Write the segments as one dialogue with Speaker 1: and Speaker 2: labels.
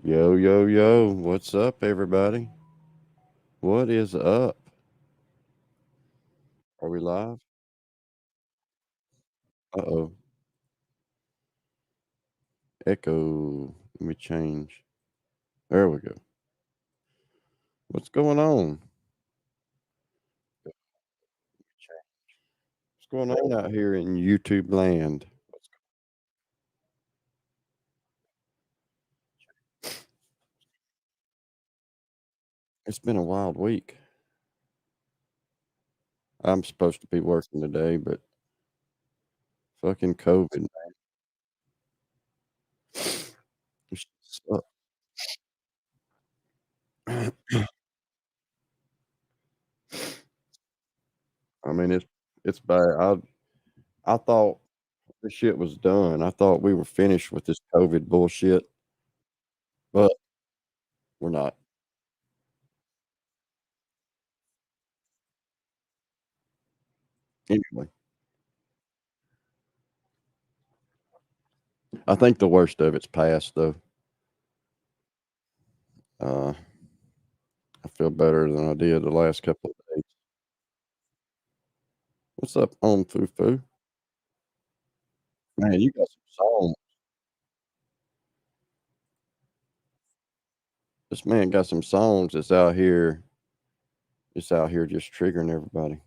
Speaker 1: Yo, yo, yo. What's up, everybody? What is up? Are we live? Uh-oh. Echo. Let me change. There we go. What's going on? What's going on out here in YouTube land? It's been a wild week. I'm supposed to be working today, but fucking COVID, man. It sucks. I mean, it's bad. I thought the shit was done. I thought we were finished with this COVID bullshit, but we're not. Anyway, I think the worst of it's past, though. Uh, I feel better than I did the last couple of days. What's up, on Foo? Man, you got some songs. This man got some songs that's out here. It's out here just triggering everybody.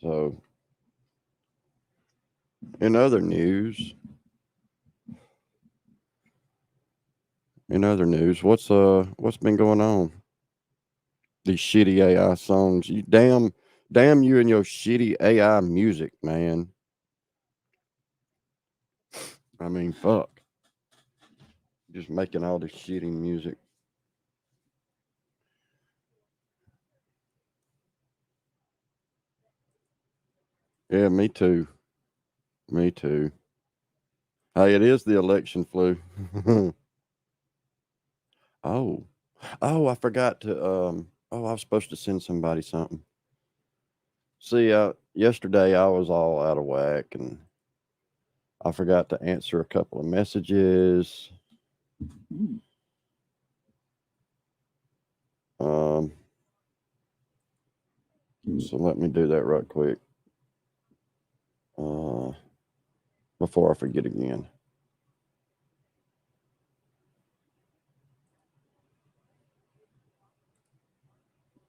Speaker 1: So, in other news, what's been going on? These shitty AI songs. You damn you and your shitty AI music, man. I mean, fuck. Just making all this shitty music. Yeah, me too. Me too. Hey, it is the election flu. Oh. Oh, I forgot to I was supposed to send somebody something. See, yesterday I was all out of whack and I forgot to answer a couple of messages. Um so let me do that right quick. Uh before I forget again.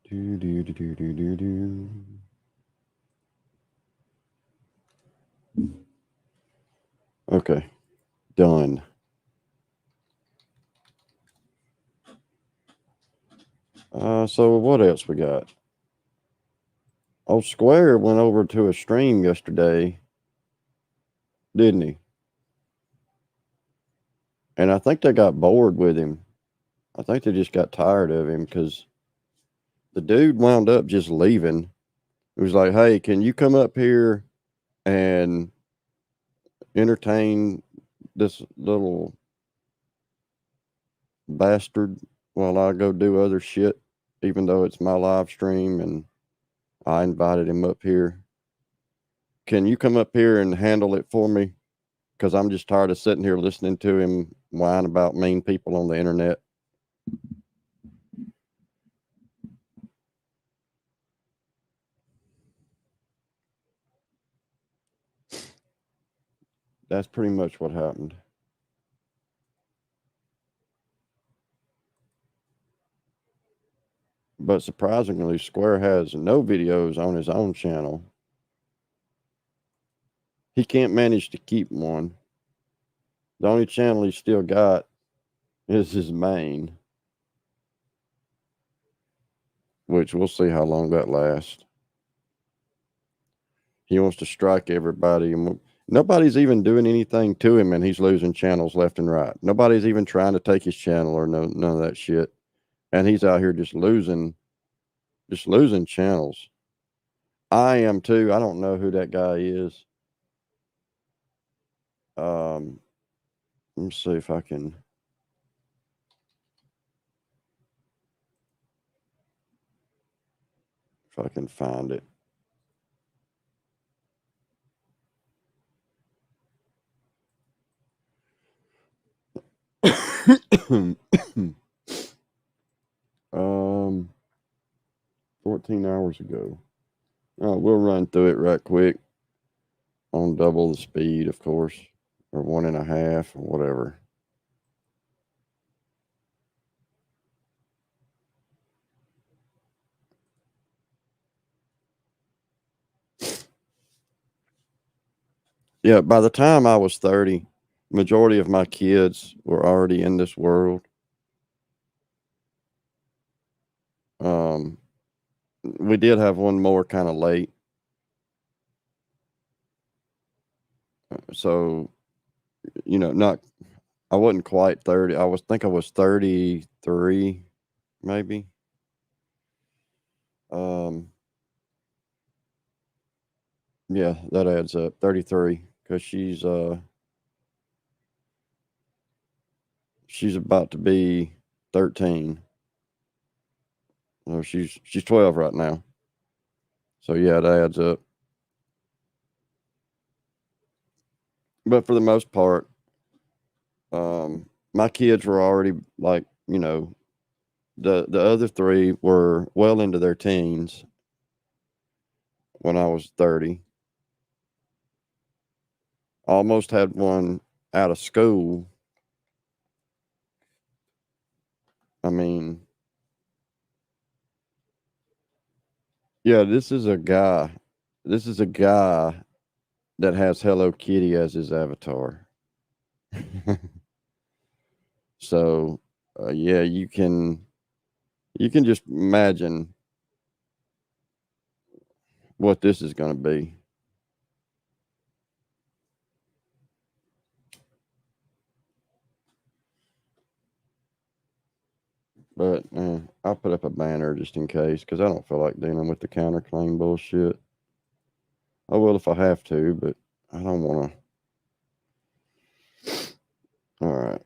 Speaker 1: Do do do do do do do. Okay, done. So what else we got? Oh, Square went over to a stream yesterday, didn't he? And I think they got bored with him. I think they just got tired of him because the dude wound up just leaving. It was like, hey, can you come up here and entertain this little bastard while I go do other shit, even though it's my live stream and I invited him up here. Can you come up here and handle it for me? Because I'm just tired of sitting here listening to him whine about mean people on the internet. That's pretty much what happened. But surprisingly, Square has no videos on his own channel. He can't manage to keep one. The only channel he's still got is his main, which we'll see how long that lasts. He wants to strike everybody, and nobody's even doing anything to him, and he's losing channels left and right. Nobody's even trying to take his channel or none of that shit, and he's out here just losing channels. I am too. I don't know who that guy is. Let me see if I can find it. um, 14 hours ago. We'll run through it right quick on double the speed, of course, or 1.5 or whatever. Yeah, by the time I was 30, majority of my kids were already in this world. We did have one more kind of late. So, I wasn't quite 30. I was 33, maybe. Yeah, that adds up. 33, because she's about to be 13. No, she's 12 right now. So yeah, it adds up. But for the most part, my kids were already like, the other three were well into their teens when I was 30. Almost had one out of school. I mean, yeah, this is a guy. This is a guy that has Hello Kitty as his avatar. So, yeah, you can just imagine what this is going to be. But I'll put up a banner just in case, because I don't feel like dealing with the counterclaim bullshit. I will if I have to, but I don't want to. All right.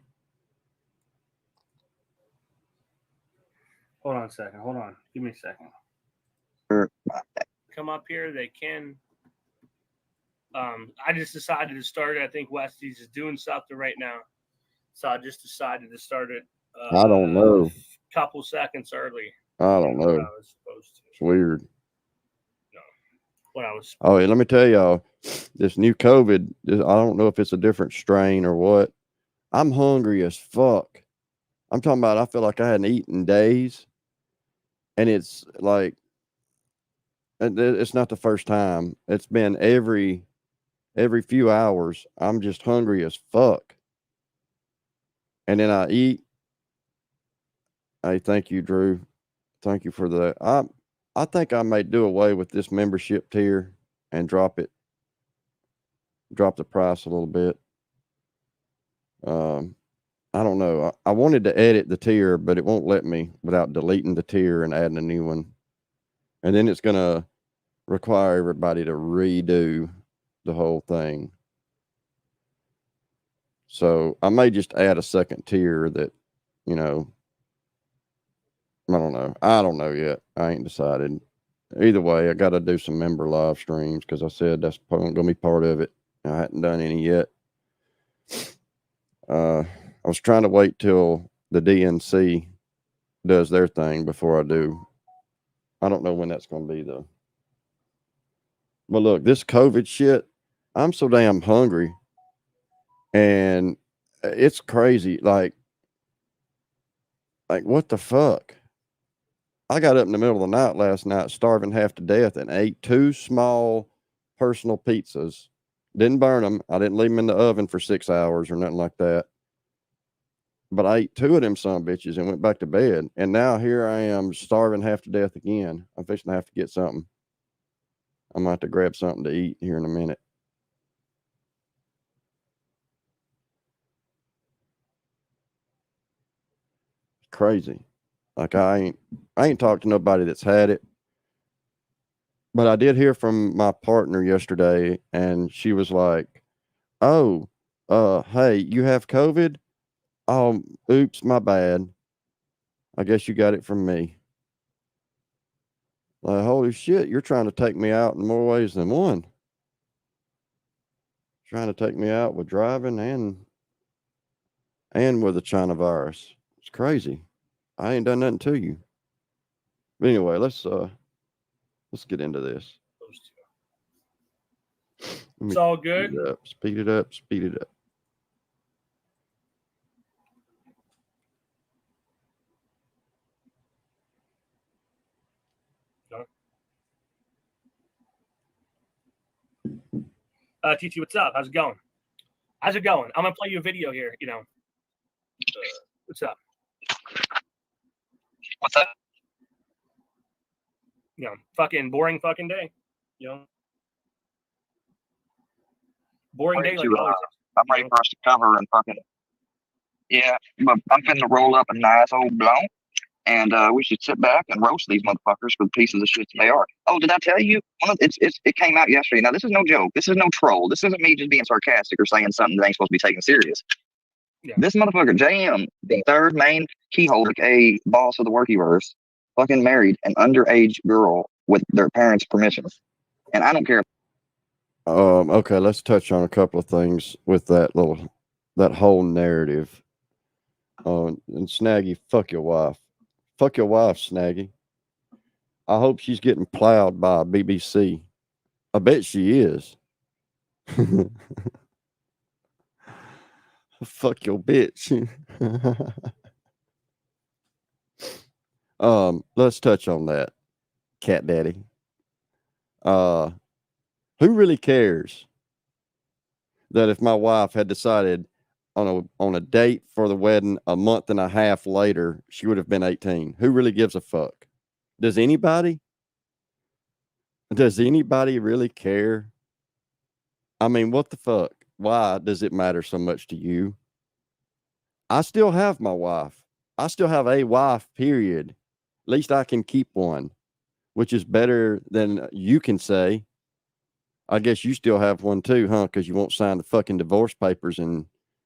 Speaker 2: Hold on a second. Hold on. Give me a second.
Speaker 1: Sure.
Speaker 2: Come up here. They can. I just decided to start it. I think Westy's is doing something right now. So I just decided to start it
Speaker 1: I don't know.
Speaker 2: a couple seconds early.
Speaker 1: I don't know.
Speaker 2: I was supposed to.
Speaker 1: It's weird.
Speaker 2: No. What I was.
Speaker 1: Oh, yeah, let me tell y'all, this new COVID, I don't know if it's a different strain or what. I'm hungry as fuck. I'm talking about, I feel like I hadn't eaten in days. And it's like, it's not the first time. It's been every few hours. I'm just hungry as fuck. And then I eat. Hey, thank you, Drew. Thank you for that. I think I may do away with this membership tier and drop the price a little bit. I don't know. I wanted to edit the tier, but it won't let me without deleting the tier and adding a new one. And then it's going to require everybody to redo the whole thing. So I may just add a second tier that, I don't know. I don't know yet. I ain't decided. Either way, I got to do some member live streams because I said that's going to be part of it. I hadn't done any yet. I was trying to wait till the DNC does their thing before I do. I don't know when that's going to be though. But look, this COVID shit, I'm so damn hungry, and it's crazy. Like what the fuck? I got up in the middle of the night last night, starving half to death, and ate 2 small personal pizzas. Didn't burn them. I didn't leave them in the oven for 6 hours or nothing like that. But I ate 2 of them son bitches and went back to bed. And now here I am starving half to death again. I'm fixing to have to get something. I'm going to have to grab something to eat here in a minute. It's crazy. Like I ain't talked to nobody that's had it. But I did hear from my partner yesterday, and she was like, "Oh, hey, you have COVID? Oh, oops, my bad. I guess you got it from me." Like, holy shit, you're trying to take me out in more ways than one. Trying to take me out with driving and with a China virus. It's crazy. I ain't done nothing to you. But anyway, let's get into this.
Speaker 2: Those two.
Speaker 1: Let me
Speaker 2: It's all
Speaker 1: speed
Speaker 2: good.
Speaker 1: it up. Speed it up. Speed it up.
Speaker 2: TT, what's up? How's it going? How's it going? I'm gonna play you a video here. You know, what's up?
Speaker 3: What's up?
Speaker 2: You know, fucking boring fucking day. You know, boring day like always.
Speaker 3: I'm ready for us to cover and fucking. Yeah, but I'm finna roll up a nice old blunt, and we should sit back and roast these motherfuckers for the pieces of shit they are. Oh, did I tell you? It came out yesterday. Now, this is no joke. This is no troll. This isn't me just being sarcastic or saying something that ain't supposed to be taken serious.
Speaker 2: Yeah.
Speaker 3: This motherfucker, JM, the third main keyholder, a boss of the Workyverse, fucking married an underage girl with their parents' permission. And I don't care.
Speaker 1: Okay, let's touch on a couple of things with that whole narrative. And Snaggy, fuck your wife. Fuck your wife, Snaggy. I hope she's getting plowed by BBC. I bet she is. Fuck your bitch. Let's touch on that. Cat daddy. Who really cares that if my wife had decided on a date for the wedding a month and a half later, she would have been 18? Who really gives a fuck? Does anybody? Does anybody really care? I mean, what the fuck? Why does it matter so much to you? I still have my wife. I still have a wife, period. At least I can keep one, which is better than you can say. I guess you still have one too, huh? Because you won't sign the fucking divorce papers and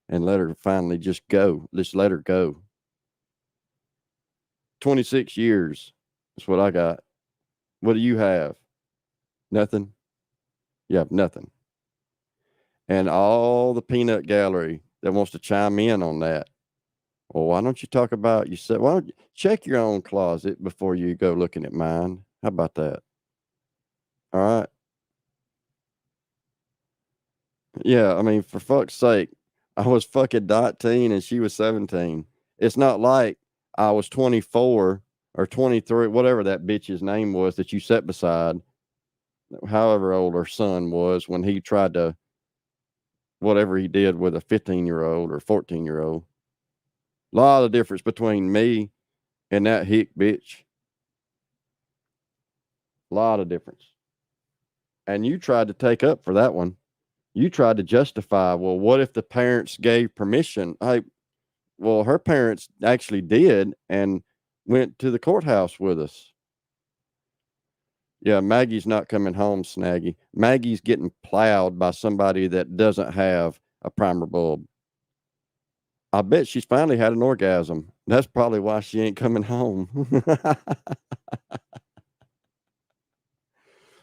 Speaker 1: let her finally just go. Just let her go. 26 years. That's what I got. What do you have? Nothing? You have nothing. And all the peanut gallery that wants to chime in on that. Well, why don't you talk about, you said, why don't you check your own closet before you go looking at mine? How about that? All right. Yeah, I mean, for fuck's sake, I was fucking 19 and she was 17. It's not like I was 24 or 23, whatever that bitch's name was that you sat beside, however old her son was when he tried to, whatever he did with a 15-year-old or 14-year-old. A lot of difference between me and that hick bitch. A lot of difference. And you tried to take up for that one. You tried to justify, well, what if the parents gave permission? Well, her parents actually did and went to the courthouse with us. Yeah, Maggie's not coming home, Snaggy. Maggie's getting plowed by somebody that doesn't have a primer bulb. I bet she's finally had an orgasm. That's probably why she ain't coming home.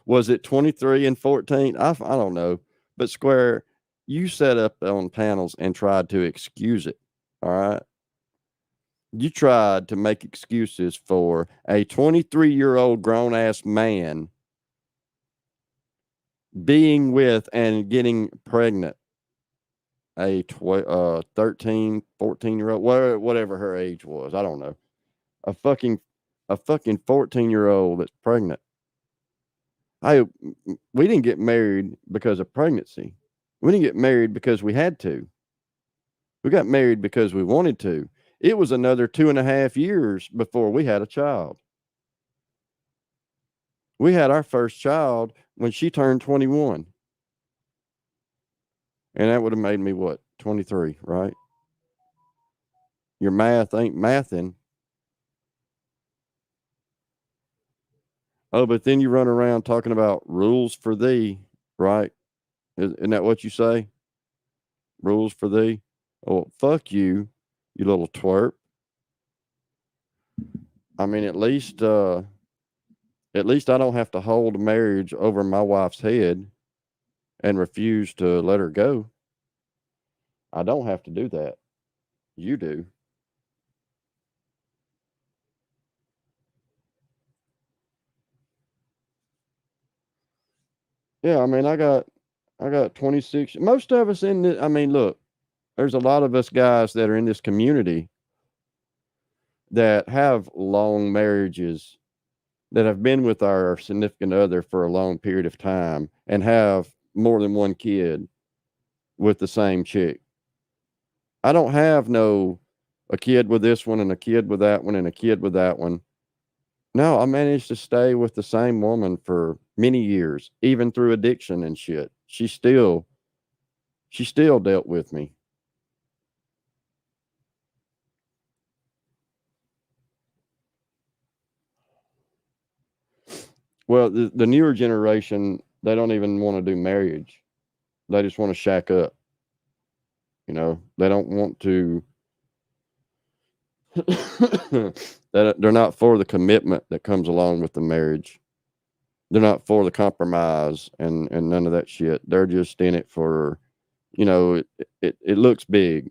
Speaker 1: Was it 23 and 14? I don't know. But Square, you set up on panels and tried to excuse it. All right. You tried to make excuses for a 23-year-old grown ass man being with and getting pregnant a 13, 14-year-old, whatever her age was. I don't know. A fucking 14-year-old that's pregnant. We didn't get married because of pregnancy. We didn't get married because we had to. We got married because we wanted to. It was another 2.5 years before we had a child. We had our first child when she turned 21. And that would have made me what? 23, right? Your math ain't mathing. Oh, but then you run around talking about rules for thee, right? Isn't that what you say? Rules for thee? Oh, fuck you, you little twerp. I mean, at least I don't have to hold marriage over my wife's head and refuse to let her go. I don't have to do that. You do. Yeah, I mean, I got 26. Most of us in the, I mean, look, there's a lot of us guys that are in this community that have long marriages, that have been with our significant other for a long period of time and have more than one kid with the same chick. I don't have a kid with this one and a kid with that one and a kid with that one. No, I managed to stay with the same woman for many years, even through addiction and shit. She still dealt with me. Well, the newer generation, they don't even want to do marriage. They just want to shack up. You know, they don't want to. They're not for the commitment that comes along with the marriage. They're not for the compromise and none of that shit. They're just in it for, you know, it looks big.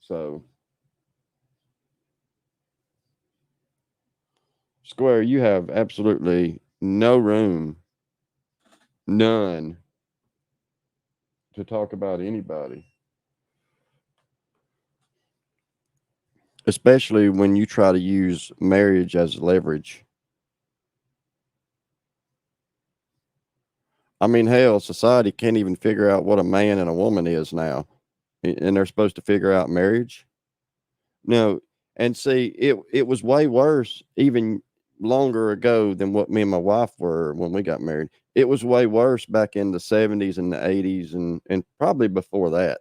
Speaker 1: So, Square, you have absolutely no room, none, to talk about anybody. Especially when you try to use marriage as leverage. I mean, hell, society can't even figure out what a man and a woman is now, and they're supposed to figure out marriage. No, and see, it was way worse even longer ago than what me and my wife were when we got married. It was way worse back in the 70s and the 80s and probably before that,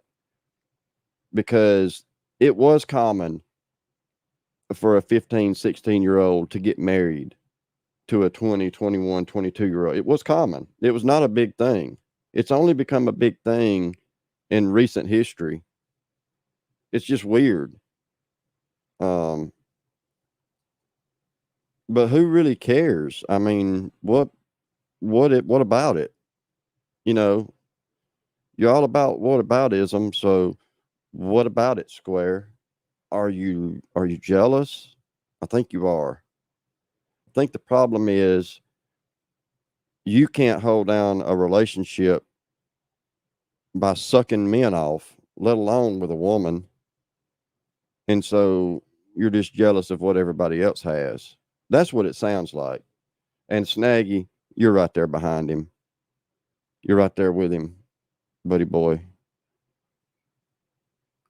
Speaker 1: because it was common for a 15, 16-year-old to get married to a 20, 21, 22-year-old. It was common. It was not a big thing. It's only become a big thing in recent history. It's just weird. But who really cares? I mean, what about it? You know, you're all about whataboutism. So what about it, Square? Are you jealous? I think you are. I think the problem is you can't hold down a relationship by sucking men off, let alone with a woman. And so you're just jealous of what everybody else has. That's what it sounds like. And Snaggy, you're right there behind him. You're right there with him, buddy boy.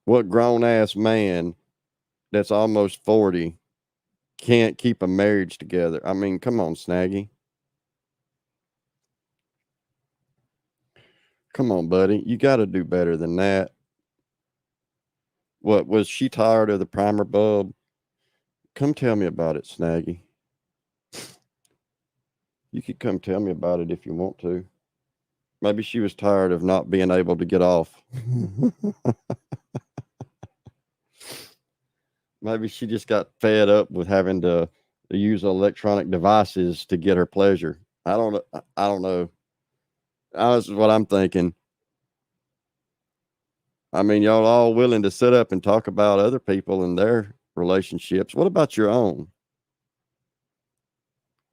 Speaker 1: What grown ass man that's almost 40 can't keep a marriage together? I mean, come on, Snaggy. Come on, buddy. You got to do better than that. What, was she tired of the primer bulb? Come tell me about it, Snaggy. You could come tell me about it if you want to. Maybe she was tired of not being able to get off. Maybe she just got fed up with having to use electronic devices to get her pleasure. I don't know. That's what I'm thinking. I mean, y'all all willing to sit up and talk about other people and their relationships. What about your own?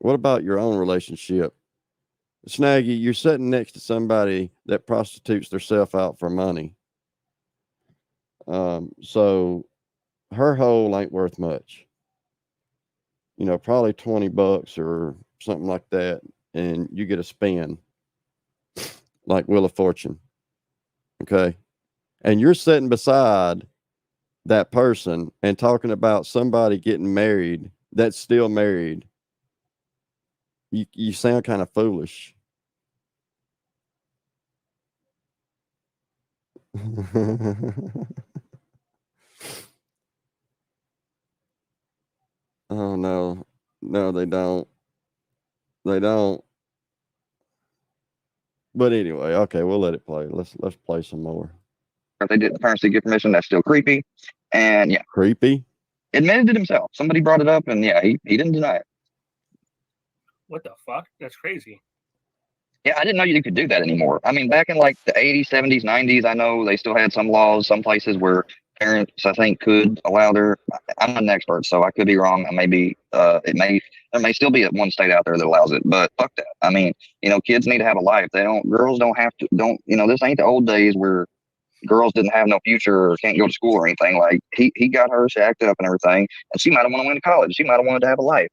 Speaker 1: What about your own relationship? Snaggy, you're sitting next to somebody that prostitutes themselves out for money. So her hole ain't worth much. You know, probably $20 or something like that, and you get a spin like Wheel of Fortune. Okay. And you're sitting beside that person and talking about somebody getting married that's still married. You sound kind of foolish. Oh no. No, they don't. They don't. But anyway, okay, we'll let it play. Let's play some more.
Speaker 3: If they did, the parents did get permission, that's still creepy. And yeah,
Speaker 1: Creepy?
Speaker 3: admitted it himself. Somebody brought it up, and yeah, he didn't deny it.
Speaker 2: What the fuck? That's crazy.
Speaker 3: Yeah, I didn't know you could do that anymore. I mean, back in like the 80s, 70s, 90s, I know they still had some laws, some places where parents, I think, could allow their. I'm not an expert, so I could be wrong. I may be. There may still be one state out there that allows it, but fuck that. I mean, kids need to have a life. They don't. Girls don't have to. Don't. This ain't the old days where girls didn't have no future or can't go to school or anything. Like he got her shacked up and everything, and she might have wanted to went to college. She might have wanted to have a life.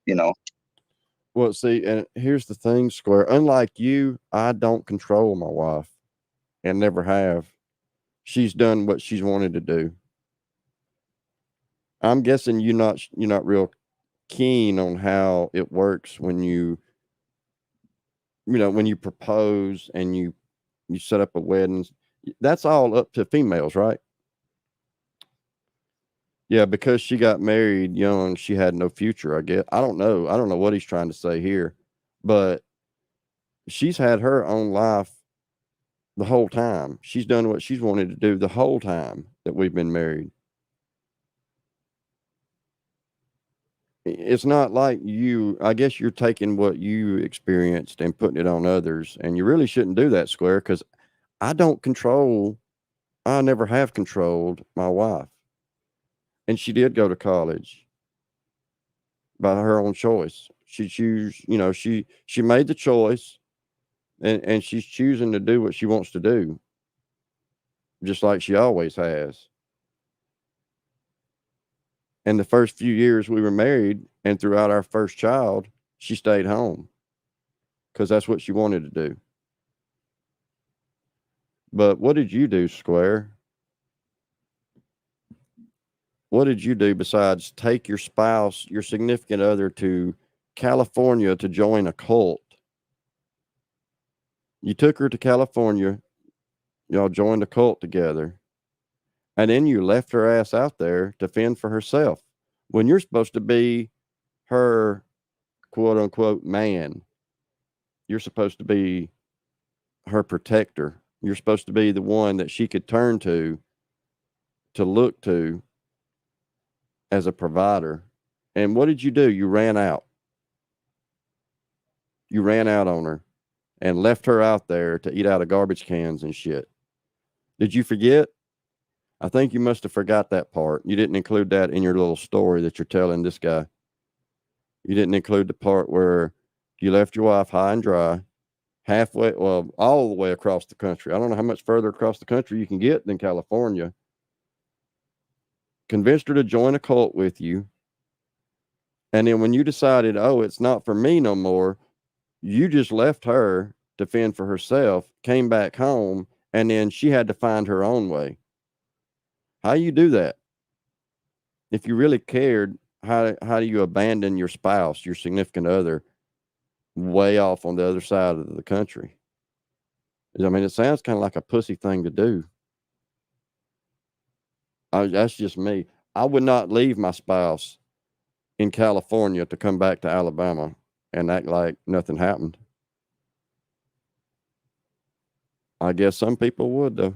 Speaker 1: Well, see, and here's the thing, Square. Unlike you, I don't control my wife and never have. She's done what she's wanted to do. I'm guessing you're not real keen on how it works when when you propose and you set up a wedding. That's all up to females, right? Yeah, because she got married young, she had no future, I guess. I don't know. I don't know what he's trying to say here, but she's had her own life the whole time. She's done what she's wanted to do the whole time that we've been married. It's not like I guess you're taking what you experienced and putting it on others, and you really shouldn't do that, Square, because I never have controlled my wife. And she did go to college by her own choice. She made the choice, and she's choosing to do what she wants to do, just like she always has. And the first few years we were married and throughout our first child, she stayed home because that's what she wanted to do. But what did you do, Square? What did you do besides take your spouse, your significant other, to California to join a cult? You took her to California, y'all joined a cult together, and then you left her ass out there to fend for herself when you're supposed to be her quote unquote man. You're supposed to be her protector. You're supposed to be the one that she could turn to look to as a provider. And what did you do? You ran out. You ran out on her and left her out there to eat out of garbage cans and shit. Did you forget? I think you must have forgot that part. You didn't include that in your little story that you're telling this guy. You didn't include the part where you left your wife high and dry, halfway, well, all the way across the country. I don't know how much further across the country you can get than California. Convinced her to join a cult with you. And then when you decided, oh, it's not for me no more, you just left her to fend for herself, came back home, and then she had to find her own way. How do you do that? If you really cared, how do you abandon your spouse, your significant other, way off on the other side of the country? I mean, it sounds kind of like a pussy thing to do. That's just me. I would not leave my spouse in California to come back to Alabama and act like nothing happened. I guess some people would, though.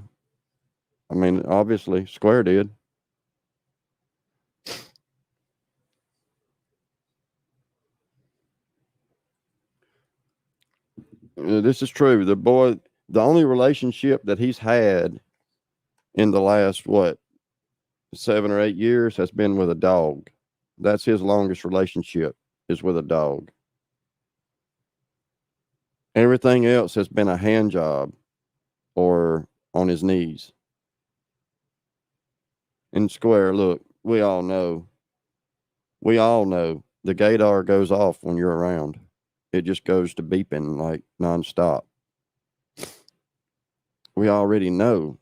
Speaker 1: I mean, obviously, Square did. This is true. The only relationship that he's had in the last, 7 or 8 years has been with a dog. That's his longest relationship, is with a dog. Everything else has been a hand job or on his knees. And Square, look, we all know the gaydar goes off when you're around. It just goes to beeping like nonstop. We already know.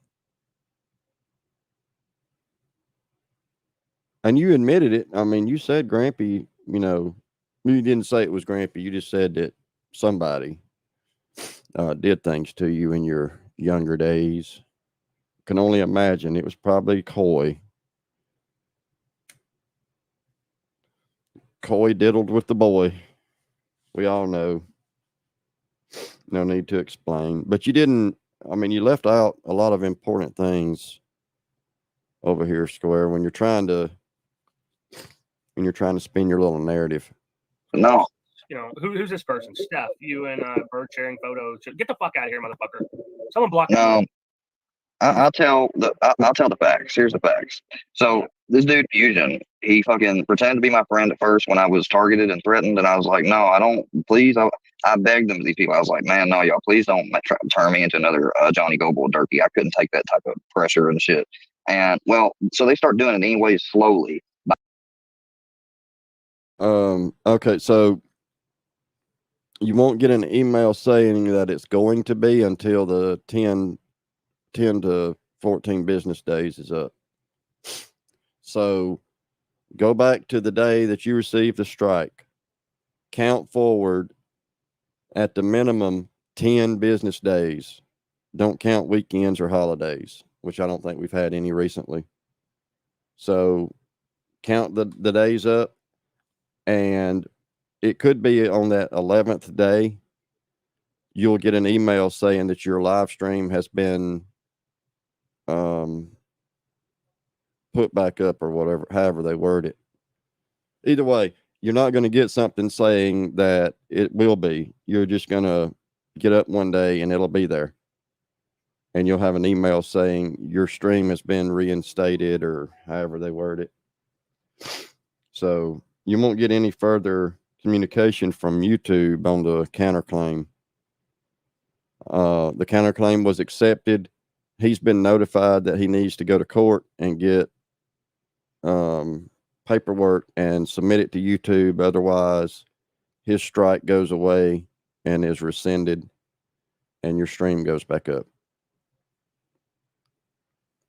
Speaker 1: And you admitted it. I mean, you said Grampy, you didn't say it was Grampy. You just said that somebody did things to you in your younger days. Can only imagine it was probably Coy. Coy diddled with the boy. We all know. No need to explain. But you didn't, you left out a lot of important things over here, Square, when you're trying to spin your little narrative.
Speaker 3: No.
Speaker 2: you know, who's this person? Steph, you and Bird sharing photos. Get the fuck out of here, motherfucker. Someone block me.
Speaker 3: No, I'll tell the facts. Here's the facts. So this dude Fusion, he fucking pretended to be my friend at first when I was targeted and threatened, and I was like, no, I don't. Please, I begged them to these people. I was like, man, no, y'all, please don't turn me into another Johnny Goble Durkee. I couldn't take that type of pressure and shit. And well, so they start doing it anyway, slowly.
Speaker 1: Okay, so you won't get an email saying that it's going to be until the 10 to 14 business days is up. So go back to the day that you received the strike. Count forward at the minimum 10 business days. Don't count weekends or holidays, which I don't think we've had any recently. So count the days up, and it could be on that 11th day, you'll get an email saying that your live stream has been put back up or whatever, however they word it. Either way, you're not going to get something saying that it will be. You're just going to get up one day and it'll be there. And you'll have an email saying your stream has been reinstated or however they word it. So you won't get any further communication from YouTube on the counterclaim. The counterclaim was accepted. He's been notified that he needs to go to court and get paperwork and submit it to YouTube. Otherwise, his strike goes away and is rescinded, and your stream goes back up.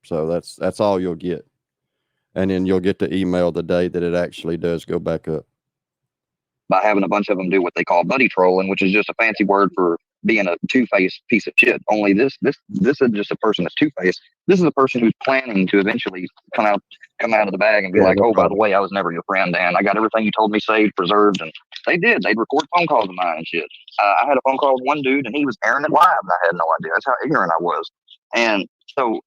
Speaker 1: So that's all you'll get. And then you'll get the email the day that it actually does go back up.
Speaker 3: By having a bunch of them do what they call buddy trolling, which is just a fancy word for being a two-faced piece of shit. Only this isn't just a person that's two-faced. This is a person who's planning to eventually come out of the bag and be like, oh, by the way, I was never your friend, and I got everything you told me saved, preserved, and they did. They'd record phone calls of mine and shit. I had a phone call with one dude, and he was airing it live, and I had no idea. That's how ignorant I was. And so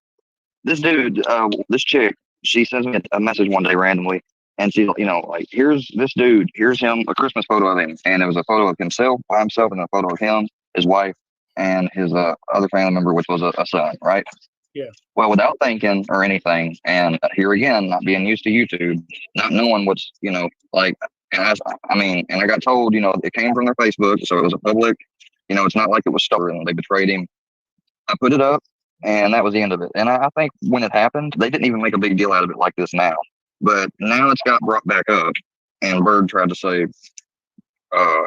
Speaker 3: this dude, this chick, she sends me a message one day randomly, and she's, you know, like, here's this dude, here's him, a Christmas photo of him, and it was a photo of himself by himself, and a photo of him, his wife, and his other family member, which was a son, right?
Speaker 2: Yeah.
Speaker 3: Well, without thinking or anything, and here again, not being used to YouTube, not knowing what's, you know, like, and I got told, you know, it came from their Facebook, so it was a public, you know, it's not like it was stolen. They betrayed him. I put it up, and that was the end of it. And I think when it happened, they didn't even make a big deal out of it like this now. But now it's got brought back up, and Bird tried to say,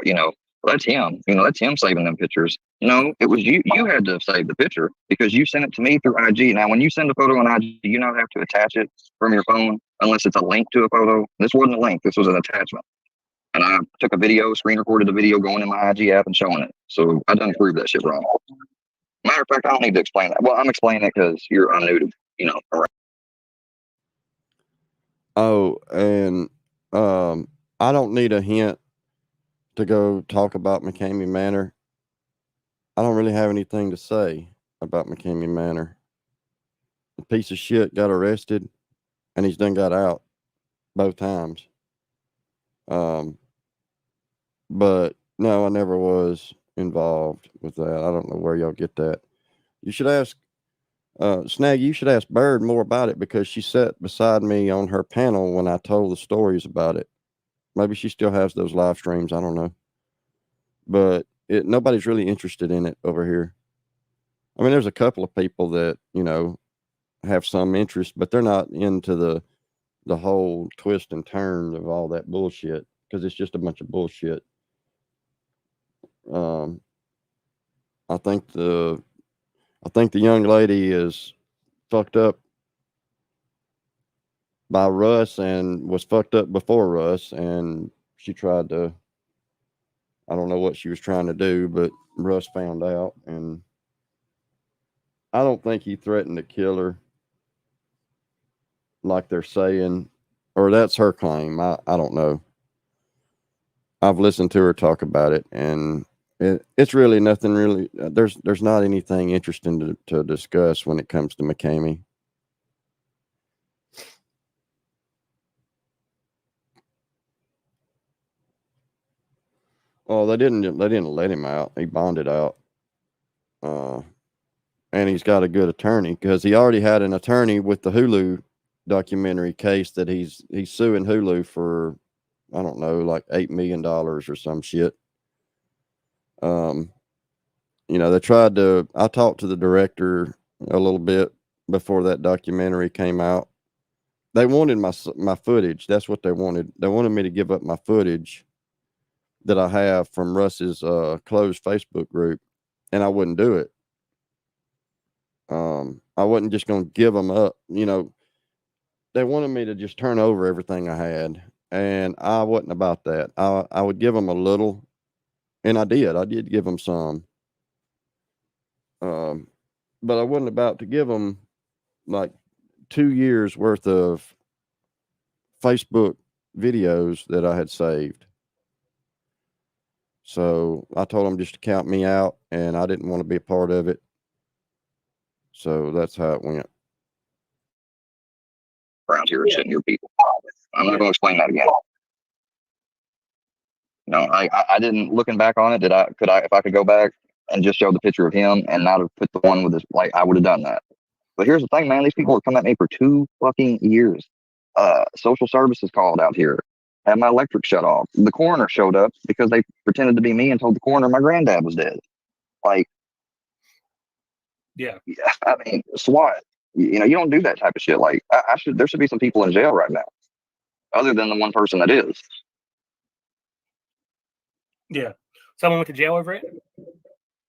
Speaker 3: you know, well, that's him. You know, that's him saving them pictures. No, it was you. You had to save the picture because you sent it to me through IG. Now, when you send a photo on IG, you don't have to attach it from your phone unless it's a link to a photo. This wasn't a link. This was an attachment. And I took a video, screen recorded the video going in my IG app and showing it. So I done proved that shit wrong. Matter of fact, I don't need to explain that. Well, I'm explaining it because I'm new to, you know, around.
Speaker 1: Oh, and I don't need a hint to go talk about McCamey Manor. I don't really have anything to say about McCamey Manor. The piece of shit got arrested, and he's done got out both times. But no, I never was involved with that. I don't know where y'all get that. You should ask Snag, you should ask Bird more about it because she sat beside me on her panel when I told the stories about it. Maybe she still has those live streams. I don't know. But nobody's really interested in it over here. I mean, there's a couple of people that, you know, have some interest, but they're not into the whole twist and turn of all that bullshit because it's just a bunch of bullshit. I think the young lady is fucked up by Russ and was fucked up before Russ, and she tried to, I don't know what she was trying to do, but Russ found out, and I don't think he threatened to kill her like they're saying, or that's her claim. I don't know. I've listened to her talk about it, and it's really nothing really. There's not anything interesting to discuss when it comes to McCamey. Oh, they didn't let him out. He bonded out. And he's got a good attorney because he already had an attorney with the Hulu documentary case that he's suing Hulu for, I don't know, like $8 million or some shit. They tried to, I talked to the director a little bit before that documentary came out. They wanted my footage. That's what they wanted. They wanted me to give up my footage that I have from Russ's closed Facebook group, and I wouldn't do it. I wasn't just going to give them up. They wanted me to just turn over everything I had, and I wasn't about that. I would give them a little, and I did give them some. But I wasn't about to give them like 2 years worth of Facebook videos that I had saved. So I told them just to count me out, and I didn't want to be a part of it. So that's how it went.
Speaker 3: Around here and shitting your people. I'm not going to explain that again. No, I didn't. Looking back on it, if I could go back and just show the picture of him and not have put the one with his, like, I would have done that. But here's the thing, man. These people have come at me for 2 fucking years. Social services called out here, had my electric shut off. The coroner showed up because they pretended to be me and told the coroner my granddad was dead. Like,
Speaker 2: yeah.
Speaker 3: I mean, SWAT. You don't do that type of shit. Like, there should be some people in jail right now, other than the one person that is.
Speaker 2: Yeah. Someone went to jail over it?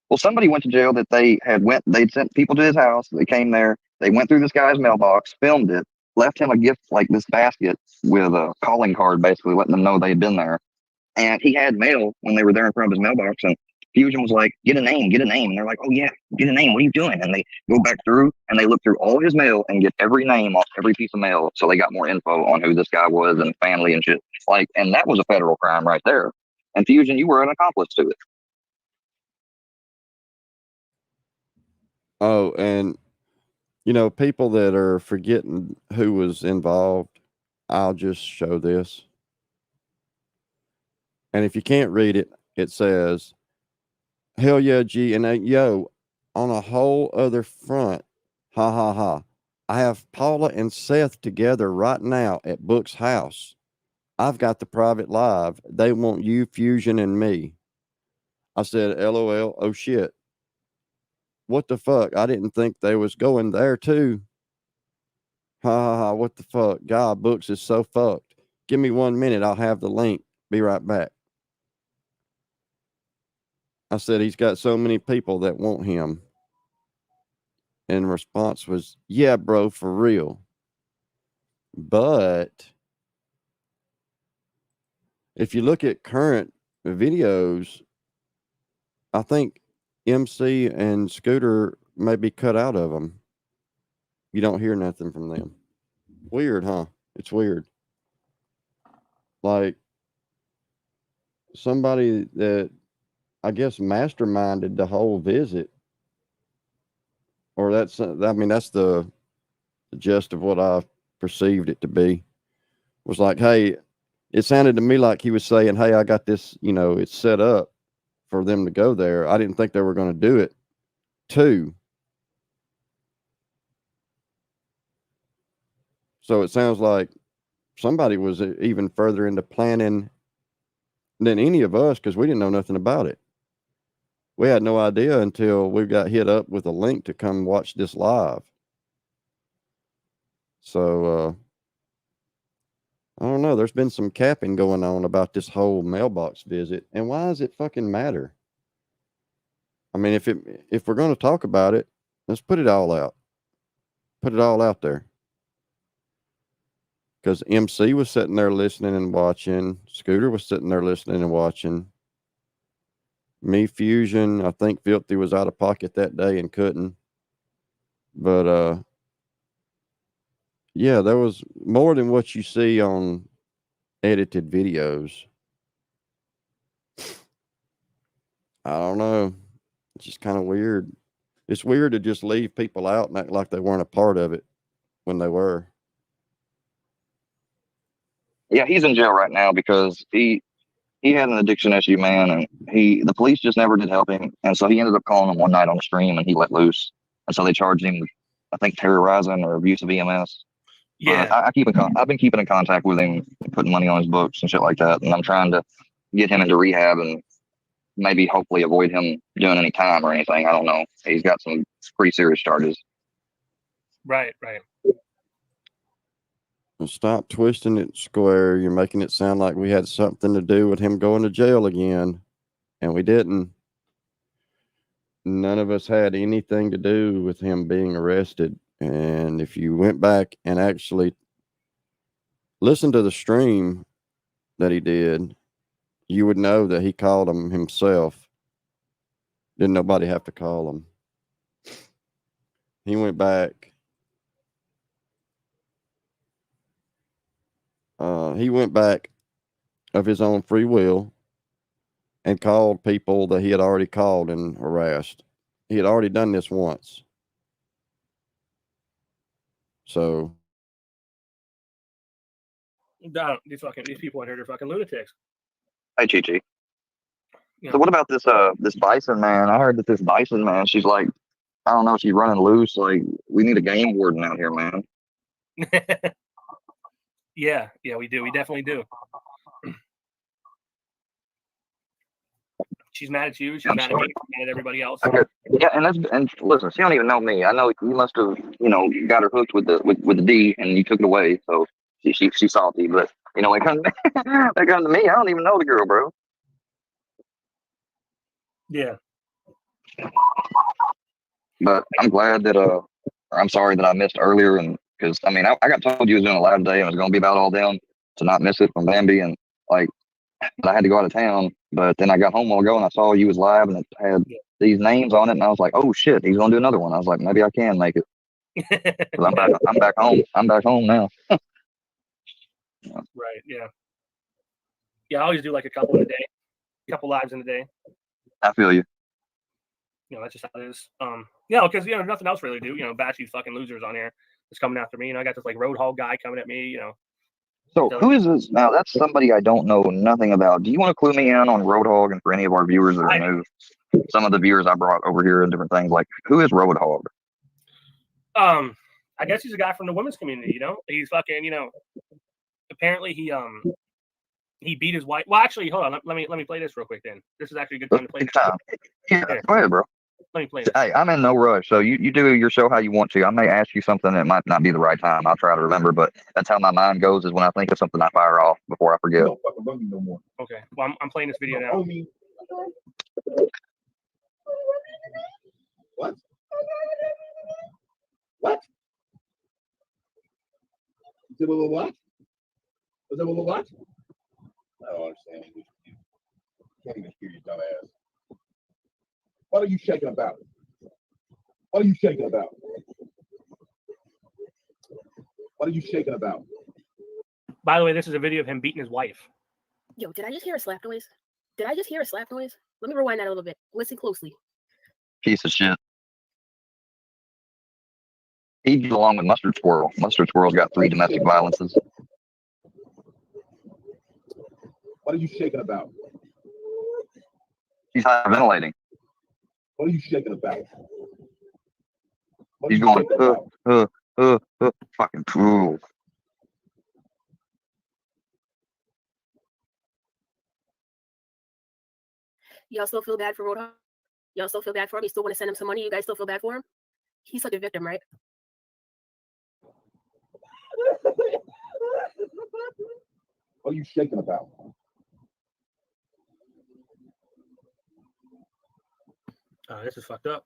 Speaker 3: Well, somebody went to jail that they'd sent people to his house. They came there. They went through this guy's mailbox, filmed it, left him a gift, like this basket with a calling card, basically letting them know they had been there. And he had mail when they were there in front of his mailbox. And Fusion was like, get a name. And they're like, oh yeah, get a name. What are you doing? And they go back through and they look through all his mail and get every name off every piece of mail. So they got more info on who this guy was and family and shit. Like, and that was a federal crime right there. And Fusion, you were an accomplice to it.
Speaker 1: Oh, and people that are forgetting who was involved, I'll just show this. And if you can't read it, it says, hell yeah, G, and yo, on a whole other front, ha ha ha. I have Paula and Seth together right now at Book's house. I've got the private live. They want you, Fusion, and me. I said, LOL, oh shit. What the fuck? I didn't think they was going there too. Ha ha ha, what the fuck? God, Books is so fucked. Give me 1 minute, I'll have the link. Be right back. I said, he's got so many people that want him. And response was, yeah, bro, for real. But if you look at current videos, I think MC and Scooter may be cut out of them. You don't hear nothing from them. Weird, huh? It's weird. Like somebody that I guess masterminded the whole visit, or that's the gist of what I perceived it to be. Was like, hey, it sounded to me like he was saying, hey, I got this, it's set up for them to go there. I didn't think they were going to do it too. So it sounds like somebody was even further into planning than any of us, because we didn't know nothing about it. We had no idea until we got hit up with a link to come watch this live. So, I don't know. There's been some capping going on about this whole mailbox visit. And why does it fucking matter? I mean, if we're going to talk about it, let's put it all out. Put it all out there. Because MC was sitting there listening and watching. Scooter was sitting there listening and watching. Me, Fusion, I think Filthy was out of pocket that day and couldn't. But, yeah, there was more than what you see on edited videos. I don't know. It's just kind of weird. It's weird to just leave people out and act like they weren't a part of it when they were.
Speaker 3: Yeah, he's in jail right now because he he had an addiction issue, man, and the police just never did help him, and so he ended up calling him one night on the stream, and he let loose, and so they charged him with, I think, terrorizing or abuse of EMS.
Speaker 2: Yeah.
Speaker 3: But I've been keeping in contact with him, putting money on his books and shit like that, and I'm trying to get him into rehab and maybe hopefully avoid him doing any time or anything. I don't know. He's got some pretty serious charges.
Speaker 2: Right.
Speaker 1: Stop twisting it square. You're making it sound like we had something to do with him going to jail again, and we didn't. None of us had anything to do with him being arrested. And if you went back and actually listened to the stream that he did, you would know that he called him himself. Didn't nobody have to call him. He went back. He went back of his own free will and called people that he had already called and harassed. He had already done this once. So
Speaker 2: These people in here are fucking lunatics.
Speaker 3: Hey, Chi-Chi.
Speaker 2: Yeah.
Speaker 3: So what about this Bison man? I heard that this Bison man, she's like, I don't know, she's running loose. Like, we need a game warden out here, man.
Speaker 2: Yeah, we do. We definitely do. She's mad at you. She's mad at me. She's mad at everybody else.
Speaker 3: Okay. Yeah, and listen, she don't even know me. I know you must have, got her hooked with the D, and you took it away. So she's salty. But when it comes to me, I don't even know the girl, bro.
Speaker 2: Yeah.
Speaker 3: But I'm glad that I'm sorry that I missed earlier, and because I got told you was doing a live today and it was gonna be about all down to not miss it from Bambi, and but I had to go out of town. But then I got home a while ago and I saw you was live and it had these names on it, and I was like, oh shit, he's gonna do another one. I was like, maybe I can make it. 'Cause I'm back home. I'm back home now.
Speaker 2: Right. Yeah. Yeah. I always do like a couple in a day, couple lives in a day.
Speaker 3: I feel you.
Speaker 2: That's just how it is. Because nothing else really to do. Batch these fucking losers on here that's coming after me. I got this like Road Hog guy coming at me.
Speaker 3: So who is this now? That's somebody I don't know nothing about. Do you want to clue me in on Road Hog, and for any of our viewers that are new, some of the viewers I brought over here and different things, like who is Road Hog?
Speaker 2: I guess he's a guy from the women's community. He's fucking. Apparently he beat his wife. Well, actually, hold on. Let me play this real quick. Then this is actually a good time to play.
Speaker 3: Yeah, go ahead, bro.
Speaker 2: Let me play this.
Speaker 3: Hey, I'm in no rush, so you do your show how you want to. I may ask you something that might not be the right time. I'll try to remember, but that's how my mind goes. Is when I think of something, I fire off before I forget.
Speaker 2: Okay. Well, I'm playing this video now.
Speaker 4: What? What? Is it what? Was it what? I don't understand English. Can't even hear you, dumbass. What are you shaking about? What are you shaking about? What are you shaking about?
Speaker 2: By the way, this is a video of him beating his wife.
Speaker 5: Yo, did I just hear a slap noise? Did I just hear a slap noise? Let me rewind that a little bit. Listen closely.
Speaker 3: Piece of shit. He gets along with Mustard Squirrel. Mustard Squirrel's got 3 domestic violences.
Speaker 4: What are you shaking about?
Speaker 3: He's hyperventilating.
Speaker 4: What are you shaking about?
Speaker 3: He's going, fucking cool.
Speaker 5: Y'all still feel bad for Road Hog? Y'all still feel bad for him? You still want to send him some money? You guys still feel bad for him? He's like a victim, right?
Speaker 4: What are you shaking about?
Speaker 2: This is fucked up.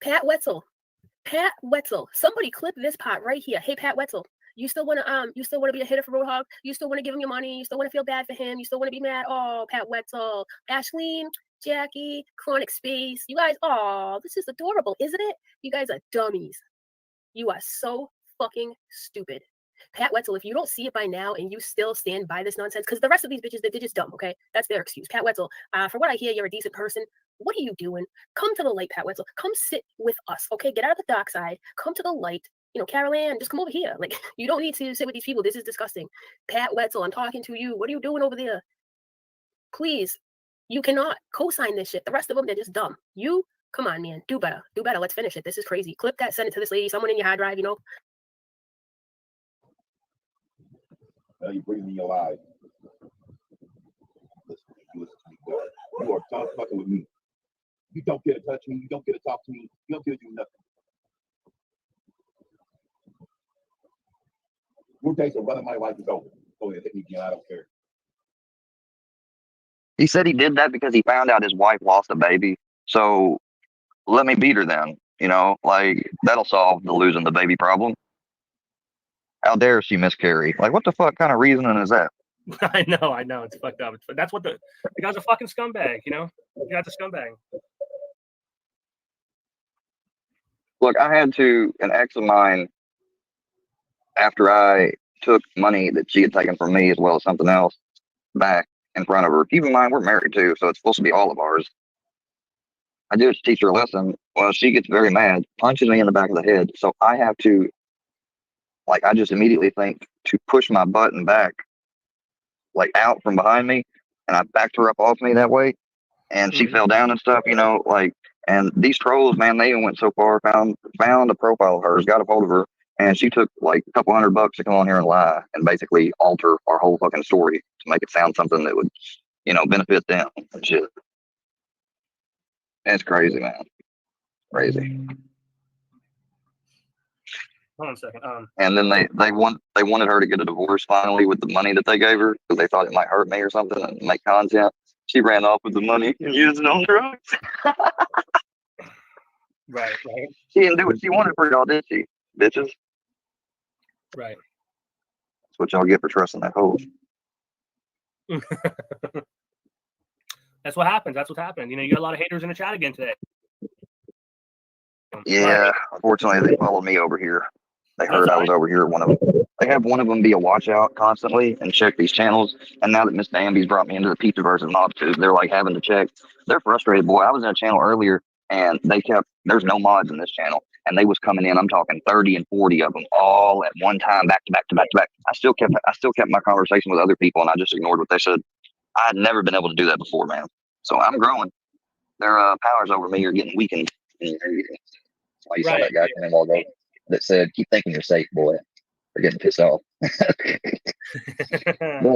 Speaker 5: Pat Wetzel. Pat Wetzel. Somebody clip this part right here. Hey, Pat Wetzel. You still want to be a hitter for Road Hog? You still want to give him your money? You still want to feel bad for him? You still want to be mad? Oh, Pat Wetzel. Ashleen, Jackie, Chronic Space. You guys, this is adorable, isn't it? You guys are dummies. You are so fucking stupid. Pat Wetzel, if you don't see it by now and you still stand by this nonsense, because the rest of these bitches, they're just dumb, okay? That's their excuse. Pat Wetzel, for what I hear, you're a decent person. What are you doing? Come to the light, Pat Wetzel. Come sit with us, okay? Get out of the dark side. Come to the light. You know, Carol Ann, just come over here. Like, you don't need to sit with these people. This is disgusting. Pat Wetzel, I'm talking to you. What are you doing over there? Please, you cannot co-sign this shit. The rest of them, they're just dumb. You, come on, man. Do better. Do better. Let's finish it. This is crazy. Clip that, send it to this lady. Someone in your hard drive, you know?
Speaker 4: Now you breathe in your life. Listen to me, boy. You are tongue fucking with me. You don't get to touch me. You don't get to talk to me. You don't get to do nothing. Your days of running my life is over. Go ahead, hit me again. I don't care.
Speaker 3: He said he did that because he found out his wife lost a baby. So let me beat her then. You know, like that'll solve the losing the baby problem. How dare she miscarry? Like, what the fuck kind of reasoning is that?
Speaker 2: I know, it's fucked up. But that's what the guy's a fucking scumbag, you know? The guy's a scumbag.
Speaker 3: Look, I had to, an ex of mine, after I took money that she had taken from me as well as something else back in front of her. Keep in mind, we're married too, so it's supposed to be all of ours. I do it to teach her a lesson. Well, she gets very mad, punches me in the back of the head. So I have to, like, I just immediately think to push my button back, like out from behind me, and I backed her up off me that way, and she fell down and stuff, you know, like, and these trolls, man, they even went so far, found a profile of hers, got a hold of her, and she took like a couple $100 to come on here and lie and basically alter our whole fucking story to make it sound something that would, you know, benefit them and shit. It's crazy, man. Crazy.
Speaker 2: Hold on a second.
Speaker 3: And then they wanted her to get a divorce finally with the money that they gave her because they thought it might hurt me or something and make content. She ran off with the money and used it on drugs.
Speaker 2: Right.
Speaker 3: She didn't do what she wanted for y'all, did she? Bitches.
Speaker 2: Right.
Speaker 3: That's what y'all get for trusting that hoe.
Speaker 2: That's what happens. That's what happened. You know, you got a lot of haters in the chat again today.
Speaker 3: Yeah, unfortunately, they followed me over here. They heard I was over here at one of them. They have one of them be a watch out constantly and check these channels. And now that Miss Danby's brought me into the Pizzaverse and Mob too, they're like having to check. They're frustrated, boy. I was in a channel earlier and there's no mods in this channel. And they was coming in, I'm talking 30 and 40 of them all at one time, back to back to back to back. I still kept my conversation with other people and I just ignored what they said. I had never been able to do that before, man. So I'm growing. Their powers over me are getting weakened. That's why you saw that guy come in a while ago that said, "Keep thinking you're safe, boy." They're getting pissed off. Well,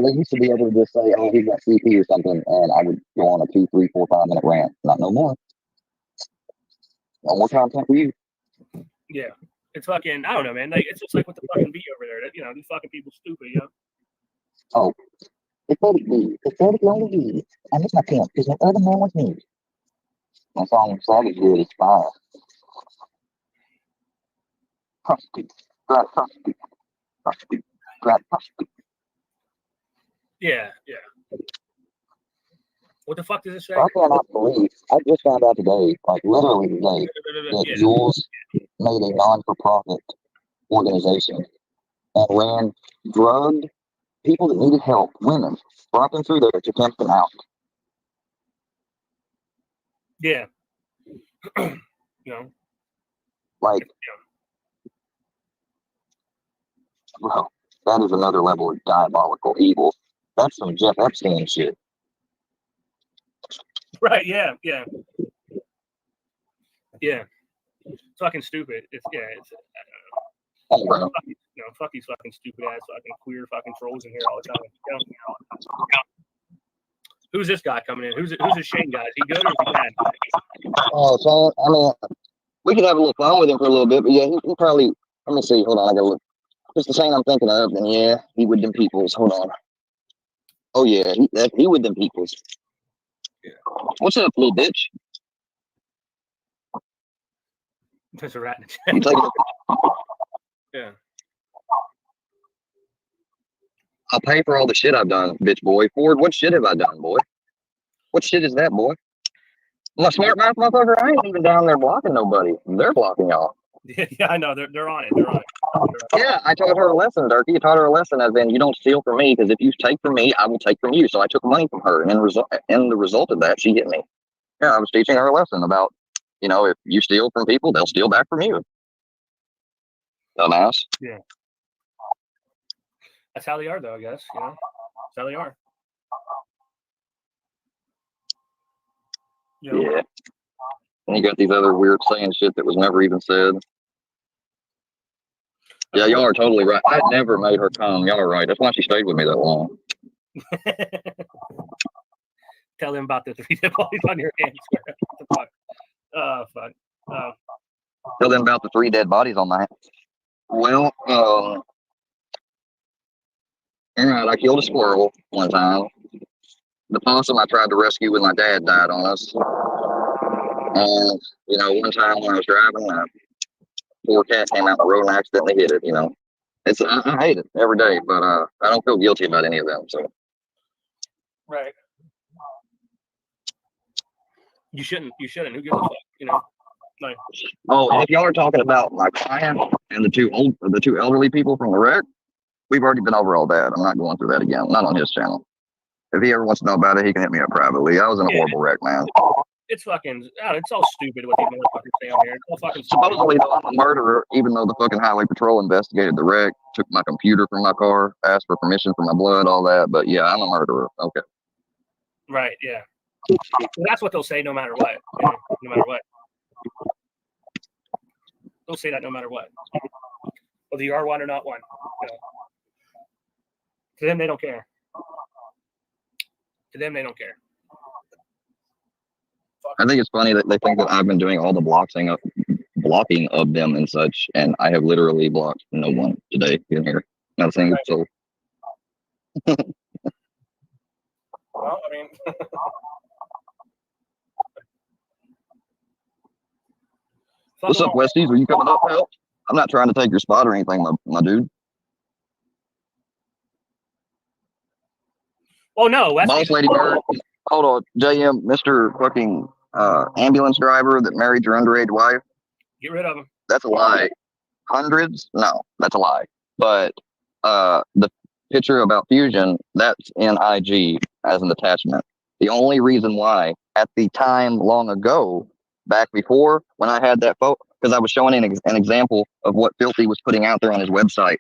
Speaker 3: they used to be able to just say, "Oh, he got CP or something," and I would go on a 2, 3, 4, 5 minute rant. Not no more. No more content for you.
Speaker 2: Yeah, it's fucking. I don't know, man. Like it's just like with the fucking beat over there. That, you know, these fucking people stupid. You know.
Speaker 3: Oh, it's only me. I miss my pimp because no other man was me. My song "Savage" good is fire. Prostitute, grab prostitute, prostitute, grab prostitute.
Speaker 2: Yeah. What the fuck does this say?
Speaker 3: I cannot believe. I just found out today, like literally today, that Jules made a non-for-profit organization and ran, drugged people that needed help, women, brought them through there to pimp them out.
Speaker 2: Yeah. You know.
Speaker 3: Like, bro, that is another level of diabolical evil. That's some Jeff Epstein shit.
Speaker 2: Right. Yeah. It's fucking stupid. It's.
Speaker 3: Oh, bro.
Speaker 2: Fuck these fucking stupid ass fucking queer fucking trolls in here all the time. You know? Who's this guy coming in? Who's this Shane guy? Is he good or is he bad?
Speaker 3: Oh, so I mean, we could have a little fun with him for a little bit, but yeah, he probably. Let me see. Hold on, I gotta look. It's the Shane I'm thinking of, then yeah, he with them peoples. Hold on. Oh yeah, he with them peoples.
Speaker 2: Yeah.
Speaker 3: What's up, little bitch?
Speaker 2: There's a rat in the chat. Yeah.
Speaker 3: I'll pay for all the shit I've done, bitch boy. Ford, what shit have I done, boy? What shit is that, boy? My smart mouth motherfucker, I ain't even down there blocking nobody. They're blocking y'all.
Speaker 2: Yeah, I know. They're on it. They're on it.
Speaker 3: Yeah, I taught her a lesson, Durkee. I taught her a lesson as in you don't steal from me, because if you take from me, I will take from you. So I took money from her, and in the result of that, she hit me. Yeah, I was teaching her a lesson about, if you steal from people, they'll steal back from you. Dumbass.
Speaker 2: Yeah. That's how they are, though, I guess. That's how they are.
Speaker 3: Yeah. And you got these other weird saying shit that was never even said. Yeah, y'all are totally right. I never made her come. Y'all are right. That's why she stayed with me that long.
Speaker 2: Tell him about the 3 dead bodies on your hands. Fuck. Oh, fuck.
Speaker 3: Tell them about the 3 dead bodies on my hands. Well, all right, I killed a squirrel one time. The possum I tried to rescue when my dad died on us. And, one time when I was driving, a poor cat came out the road and I accidentally hit it, I hate it every day, but I don't feel guilty about any of them, so.
Speaker 2: Right. You shouldn't. Who gives a fuck, Like,
Speaker 3: oh, and if y'all are talking about my client and the two elderly people from the wreck, we've already been over all that. I'm not going through that again. Not on his channel. If he ever wants to know about it, he can hit me up privately. I was in a horrible wreck, man.
Speaker 2: It's fucking. It's all stupid what these motherfuckers say on here. It's all fucking stupid.
Speaker 3: Supposedly, though, I'm a murderer, even though the fucking highway patrol investigated the wreck, took my computer from my car, asked for permission for my blood, all that. But yeah, I'm a murderer. Okay.
Speaker 2: Right. Yeah. Well, that's what they'll say no matter what. No matter what. They'll say that no matter what. Whether you are one or not one. To them, they don't care. To them, they don't care.
Speaker 3: I think it's funny that they think that I've been doing all the blocking of them and such, and I have literally blocked no one today in here. Not a single soul.
Speaker 2: Well, I mean.
Speaker 3: What's up, Westies? Are you coming up, pal? I'm not trying to take your spot or anything, my dude.
Speaker 2: Oh, no.
Speaker 3: Boss Lady Bird. Hold on. JM, Mr. fucking ambulance driver that married your underage wife.
Speaker 2: Get rid of him.
Speaker 3: That's a lie. Hundreds? No, that's a lie. But the picture about Fusion, that's in IG as an attachment. The only reason why, at the time long ago, back before when I had that photo, because I was showing an example of what Filthy was putting out there on his website.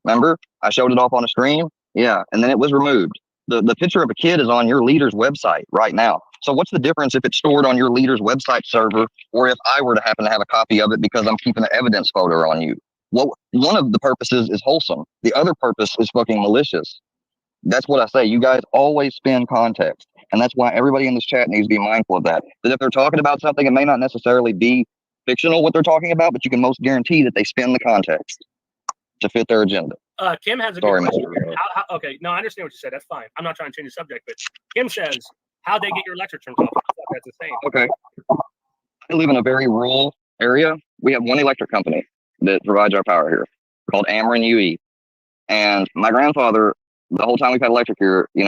Speaker 3: Remember? I showed it off on a stream. Yeah, and then it was removed. The picture of a kid is on your leader's website right now. So what's the difference if it's stored on your leader's website server, or if I were to happen to have a copy of it because I'm keeping an evidence photo on you? Well, one of the purposes is wholesome. The other purpose is fucking malicious. That's what I say. You guys always spin context. And that's why everybody in this chat needs to be mindful of that. That if they're talking about something, it may not necessarily be fictional what they're talking about, but you can most guarantee that they spin the context to fit their agenda.
Speaker 2: Kim has a
Speaker 3: Sorry,
Speaker 2: good question.
Speaker 3: Mr.
Speaker 2: Okay, no, I understand what you said. That's fine. I'm not trying to change the subject, but Kim says, how'd they get your electric turned off? That's insane.
Speaker 3: Okay. I live in a very rural area. We have one electric company that provides our power here called Ameren UE. And my grandfather, the whole time we've had electric here, he'd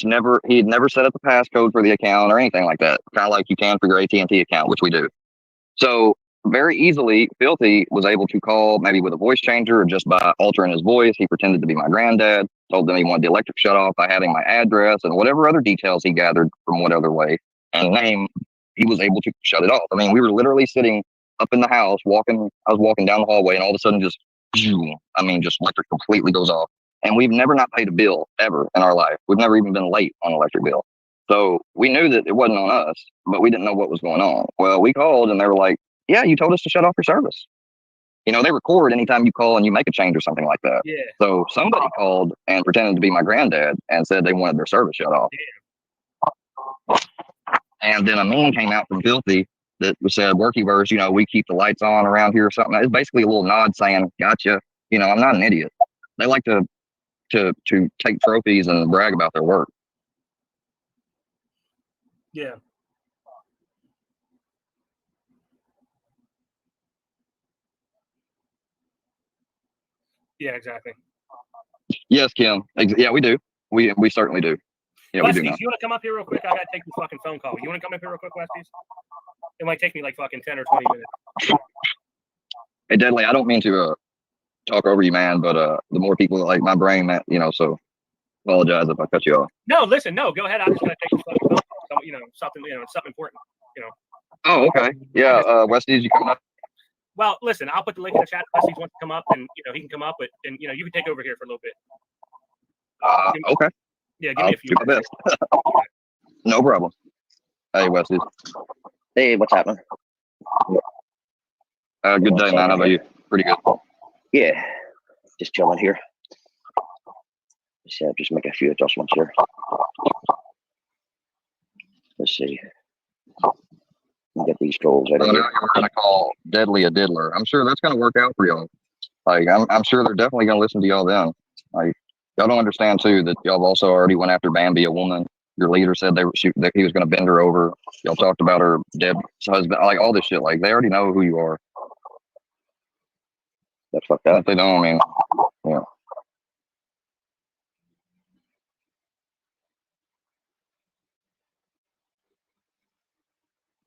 Speaker 3: never set up the passcode for the account or anything like that. Kind of like you can for your AT&T account, which we do. So very easily, Filthy was able to call maybe with a voice changer or just by altering his voice. He pretended to be my granddad, told them he wanted the electric shut off by having my address and whatever other details he gathered from what other way and name, he was able to shut it off. I mean, we were literally sitting up in the house, I was walking down the hallway, and all of a sudden just electric completely goes off. And we've never not paid a bill ever in our life. We've never even been late on an electric bill. So we knew that it wasn't on us, but we didn't know what was going on. Well, we called and they were like, yeah, you told us to shut off your service. They record anytime you call and you make a change or something like that.
Speaker 2: Yeah.
Speaker 3: So somebody called and pretended to be my granddad and said they wanted their service shut off. Yeah. And then a meme came out from Filthy that said, Workyverse, we keep the lights on around here or something. It's basically a little nod saying, gotcha. I'm not an idiot. They like to take trophies and brag about their work.
Speaker 2: Yeah. Yeah, exactly.
Speaker 3: Yes, Kim. Yeah, we do. We certainly do. Yeah,
Speaker 2: Westies,
Speaker 3: we do now.
Speaker 2: you want to come up here real quick? I got to take this fucking phone call. You want to come up here real quick, Westies? It might take me like fucking 10 or 20 minutes.
Speaker 3: Hey, Deadly, I don't mean to talk over you, man, but the more people like my brain, man, so apologize if I cut you off.
Speaker 2: No, listen, no, go ahead. I'm just gonna take this fucking phone call. Something, something important.
Speaker 3: Oh, okay. Yeah, Westies, you coming up?
Speaker 2: Well, listen, I'll put the link in the chat. If Westies wants to come up, and he can come up, but and you can take over here for a little bit.
Speaker 3: Okay.
Speaker 2: Yeah, give
Speaker 3: I'll
Speaker 2: me a few
Speaker 3: do my
Speaker 2: minutes.
Speaker 3: best. No problem. Hey, Westies.
Speaker 6: Hey, what's happening?
Speaker 3: Good day, man. How about you? Pretty good.
Speaker 6: Yeah, just chilling here. Just make a few adjustments here. Let's see. Get these trolls out
Speaker 3: So
Speaker 6: of
Speaker 3: now
Speaker 6: here.
Speaker 3: you're gonna call Deadly a diddler. I'm sure that's gonna work out for y'all. Like, I'm sure they're definitely gonna listen to y'all then. Like, y'all don't understand too that y'all also already went after Bambi, a woman. Your leader said that he was gonna bend her over. Y'all talked about her dead husband, like all this shit. Like, they already know who you are.
Speaker 6: That's fucked
Speaker 3: If
Speaker 6: up.
Speaker 3: they don't, I mean, yeah.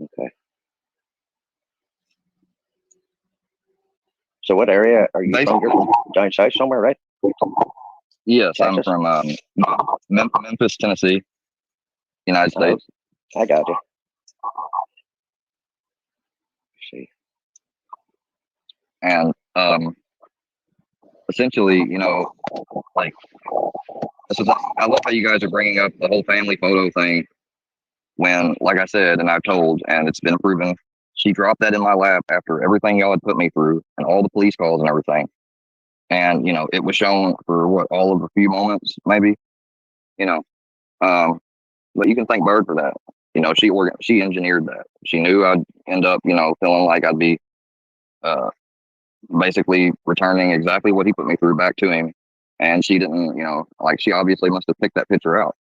Speaker 6: Okay. So what area are you from? You're down south somewhere, right?
Speaker 3: Yes,
Speaker 6: Texas?
Speaker 3: I'm from Memphis, Tennessee, United States.
Speaker 6: I got you. Let's see.
Speaker 3: And essentially, like, I love how you guys are bringing up the whole family photo thing when, like I said, and I've told, and it's been proven, she dropped that in my lap after everything y'all had put me through and all the police calls and everything. And, it was shown for all of a few moments, maybe, but you can thank Bird for that. She engineered that. She knew I'd end up, feeling like I'd be basically returning exactly what he put me through back to him. And she didn't, she obviously must have picked that picture out.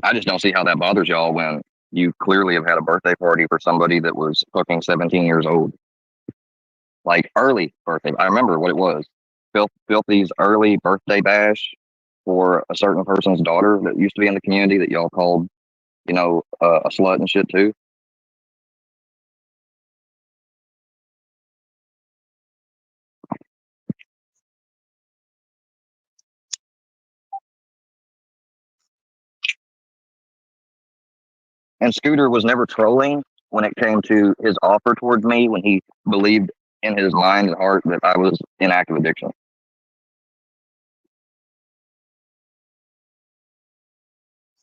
Speaker 3: I just don't see how that bothers y'all when you clearly have had a birthday party for somebody that was fucking 17 years old. Like, early birthday. I remember what it was. Filthy's early birthday bash for a certain person's daughter that used to be in the community that y'all called, a slut and shit too. And Scooter was never trolling when it came to his offer towards me when he believed in his mind and heart that I was in active addiction.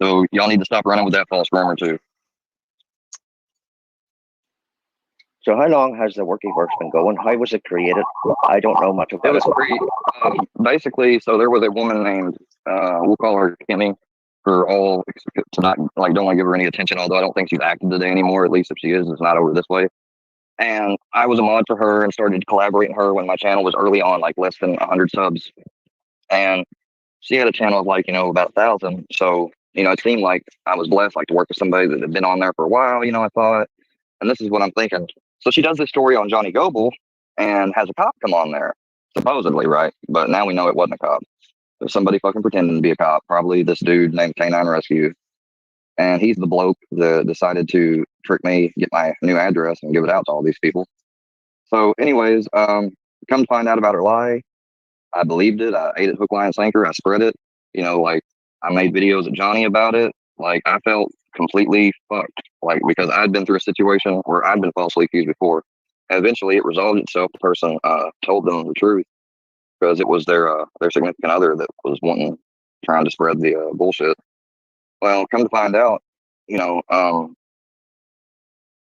Speaker 3: So y'all need to stop running with that false rumor too.
Speaker 6: So how long has the Workyverse been going? How was it created? I don't know much about
Speaker 3: It was basically, so there was a woman named, we'll call her Kimmy, for all to not, like, don't want to give her any attention, although I don't think she's active today anymore. At least if she is, it's not over this way. And I was a mod for her and started collaborating with her when my channel was early on, like less than 100 subs. And she had a channel of like, about 1,000. So, it seemed like I was blessed, like, to work with somebody that had been on there for a while, I thought. And this is what I'm thinking. So she does this story on Johnny Goble and has a cop come on there, supposedly, right? But now we know it wasn't a cop. It was somebody fucking pretending to be a cop, probably this dude named K9 Rescue. And he's the bloke that decided to trick me, get my new address, and give it out to all these people. So anyways, come to find out about her lie, I believed it. I ate it hook, line, and sinker. I spread it. Like, I made videos at Johnny about it. Like, I felt completely fucked. Like, because I'd been through a situation where I'd been falsely accused before. And eventually it resolved itself. The person told them the truth because it was their significant other that was trying to spread the bullshit. Well, come to find out,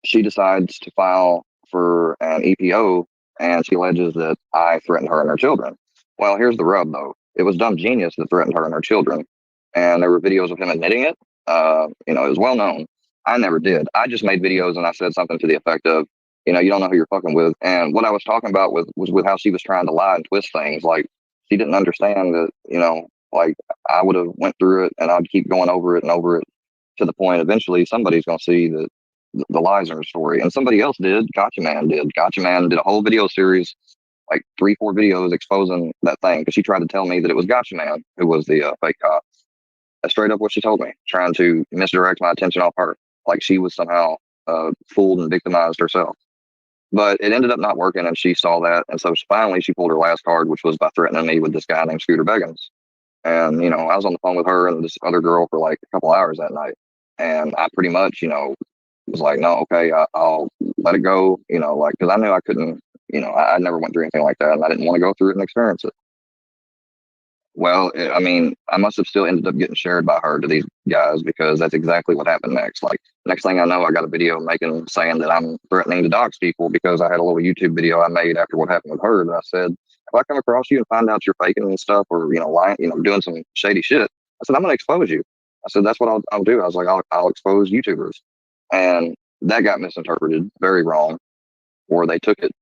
Speaker 3: she decides to file for an EPO, and she alleges that I threatened her and her children. Well, here's the rub, though. It was Dumb Genius that threatened her and her children, and there were videos of him admitting it. It was well known. I never did. I just made videos, and I said something to the effect of, you don't know who you're fucking with. And what I was talking about was with how she was trying to lie and twist things. Like, she didn't understand that, like, I would have went through it, and I'd keep going over it and over it to the point eventually somebody's going to see that the lies in her story. And somebody else did. Gotcha Man did. Gotcha Man did a whole video series, like 3-4 videos exposing that thing, because she tried to tell me that it was Gotcha Man who was the fake cop. That's straight up what she told me, trying to misdirect my attention off her, like she was somehow fooled and victimized herself. But it ended up not working, and she saw that, and so finally she pulled her last card, which was by threatening me with this guy named Scooter Beggins. And I was on the phone with her and this other girl for like a couple hours that night, and I pretty much, was like, no, okay, I'll let it go, like, because I knew I couldn't, I never went through anything like that, and I didn't want to go through it and experience it. Well, I must have still ended up getting shared by her to these guys, because that's exactly what happened next. Like, next thing I know, I got a video saying that I'm threatening to dox people because I had a little YouTube video I made after what happened with her. That I said, if I come across you and find out you're faking and stuff, or lying, doing some shady shit, I said, I'm going to expose you. I said, that's what I'll do. I was like, I'll expose YouTubers, and that got misinterpreted very wrong, or they took it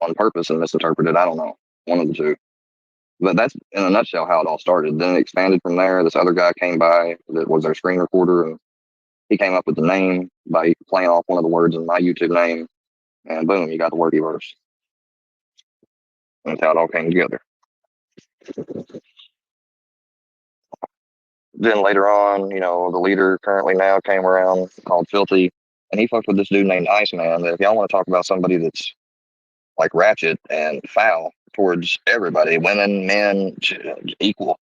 Speaker 3: on purpose and misinterpreted. I don't know, one of the two. But that's in a nutshell how it all started. Then it expanded from there. This other guy came by that was their screen recorder, and he came up with the name by playing off one of the words in my YouTube name, and boom, you got the Workyverse. And that's how it all came together. Then later on, the leader currently now came around, called Filthy, and he fucked with this dude named Iceman. That if y'all want to talk about somebody that's like ratchet and foul towards everybody, women, men, equal.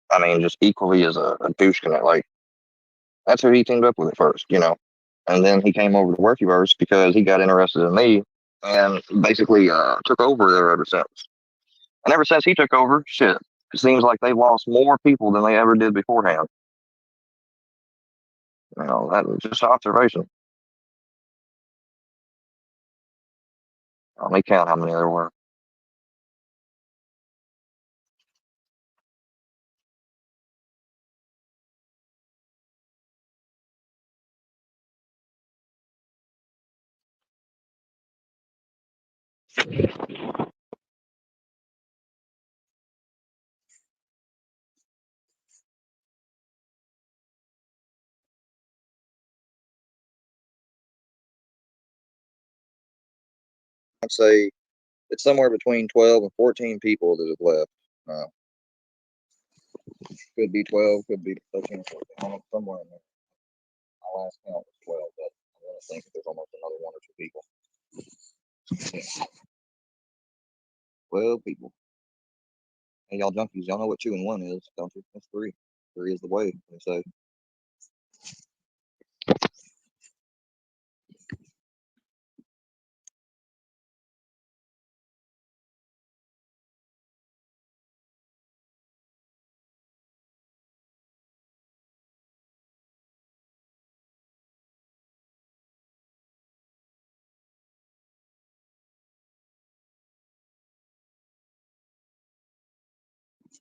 Speaker 3: I mean, just equally as a douche connect. Like, that's who he teamed up with at first, And then he came over to Workyverse because he got interested in me, and basically took over there ever since. And ever since he took over, shit, it seems like they've lost more people than they ever did beforehand. That was just an observation. Let me count how many there were. I'd say it's somewhere between 12 and 14 people that have left. Could be 12, could be 13, 14, somewhere in there. My last count was 12, but I want to think there's almost another one or two people. 12 people. Hey, y'all junkies, y'all know what 2 and 1 is, don't you? That's 3. 3 is the way, they say.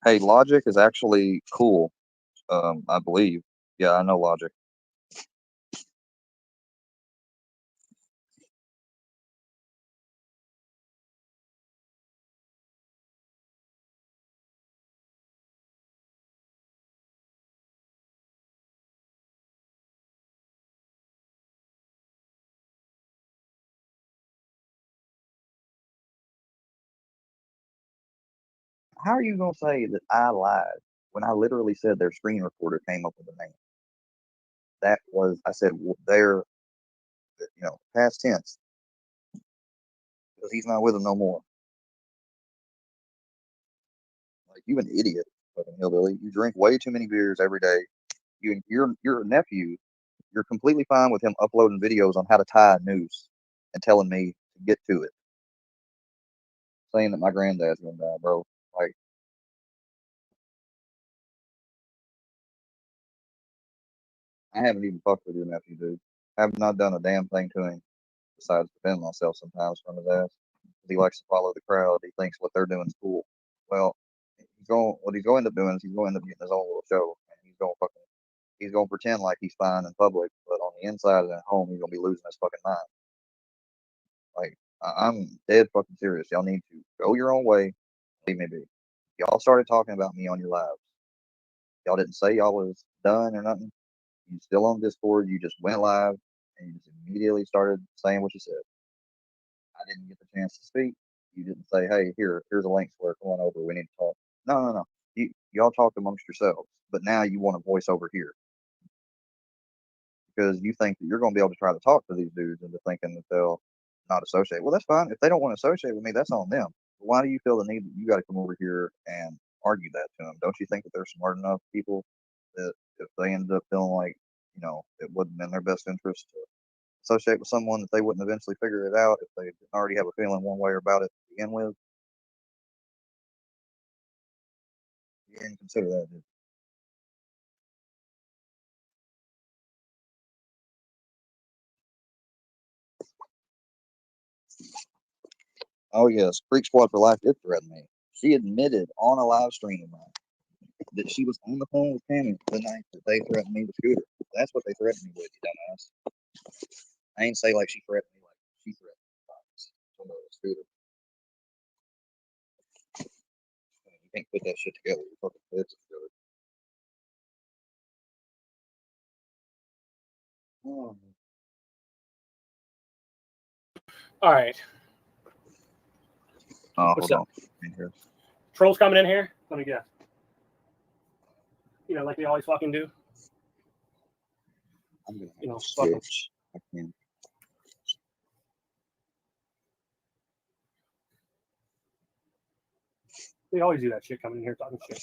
Speaker 3: Hey, Logic is actually cool. I believe. Yeah, I know Logic. How are you gonna say that I lied when I literally said their screen recorder came up with the name? That was, I said, their, past tense, because he's not with them no more. Like, you an idiot, fucking hillbilly. You drink way too many beers every day. Your nephew, you're completely fine with him uploading videos on how to tie a noose and telling me to get to it, saying that my granddad's gonna die, bro. Like, I haven't even fucked with your nephew, dude. I have not done a damn thing to him besides defend myself sometimes from his ass. He likes to follow the crowd. He thinks what they're doing is cool. Well, what he's going to end up doing is he's going to end up getting his own little show, and he's going to pretend like he's fine in public, but on the inside and at home, he's going to be losing his fucking mind. Like, I'm dead fucking serious. Y'all need to go your own way. Leave me be. Y'all started talking about me on your lives. Y'all didn't say y'all was done or nothing. You still on Discord. You just went live and you just immediately started saying what you said. I didn't get the chance to speak. You didn't say, "Hey, here's a link for it. Come on over. We need to talk." No. You y'all talk amongst yourselves, but now you want a voice over here because you think that you're going to be able to try to talk to these dudes into thinking that they'll not associate. Well, that's fine. If they don't want to associate with me, that's on them. But why do you feel the need that you got to come over here and argue that to them? Don't you think that there's smart enough people that if they ended up feeling like, you know, it wasn't in their best interest to associate with someone, that they wouldn't eventually figure it out if they didn't already have a feeling one way about it to begin with? You didn't consider that, did you? Oh yes, Freak Squad for Life did threaten me. She admitted on a live stream of mine that she was on the phone with Tammy the night that they threatened me with Scooter. That's what they threatened me with, you dumbass. I ain't say like she threatened me like she threatened me. Scooter. You can't put that shit together. You fucking put it together. Oh.
Speaker 2: All right.
Speaker 3: Hold
Speaker 2: up?
Speaker 3: on.
Speaker 2: Trolls coming in here? Let me guess. You know, like we always fucking do.
Speaker 3: I'm gonna
Speaker 2: You know,
Speaker 3: switch. I can.
Speaker 2: They always do that shit coming in here talking shit.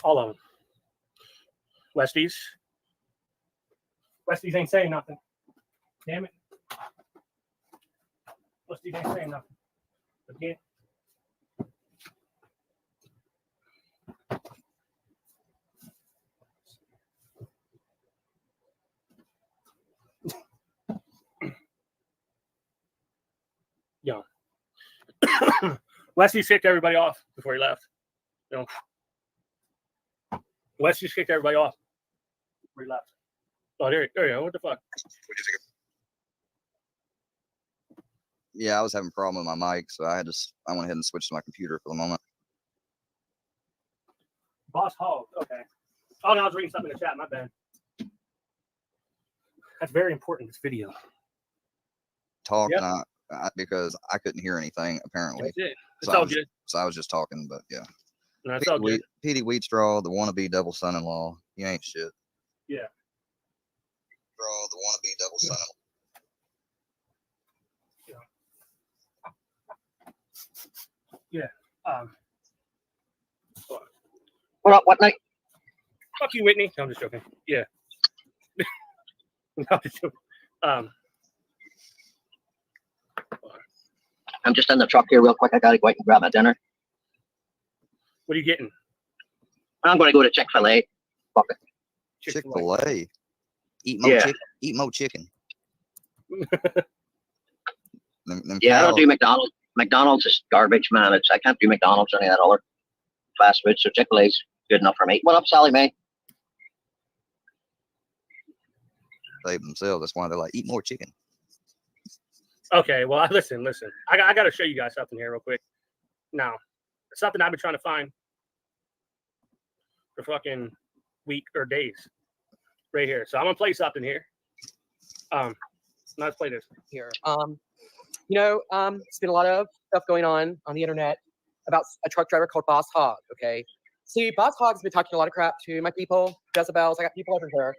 Speaker 2: All of them. Westies. Westies ain't saying nothing. Damn it. Westies ain't saying nothing. Again. Yeah. Wesley kicked everybody off before he left. You know. Wesley kicked everybody off before he left. Oh, there you go. What the fuck?
Speaker 3: Yeah, I was having a problem with my mic, so I went ahead and switched to my computer for the moment.
Speaker 2: Boss Hog. Okay. Oh, no, I was reading something in the chat. My bad. That's very important. This video.
Speaker 3: Talk,
Speaker 2: Yep.
Speaker 3: not because I couldn't hear anything apparently.
Speaker 2: That's it. It's
Speaker 3: So
Speaker 2: all good.
Speaker 3: So I was just talking, but yeah.
Speaker 2: No, it's all good.
Speaker 3: Petey Wheatstraw, the wannabe devil son-in-law. You ain't shit.
Speaker 2: Yeah.
Speaker 3: Wheatstraw, the wannabe devil son-in-law.
Speaker 2: Yeah.
Speaker 6: What night?
Speaker 2: Fuck you, Whitney. No, I'm just joking. Yeah. No, I'm just joking.
Speaker 6: I'm just in the truck here real quick. I gotta go out and grab my dinner.
Speaker 2: What are you getting?
Speaker 6: I'm gonna go to Chick-fil-A. Fuck it.
Speaker 3: Chick-fil-A. Eat more chicken.
Speaker 6: Yeah, I don't do McDonald's. McDonald's is garbage, man. I can't do McDonald's or any of that other fast food. So Chick-fil-A's good enough for me. What up, Sally Mae?
Speaker 3: They themselves. That's why they're like, eat more chicken.
Speaker 2: Okay, well, listen. I got to show you guys something here real quick. Now, it's something I've been trying to find for fucking week or days right here. So I'm going to play something here. Let's play this
Speaker 7: here. It's been a lot of stuff going on the internet about a truck driver called Boss Hog. Okay. See, Boss Hog's been talking a lot of crap to my people, Jezebels. I got people everywhere.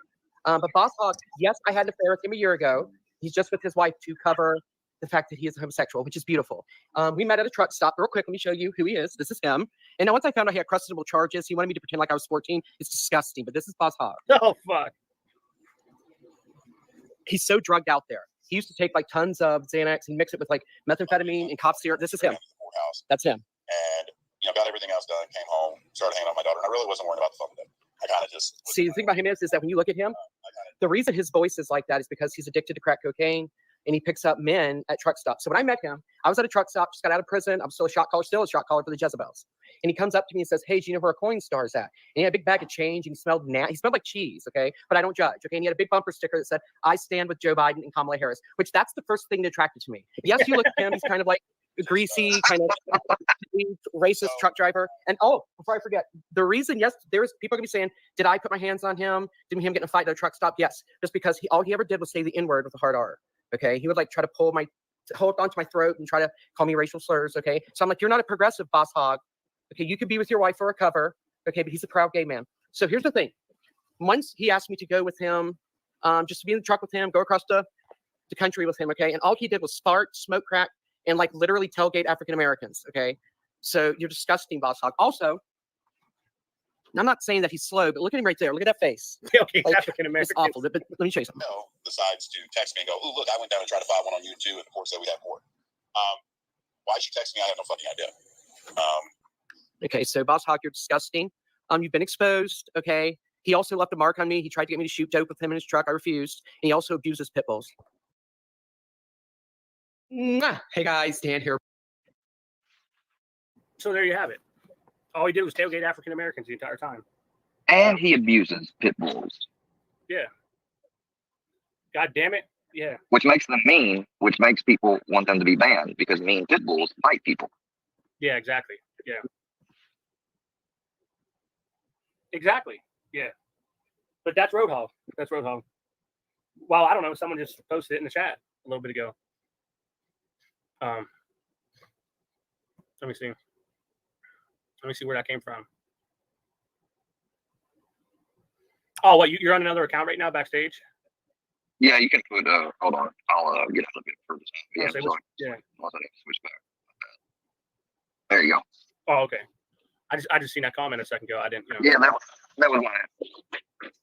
Speaker 7: But Boss Hog, yes, I had an affair with him a year ago. He's just with his wife to cover the fact that he is homosexual, which is beautiful. We met at a truck stop. Real quick, let me show you who he is. This is him. And now once I found out he had questionable charges, he wanted me to pretend like I was 14. It's disgusting, but this is Boss Hog.
Speaker 2: Oh, fuck.
Speaker 7: He's so drugged out there. He used to take like tons of Xanax and mix it with like methamphetamine and cough syrup. This is him. That's him.
Speaker 8: And, got everything else done, came home, started hanging out with my daughter. And I really wasn't worried about the phone with him. I kind of just...
Speaker 7: See, the thing about him is that when you look at him, the reason his voice is like that is because he's addicted to crack cocaine and he picks up men at truck stops. So when I met him, I was at a truck stop, just got out of prison. I'm still a shot caller for the Jezebels. And he comes up to me and says, hey, do you know where a coin star is at? And he had a big bag of change and he smelled like cheese, okay? But I don't judge, okay? And he had a big bumper sticker that said, I stand with Joe Biden and Kamala Harris, which that's the first thing that attracted to me. Yes, you look at him, he's kind of like a greasy, kind of racist truck driver. And before I forget, the reason, yes, there's people are gonna be saying, did I put my hands on him? Did him get in a fight at a truck stop? Yes, just because all he ever did was say the N-word with a hard R. Okay, he would like try to pull my hold onto my throat and try to call me racial slurs. Okay, so I'm like, you're not a progressive, Boss Hog. Okay, you could be with your wife for a cover. Okay, but he's a proud gay man. So here's the thing. Once he asked me to go with him, just to be in the truck with him, go across the country with him. Okay, and all he did was fart, smoke crack, and like literally tailgate African Americans. Okay, so you're disgusting, Boss Hog. Also, I'm not saying that he's slow, but look at him right there. Look at that face.
Speaker 2: Okay,
Speaker 7: Like,
Speaker 2: African
Speaker 7: it's
Speaker 2: American.
Speaker 7: awful. But let me show you something.
Speaker 8: No, decides to text me and go, "Oh, look, I went down and tried to file one on you too, and the court said we have more." Why she texted me? I have no fucking idea.
Speaker 7: Okay, so Boss Hog, you're disgusting. You've been exposed. Okay. He also left a mark on me. He tried to get me to shoot dope with him in his truck. I refused. And he also abuses pit bulls. Mwah. Hey guys, Dan here.
Speaker 2: So there you have it. All he did was tailgate African Americans the entire time.
Speaker 3: And he abuses pit bulls,
Speaker 2: Yeah. God damn it. Yeah.
Speaker 3: which makes them mean, which makes people want them to be banned because mean pit bulls bite people.
Speaker 2: Yeah, exactly. Yeah. Exactly. Yeah. But that's Road Hog. That's Road Hog. Well, I don't know. Someone just posted it in the chat a little bit ago. Let me see. Let me see where that came from. Oh, what? You're on another account right now, backstage?
Speaker 3: Yeah, you can put. Hold on, I'll get out of it for the time. Yeah,
Speaker 2: Say
Speaker 3: sorry.
Speaker 2: which- yeah.
Speaker 3: Unless I need to switch back. There you go.
Speaker 2: Oh, okay. I just seen that comment a second ago. I didn't.
Speaker 3: Yeah, that was my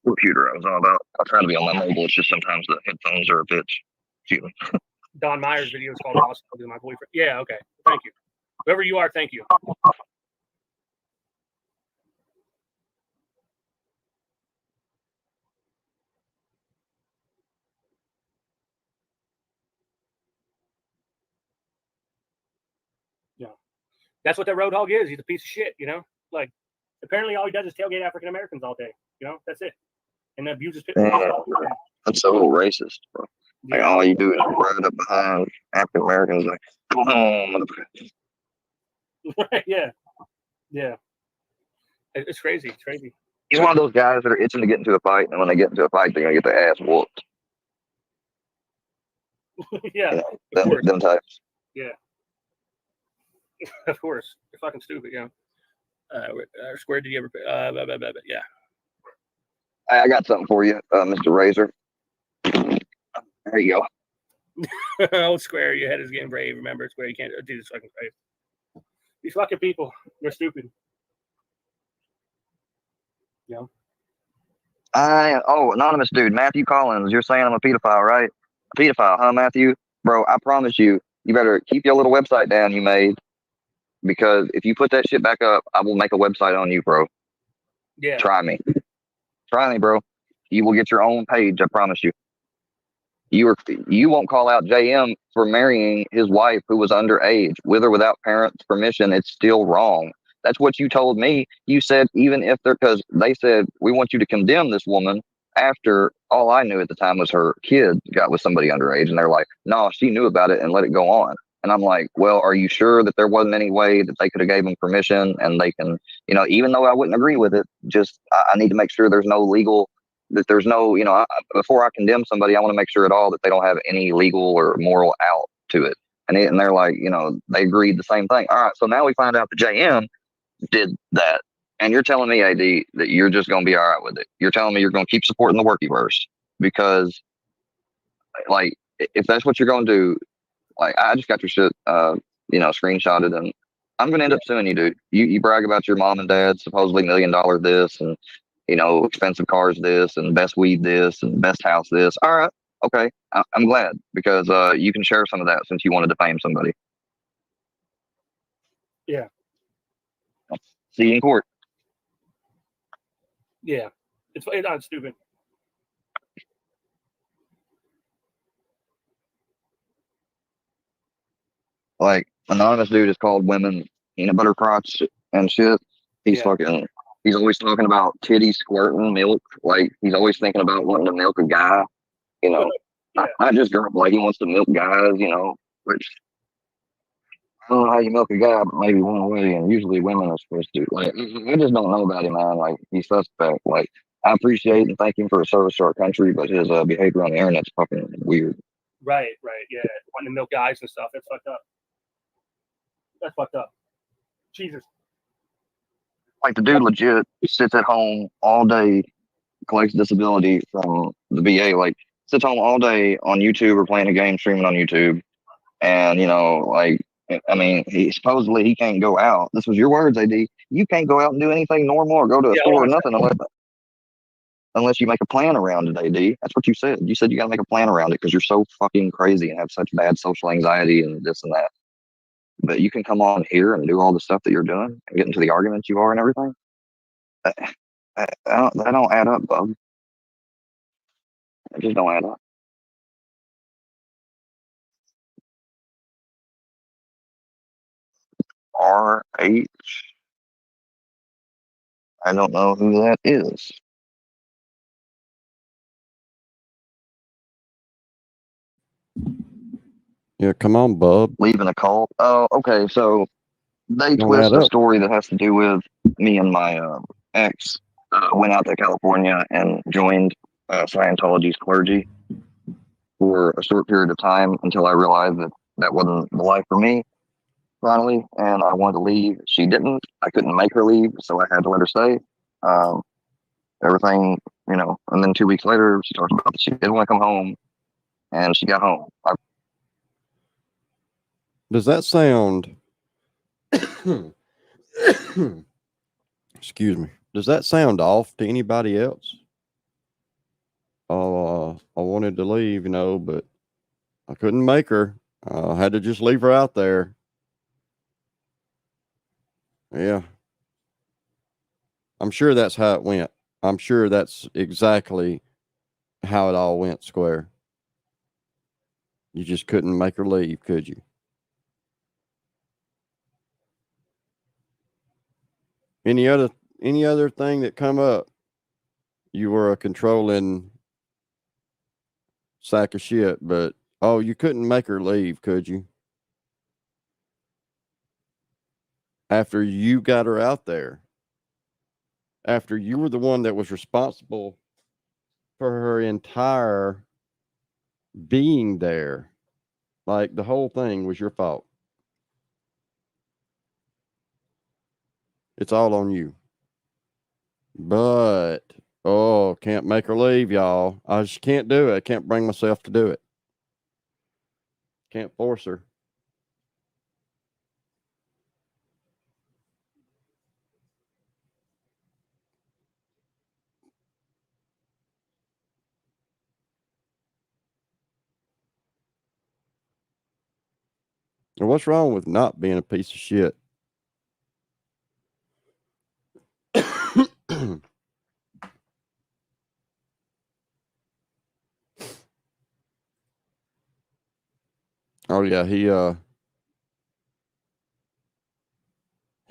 Speaker 3: computer I was on about. I try to be on my mobile. It's just sometimes the headphones are a bitch. Excuse me.
Speaker 2: Don Meyer's video is called "Lost with My Boyfriend." Yeah. Okay. Thank you. Whoever you are, thank you. Yeah. That's what that Road Hog is. He's a piece of shit. Like apparently all he does is tailgate African Americans all day. That's it. And abuses people.
Speaker 3: Yeah. That's so racist, bro. Like all you do is ride up behind African Americans, like, come on, motherfucker.
Speaker 2: Yeah. Yeah. It's crazy. It's crazy.
Speaker 3: He's one of those guys that are itching to get into a fight, and when they get into a fight, they're gonna get their ass whooped.
Speaker 2: Yeah.
Speaker 3: You know, them types.
Speaker 2: Yeah. Of course. You're fucking stupid, Square, did you ever yeah.
Speaker 3: I got something for you, Mr. Razor. There you go.
Speaker 2: Old Square, your head is getting brave. Remember, Square, you can't do this fucking brave. These fucking people, they're stupid. Yeah.
Speaker 3: Anonymous dude, Matthew Collins. You're saying I'm a pedophile, right? A pedophile, huh, Matthew? Bro, I promise you, you better keep your little website down you made, because if you put that shit back up, I will make a website on you, bro.
Speaker 2: Yeah.
Speaker 3: Try me, bro. You will get your own page. I promise you. You won't call out JM for marrying his wife who was underage, with or without parents' permission. It's still wrong. That's what you told me. You said even if because they said we want you to condemn this woman after all I knew at the time was her kid got with somebody underage, and they're like, no, she knew about it and let it go on. And I'm like, well, are you sure that there wasn't any way that they could have gave them permission and they can, even though I wouldn't agree with it, just I need to make sure there's no legal. That there's no, before I condemn somebody, I want to make sure at all that they don't have any legal or moral out to it. And they're like, they agreed the same thing. All right, so now we find out that JM did that. And you're telling me, AD, that you're just going to be all right with it. You're telling me you're going to keep supporting the Workyverse because, like, if that's what you're going to do, like, I just got your shit, screenshotted, and I'm going to end up suing you, dude. You brag about your mom and dad, supposedly $1 million this, and expensive cars this, and best weed this, and best house this. All right, okay. I'm glad because you can share some of that since you wanted to fame somebody.
Speaker 2: Yeah.
Speaker 3: See you in court.
Speaker 2: Yeah. It's not stupid.
Speaker 3: Like, anonymous dude is called women peanut butter crotch and shit. He's fucking. He's always talking about titties squirting milk. Like, he's always thinking about wanting to milk a guy.
Speaker 2: Yeah.
Speaker 3: Not just girl, like he wants to milk guys, which I don't know how you milk a guy, but maybe one way, and usually women are supposed to. Like, I just don't know about him, man. Like, he's suspect. Like, I appreciate and thank him for his service to our country, but his behavior on the internet's fucking weird.
Speaker 2: Right, yeah. Wanting to milk guys and stuff. That's fucked up. That's fucked up. Jesus.
Speaker 3: Like the dude legit sits at home all day, collects disability from the VA, like sits home all day on YouTube or playing a game, streaming on YouTube. And, you know, like, I mean, he supposedly he can't go out. This was your words, AD. You can't go out and do anything normal or go to a store or nothing unless you make a plan around it, AD. That's what you said. You said you got to make a plan around it because you're so fucking crazy and have such bad social anxiety and this and that. But you can come on here and do all the stuff that you're doing and get into the arguments you are and everything. That don't add up, bub. It just don't add up. RH. I don't know who that is.
Speaker 1: Yeah, come on, bub.
Speaker 3: Leaving a cult. Oh, okay. So they
Speaker 1: Don't
Speaker 3: twist
Speaker 1: add
Speaker 3: a
Speaker 1: up.
Speaker 3: story that has to do with me and my ex went out to California and joined Scientology's clergy for a short period of time until I realized that that wasn't the life for me. Finally, and I wanted to leave. She didn't. I couldn't make her leave, so I had to let her stay. Everything, you know. And then 2 weeks later, she talked about that she didn't want to come home, and she got home.
Speaker 1: Does that sound? Excuse me. Does that sound off to anybody else? I wanted to leave, you know, but I couldn't make her. I had to just leave her out there. Yeah. I'm sure that's how it went. I'm sure that's exactly how it all went, Square. You just couldn't make her leave, could you? Any other thing that come up? You were a controlling sack of shit, but you couldn't make her leave, could you? After you got her out there. After you were the one that was responsible for her entire being there. Like the whole thing was your fault. It's all on you. But, can't make her leave, y'all. I just can't do it. I can't bring myself to do it. Can't force her. And what's wrong with not being a piece of shit? Oh yeah, he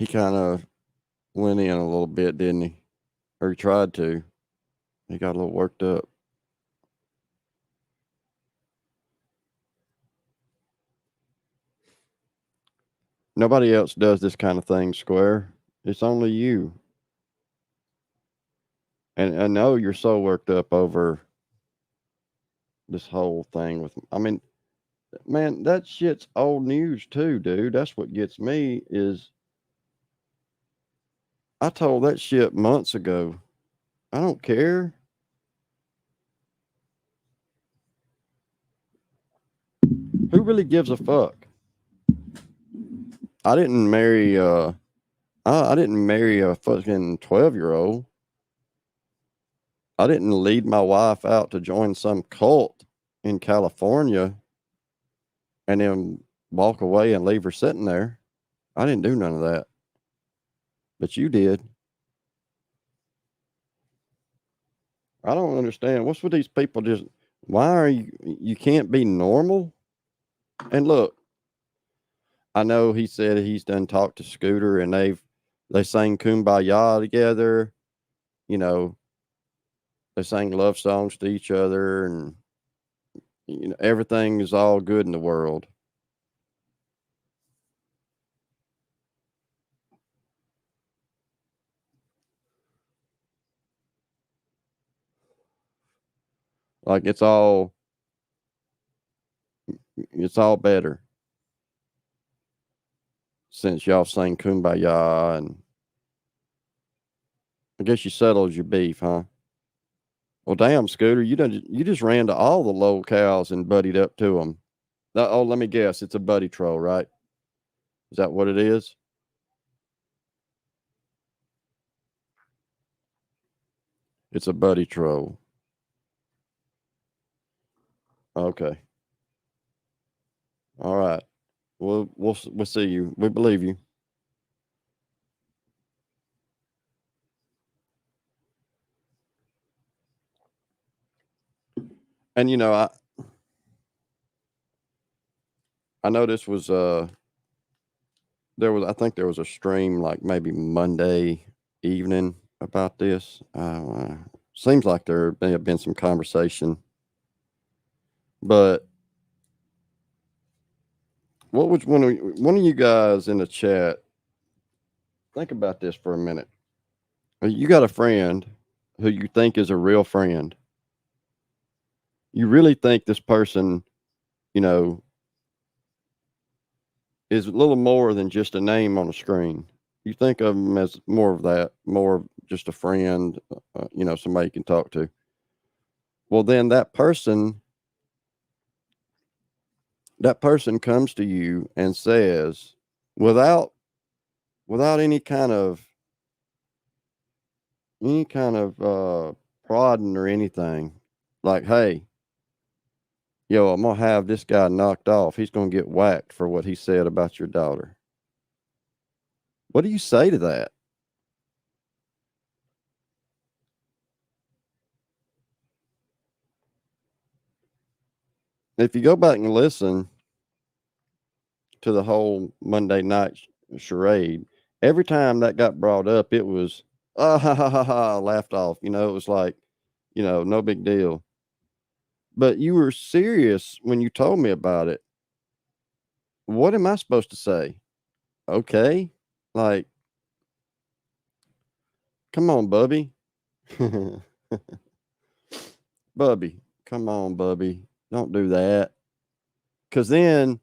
Speaker 1: kind of went in a little bit, didn't he? Or he tried to. He got a little worked up. Nobody else does this kind of thing, Square. It's only you. And I know you're so worked up over this whole thing with, I mean, man, that shit's old news too, dude. That's what gets me is I told that shit months ago. I don't care. Who really gives a fuck? I didn't marry I didn't marry a fucking 12-year-old. I didn't lead my wife out to join some cult in California and then walk away and leave her sitting there. I didn't do none of that. But you did. I don't understand. What's with these people just, why are you can't be normal? And look, I know he said he's done talked to Scooter and they sang Kumbaya together. You know, they sang love songs to each other and, you know, everything is all good in the world. Like it's all it's all better since y'all sang Kumbaya, and I guess you settled your beef, huh? Well, damn, Scooter, you just ran to all the low cows and buddied up to them. Oh, let me guess, it's a buddy troll, right? Is that what it is? It's a buddy troll. Okay. All right. We'll see you. We believe you. And you know, I know this was I think there was a stream like maybe Monday evening about this. Seems like there may have been some conversation, but what was one of you guys in the chat? Think about this for a minute. You got a friend who you think is a real friend. You really think this person, you know, is a little more than just a name on a screen. You think of them as more of that, more of just a friend, you know, somebody you can talk to. Well, then that person comes to you and says, without any kind of prodding or anything, like, hey, yo, I'm gonna have this guy knocked off. He's gonna get whacked for what he said about your daughter. What do you say to that? If you go back and listen to the whole Monday night charade, every time that got brought up, it was, ha ha ha ha, laughed off. You know, it was like, you know, no big deal. But you were serious when you told me about it. What am I supposed to say? Okay. Like, come on, Bubby. Bubby, come on, Bubby. Don't do that. Cause then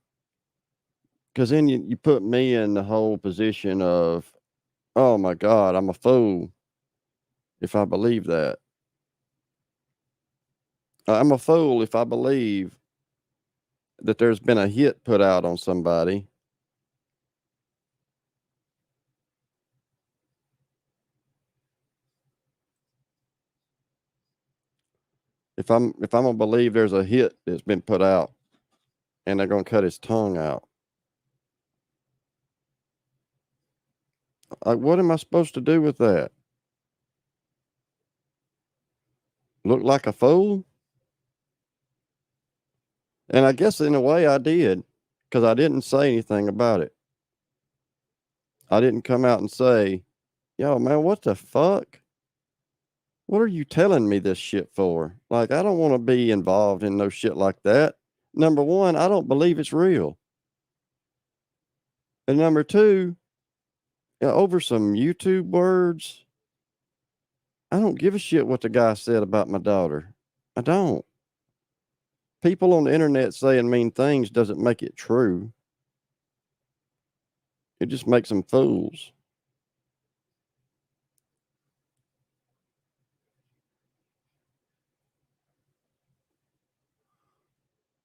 Speaker 1: you put me in the whole position of, oh my God, I'm a fool if I believe that. I'm a fool if I believe that there's been a hit put out on somebody. If I'm gonna believe there's a hit that's been put out and they're gonna cut his tongue out. Like, what am I supposed to do with that? Look like a fool? And I guess in a way I did, because I didn't say anything about it. I didn't come out and say, yo, man, what the fuck? What are you telling me this shit for? Like, I don't want to be involved in no shit like that. Number one, I don't believe it's real. And number two, over some YouTube words, I don't give a shit what the guy said about my daughter. I don't. People on the internet saying mean things doesn't make it true. It just makes them fools.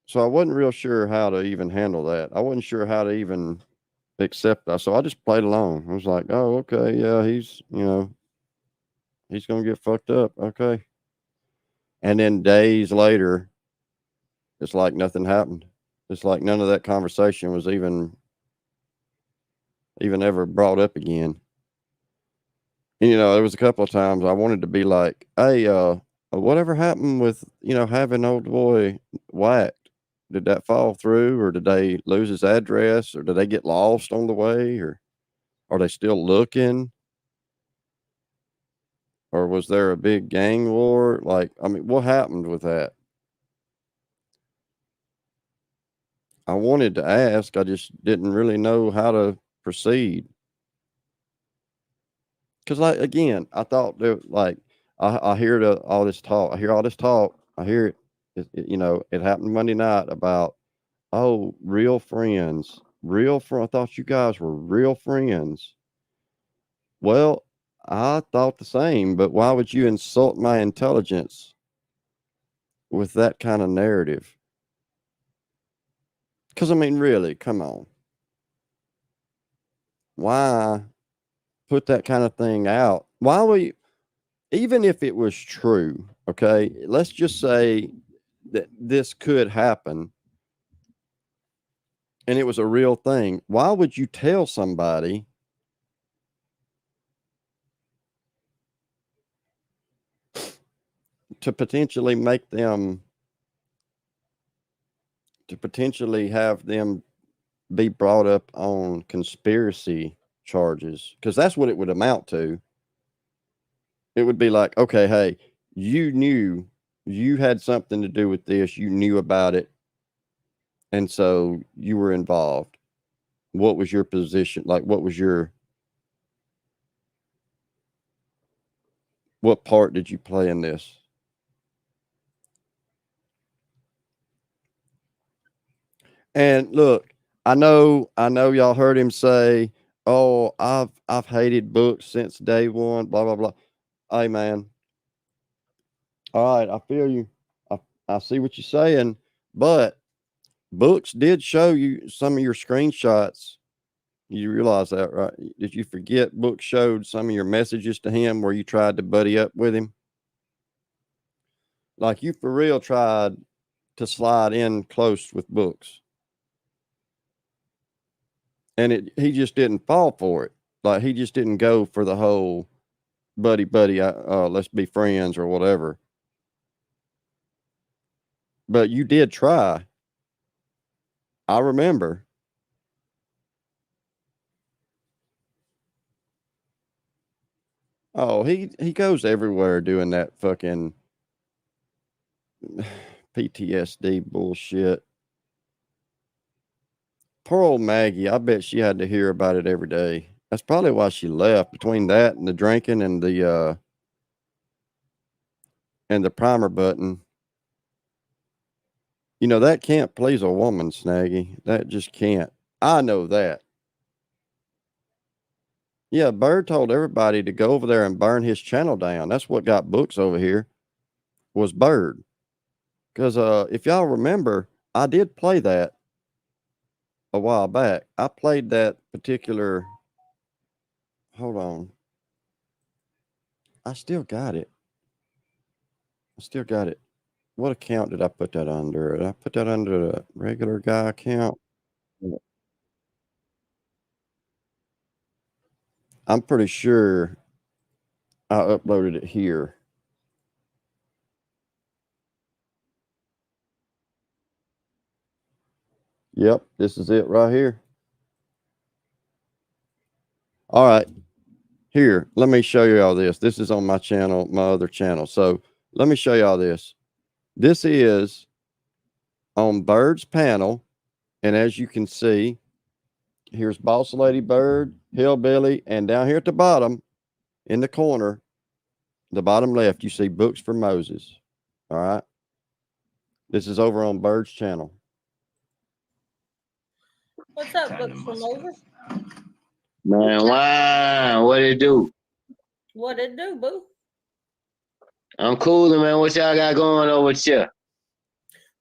Speaker 1: So I wasn't real sure how to even handle that. I wasn't sure how to even accept that. So I just played along. I was like, oh, okay, yeah, he's going to get fucked up. Okay. And then days later, it's like nothing happened. It's like none of that conversation was even ever brought up again. And, you know, there was a couple of times I wanted to be like, hey, whatever happened with, you know, having old boy whacked? Did that fall through, or did they lose his address, or did they get lost on the way, or are they still looking? Or was there a big gang war? Like, I mean, what happened with that? I wanted to ask, I just didn't really know how to proceed. Cause like, again, I thought that, like, I hear all this talk. I hear all this talk. I hear it, you know, it happened Monday night about, Oh, real friends. Real friend. I thought you guys were real friends. Well, I thought the same, but why would you insult my intelligence with that kind of narrative? Because, I mean, really, come on. Why put that kind of thing out? Why would you, even if it was true, okay, let's just say that this could happen and it was a real thing. Why would you tell somebody to potentially make them, to potentially have them be brought up on conspiracy charges? Because that's what it would amount to. It would be like, okay, hey, you knew you had something to do with this, you knew about it, and so you were involved. What was your position? Like, what part did you play in this? And look, I know y'all heard him say, "Oh, I've hated books since day one." Blah blah blah. Hey man, all right, I feel you. I see what you're saying, but books did show you some of your screenshots. You realize that, right? Did you forget books showed some of your messages to him where you tried to buddy up with him? Like you for real tried to slide in close with books. And he just didn't fall for it. Like he just didn't go for the whole buddy, let's be friends or whatever. But you did try. I remember. Oh, he goes everywhere doing that fucking PTSD bullshit. Poor old Maggie, I bet she had to hear about it every day. That's probably why she left, between that and the drinking and the primer button. You know, that can't please a woman, Snaggy. That just can't. I know that. Yeah, Bird told everybody to go over there and burn his channel down. That's what got books over here, was Bird. Because if y'all remember, I did play that a while back. I played that particular. Hold on. I still got it. What account did I put that under? Did I put that under the regular guy account? I'm pretty sure I uploaded it here. Yep, this is it right here. All right. Here, let me show you all this. This is on my channel, my other channel. So let me show you all this. This is on Bird's panel. And as you can see, here's Boss Lady Bird, Hillbilly, and down here at the bottom, in the corner, the bottom left, you see Books for Moses. All right. This is over on Bird's channel.
Speaker 9: What's up, Books for Moses?
Speaker 10: Man, wow, what it do?
Speaker 9: What it do, boo?
Speaker 10: I'm cool, man. What y'all got going over here?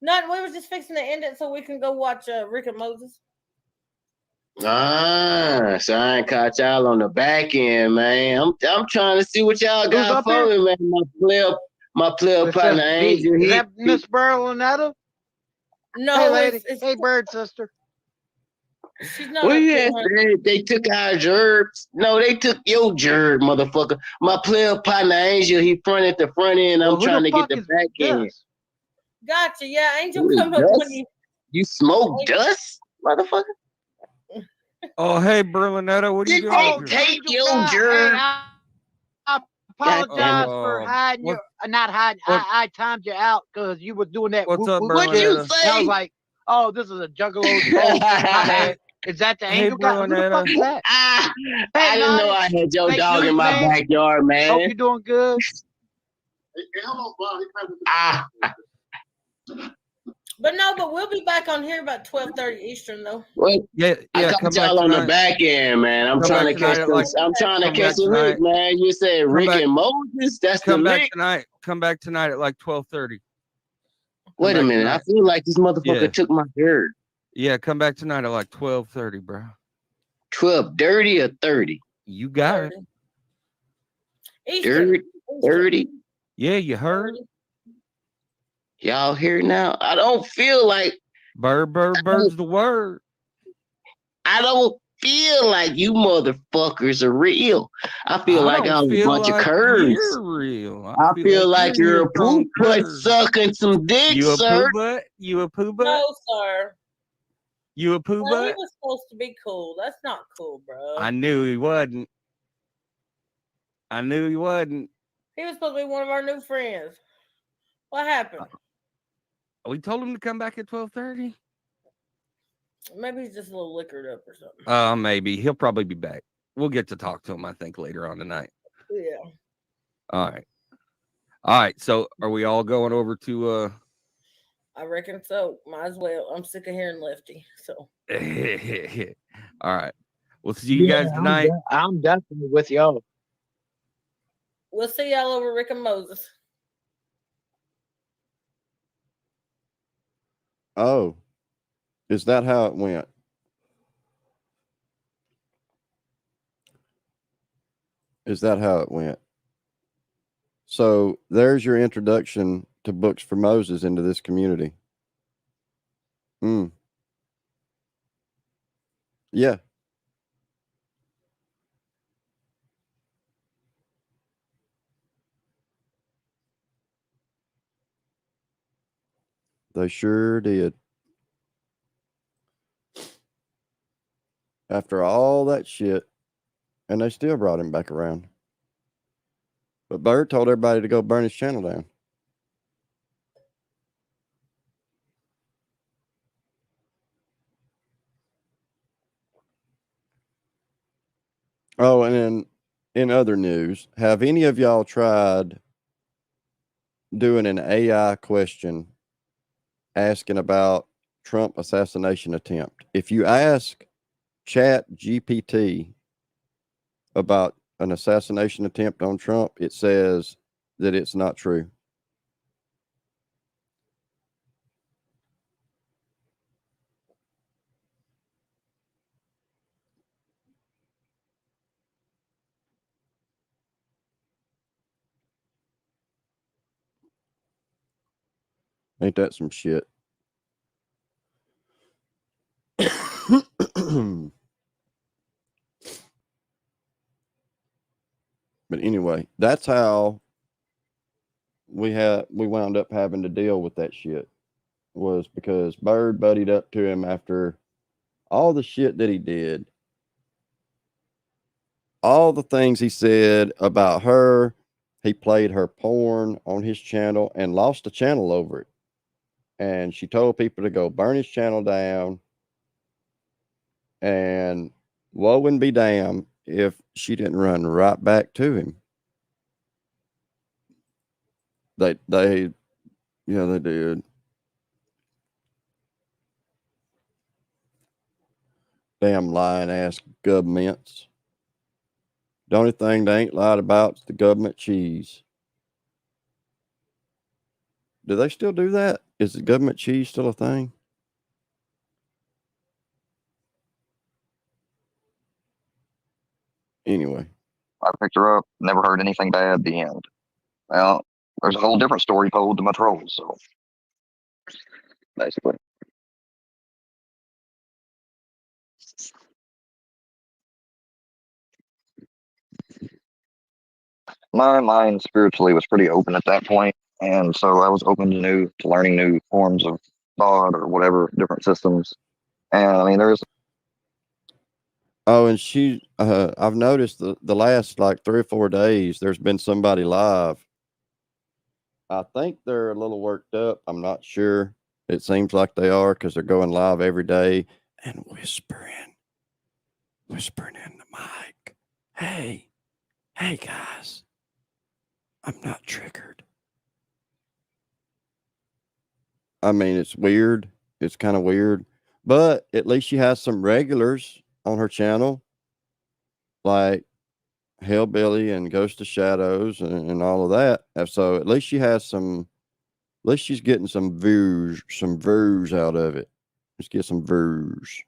Speaker 9: Nothing. We was just fixing to end it so we can go watch Rick and Moses.
Speaker 10: Ah, so I ain't caught y'all on the back end, man. I'm trying to see what y'all got for me, man. My player partner Angel.
Speaker 11: Is that Miss Berlinetta?
Speaker 9: No,
Speaker 11: hey, lady.
Speaker 9: It's
Speaker 11: hey, Bird sister.
Speaker 9: She's not.
Speaker 10: Well, yeah, they took our gerbs. No, they took your gerb, motherfucker. My player partner Angel, he fronted the front end. I'm trying to get the back end.
Speaker 9: Gotcha. Yeah, Angel come up when
Speaker 10: you smoke dust, motherfucker.
Speaker 12: Oh, hey, Berlinetta, what are you doing?
Speaker 10: Take your gerb.
Speaker 11: I apologize for hiding you. Not hiding. I timed you out because you were doing that.
Speaker 12: What's up,
Speaker 10: What you say?
Speaker 11: And I was like, oh, this is a juggalo. My bad. Is that the Angel guy? Who the fuck is that?
Speaker 10: I didn't know I had your dog in my backyard, man.
Speaker 11: Hope you're doing good.
Speaker 9: But we'll be back on here about 12:30 Eastern though.
Speaker 10: Well,
Speaker 12: Yeah,
Speaker 10: I
Speaker 12: yeah.
Speaker 10: caught
Speaker 12: Come back
Speaker 10: y'all on the
Speaker 12: tonight.
Speaker 10: back end, man. I'm
Speaker 12: Come
Speaker 10: trying
Speaker 12: back
Speaker 10: to catch
Speaker 12: tonight at like.
Speaker 10: this. I'm trying to
Speaker 12: Come
Speaker 10: catch
Speaker 12: back
Speaker 10: the lick,
Speaker 12: tonight.
Speaker 10: man. You said
Speaker 12: Come
Speaker 10: Rick
Speaker 12: back.
Speaker 10: and Moses. That's the
Speaker 12: Come back
Speaker 10: lick.
Speaker 12: tonight. Come back tonight at like 12:30.
Speaker 10: Wait a minute. I feel like this motherfucker
Speaker 12: Yeah.
Speaker 10: took my bird.
Speaker 12: Yeah, come back tonight at like 12:30, bro.
Speaker 10: 12 dirty or 30?
Speaker 12: You got it.
Speaker 9: Eastern.
Speaker 10: 30?
Speaker 12: Yeah, you heard.
Speaker 10: Y'all hear now? I don't feel like
Speaker 12: bird's the word.
Speaker 10: I don't feel like you motherfuckers are real. I feel like I was a bunch of curves.
Speaker 12: You're real.
Speaker 10: I feel like you're a poop butt sucking some dick,
Speaker 12: You a
Speaker 10: sir.
Speaker 12: poo butt? You a poo butt?
Speaker 9: No, sir.
Speaker 12: You a poo
Speaker 9: Well, he
Speaker 12: butt?
Speaker 9: was supposed to be cool. That's not cool, bro.
Speaker 12: I knew he wasn't. I knew he wasn't.
Speaker 9: He was supposed to be one of our new friends. What happened?
Speaker 12: We told him to come back at 12:30.
Speaker 9: Maybe he's just a little liquored up or something.
Speaker 12: Maybe he'll probably be back. We'll get to talk to him, I think, later on tonight.
Speaker 9: Yeah.
Speaker 12: All right. So, are we all going over to?
Speaker 9: I reckon so. Might as well. I'm sick of hearing Lefty. So.
Speaker 12: All right. We'll see you guys tonight.
Speaker 11: I'm definitely with y'all.
Speaker 9: We'll see y'all over Rick and Moses.
Speaker 1: Oh, is that how it went? Is that how it went? So there's your introduction to Books for Moses into this community. Yeah. They sure did. After all that shit, and they still brought him back around. But Bird told everybody to go burn his channel down. Oh, and then in other news, have any of y'all tried doing an AI question asking about Trump assassination attempt? If you ask Chat GPT about an assassination attempt on Trump, it says that it's not true. Ain't that some shit? But anyway, that's how we wound up having to deal with that shit, was because Bird buddied up to him after all the shit that he did, all the things he said about her. He played her porn on his channel and lost the channel over it. And she told people to go burn his channel down. And woe and be damned if she didn't run right back to him. They did. Damn lying ass governments. The only thing they ain't lied about is the government cheese. Do they still do that? Is the government cheese still a thing? Anyway.
Speaker 3: I picked her up, never heard anything bad, the end. Well, there's a whole different story told to my trolls, so basically. My mind spiritually was pretty open at that point, and so I was open to learning new forms of thought or whatever, different systems. And I mean, there's.
Speaker 1: Oh, and she, I've noticed the last like 3 or 4 days, there's been somebody live. I think they're a little worked up. I'm not sure. It seems like they are because they're going live every day and whispering in the mic. Hey guys, I'm not triggered. I mean, it's weird. It's kind of weird, but at least she has some regulars on her channel, like Hellbilly and Ghost of Shadows and all of that. And so at least she has some, at least she's getting some views out of it. Let's get some views.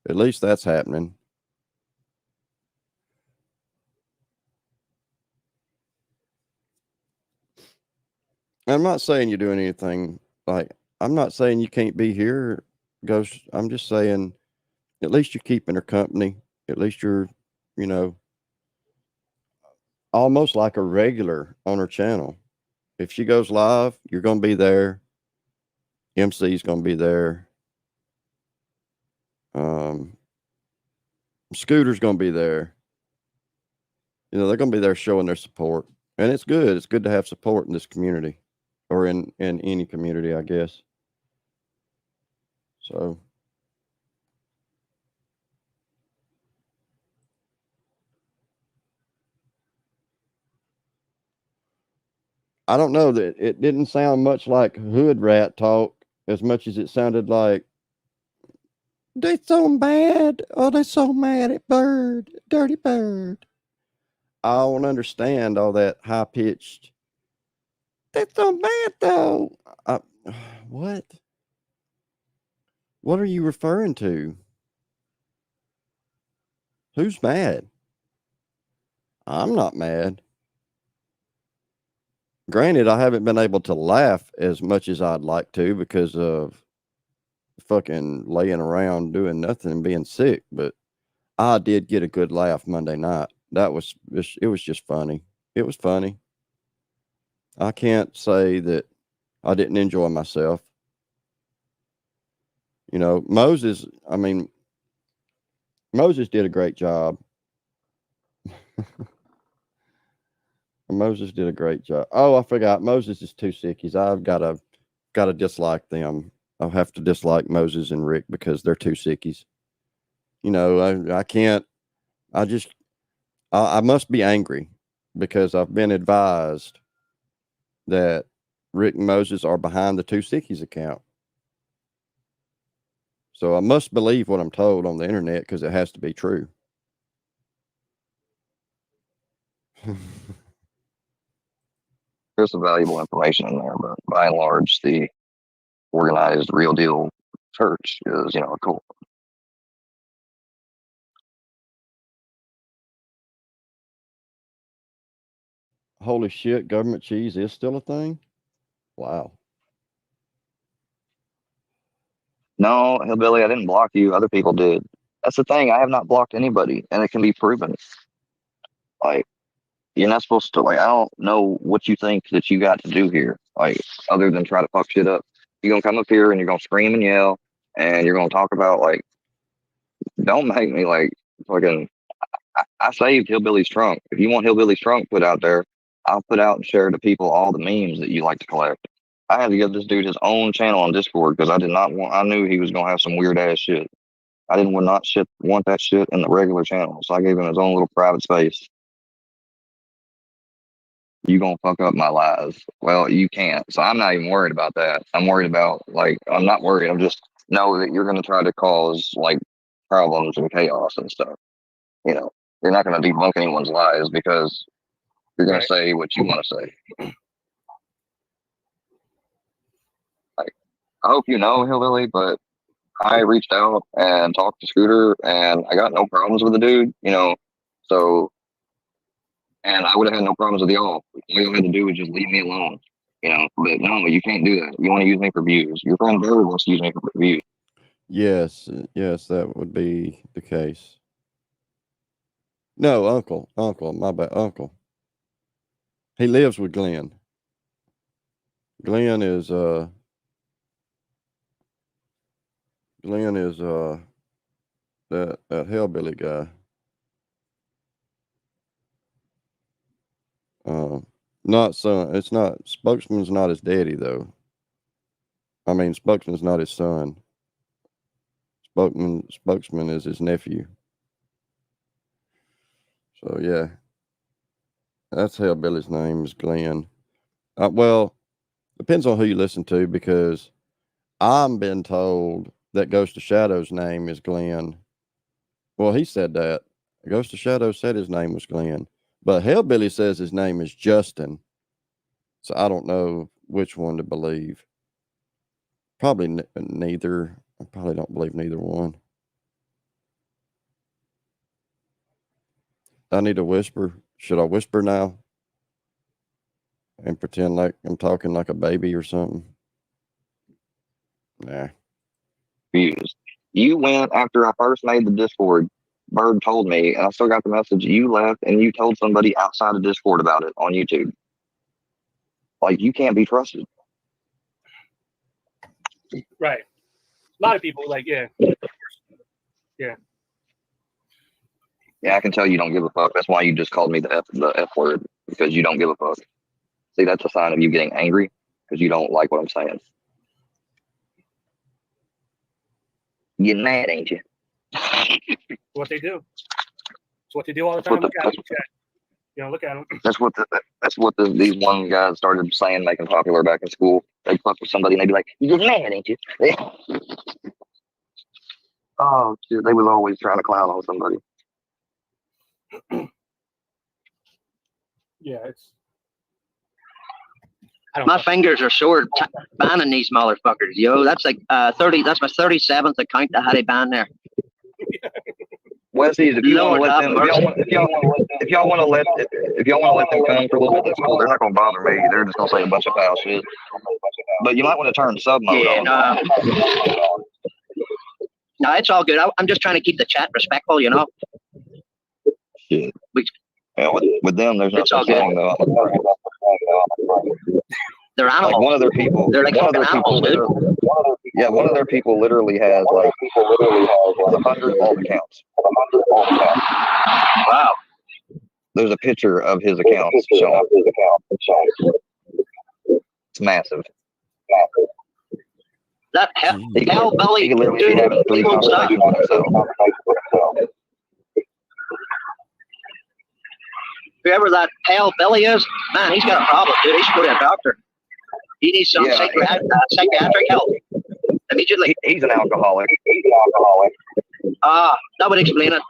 Speaker 1: At least that's happening. I'm not saying you're doing anything like, I'm not saying you can't be here, Ghost. I'm just saying at least you're keeping her company. At least you're, you know, almost like a regular on her channel. If she goes live, you're going to be there. MC's going to be there. Scooter's going to be there. You know, they're going to be there showing their support. And it's good. It's good to have support in this community, or in any community, I guess. So I don't know, that it didn't sound much like hood rat talk as much as it sounded like, they so mad. Oh, they so mad at Bird, Dirty Bird. I don't understand all that high pitched. They're so mad though. What? What are you referring to? Who's mad? I'm not mad. Granted, I haven't been able to laugh as much as I'd like to because of fucking laying around doing nothing and being sick, but I did get a good laugh Monday night. It was just funny. It was funny. I can't say that I didn't enjoy myself. You know, Moses did a great job. Moses did a great job. Oh, I forgot. Moses is two sickies. I've gotta dislike them. I'll have to dislike Moses and Rick because they're two sickies. You know, I can't. I must be angry because I've been advised that Rick and Moses are behind the two sickies account. So I must believe what I'm told on the internet because it has to be true.
Speaker 3: There's some valuable information in there, but by and large, the organized, real deal church is, a cult.
Speaker 1: Holy shit, government cheese is still a thing? Wow.
Speaker 3: No, Hillbilly, I didn't block you. Other people did. That's the thing. I have not blocked anybody, and it can be proven. Like, you're not supposed to, I don't know what you think that you got to do here, other than try to fuck shit up. You're going to come up here and you're going to scream and yell, and you're going to talk about, don't make me, fucking, I saved Hillbilly's trunk. If you want Hillbilly's trunk put out there, I'll put out and share to people all the memes that you like to collect. I had to give this dude his own channel on Discord because I knew he was going to have some weird ass shit. I didn't want that shit in the regular channel, so I gave him his own little private space. You gonna fuck up my lives. Well, you can't. So I'm not even worried about that. I'm worried about, I'm not worried. I'm just know that you're gonna try to cause problems and chaos and stuff. You're not gonna debunk anyone's lies because you're gonna say what you want to say. I hope you know, Hillbilly, but I reached out and talked to Scooter, and I got no problems with the dude. And I would have had no problems with y'all. All you had to do was just leave me alone. But no, you can't do that. You want to use me for views. Your friend Barry wants to use me for views.
Speaker 1: Yes, that would be the case. No, Uncle, my bad, Uncle. He lives with Glenn. Glenn is that Hellbilly guy. Not son. It's not. Spokesman's not his daddy though. I mean, Spokesman's not his son. Spokesman is his nephew. So yeah, that's Hellbilly's name is Glenn. Well, Depends on who you listen to, because I'm been told that Ghost of Shadow's name is Glenn. Well, he said that. Ghost of Shadow said his name was Glenn, but Hellbilly says his name is Justin. So I don't know which one to believe. Probably neither. I probably don't believe neither one. I need to whisper. Should I whisper now and pretend like I'm talking like a baby or something? Nah.
Speaker 3: You went after I first made the Discord. Bird told me, and I still got the message. You left and you told somebody outside of Discord about it on YouTube. Like, you can't be trusted.
Speaker 2: Right. A lot of people like, yeah. Yeah.
Speaker 3: Yeah, I can tell you don't give a fuck. That's why you just called me the F word, because you don't give a fuck. See, that's a sign of you getting angry because you don't like what I'm saying. You getting mad, ain't you?
Speaker 2: What they do. It's what they do all the time. Look at them. You know, look at them.
Speaker 3: That's what these one guys started saying, making popular back in school. They'd fuck with somebody and they'd be like, "You get mad, ain't you?" Oh shit! They was always trying to clown on somebody.
Speaker 2: Yeah, it's.
Speaker 6: My fingers are sore banning these motherfuckers, yo. That's like 30. That's my 37th account I had a ban there.
Speaker 3: Wesley, if y'all want to let them come for a little bit, that's cool. They're not gonna bother me. They're just gonna say a bunch of foul shit. But you might want to turn sub mode on.
Speaker 6: No, it's all good. I'm just trying to keep the chat respectful, you know.
Speaker 3: Shit. Yeah, with them, there's no such thing though.
Speaker 6: They're animals.
Speaker 3: Like one of their people.
Speaker 6: They're like fucking animals, dude.
Speaker 3: Yeah, one of their people literally has like 100 alt accounts.
Speaker 6: Wow.
Speaker 3: There's a picture of his account showing. It's massive.
Speaker 6: That hellbilly
Speaker 3: He could literally be having 3 conversations with himself.
Speaker 6: Whoever that hellbilly is, man, he's got a problem, dude. He should go to a doctor. He needs some psychiatric help immediately.
Speaker 3: He's an alcoholic.
Speaker 6: That would explain it.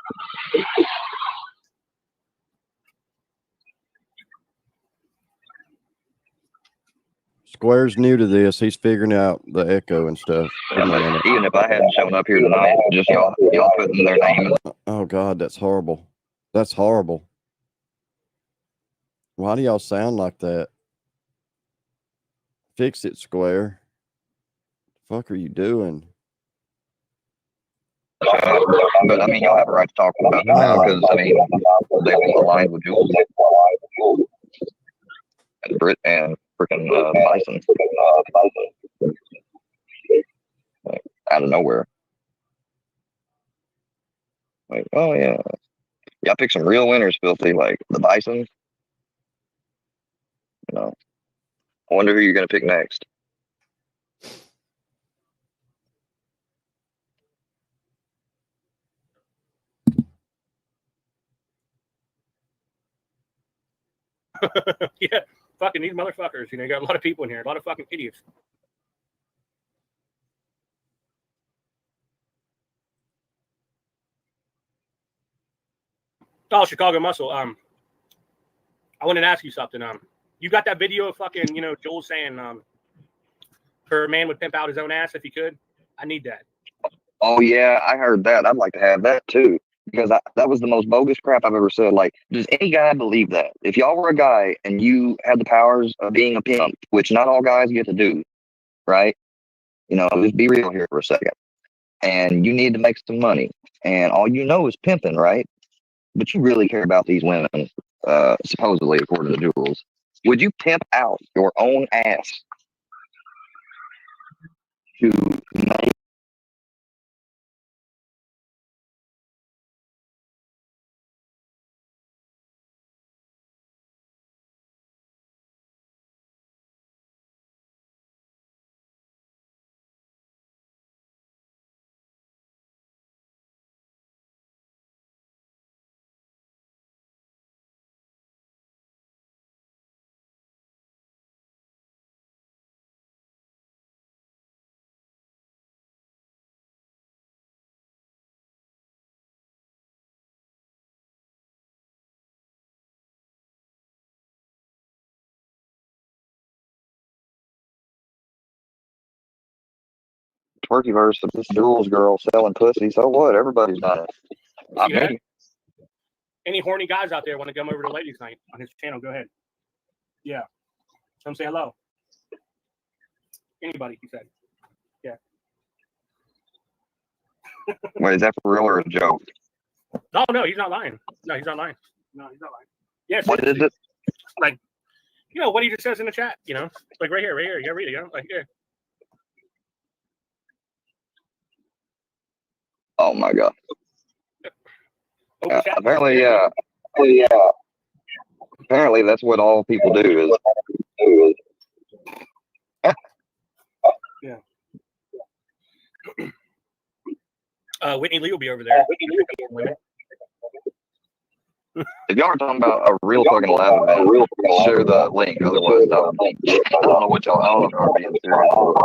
Speaker 1: Square's new to this. He's figuring out the echo and stuff.
Speaker 3: Even if I hadn't shown up here tonight, just y'all putting their name.
Speaker 1: Oh God, that's horrible. That's horrible. Why do y'all sound like that? Fix it, Square. The fuck are you doing?
Speaker 3: But I mean, y'all have a right to talk about them now because I mean, they were aligned with Jules and Britt and freaking Bison. Like, out of nowhere. Like, oh yeah, y'all pick some real winners, Filthy, like the Bison. You know, I wonder who you're gonna pick next.
Speaker 2: Yeah, fucking these motherfuckers. You know, you got a lot of people in here, a lot of fucking idiots. Oh, Chicago Muscle. I wanted to ask you something. You got that video of fucking, you know, Joel saying, her man would pimp out his own ass if he could. I need that.
Speaker 3: Oh yeah, I heard that. I'd like to have that too. Because that was the most bogus crap I've ever said. Like, does any guy believe that? If y'all were a guy and you had the powers of being a pimp, which not all guys get to do, right? You know, let's be real here for a second. And you need to make some money. And all you know is pimping, right? But you really care about these women, supposedly, according to Jules. Would you pimp out your own ass to make Workyverse of this Jules girl selling pussy. So what? Everybody's done it. Not
Speaker 2: See that?
Speaker 3: me.
Speaker 2: Any horny guys out there want to come over to Ladies Night on his channel? Go ahead. Yeah. Come say hello. Anybody, he said. Yeah.
Speaker 3: Wait, is that for real or a joke?
Speaker 2: No, no, he's not lying. No, he's not lying. No, he's not lying. Yes.
Speaker 3: What is it?
Speaker 2: Like, you know, what he just says in the chat, you know? Like right here. You gotta read it, you know? Like here.
Speaker 3: Oh my god.
Speaker 2: Open chat.
Speaker 3: Apparently, apparently that's what all people do is.
Speaker 2: Yeah. Whitney Lee will be over there.
Speaker 3: If y'all are talking about a real fucking live event, share the link. Otherwise, I don't know what y'all are being serious.
Speaker 2: Well,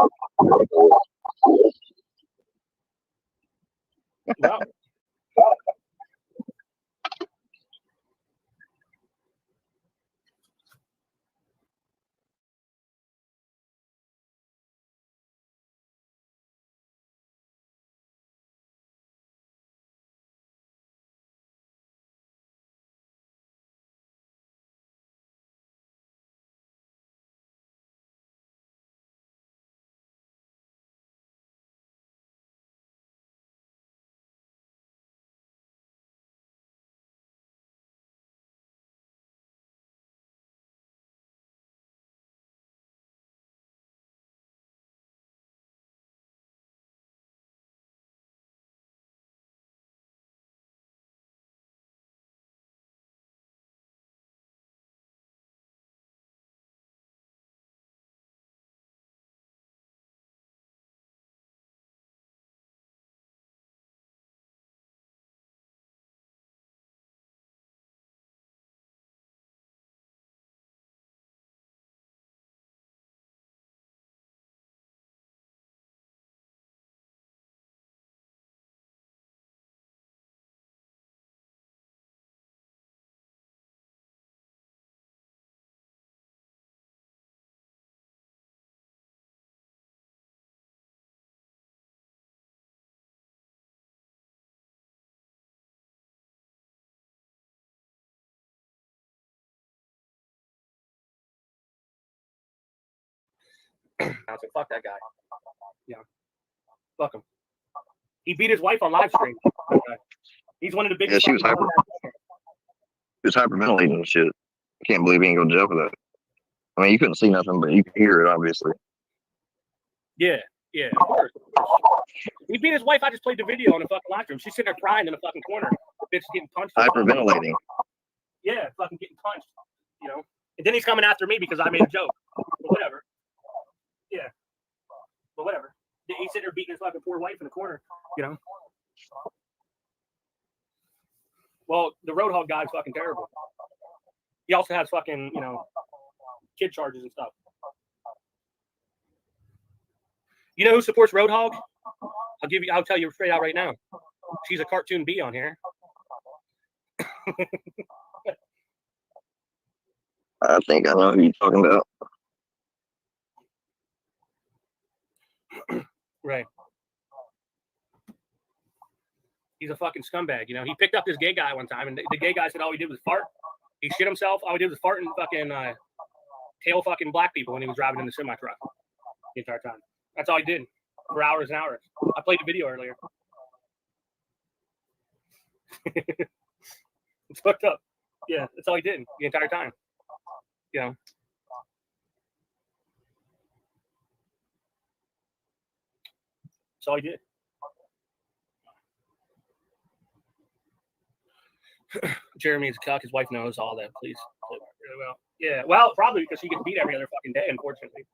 Speaker 2: I was like, fuck that guy. Yeah. Fuck him. He beat his wife on live stream. He's one of the biggest.
Speaker 3: Yeah, she was hyperventilating and shit. I can't believe he ain't going to jail for that. I mean, you couldn't see nothing, but you could hear it, obviously.
Speaker 2: Yeah, of course. He beat his wife. I just played the video on the fucking live stream. She's sitting there crying in the fucking corner. The bitch getting punched.
Speaker 3: Hyperventilating.
Speaker 2: Yeah, fucking getting punched. You know? And then he's coming after me because I made a joke. But whatever. Yeah. But whatever. He's sitting there beating his fucking poor wife in the corner. You know? Well, the Road Hog guy's fucking terrible. He also has fucking, you know, kid charges and stuff. You know who supports Road Hog? I'll tell you straight out right now. She's a cartoon bee on here.
Speaker 3: I think I know who you're talking about.
Speaker 2: Right. He's a fucking scumbag, you know. He picked up this gay guy one time, and the gay guy said all he did was fart. He shit himself. All he did was fart and fucking tail fucking black people when he was driving in the semi truck the entire time. That's all he did for hours and hours. I played the video earlier. It's fucked up. Yeah, that's all he did the entire time. You know. That's all he did. Jeremy is a cuck. His wife knows all that. Please play really well. Yeah, well, probably because he gets beat every other fucking day, unfortunately.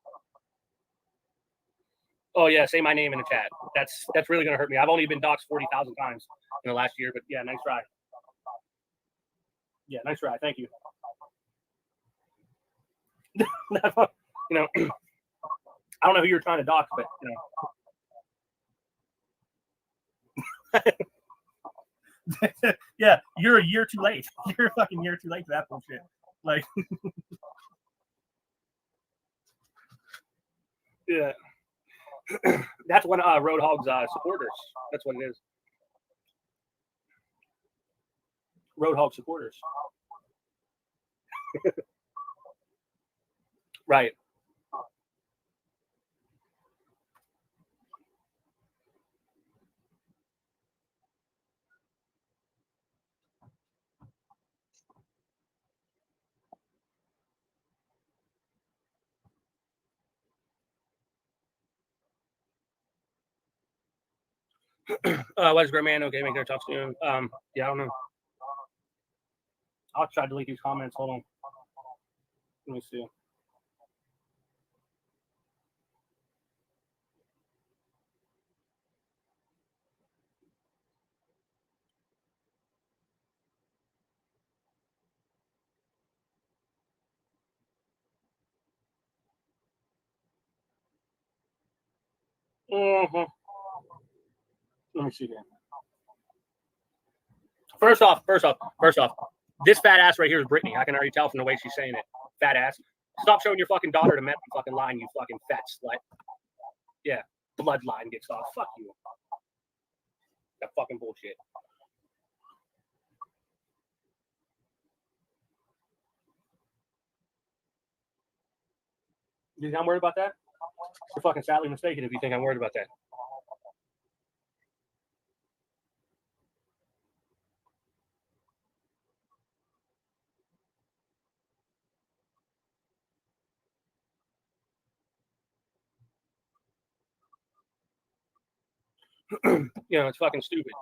Speaker 2: Oh yeah, say my name in the chat. That's really gonna hurt me. I've only been doxxed 40,000 times in the last year, but yeah, nice try. Yeah, nice try. Thank you. You know, I don't know who you're trying to dox, but you know. Yeah, you're a year too late. You're a fucking year too late for that bullshit. Like, yeah. That's one Road Hog's supporters. That's what it is. Road Hog supporters. Right. What is great, man? Okay, make their talk soon. Yeah, I don't know. I'll try to delete these comments. Hold on. Let me see. Mm-hmm. Let me see here. First off, this fat ass right here is Brittany. I can already tell from the way she's saying it. Fat ass. Stop showing your fucking daughter to men fucking line, you fucking fat slut. Yeah, bloodline gets off. Fuck you. That fucking bullshit. You think I'm worried about that? You're fucking sadly mistaken if you think I'm worried about that. You know, it's fucking stupid.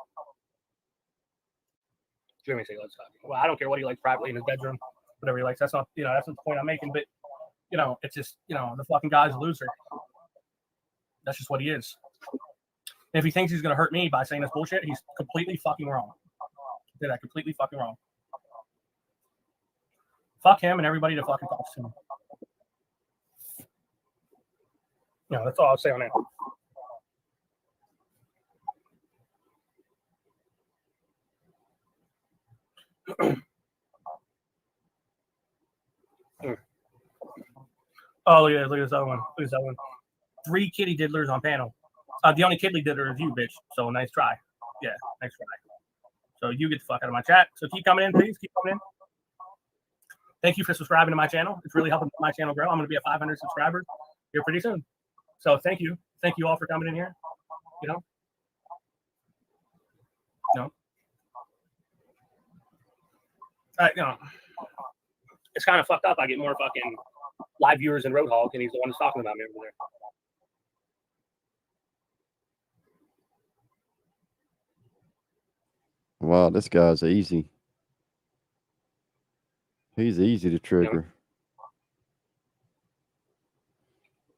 Speaker 2: Jeremy say let's talk. Well, I don't care what he likes privately in his bedroom, whatever he likes. That's not, you know, that's not the point I'm making. But you know, it's just, you know, the fucking guy's a loser. That's just what he is. And if he thinks he's gonna hurt me by saying this bullshit, he's completely fucking wrong. Did that completely fucking wrong? Fuck him and everybody that fucking talks to him. You know, that's all I'll say on that. Oh, look at this other one. Look at this other one. 3 kitty diddlers on panel. The only kiddly diddler is you, bitch. So nice try. Yeah, nice try. So you get the fuck out of my chat. So keep coming in, please. Keep coming in. Thank you for subscribing to my channel. It's really helping my channel grow. I'm going to be at 500 subscribers here pretty soon. So thank you. Thank you all for coming in here. You know? No. You know, it's kind of fucked up. I get more fucking live viewers than Road Hog, and he's the one that's talking about me over there.
Speaker 1: Wow, this guy's easy. He's easy to trigger.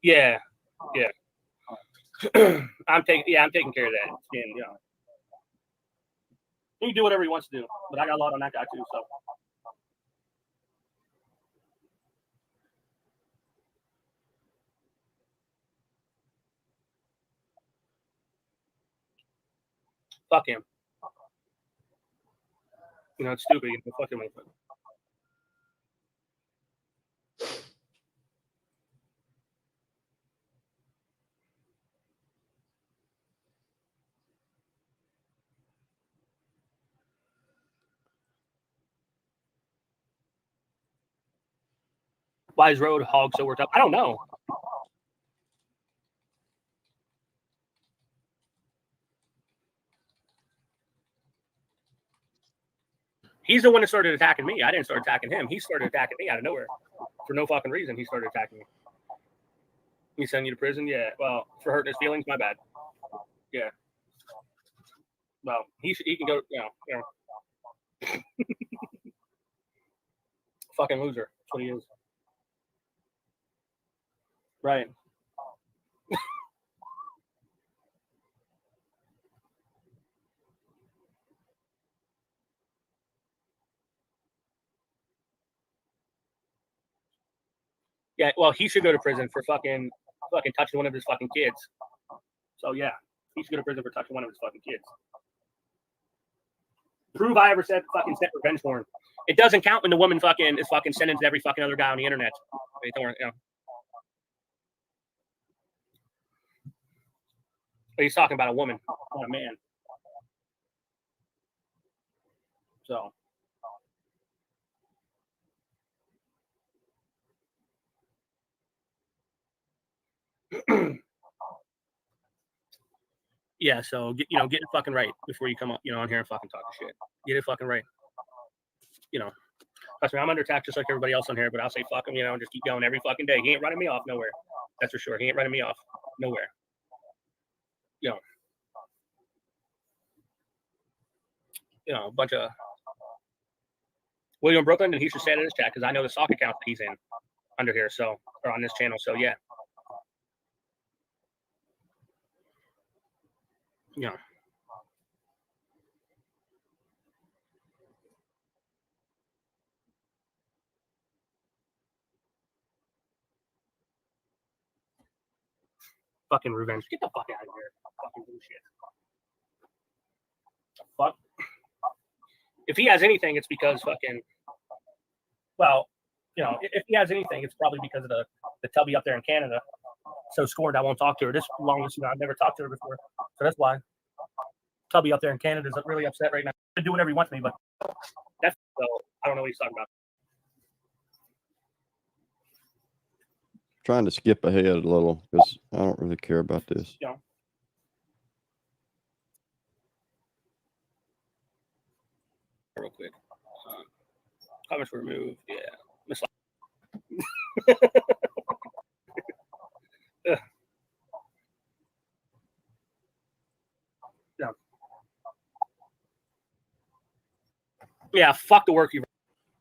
Speaker 2: Yeah, yeah. I'm taking care of that. And, you know, he can do whatever he wants to do, but I got a lot on that guy too. So. Fuck him. You know, it's stupid. You know, fuck him. Why is Road Hog so worked up? I don't know. He's the one that started attacking me. I didn't start attacking him. He started attacking me out of nowhere. For no fucking reason, he started attacking me. He send you to prison? Yeah. Well, for hurting his feelings, my bad. Yeah. Well, he can go, you know. Fucking loser. That's what he is. Right. Yeah, well, he should go to prison for fucking touching one of his fucking kids. So yeah, he should go to prison for touching one of his fucking kids. Prove I ever said fucking sent revenge porn. It doesn't count when the woman fucking is fucking sending to every fucking other guy on the internet. Don't worry, you know. But he's talking about a woman, not a man. So. Yeah, so get it fucking right before you come up, on here and fucking talk shit. Get it fucking right. Trust me, I'm under attack just like everybody else on here, but I'll say fuck him, and just keep going every fucking day. He ain't running me off nowhere. That's for sure. He ain't running me off nowhere. A bunch of William Brooklyn, and he should say it in his chat because I know the sock account that he's in under here, or on this channel. So yeah. Fucking revenge. Get the fuck out of here. Fucking bullshit. Fuck. If he has anything, it's because fucking. Well, if he has anything, it's probably because of the tubby up there in Canada. So scorned, I won't talk to her. This longest, I've never talked to her before, so that's why. Tubby up there in Canada is really upset right now. He can do whatever he wants to me, but that's so. I don't know what he's talking about.
Speaker 1: Trying to skip ahead a little because I don't really care about this.
Speaker 2: Real quick. Comments were removed. Yeah. Yeah, fuck the Workyverse.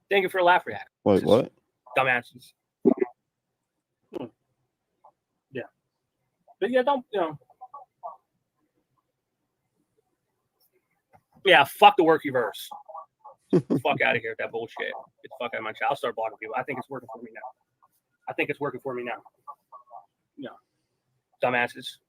Speaker 2: Thank you for a laugh react.
Speaker 1: Wait, what?
Speaker 2: Dumbasses. Yeah. But yeah, don't, Yeah, fuck the Workyverse. Fuck out of here with that bullshit. Get the fuck out of my chat. I'll start blocking people. I think it's working for me now. Yeah. Dumbasses.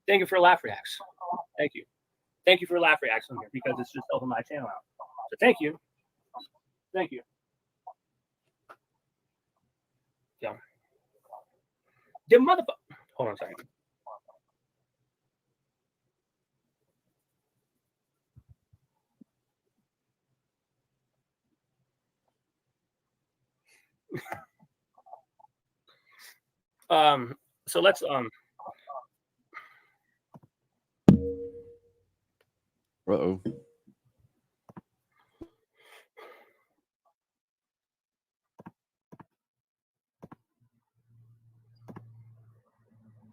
Speaker 2: Thank you for laugh reacts. Thank you. Thank you for laugh reacts on here because it's just helping my channel out. So thank you. Yeah. The motherfucker. Hold on a second. So let's
Speaker 1: Uh-oh.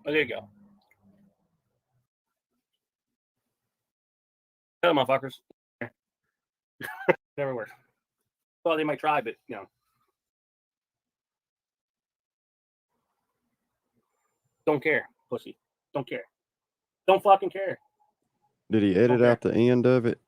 Speaker 2: Oh, there you go. Hello, motherfuckers. Never works. Well, they might try, but don't care, pussy. Don't care. Don't fucking care.
Speaker 1: Did he edit out the end of it?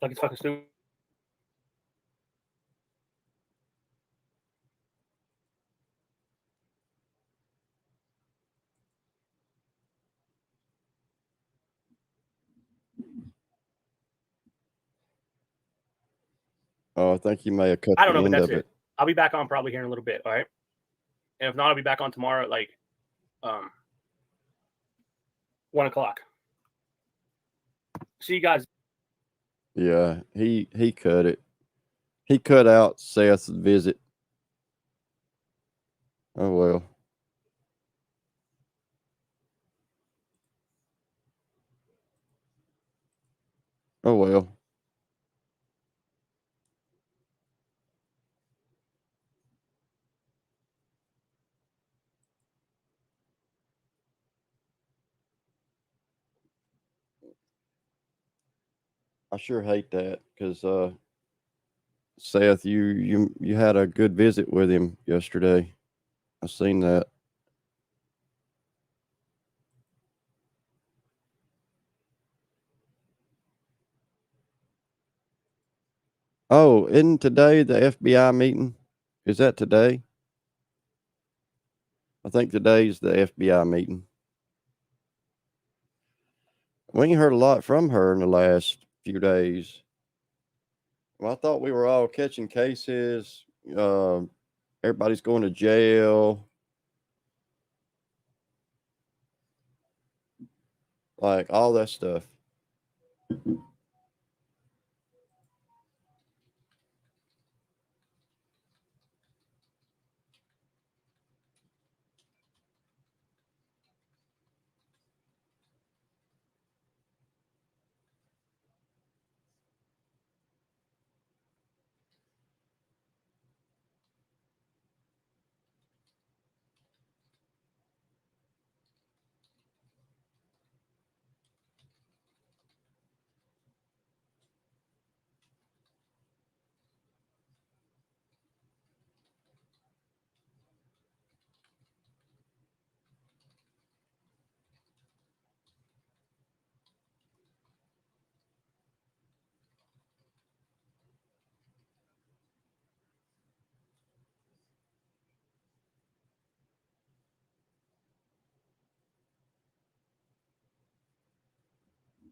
Speaker 2: Like it's fucking stupid.
Speaker 1: Oh, I think you may have cut
Speaker 2: I don't
Speaker 1: the
Speaker 2: know, but
Speaker 1: end
Speaker 2: that's
Speaker 1: of
Speaker 2: it. I'll be back on probably here in a little bit. All right. And if not, I'll be back on tomorrow at like 1 o'clock. See you guys.
Speaker 1: Yeah, he cut it. He cut out Seth's visit. Oh well. Oh well. I sure hate that because Seth, you had a good visit with him yesterday. I seen that. Oh, isn't today the FBI meeting? Is that today? I think today's the FBI meeting. We ain't heard a lot from her in the last few days. Well, I thought we were all catching cases. Everybody's going to jail. Like all that stuff.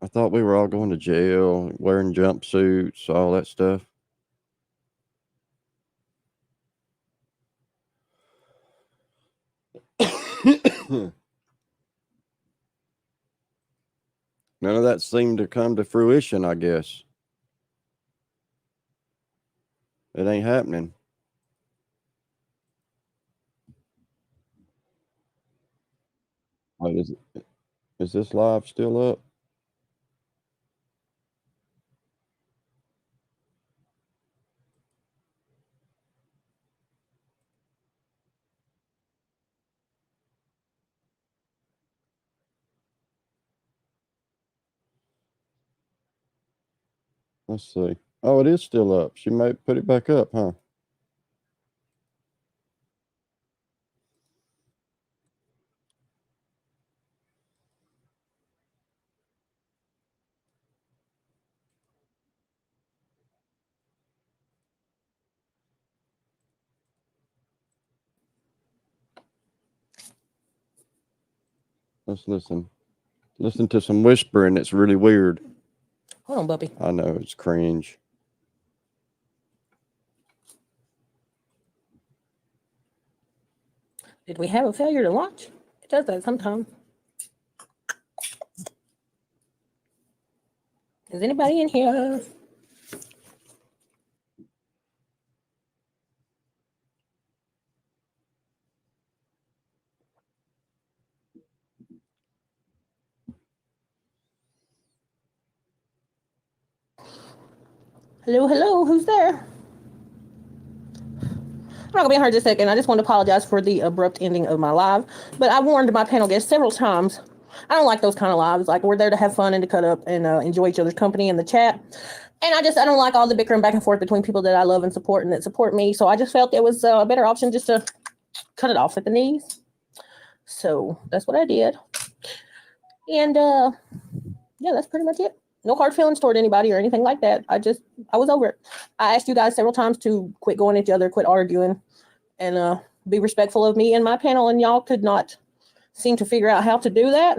Speaker 1: I thought we were all going to jail, wearing jumpsuits, all that stuff. None of that seemed to come to fruition, I guess. It ain't happening. Wait, is this live still up? Let's see. Oh, it is still up. She might put it back up, huh? Let's listen. Listen to some whispering. It's really weird.
Speaker 5: Hold on, Buppy.
Speaker 1: I know, it's cringe.
Speaker 5: Did we have a failure to launch? It does that sometimes. Is anybody in here? Hello, hello, who's there? I'm not gonna be on here just a second. I just want to apologize for the abrupt ending of my live, but I warned my panel guests several times. I don't like those kind of lives. Like, we're there to have fun and to cut up and enjoy each other's company in the chat. And I don't like all the bickering back and forth between people that I love and support and that support me. So I just felt it was a better option just to cut it off at the knees. So that's what I did. And yeah, that's pretty much it. No hard feelings toward anybody or anything like that. I was over it. I asked you guys several times to quit going at each other, quit arguing, and be respectful of me and my panel, and y'all could not seem to figure out how to do that.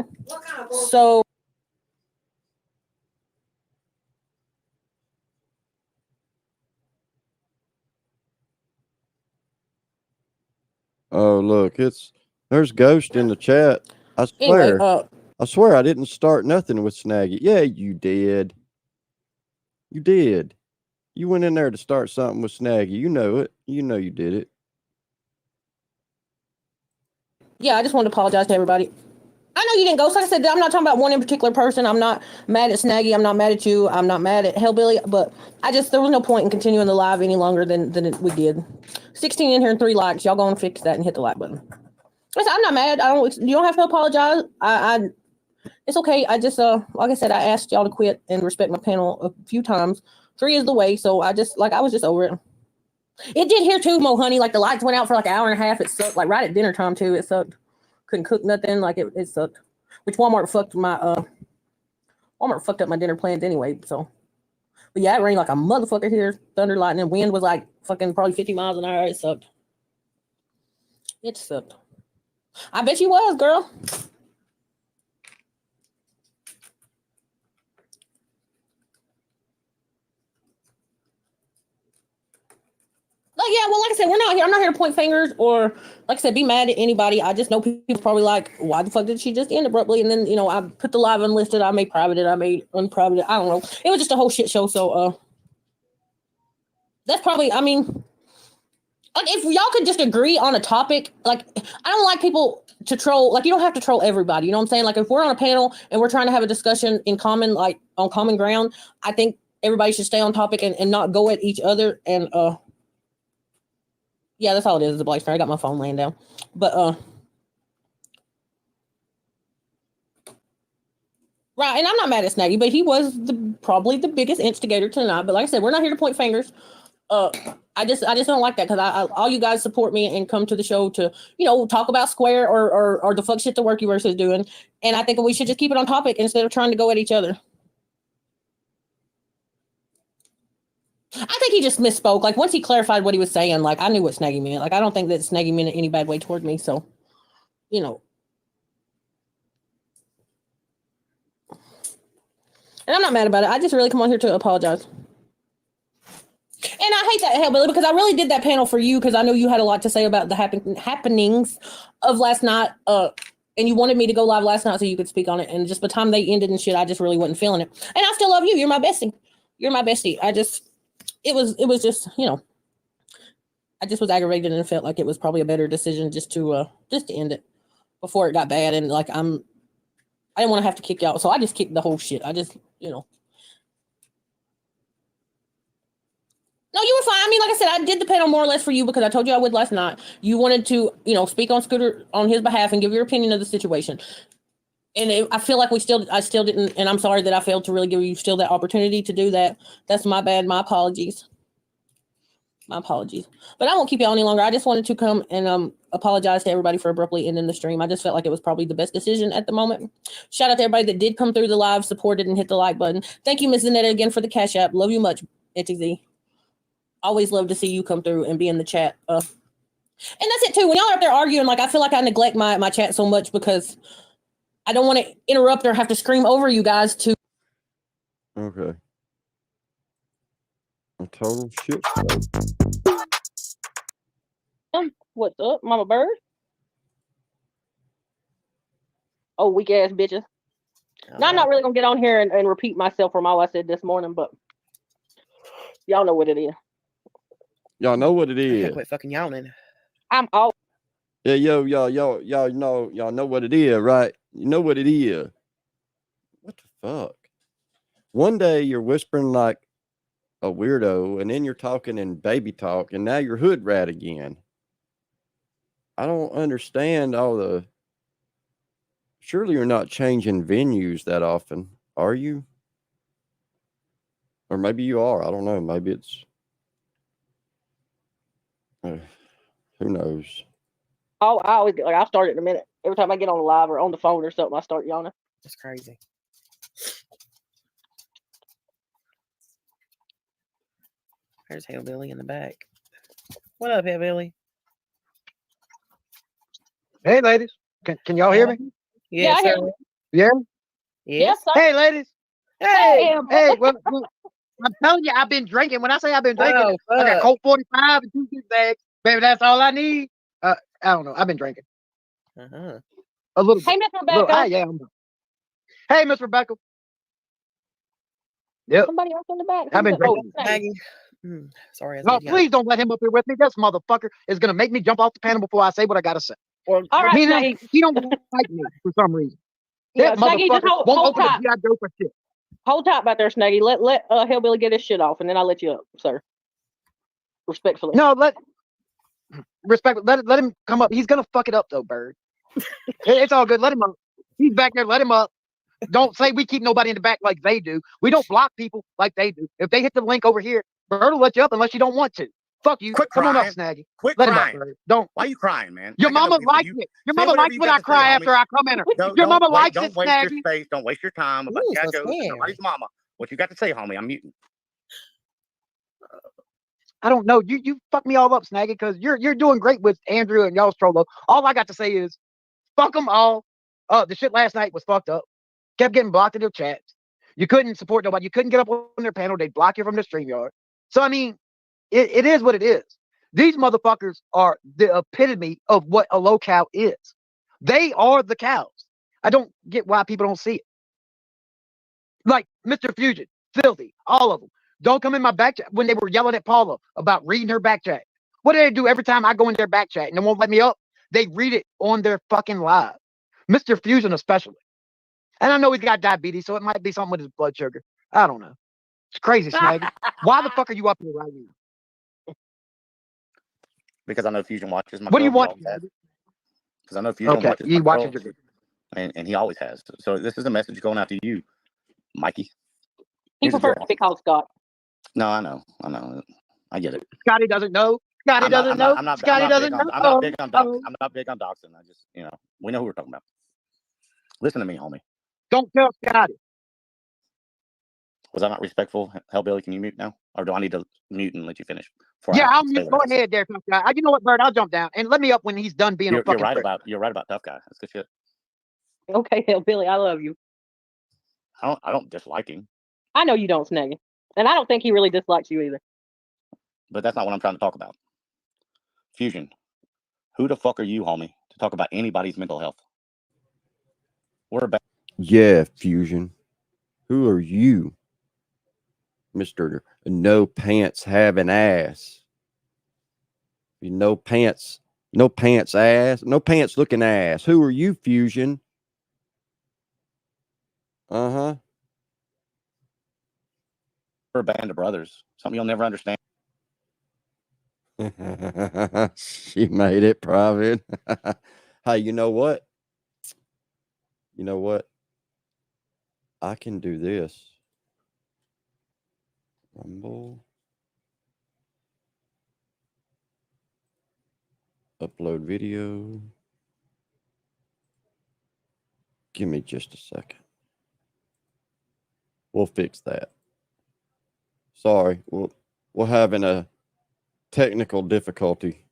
Speaker 5: So
Speaker 1: Oh, look, there's Ghost in the chat. I swear.
Speaker 5: anyway,
Speaker 1: I swear I didn't start nothing with Snaggy. Yeah, you did. You did. You went in there to start something with Snaggy. You know it. You know you did it.
Speaker 5: yeah, I just wanted to apologize to everybody. I know you didn't go. So like I said, I'm not talking about one in particular person. I'm not mad at Snaggy. I'm not mad at you. I'm not mad at Hellbilly. But there was no point in continuing the live any longer than we did. 16 in here and 3 likes. Y'all go and fix that and hit the like button. Listen, I'm not mad. You don't have to apologize. It's okay. I just like I said, I asked y'all to quit and respect my panel a few times. 3 is the way. So I was just over it. It did here too, Mo Honey. Like, the lights went out for like an hour and a half. It sucked. Like right at dinner time too. It sucked. Couldn't cook nothing. Like it sucked. Which Walmart fucked up my dinner plans anyway. So, but
Speaker 13: Yeah, it rained like a motherfucker here. Thunder, lightning, wind was like fucking probably 50 miles an hour. It sucked. It sucked. I bet you was, girl. Like, yeah, well, like I said, we're not here. I'm not here to point fingers or, like I said, be mad at anybody. I just know people probably like, why the fuck did she just end abruptly? And then, you know, I put the live unlisted. I made private it. I made unprivate it. I don't know. It was just a whole shit show. So, that's probably, I mean, like, if y'all could just agree on a topic, like, I don't like people to troll. Like, you don't have to troll everybody. You know what I'm saying? Like, if we're on a panel and we're trying to have a discussion in common, like, on common ground, I think everybody should stay on topic and not go at each other. And, yeah, that's all it is. It's a blank screen. I got my phone laying down. But right, and I'm not mad at Snaggy, but he was probably the biggest instigator tonight. But like I said, we're not here to point fingers. I just don't like that because I all you guys support me and come to the show to, you know, talk about Square or the fuck shit the Workyverse is doing. And I think we should just keep it on topic instead of trying to go at each other. I think he just misspoke. Like, once he clarified what he was saying, like, I knew what Snaggy meant. Like, I don't think that Snaggy meant it any bad way toward me. So, you know. And I'm not mad about it. I just really come on here to apologize. And I hate that, Hellbilly, because I really did that panel for you because I know you had a lot to say about the happenings of last night. And you wanted me to go live last night so you could speak on it. And just by the time they ended and shit, I just really wasn't feeling it. And I still love you. You're my bestie. You're my bestie. It was just, you know, I just was aggravated and felt like it was probably a better decision just to end it before it got bad. And like, I didn't want to have to kick you out. So I just kicked the whole shit. I just, you know. No, you were fine. I mean, like I said, I did the panel more or less for you because I told you I would last night. You wanted to, you know, speak on Scooter on his behalf and give your opinion of the situation. And I feel like I still didn't, and I'm sorry that I failed to really give you still that opportunity to do that. That's my bad. My apologies. My apologies. But I won't keep you on any longer. I just wanted to come and apologize to everybody for abruptly ending the stream. I just felt like it was probably the best decision at the moment. Shout out to everybody that did come through the live, supported, and hit the like button. Thank you, Ms. Zanetta, again for the Cash App. Love you much, ETZ. Always love to see you come through and be in the chat. And that's it too. When y'all are up there arguing, like, I feel like I neglect my chat so much because I don't want to interrupt or have to scream over you guys to.
Speaker 1: Okay. A total shit.
Speaker 13: What's up, Mama Bird? Oh, weak ass bitches. Now, I'm not really gonna get on here and repeat myself from all I said this morning, but y'all know what it is.
Speaker 1: Y'all know what it
Speaker 7: I
Speaker 1: is.
Speaker 7: can't quit fucking yawning.
Speaker 13: I'm all.
Speaker 1: Yeah, y'all know what it is, right? You know what it is. What the fuck? One day you're whispering like a weirdo, and then you're talking in baby talk, and now you're hood rat again. I don't understand all the. Surely you're not changing venues that often, are you? Or maybe you are. I don't know. Maybe it's. Who knows?
Speaker 13: Oh, I always like I'll start it in a minute. Every time I get on the live or on the phone or something, I start yawning.
Speaker 7: That's crazy. There's Hillbilly in the back. What up, Hillbilly?
Speaker 11: Hey, ladies. Can y'all hear me?
Speaker 13: Yeah, I hear you.
Speaker 11: Yeah.
Speaker 13: Yes, sir.
Speaker 11: Hey, ladies. Hey. Well, I'm telling you, I've been drinking. When I say I've been drinking, I got Colt 45 and 2 big bags. Baby, that's all I need. I don't know. I've been drinking. A little.
Speaker 13: Hey, Miss Rebecca.
Speaker 11: Yeah. Hey, Miss Rebecca. Yep.
Speaker 13: Somebody else in the back.
Speaker 11: I've been drinking.
Speaker 7: Maggie. Sorry.
Speaker 11: No, please don't let him up here with me. This motherfucker is gonna make me jump off the panel before I say what I gotta say.
Speaker 13: All right,
Speaker 11: he don't like me for some reason.
Speaker 13: Yeah,
Speaker 11: That
Speaker 13: Snaggy, just
Speaker 11: motherfucker won't open the G.I. Joe for shit.
Speaker 13: Hold tight back there, Snaggy. Let Hillbilly get his shit off, and then I'll let you up, sir. Respectfully.
Speaker 11: No, let him come up. He's gonna fuck it up though, Bird. It's all good. Let him up. He's back there. Let him up. Don't say we keep nobody in the back like they do. We don't block people like they do. If they hit the link over here, Bird will let you up unless you don't want to. Fuck you.
Speaker 14: Quit
Speaker 11: Come on up,
Speaker 14: crying.
Speaker 11: Snaggy.
Speaker 14: Quit
Speaker 11: let
Speaker 14: crying.
Speaker 11: Him up, Bird. Don't.
Speaker 14: Why are you crying, man?
Speaker 11: Your
Speaker 14: I got
Speaker 11: mama
Speaker 14: no beef with
Speaker 11: likes
Speaker 14: you.
Speaker 11: it. Your
Speaker 14: Say
Speaker 11: mama
Speaker 14: whatever
Speaker 11: likes
Speaker 14: you
Speaker 11: when
Speaker 14: got
Speaker 11: I
Speaker 14: to say,
Speaker 11: cry
Speaker 14: homie.
Speaker 11: after I come in her.
Speaker 14: Don't-
Speaker 11: Your
Speaker 14: don't
Speaker 11: mama
Speaker 14: wait-
Speaker 11: likes
Speaker 14: don't
Speaker 11: it,
Speaker 14: waste your
Speaker 11: Snaggy.
Speaker 14: space. Don't waste your time about
Speaker 7: Ooh, so
Speaker 14: cachos and
Speaker 7: scary.
Speaker 14: nobody's mama. What you got to say, homie? I'm muting.
Speaker 11: I don't know. You fuck me all up, Snaggy, because you're doing great with Andrew and y'all's trollo. All I got to say is fuck them all. The shit last night was fucked up. Kept getting blocked in their chats. You couldn't support nobody. You couldn't get up on their panel. They'd block you from the StreamYard. So I mean, it is what it is. These motherfuckers are the epitome of what a low cow is. They are the cows. I don't get why people don't see it. Like Mr. Fusion, Filthy, all of them. Don't come in my back chat when they were yelling at Paula about reading her back chat. What do they do every time I go in their back chat and they won't let me up? They read it on their fucking live. Mr. Fusion especially. And I know he's got diabetes, so it might be something with his blood sugar. I don't know. It's crazy, Snaggy. Why the fuck are you up here right now?
Speaker 14: Because I know Fusion watches my
Speaker 11: What do you
Speaker 14: girl.
Speaker 11: want?
Speaker 14: Because I know Fusion
Speaker 11: Okay,
Speaker 14: watches
Speaker 11: he
Speaker 14: my
Speaker 11: watches
Speaker 14: girl,
Speaker 11: your
Speaker 14: and he always has. So this is a message going out to you, Mikey.
Speaker 13: He
Speaker 14: Here's a
Speaker 13: prefers
Speaker 14: girl.
Speaker 13: to be called Scott.
Speaker 14: No, I know, I get it.
Speaker 11: Scotty doesn't know. Scotty doesn't know. Scotty doesn't know.
Speaker 14: I'm not big on doxing. I'm not big on doxing. I just, we know who we're talking about. Listen to me, homie.
Speaker 11: Don't tell Scotty.
Speaker 14: Was I not respectful? Hellbilly, can you mute now? Or do I need to mute and let you finish?
Speaker 11: Yeah, I'll mute. Go ahead there, tough guy. You know what, Bird? I'll jump down and let me up when he's done being a fucking prick.
Speaker 14: You're right about tough guy. That's good shit.
Speaker 13: Okay, Billy, I love you.
Speaker 14: I don't dislike him.
Speaker 13: I know you don't, Snaggy. And I don't think he really dislikes you either.
Speaker 14: But that's not what I'm trying to talk about. Fusion, who the fuck are you, homie, to talk about anybody's mental health? We're about.
Speaker 1: Yeah, Fusion. Who are you, Mr. No Pants Having Ass? You no pants ass, no pants looking ass. Who are you, Fusion? Uh-huh.
Speaker 14: We're a band of brothers. Something you'll never understand.
Speaker 1: She made it private. Hey, you know what? You know what? I can do this. Rumble. Upload video. Give me just a second. We'll fix that. Sorry, we're having a technical difficulty.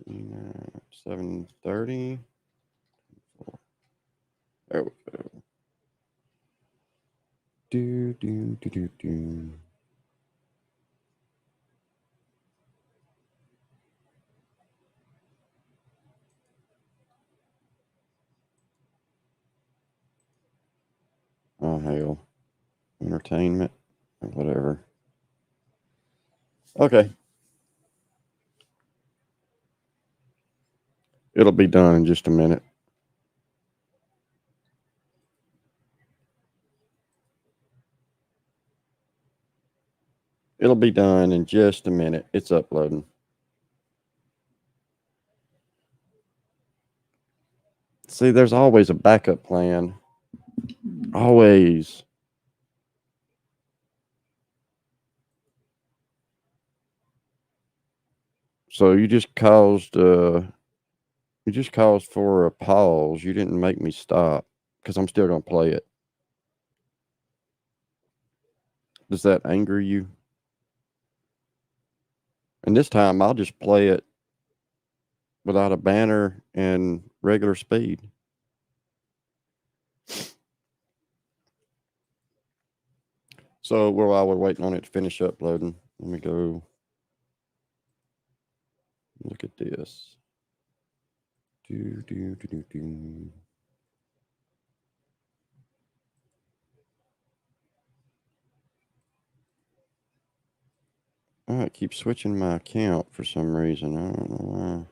Speaker 1: Yeah, 7:30. There we go. Do. Oh hell. Entertainment. Whatever. Okay. It'll be done in just a minute. It'll be done in just a minute. It's uploading. See, there's always a backup plan. Always. So you just caused for a pause. You didn't make me stop because I'm still gonna play it. Does that anger you? And this time I'll just play it without a banner and regular speed. So while we're waiting on it to finish uploading, let me go look at this. Do. Oh, it keeps switching my account for some reason. I don't know why.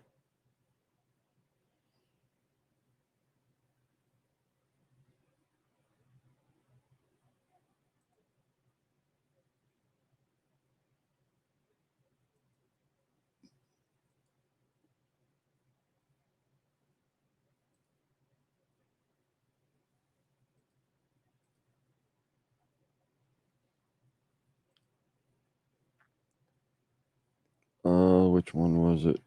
Speaker 1: Which one was it?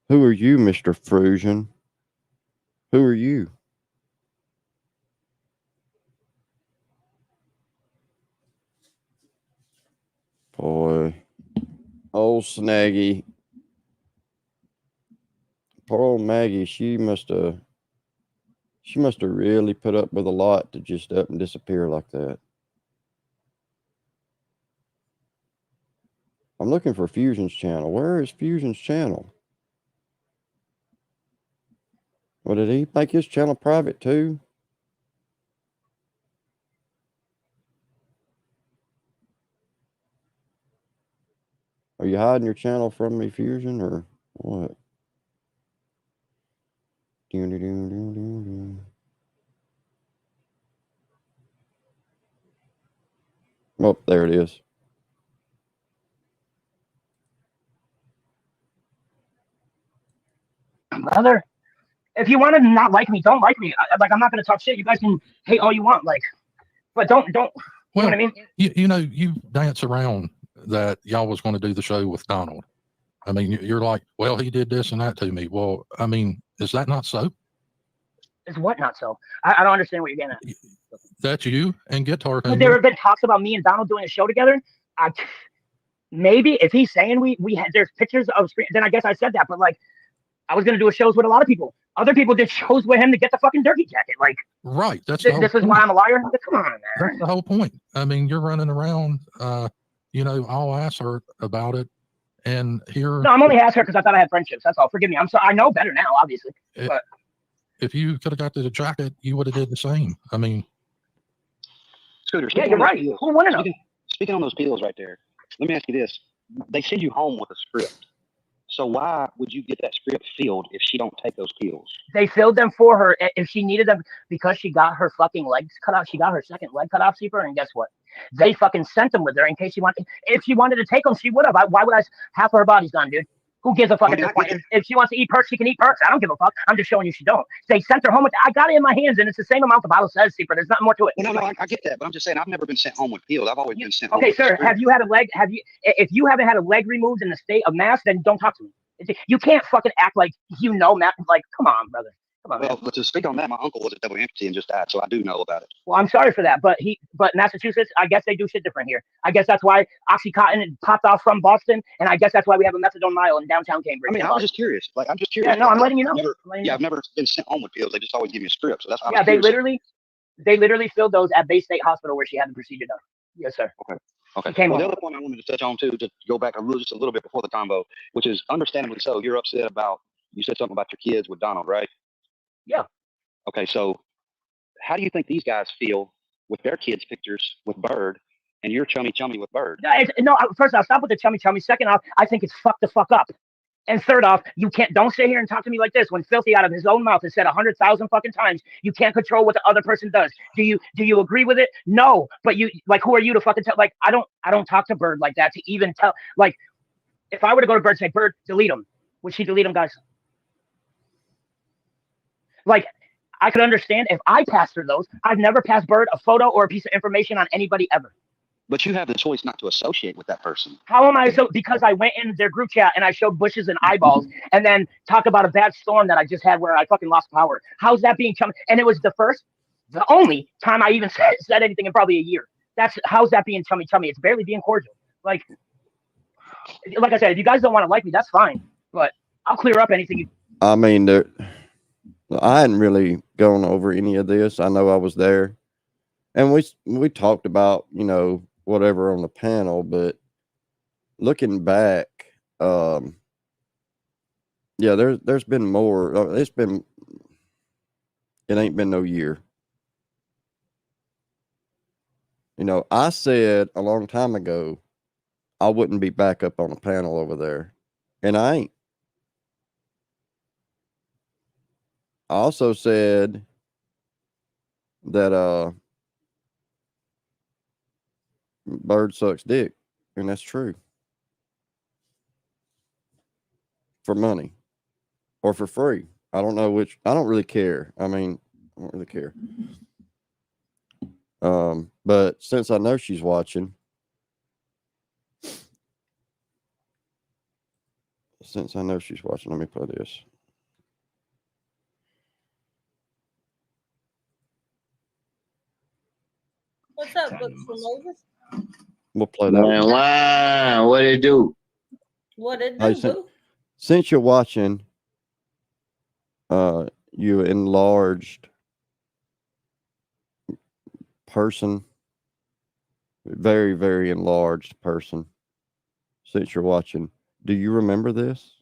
Speaker 1: Who are you, Mr. Frusion? Who are you? Boy. Old Snaggy. Poor old Maggie, she must have really put up with a lot to just up and disappear like that. I'm looking for Fusion's channel. Where is Fusion's channel? Well, did he make his channel private too? Are you hiding your channel from me, Fusion, or what? Oh, there it is.
Speaker 2: Brother, if you want to not like me, don't like me. Like, I'm not going to talk shit. You guys can hate all you want, like, but don't. You know what I mean?
Speaker 15: You know, you dance around that y'all was going to do the show with Donald. I mean, you're like, well, he did this and that to me. Well, I mean, is that not so?
Speaker 2: Is what not so? I don't understand what you're getting at.
Speaker 15: That's you and Guitar.
Speaker 2: But there have been talks about me and Donald doing a show together. Maybe if he's saying we had, there's pictures of screen, then I guess I said that. But like, I was gonna do shows with a lot of people. Other people did shows with him to get the fucking Dirty Jacket. Like,
Speaker 15: right? That's
Speaker 2: this is why I'm a liar. Come on, man.
Speaker 15: That's the whole point. I mean, you're running around, you know, all ass hurt about it, and here.
Speaker 2: No, I'm only ass hurt because I thought I had friendships. That's all. Forgive me. I'm sorry. I know better now, obviously. But
Speaker 15: if you could have got to the jacket, you would have did the same. I mean,
Speaker 14: Scooter.
Speaker 2: Yeah, you're right. Who wouldn't have?
Speaker 14: Speaking on those pills right there, let me ask you this: they send you home with a script. So why would you get that script filled if she don't take those pills?
Speaker 2: They filled them for her if she needed them because she got her fucking legs cut off. She got her second leg cut off, Seeper, and guess what? They fucking sent them with her in case she wanted. If she wanted to take them, she would have. Why would I? Half of her body's gone, dude. Who gives a fuck at this point? If she wants to eat perks, she can eat perks. I don't give a fuck. I'm just showing you she don't. They sent her home with. I got it in my hands, and it's the same amount the bottle says, Seeper. There's nothing more to it.
Speaker 14: No, I get that, but I'm just saying I've never been sent home with pills. I've always been sent home.
Speaker 2: Okay,
Speaker 14: with
Speaker 2: sir.
Speaker 14: script.
Speaker 2: Have you had a leg? Have you? If you haven't had a leg removed in the state of mass, then don't talk to me. You can't fucking act like you know, Matt. Like, come on, brother. Come on.
Speaker 14: Well, but to speak on that, my uncle was a double amputee and just died, so I do know about it.
Speaker 2: Well, I'm sorry for that, but Massachusetts, I guess they do shit different here. I guess that's why OxyContin popped off from Boston, and I guess that's why we have a methadone mile in downtown Cambridge.
Speaker 14: I mean, I was just curious. Like, I'm just curious.
Speaker 2: Yeah, no, I'm letting you know.
Speaker 14: I've never been sent home with pills. They just always give me a script, so that's.
Speaker 2: Yeah, they literally filled those at Bay State Hospital where she had the procedure done. Yes, sir.
Speaker 14: Okay. Well, the other point I wanted to touch on too, to go back just a little bit before the combo, which is understandably so. You're upset about, you said something about your kids with Donald, right?
Speaker 2: Yeah.
Speaker 14: Okay, so how do you think these guys feel with their kids' pictures with Bird, and you're chummy with Bird?
Speaker 2: No, first off, stop with the chummy. Second off, I think it's fuck the fuck up. And third off, don't sit here and talk to me like this when Filthy out of his own mouth has said 100,000 fucking times you can't control what the other person does. Do you agree with it? No, but you, like, who are you to fucking tell? Like, I don't talk to Bird like that to even tell. Like, if I were to go to Bird and say, Bird, delete him, would she delete him, guys? Like, I could understand if I passed her those. I've never passed Bird a photo or a piece of information on anybody ever.
Speaker 14: But you have the choice not to associate with that person.
Speaker 2: How am I so? Because I went in their group chat and I showed bushes and eyeballs and then talk about a bad storm that I just had where I fucking lost power. How's that being chummy? And it was the only time I even said anything in probably a year. How's that being chummy? It's barely being cordial. Like I said, if you guys don't want to like me, that's fine. But I'll clear up anything.
Speaker 1: I mean, I hadn't really gone over any of this. I know I was there, and we talked about, you know, whatever on the panel, but looking back, yeah, there's been more. It ain't been no year. You know, I said a long time ago I wouldn't be back up on a panel over there, and I ain't. I also said that Bird sucks dick, and that's true. For money or for free. I don't know which. I don't really care. I mean, I don't really care. But since I know she's watching, let me play this.
Speaker 9: What's up, Books for Moses?
Speaker 1: We'll play that.
Speaker 10: Man, wow, what it do?
Speaker 9: What it
Speaker 1: Hey,
Speaker 9: do, boo?
Speaker 1: since you're watching, you enlarged person, very, very enlarged person. Since you're watching, do you remember this?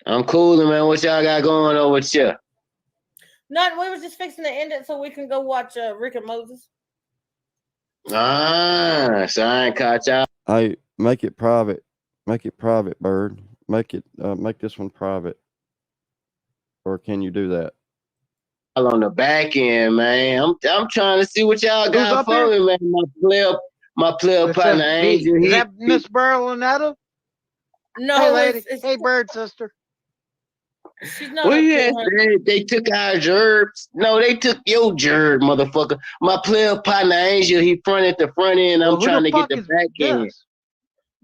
Speaker 10: I'm cool, man. What y'all got going over here?
Speaker 9: Nothing. We were just fixing to end it so we can go watch Rick and Moses.
Speaker 10: Ah, so I ain't caught y'all.
Speaker 1: I make it private. Make it private, Bird. Make this one private. Or can you do that?
Speaker 10: On the back end, man. I'm trying to see what y'all got for me, man. My player partner Angel.
Speaker 11: Is that Miss Berlinetta?
Speaker 9: No,
Speaker 11: hey lady.
Speaker 9: it's
Speaker 11: hey Bird sister.
Speaker 9: She's not.
Speaker 10: Well, yeah, they took our gerbs. No, they took your gerb, motherfucker. My player partner Angel, he fronted the front end. I'm trying to get the back end.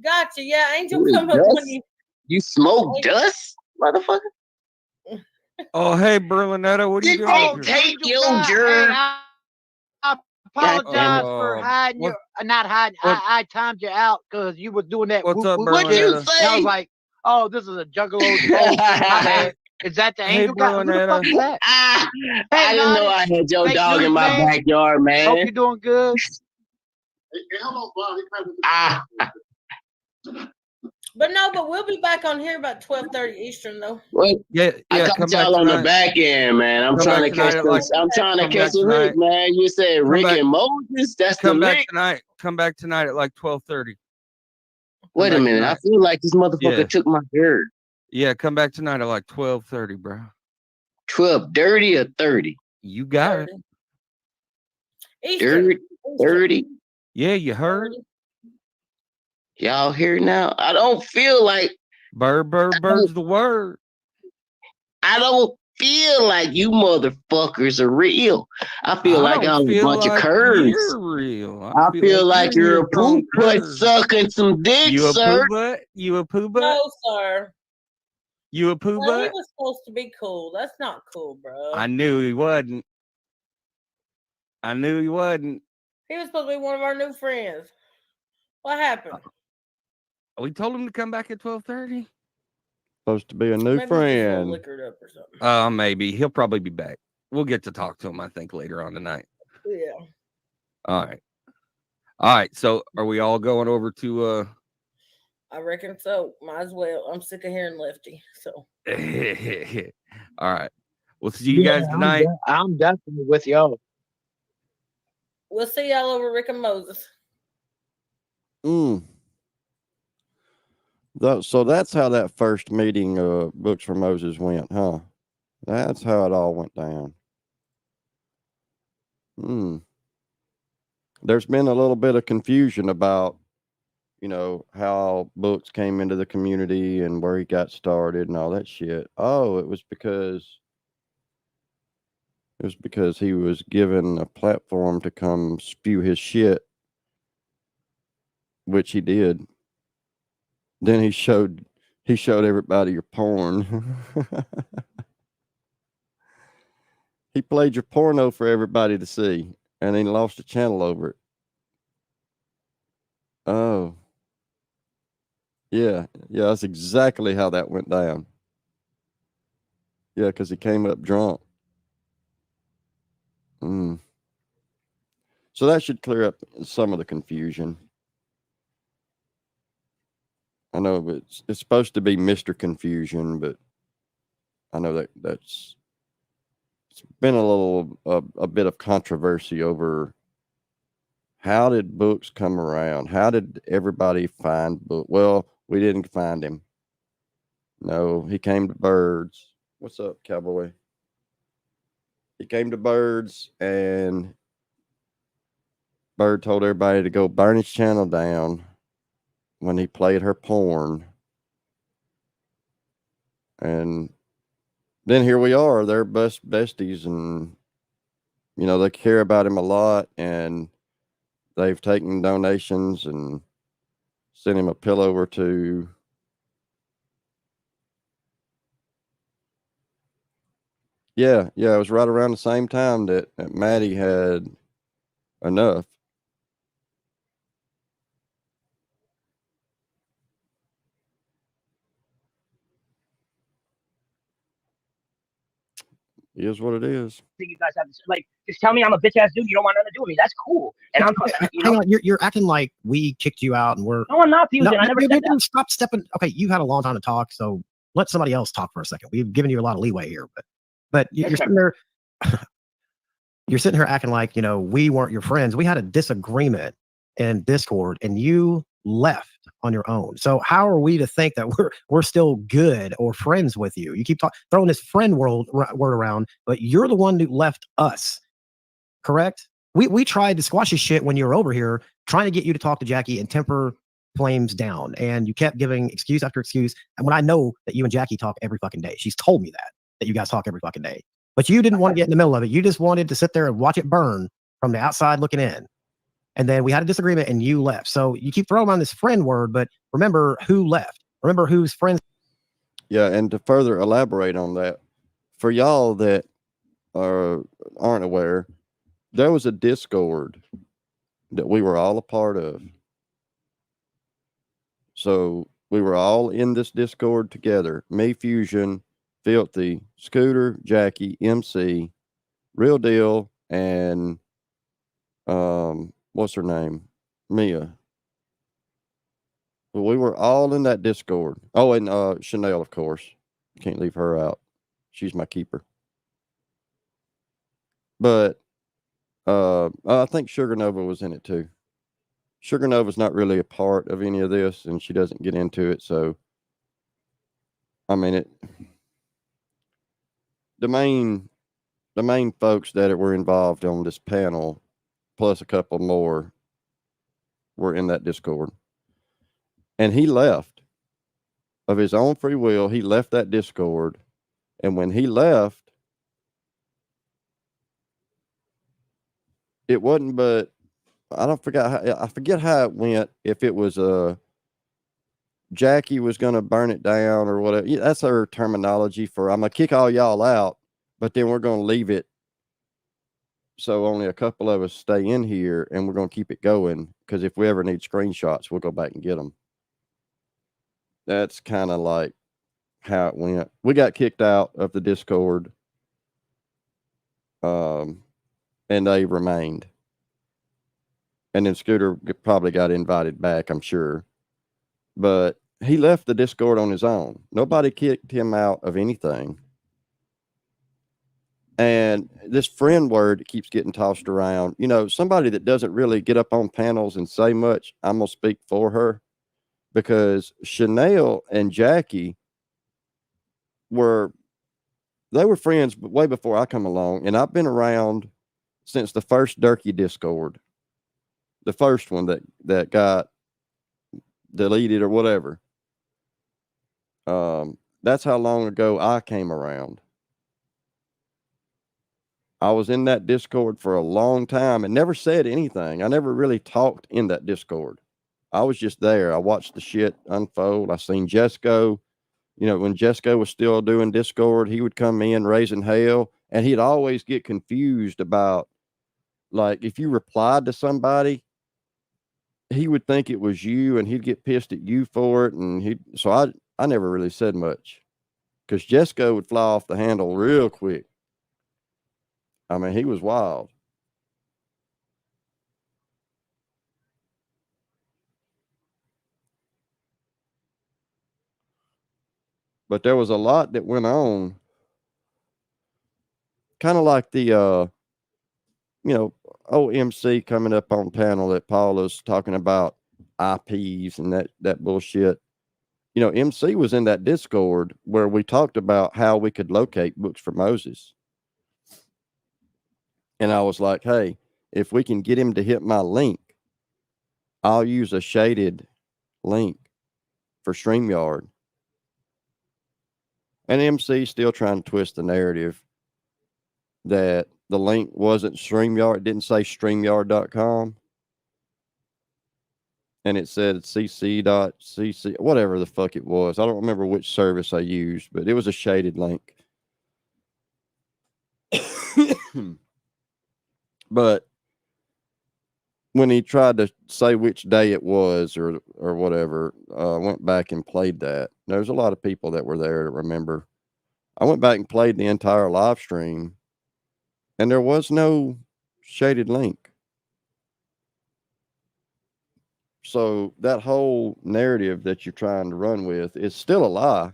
Speaker 9: Gotcha. Yeah, Angel
Speaker 10: Ooh,
Speaker 9: come up
Speaker 10: dust?
Speaker 9: when
Speaker 10: You smoke dust, motherfucker?
Speaker 12: Oh, hey, Berlinetta, what are you
Speaker 10: Did
Speaker 12: doing?
Speaker 10: they take your
Speaker 11: Hey,
Speaker 10: gerb?
Speaker 11: I apologize for hiding you. Not hiding. I timed you out because you were doing that.
Speaker 12: What's up,
Speaker 11: whoop shit.
Speaker 12: Berlinetta?
Speaker 11: And I was like, oh, this is a juggalo troll. My bad. Is that the
Speaker 12: Hey,
Speaker 11: angel guy? Who the fuck is that?
Speaker 10: I
Speaker 11: Hey,
Speaker 10: didn't know
Speaker 11: Nani,
Speaker 10: I had your
Speaker 11: fake
Speaker 10: dog in
Speaker 11: news,
Speaker 10: my
Speaker 11: man.
Speaker 10: backyard, man.
Speaker 11: Hope you're doing good.
Speaker 9: But we'll be back on here about 12:30 Eastern though.
Speaker 10: What?
Speaker 12: Yeah,
Speaker 10: I
Speaker 12: come
Speaker 10: caught
Speaker 12: back
Speaker 10: y'all on the
Speaker 12: tonight.
Speaker 10: back end, man. I'm
Speaker 12: Come
Speaker 10: trying
Speaker 12: back
Speaker 10: to catch
Speaker 12: tonight at like.
Speaker 10: this. I'm trying to
Speaker 12: come
Speaker 10: catch
Speaker 12: back
Speaker 10: the Rick,
Speaker 12: tonight.
Speaker 10: man. You said
Speaker 12: Come
Speaker 10: Rick
Speaker 12: back-
Speaker 10: and Moses. That's
Speaker 12: Come
Speaker 10: the
Speaker 12: back
Speaker 10: Rick.
Speaker 12: tonight. Come back tonight at like 12:30.
Speaker 10: Wait a minute. I feel like this motherfucker
Speaker 12: Yeah.
Speaker 10: took my bird.
Speaker 12: Yeah, come back tonight at like 12:30, bro.
Speaker 10: 12 dirty or 30?
Speaker 12: You got it.
Speaker 10: Dirty 30.
Speaker 12: Yeah, you heard.
Speaker 10: Y'all here now? I don't feel like
Speaker 12: bird's the word.
Speaker 10: I don't feel like you motherfuckers are real. I feel like
Speaker 12: don't
Speaker 10: I'm a
Speaker 12: feel
Speaker 10: bunch
Speaker 12: like
Speaker 10: of curves.
Speaker 12: you're real.
Speaker 10: I feel like you're a
Speaker 12: here on
Speaker 10: poop butt
Speaker 12: curve.
Speaker 10: sucking some dick,
Speaker 12: You a
Speaker 10: sir.
Speaker 12: poo butt? You a poo butt?
Speaker 9: No, sir.
Speaker 12: You a poo
Speaker 9: Well, he
Speaker 12: butt?
Speaker 9: was supposed to be cool. That's not cool, bro.
Speaker 12: I knew he wasn't. I knew he wasn't.
Speaker 9: He was supposed to be one of our new friends. What happened?
Speaker 12: We told him to come back at 12:30.
Speaker 1: Supposed to be a new
Speaker 9: Maybe he's just a little
Speaker 1: friend.
Speaker 9: liquored up or something.
Speaker 12: Maybe he'll probably be back. We'll get to talk to him, I think, later on tonight.
Speaker 9: Yeah.
Speaker 12: All right. So, are we all going over to?
Speaker 9: I reckon so. Might as well. I'm sick of hearing Lefty. So.
Speaker 12: All right. We'll see you guys tonight.
Speaker 11: I'm definitely with y'all.
Speaker 9: We'll see y'all over Rick and Moses.
Speaker 1: So that's how that first meeting Books for Moses went, huh? That's how it all went down. There's been a little bit of confusion about, how Books came into the community and where he got started and all that shit. Oh, it was because he was given a platform to come spew his shit, which he did. Then he showed everybody your porn. He played your porno for everybody to see, and then lost the channel over it. Oh. Yeah, that's exactly how that went down. Yeah, because he came up drunk. So that should clear up some of the confusion. I know it's supposed to be Mr. Confusion, but I know it's been a bit of controversy over how did Books come around? How did everybody find Book? Well, we didn't find him. No, he came to Birds. What's up, cowboy? He came to Birds, and Bird told everybody to go burn his channel down when he played her porn. And then here we are. They're besties, and you know they care about him a lot, and they've taken donations and sent him a pillow or two. Yeah, it was right around the same time that Maddie had enough. It is what it is.
Speaker 16: You guys have this, like, just tell me I'm a bitch ass dude. You don't want nothing to do with me. That's cool. And I'm, you
Speaker 17: Hang
Speaker 16: know,
Speaker 17: on, you're acting like we kicked you out and we're.
Speaker 16: no, I'm not, Fusion. I never said that.
Speaker 17: Stop stepping. Okay, you had a long time to talk, so let somebody else talk for a second. We've given you a lot of leeway here, but you're sitting there. You're sitting here acting like, you know, we weren't your friends. We had a disagreement in Discord, and you left on your own. So how are we to think that we're still good or friends with you? You keep throwing this friend word around, but you're the one who left us. Correct? We tried to squash this shit when you were over here, trying to get you to talk to Jackie and temper flames down, and you kept giving excuse after excuse. And when I know that you and Jackie talk every fucking day, she's told me that you guys talk every fucking day. But you didn't want to get in the middle of it. You just wanted to sit there and watch it burn from the outside looking in. And then we had a disagreement and you left. So you keep throwing on this friend word, but remember who left. Remember whose friends.
Speaker 1: Yeah, and to further elaborate on that, for y'all that aren't aware, there was a Discord that we were all a part of. So we were all in this Discord together. Me, Fusion, Filthy, Scooter, Jackie, MC, Real Deal, and what's her name? Mia. Well, we were all in that Discord. Oh, and Chanel, of course. Can't leave her out. She's my keeper. But I think Sugar Nova was in it too. Sugar Nova's not really a part of any of this, and she doesn't get into it. So, I mean, the main folks that were involved on this panel, plus a couple more, were in that Discord. And he left of his own free will. He left that Discord, and when he left, it wasn't but I forget how it went. If it was Jackie was going to burn it down or whatever. Yeah, that's her terminology for I'm going to kick all y'all out, but then we're going to leave it so only a couple of us stay in here, and we're going to keep it going, because if we ever need screenshots, we'll go back and get them. That's kind of like how it went. We got kicked out of the Discord, and they remained. And then Scooter probably got invited back, I'm sure. But he left the Discord on his own. Nobody kicked him out of anything. And this friend word keeps getting tossed around. You know, somebody that doesn't really get up on panels and say much, I'm going to speak for her. Because Chanel and Jackie were friends way before I come along. And I've been around since the first Durkee Discord. The first one that got deleted or whatever. That's how long ago I came around. I was in that Discord for a long time and never said anything. I never really talked in that Discord. I was just there. I watched the shit unfold. I seen Jesco. You know, when Jesco was still doing Discord, he would come in raising hell, and he'd always get confused about, like, if you replied to somebody, he would think it was you, and he'd get pissed at you for it. And so I never really said much, because Jesco would fly off the handle real quick. I mean, he was wild. But there was a lot that went on. Kind of like the, OMC coming up on panel that Paula's talking about IPs and that bullshit. You know, MC was in that Discord where we talked about how we could locate Books for Moses. And I was like, hey, if we can get him to hit my link, I'll use a shaded link for StreamYard. And MC still trying to twist the narrative that the link wasn't StreamYard. It didn't say StreamYard.com. And it said cc.cc, whatever the fuck it was. I don't remember which service I used, but it was a shaded link. But when he tried to say which day it was or whatever, I went back and played that. There's a lot of people that were there to remember. I went back and played the entire live stream, and there was no shaded link. So that whole narrative that you're trying to run with is still a lie.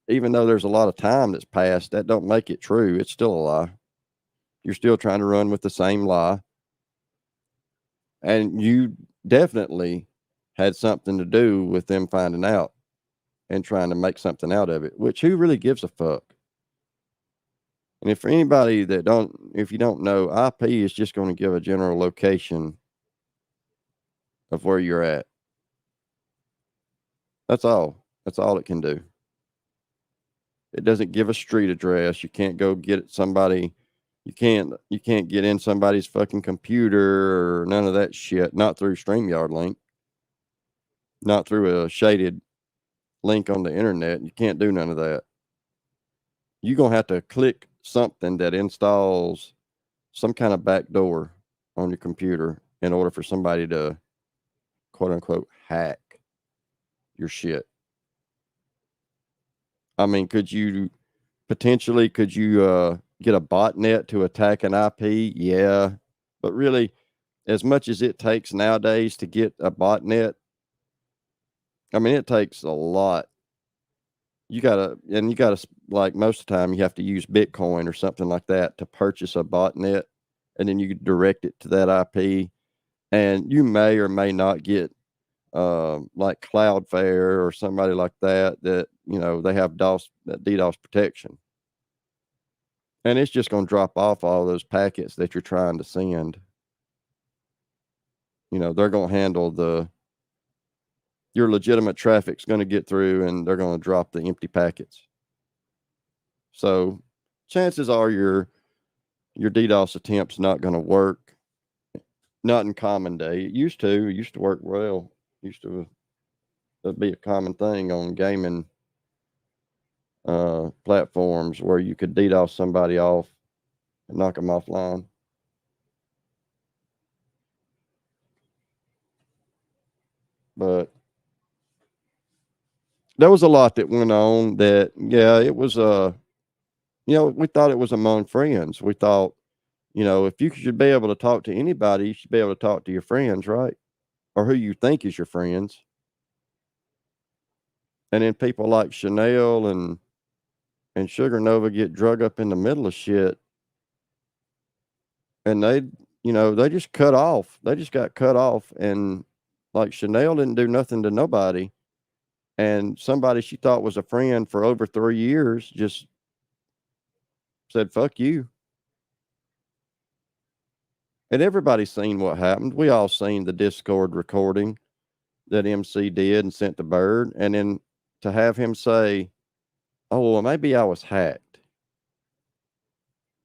Speaker 1: Even though there's a lot of time that's passed, that don't make it true. It's still a lie. You're still trying to run with the same lie. And you definitely had something to do with them finding out and trying to make something out of it, which who really gives a fuck? And if for anybody that if you don't know, IP is just going to give a general location of where you're at. That's all. That's all it can do. It doesn't give a street address. You can't go get somebody. You can't get in somebody's fucking computer or none of that shit. Not through StreamYard link. Not through a shaded link on the internet. You can't do none of that. You're going to have to click something that installs some kind of backdoor on your computer in order for somebody to, quote unquote, hack your shit. I mean, could you get a botnet to attack an IP? Yeah. But really, as much as it takes nowadays to get a botnet, I mean, it takes a lot. You gotta, like most of the time, you have to use Bitcoin or something like that to purchase a botnet, and then you direct it to that IP, and you may or may not get like Cloudflare or somebody like that, they have DDoS protection. And it's just going to drop off all those packets that you're trying to send. They're going to handle your legitimate traffic's going to get through, and they're going to drop the empty packets. So chances are your DDoS attempt's not going to work. Not in common day. It used to work well. Used to be a common thing on gaming platforms where you could DDoS somebody off and knock them offline. But there was a lot that went on that, it was, we thought it was among friends. We thought, if you should be able to talk to anybody, you should be able to talk to your friends, right? Or who you think is your friends. And then people like Chanel and Sugar Nova get drug up in the middle of shit. And they just cut off. They just got cut off. And like Chanel didn't do nothing to nobody. And somebody she thought was a friend for over 3 years just said, fuck you. And everybody's seen what happened. We all seen the Discord recording that MC did and sent to Bird. And then to have him say, oh, well, maybe I was hacked.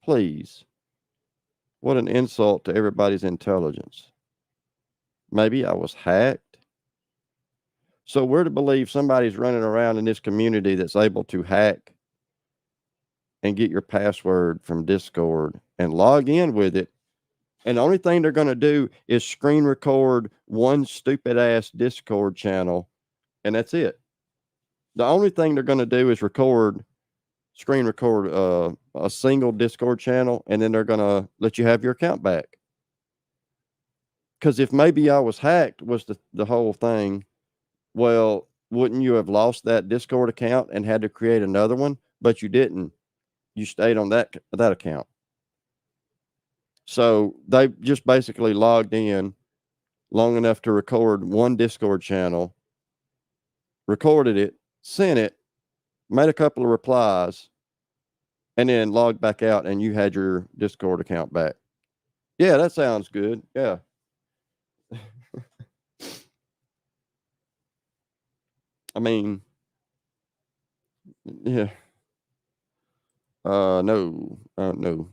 Speaker 1: Please. What an insult to everybody's intelligence. Maybe I was hacked. So we're to believe somebody's running around in this community that's able to hack and get your password from Discord and log in with it. And the only thing they're going to do is screen record one stupid ass Discord channel. And that's it. The only thing they're going to do is screen record a single Discord channel. And then they're going to let you have your account back. Because if maybe I was hacked was the whole thing, well, wouldn't you have lost that Discord account and had to create another one? But you didn't. You stayed on that account. So they just basically logged in long enough to record one Discord channel, recorded it, sent it, made a couple of replies, and then logged back out, and you had your Discord account back. Yeah, that sounds good. Yeah. I mean, Yeah. No. No.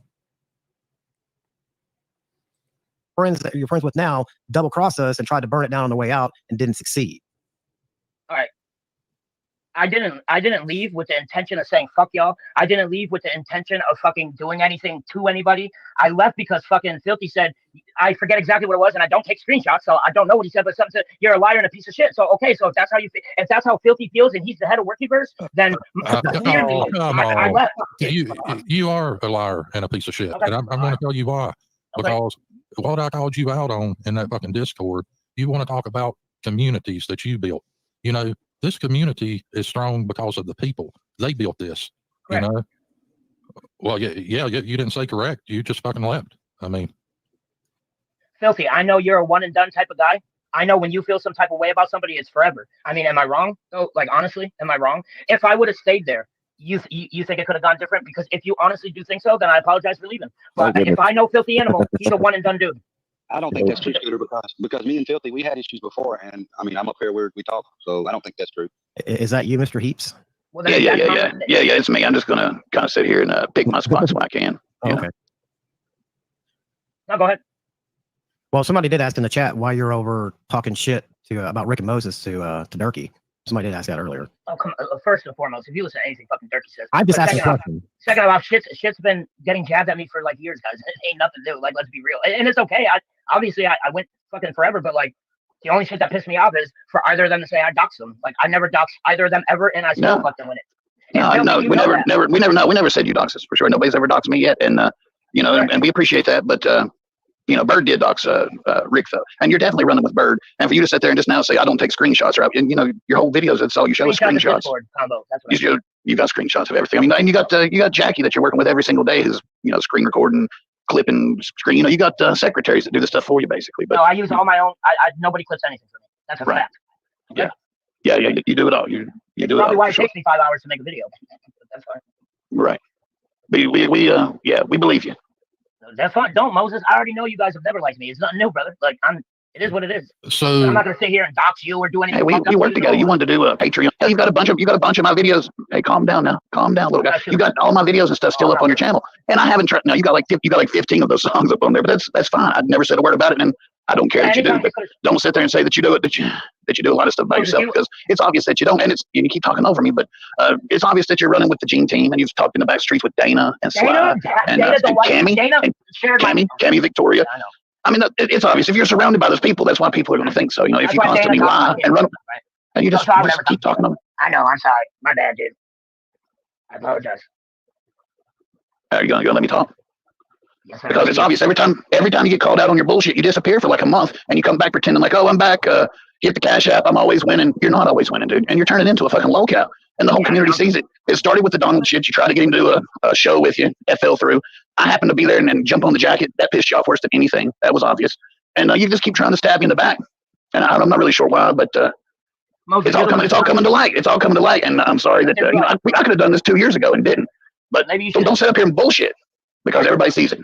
Speaker 17: Friends that you're friends with now double crossed us and tried to burn it down on the way out and didn't succeed.
Speaker 16: All right. I didn't leave with the intention of saying fuck y'all. I didn't leave with the intention of fucking doing anything to anybody. I left because fucking Filthy said, I forget exactly what it was, and I don't take screenshots, so I don't know what he said, but something said, you're a liar and a piece of shit. So okay, so if that's how Filthy feels and he's the head of Workyverse, then clearly I left.
Speaker 15: You are a liar and a piece of shit.
Speaker 16: Okay.
Speaker 15: And I'm going to tell you why. Because what I called you out on in that fucking Discord, you want to talk about communities that you built. You know, this community is strong because of the people. They built this, correct. You know? Well, yeah, you didn't say correct. You just fucking left. I mean.
Speaker 16: Filthy, I know you're a one and done type of guy. I know when you feel some type of way about somebody, it's forever. I mean, am I wrong? No, like, honestly, am I wrong? If I would have stayed there, you think it could have gone different? Because if you honestly do think so, then I apologize for leaving. But if I know Filthy Animal, he's a one and done dude.
Speaker 14: I don't think that's true, Scooter, because me and Filthy, we had issues before, and I mean, I'm up here where we talk, so I don't think that's true.
Speaker 17: Is that you, Mr. Heaps?
Speaker 16: Well,
Speaker 18: yeah, it's me. I'm just gonna kind of sit here and pick my spots when I can.
Speaker 17: Okay.
Speaker 16: No, go ahead.
Speaker 17: Well, somebody did ask in the chat why you're over talking shit about Rick and Moses to Durkee. Somebody did ask that earlier.
Speaker 16: Oh, come on. First and foremost, if you listen to anything fucking Durkee says,
Speaker 17: I'm just asking a question.
Speaker 16: Second off, shit's been getting jabbed at me for like years, guys. It ain't nothing new. Like, let's be real, and it's okay. I went fucking forever, but like the only shit that pissed me off is for either of them to say I doxed them. Like, I never doxed either of them ever, and I still fucked them with it.
Speaker 18: No, we never said you doxed us for sure. Nobody's ever doxed me yet, and you know, and we appreciate that, but. You know, Bird did dox Rick though, and you're definitely running with Bird. And for you to sit there and just now say I don't take screenshots, right? And you know, your whole videos, that's all you show is screenshots. You got screenshots of everything. I mean, and you got Jackie that you're working with every single day, who's screen recording, clipping, screen. You know, you got secretaries that do the stuff for you basically. But
Speaker 16: no, I use all my own. Nobody clips anything for me. That's a fact.
Speaker 18: Okay. Yeah. You do it all. You do
Speaker 16: probably
Speaker 18: it all.
Speaker 16: Why it takes me 5 hours to make a video. That's fine.
Speaker 18: Right. We believe you.
Speaker 16: That's fine. Don't, Moses. I already know you guys have never liked me. It's nothing new, brother. Like, it is what it is.
Speaker 15: So
Speaker 16: I'm not gonna sit here and dox you or do anything.
Speaker 18: Hey, we work together. You wanted to do a Patreon. Hell, you got a bunch of my videos. Hey, calm down now. Calm down, little guy. You got all my videos and stuff still up on your channel. And I haven't tried. No, you got like 15 of those songs up on there. But that's fine. I've never said a word about it, and I don't care that you do. But don't sit there and say that you do it. That you do a lot of stuff by yourself, because it's obvious that you don't. And you keep talking over me, but it's obvious that you're running with the Gene team, and you've talked in the back streets with Dana and Sly and Cammy Victoria. I mean, it's obvious. If you're surrounded by those people, that's why people are going to think so. You know, if you constantly lie and run, and you just keep talking over.
Speaker 16: I know. I'm sorry. My bad, dude. I apologize.
Speaker 18: Are you going to let me talk? Yes, because it's obvious. Every time you get called out on your bullshit, you disappear for like a month, and you come back pretending like, oh, I'm back. Hit the Cash App. I'm always winning. You're not always winning, dude. And you're turning into a fucking lolcow. And the whole community sees it. It started with the Donald shit. You tried to get him to do a show with you. That fell through. I happened to be there and then jump on the jacket. That pissed you off worse than anything. That was obvious. And you just keep trying to stab you in the back. And I'm not really sure why, but it's all coming to light. It's all coming to light. And I'm sorry that I could have done this 2 years ago and didn't. But don't sit up here and bullshit, because everybody sees it.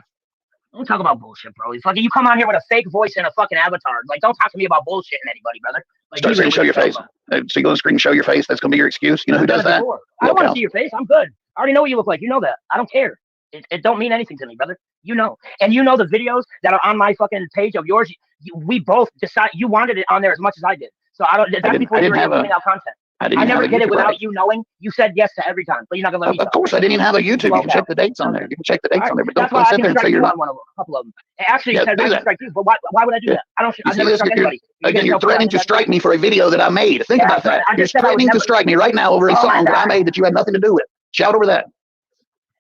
Speaker 16: Don't talk about bullshit, bro. You come on here with a fake voice and a fucking avatar. Like, don't talk to me about bullshitting anybody, brother. Like,
Speaker 18: start saying show your face. So you go on the screen and show your face. That's going to be your excuse. You know who does that?
Speaker 16: I don't want to see your face. I'm good. I already know what you look like. You know that. I don't care. It don't mean anything to me, brother. You know. And you know the videos that are on my fucking page of yours. We both decide. You wanted it on there as much as I did. So that's before you were putting out content. I never did it without you knowing. You said yes to every time, but you're not gonna let me.
Speaker 18: Of course, I didn't even have a YouTube. You can check the dates on there. You can check the dates on there, but don't sit there and say you're not.
Speaker 16: A couple of them. It actually said I strike you, but why would I do that? I never struck anybody.
Speaker 18: Again, you're threatening to strike me for a video that I made. Think about that. You're threatening to strike me right now over a song that I made that you had nothing to do with. Shout over that.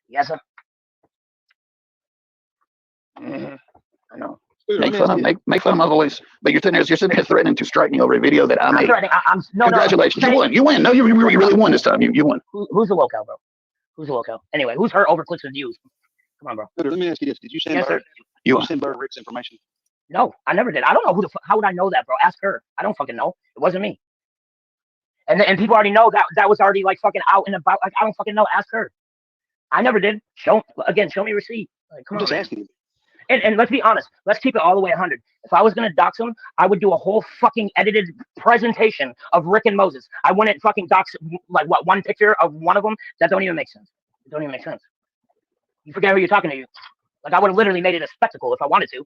Speaker 16: Yes, sir. I know.
Speaker 18: Make fun of my voice, but you're sitting there threatening to strike me over a video that I made. Congratulations, you won. You win. No, you really won this time. You won.
Speaker 16: Who's the locale, bro? Who's the locale? Anyway, who's her over clicks and views? Come on, bro.
Speaker 14: Let me ask you this: did you send Bird?
Speaker 18: You
Speaker 14: send Bird Rick's information?
Speaker 16: No, I never did. I don't know who how would I know that, bro? Ask her. I don't fucking know. It wasn't me. And people already know that was already like fucking out and about. Like, I don't fucking know. Ask her. I never did. Show me receipt. Like, come on.
Speaker 14: I'm just asking you.
Speaker 16: And let's be honest. Let's keep it all the way 100. If I was gonna dox him, I would do a whole fucking edited presentation of Rick and Moses. I wouldn't fucking dox like what one picture of one of them. That don't even make sense. It don't even make sense. You forget who you're talking to. Like I would have literally made it a spectacle if I wanted to.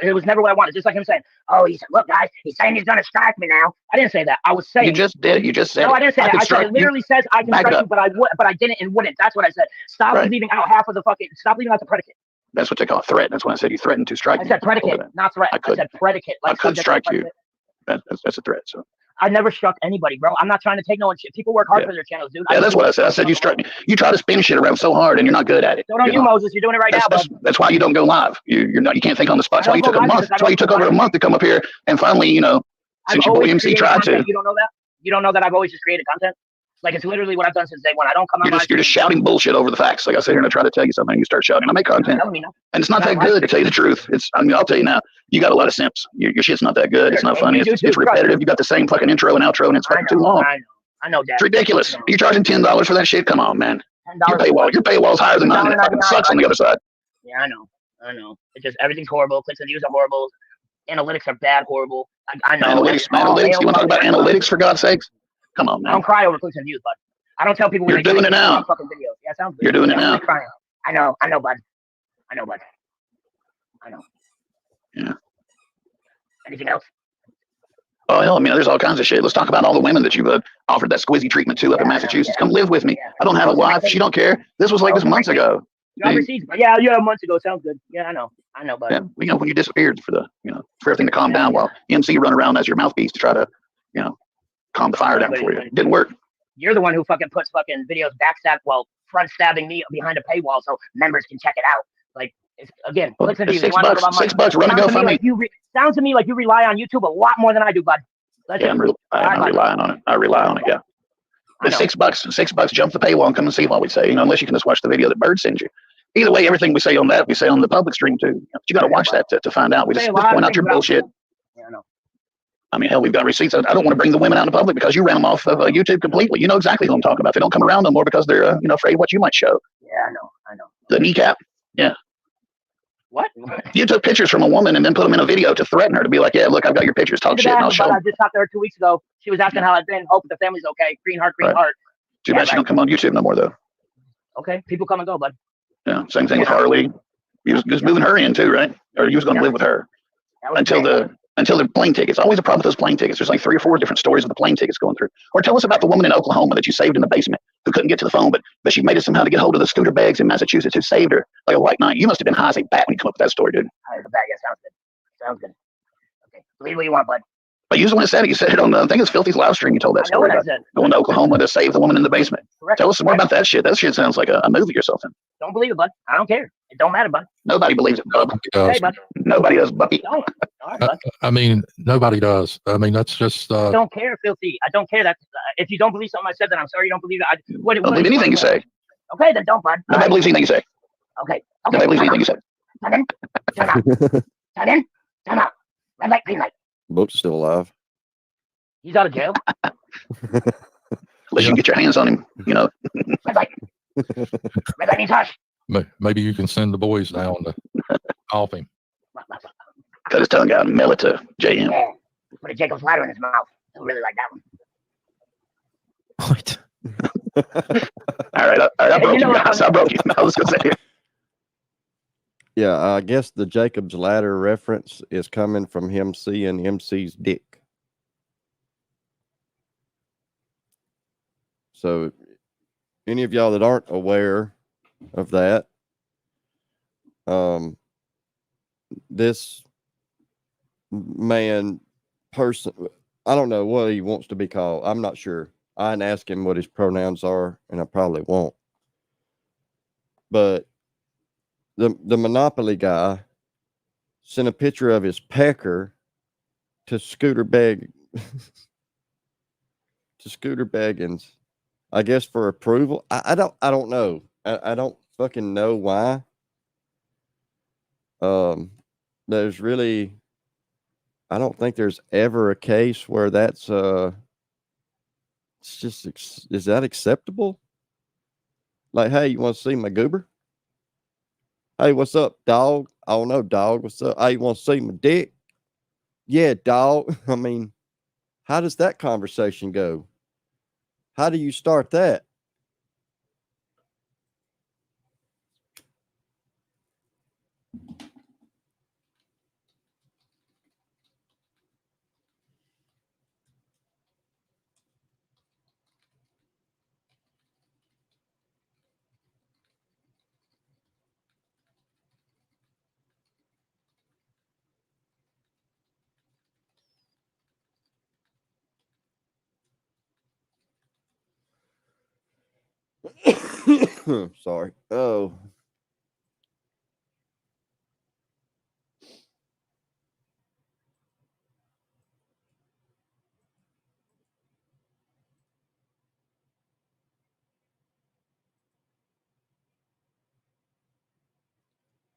Speaker 16: It was never what I wanted. Just like him saying, "Oh, he said, look, guys, he's saying he's gonna strike me now." I didn't say that. I was saying
Speaker 18: You just did. You just said.
Speaker 16: no. I didn't say that. I said it literally says I can
Speaker 18: Back it
Speaker 16: strike you,
Speaker 18: up.
Speaker 16: but I didn't and wouldn't. That's what I said. Stop
Speaker 18: Right.
Speaker 16: leaving out half of the fucking. Stop leaving out the predicate.
Speaker 18: That's what they call a threat. That's when I said you threatened to strike
Speaker 16: I
Speaker 18: me.
Speaker 16: said predicate, not threat. I said predicate.
Speaker 18: I
Speaker 16: Like
Speaker 18: could
Speaker 16: subject
Speaker 18: strike
Speaker 16: and
Speaker 18: you.
Speaker 16: predicate.
Speaker 18: That's a threat. So
Speaker 16: I never struck anybody, bro. I'm not trying to take no one shit. People work hard
Speaker 18: Yeah.
Speaker 16: for their channels, dude.
Speaker 18: yeah, that's what I said. I said you struck me. You try to spin shit around so hard, and you're not good at it.
Speaker 16: So don't
Speaker 18: You're
Speaker 16: you,
Speaker 18: not.
Speaker 16: Moses. You're doing it right now, bud.
Speaker 18: That's why you don't go live. You're not. You can't think on the spot. That's
Speaker 16: I
Speaker 18: why you
Speaker 16: don't
Speaker 18: took
Speaker 16: go
Speaker 18: a
Speaker 16: live
Speaker 18: month.
Speaker 16: because I
Speaker 18: That's why you
Speaker 16: don't
Speaker 18: took over a month to come up here and finally,
Speaker 16: I've
Speaker 18: since your boy
Speaker 16: always
Speaker 18: MC
Speaker 16: created
Speaker 18: tried
Speaker 16: content.
Speaker 18: to.
Speaker 16: You don't know that? You don't know that I've always just created content? Like it's literally what I've done since day one. I don't come on
Speaker 18: You're just shouting bullshit over the facts. Like I sit here and I try to tell you something, you start shouting. I make content,
Speaker 16: telling me nothing.
Speaker 18: and it's not
Speaker 16: You're
Speaker 18: that
Speaker 16: not
Speaker 18: good
Speaker 16: live
Speaker 18: to tell you the truth. I'll tell you now. You got a lot of simps. Your shit's not that good. It's not funny.
Speaker 16: You do
Speaker 18: It's
Speaker 16: too, trust
Speaker 18: repetitive.
Speaker 16: me.
Speaker 18: You got the same fucking intro and outro, and it's
Speaker 16: I
Speaker 18: fucking too long.
Speaker 16: I know that.
Speaker 18: It's ridiculous. You're charging $10 for that shit. Come on, man. Your
Speaker 16: $10.
Speaker 18: paywall's higher than mine. It fucking sucks on the other side.
Speaker 16: Yeah, I know. It's just everything's horrible. Clicks and views are horrible. Analytics are bad, horrible. I know.
Speaker 18: Analytics. You want to talk about analytics for God's sakes? Come on,
Speaker 16: I
Speaker 18: man.
Speaker 16: don't cry over clicks and views, bud. I don't tell people when
Speaker 18: You're
Speaker 16: they
Speaker 18: doing
Speaker 16: get
Speaker 18: it now.
Speaker 16: fucking videos. Yeah, sounds good.
Speaker 18: You're doing it now.
Speaker 16: Crying. I know, bud. I know.
Speaker 18: Yeah.
Speaker 16: Anything else?
Speaker 18: Oh hell, I mean, there's all kinds of shit. Let's talk about all the women that you've offered that squizzy treatment to up in Massachusetts. Come live with me. I don't have a wife. She don't care. This was like this months ago.
Speaker 16: Yeah, months ago. Sounds good. Yeah, I know, bud.
Speaker 18: Yeah, when you disappeared for everything to calm down while MC run around as your mouthpiece to try to, calm the fire down for you. It didn't work.
Speaker 16: You're the one who fucking puts fucking videos front stabbing me behind a paywall so members can check it out. Like, again, clicks and views.
Speaker 18: $6. $6. Run and go find me.
Speaker 16: Sounds to me like you rely on YouTube a lot more than I do, bud.
Speaker 18: I'm relying on it. I rely on it. Yeah. But $6, jump the paywall and come and see what we say. Unless you can just watch the video that Bird sends you. Either way, everything we say on that, we say on the public stream too. But you got to watch that to find out. We just point out your bullshit.
Speaker 16: Yeah, I know.
Speaker 18: I mean, hell, we've got receipts. I don't want to bring the women out in public because you ran them off of YouTube completely. You know exactly who I'm talking about. They don't come around no more because they're afraid of what you might show.
Speaker 16: Yeah, I know.
Speaker 18: The kneecap. Yeah.
Speaker 16: What?
Speaker 18: You took pictures from a woman and then put them in a video to threaten her to be like, yeah, look, I've got your pictures. Talk shit and I'll show them.
Speaker 16: I just talked to her 2 weeks ago. She was asking how I've been. Hope the family's okay. Green heart.
Speaker 18: Too bad she don't come on YouTube no more, though.
Speaker 16: Okay. People come and go, bud.
Speaker 18: Yeah. Same thing with Harley. You was moving her in too, right? Or you was going to live with her until the plane tickets. Always a problem with those plane tickets. There's like 3 or 4 different stories of the plane tickets going through. Or tell us about the woman in Oklahoma that you saved in the basement who couldn't get to the phone, but she made it somehow to get hold of the scooter bags in Massachusetts who saved her like a white knight. You must have been high as a bat when you come up with that story, dude.
Speaker 16: High as a bat, yeah, sounds good. Okay, believe what you want, bud.
Speaker 18: But you just want to say it. You said it on I think it's Filthy's live stream. You told that story about going to Oklahoma to save the woman in the basement.
Speaker 16: Correct.
Speaker 18: Tell us some more about that shit. That shit sounds like a movie or something.
Speaker 16: Don't believe it, bud. I don't care. It don't matter, bud.
Speaker 18: Nobody believes it, bub.
Speaker 16: Hey, bud.
Speaker 18: Nobody does, Bucky.
Speaker 16: Don't. All right, bud.
Speaker 15: I mean, nobody does. I mean, that's just.
Speaker 16: I don't care, Filthy. I don't care that if you don't believe something I said, then I'm sorry you don't believe it.
Speaker 18: Don't believe anything you say.
Speaker 16: Okay, then don't, bud.
Speaker 18: Nobody believes anything you say.
Speaker 16: Okay.
Speaker 18: Nobody believes anything you say.
Speaker 16: Time out. Red light, green light.
Speaker 1: Boat's still alive.
Speaker 16: He's out of jail.
Speaker 18: Unless you can get your hands on him,
Speaker 16: Red light. Red light means hush.
Speaker 15: Maybe you can send the boys down to off him.
Speaker 18: Cut his tongue out and mail it to JM.
Speaker 16: Yeah. Put a Jacob's ladder in his mouth. He'll really like that one.
Speaker 17: What?
Speaker 18: All right, I broke you guys. I broke you. I was going to say.
Speaker 1: Yeah, I guess the Jacob's ladder reference is coming from him seeing MC's dick. So, any of y'all that aren't aware of that, this person, I don't know what he wants to be called. I'm not sure. I didn't ask him what his pronouns are, and I probably won't. But the Monopoly guy sent a picture of his pecker to Scooter Baggins, I guess for approval. I don't know. I don't fucking know why. There's really, I don't think there's ever a case where that's it's just, is that acceptable? Like, hey, you want to see my goober? Hey, what's up, dog? I don't know, dog. What's up? Hey, you want to see my dick? Yeah, dog. I mean, how does that conversation go? How do you start that? Sorry. Oh.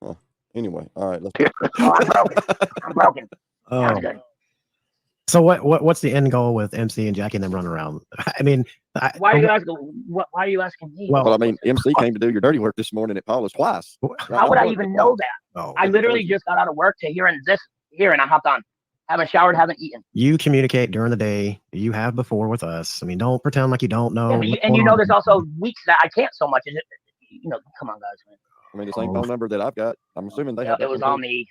Speaker 1: Huh. Anyway, all right. Let's.
Speaker 16: I'm broken. Sounds
Speaker 17: Oh.
Speaker 16: good.
Speaker 17: So what's the end goal with MC and Jackie and them running around? I mean,
Speaker 16: Why are you asking? Why are you asking me?
Speaker 17: Well,
Speaker 1: Well, I mean, MC came to do your dirty work this morning at Paula's twice.
Speaker 16: How would I even know that?
Speaker 17: Oh,
Speaker 16: I literally just got out of work to hearing this here, and I hopped on. Haven't showered, haven't eaten.
Speaker 17: you communicate during the day. You have before with us. I mean, don't pretend like you don't know.
Speaker 16: Yeah, but and you know, there's also weeks that I can't so much. Is it? You know, come on, guys. Man.
Speaker 1: I mean, the same phone number that I've got. I'm assuming they have.
Speaker 16: It was on me.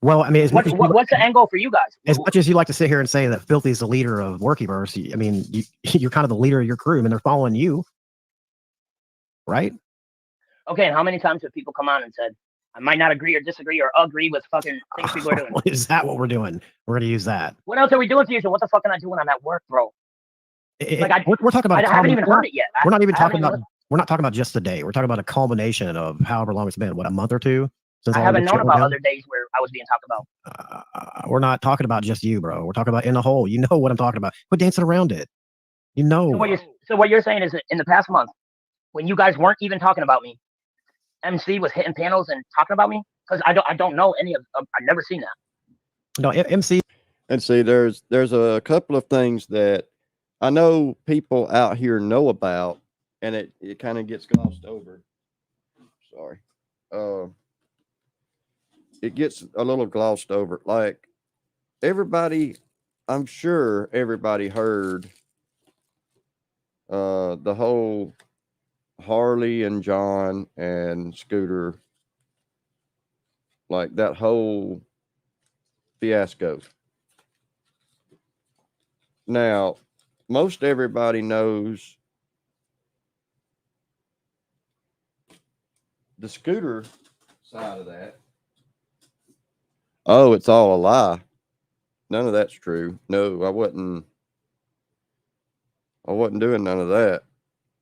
Speaker 17: Well, I mean, as much as
Speaker 16: What's the end goal for you guys?
Speaker 17: as much as you like to sit here and say that Filthy's the leader of Workyverse, I mean, you're kind of the leader of your crew, and they're following you, right?
Speaker 16: Okay, and how many times have people come on and said, I might not agree or disagree or agree with fucking things people are doing?
Speaker 17: Is that what we're doing? We're going to use that.
Speaker 16: What else are we doing, Fusion? What the fuck can I do when I'm at work, bro?
Speaker 17: We're talking about.
Speaker 16: I haven't even heard it yet.
Speaker 17: We're not even
Speaker 16: I haven't
Speaker 17: talking about. We're not talking about just the day. We're talking about a culmination of however long it's been. What, a month or two? Since
Speaker 16: I
Speaker 17: all
Speaker 16: haven't
Speaker 17: this
Speaker 16: known
Speaker 17: shit went
Speaker 16: about
Speaker 17: down?
Speaker 16: other days where I was being talked about.
Speaker 17: We're not talking about just you, bro. We're talking about in a whole. You know what I'm talking about. Quit dancing around it. You know.
Speaker 16: So what you're saying is that in the past month, when you guys weren't even talking about me, MC was hitting panels and talking about me? Because I don't know any of I've never seen that.
Speaker 17: No, MC.
Speaker 1: And see, there's a couple of things that I know people out here know about, and it kind of gets glossed over. Sorry. It gets a little glossed over. Like everybody, I'm sure everybody heard the whole Harley and John and Scooter, like that whole fiasco. Now, most everybody knows the Scooter side of that. Oh, it's all a lie. None of that's true. No, I wasn't doing none of that.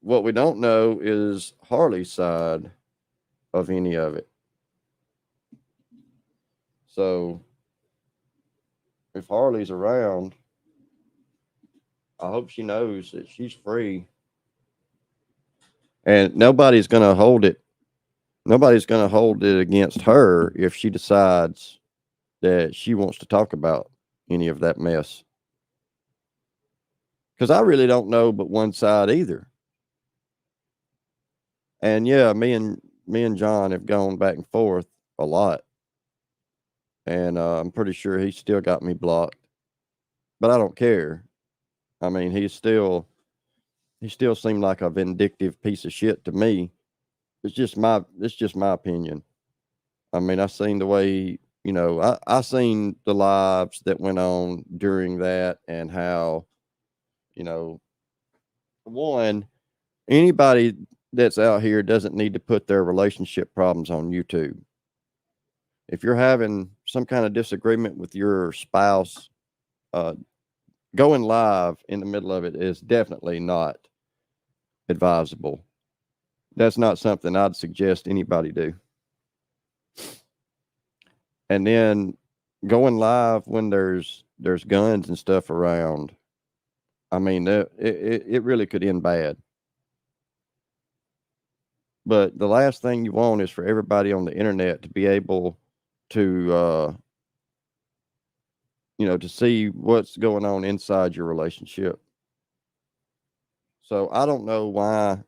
Speaker 1: What we don't know is Harley's side of any of it. So if Harley's around, I hope she knows that she's free. And nobody's going to hold it. Nobody's going to hold it against her if she decides that she wants to talk about any of that mess. Because I really don't know but one side either. And yeah, me and John have gone back and forth a lot. And I'm pretty sure he still got me blocked. But I don't care. I mean, he still seemed like a vindictive piece of shit to me. It's just my opinion. I mean, I seen the way, you know, I seen the lives that went on during that and how, you know, one, anybody that's out here doesn't need to put their relationship problems on YouTube. If you're having some kind of disagreement with your spouse, going live in the middle of it is definitely not advisable. That's not something I'd suggest anybody do. And then going live when there's guns and stuff around, I mean, it really could end bad. But the last thing you want is for everybody on the internet to be able to, you know, to see what's going on inside your relationship. So I don't know why,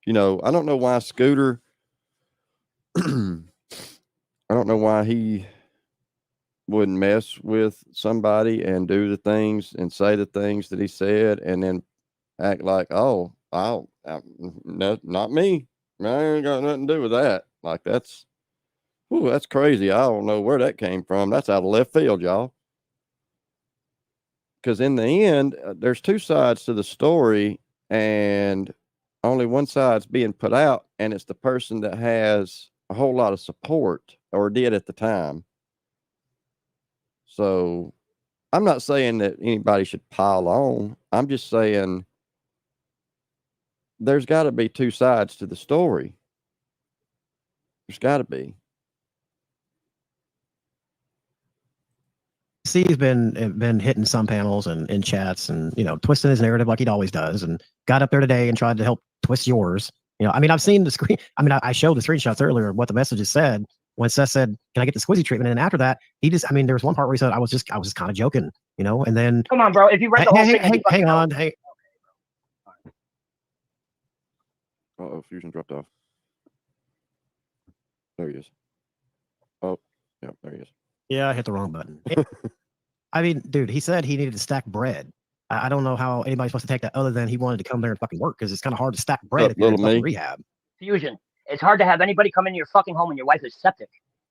Speaker 1: you know, I don't know why Scooter I don't know why he wouldn't mess with somebody and do the things and say the things that he said and then act like, oh, no, not me. I ain't got nothing to do with that. Like that's crazy. I don't know where that came from. That's out of left field, y'all. Because in the end, there's two sides to the story, and only one side's being put out, and it's the person that has a whole lot of support or did at the time. So I'm not saying that anybody should pile on. I'm just saying there's got to be two sides to the story. There's got to be.
Speaker 17: See, he's been hitting some panels and in chats and, you know, twisting his narrative like he always does, and got up there today and tried to help twist yours. You know, I mean, I've seen the screen. I mean, I showed the screenshots earlier of what the messages said when Seth said, "Can I get the squizzy treatment?" And then after that, he just, I mean, there was one part where he said, I was just kind of joking, you know, and then.
Speaker 16: Come on, bro. If you read the whole thing,
Speaker 17: hang on. Hey.
Speaker 1: Uh-oh, Fusion dropped off. There he is. Oh, yeah, there he is.
Speaker 17: Yeah, I hit the wrong button. I mean, dude, he said he needed to stack bread. I don't know how anybody's supposed to take that other than he wanted to come there and fucking work, because it's kind of hard to stack bread if you're in fucking rehab.
Speaker 16: Fusion. It's hard to have anybody come into your fucking home and your wife is septic.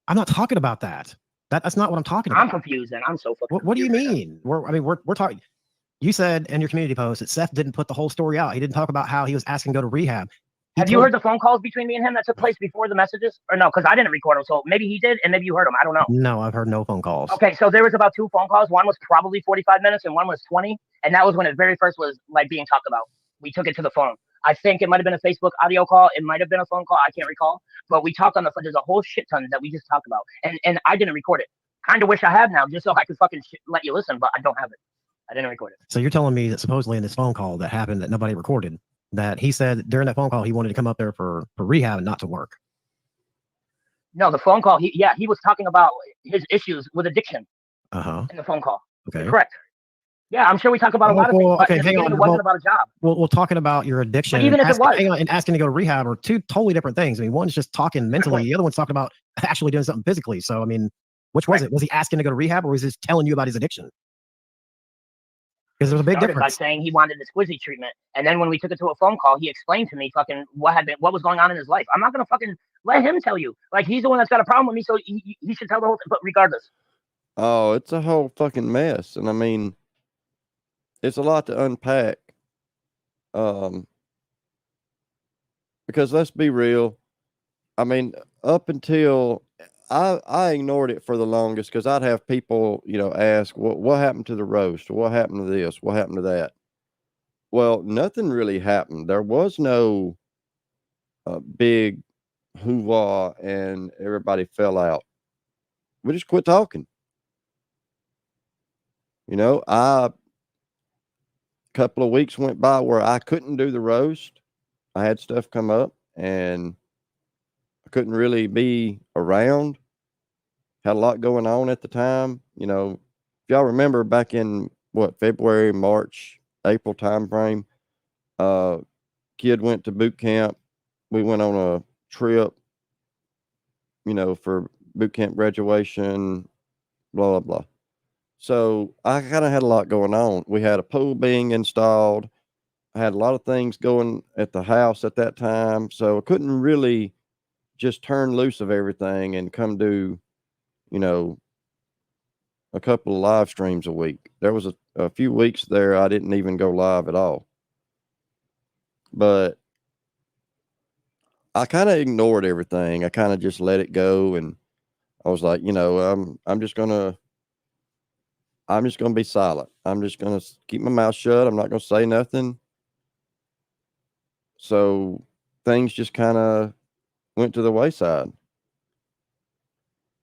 Speaker 17: I'm not talking about that. That's not what I'm talking about.
Speaker 16: I'm confused and I'm so fucking
Speaker 17: What do you mean? We're talking. You said in your community post that Seth didn't put the whole story out. He didn't talk about how he was asking to go to rehab.
Speaker 16: Have you heard the phone calls between me and him that took place before the messages? Or no, because I didn't record them. So maybe he did and maybe you heard them. I don't know.
Speaker 17: No, I've heard no phone calls.
Speaker 16: Okay, so there was about 2 phone calls. One was probably 45 minutes and one was 20. And that was when it very first was like being talked about. We took it to the phone. I think it might have been a Facebook audio call. It might have been a phone call. I can't recall. But we talked on the phone. There's a whole shit ton that we just talked about. And I didn't record it. Kind of wish I had now just so I could fucking let you listen, but I don't have it. I didn't record it.
Speaker 17: So you're telling me that supposedly in this phone call that happened that nobody recorded, that he said during that phone call he wanted to come up there for rehab and not to work.
Speaker 16: No, the phone call, he was talking about his issues with addiction in the phone call.
Speaker 17: Okay.
Speaker 16: Correct. Yeah, I'm sure we talk about a lot of things, but
Speaker 17: okay, hang on.
Speaker 16: it wasn't about a job.
Speaker 17: Well, talking about your addiction,
Speaker 16: But even if it was.
Speaker 17: hang on, and asking to go to rehab are two totally different things. I mean, one's just talking mentally, the other one's talking about actually doing something physically. So, I mean, which was it? Was he asking to go to rehab, or was he just telling you about his addiction? Because there's a big difference.
Speaker 16: By saying he wanted the squizzy treatment, and then when we took it to a phone call, he explained to me fucking what was going on in his life. I'm not gonna fucking let him tell you. Like, he's the one that's got a problem with me, so he should tell the whole thing. But regardless,
Speaker 1: Oh, it's a whole fucking mess, and I mean, it's a lot to unpack. Because let's be real. I mean, up until I ignored it for the longest because I'd have people, you know, ask, what happened to the roast? What happened to this? What happened to that? Well, nothing really happened. There was no big hoorah and everybody fell out. We just quit talking. You know, a couple of weeks went by where I couldn't do the roast. I had stuff come up and I couldn't really be around. Had a lot going on at the time. You know, if y'all remember back in February, March, April timeframe, kid went to boot camp. We went on a trip, you know, for boot camp graduation, blah, blah, blah. So I kind of had a lot going on. We had a pool being installed. I had a lot of things going at the house at that time. So I couldn't really just turn loose of everything and come do, you know, a couple of live streams a week. There was a few weeks there I didn't even go live at all. But I kind of ignored everything. I kind of just let it go, and I was like, you know, I'm just gonna be silent. I'm just gonna keep my mouth shut. I'm not gonna say nothing. So things just kind of went to the wayside.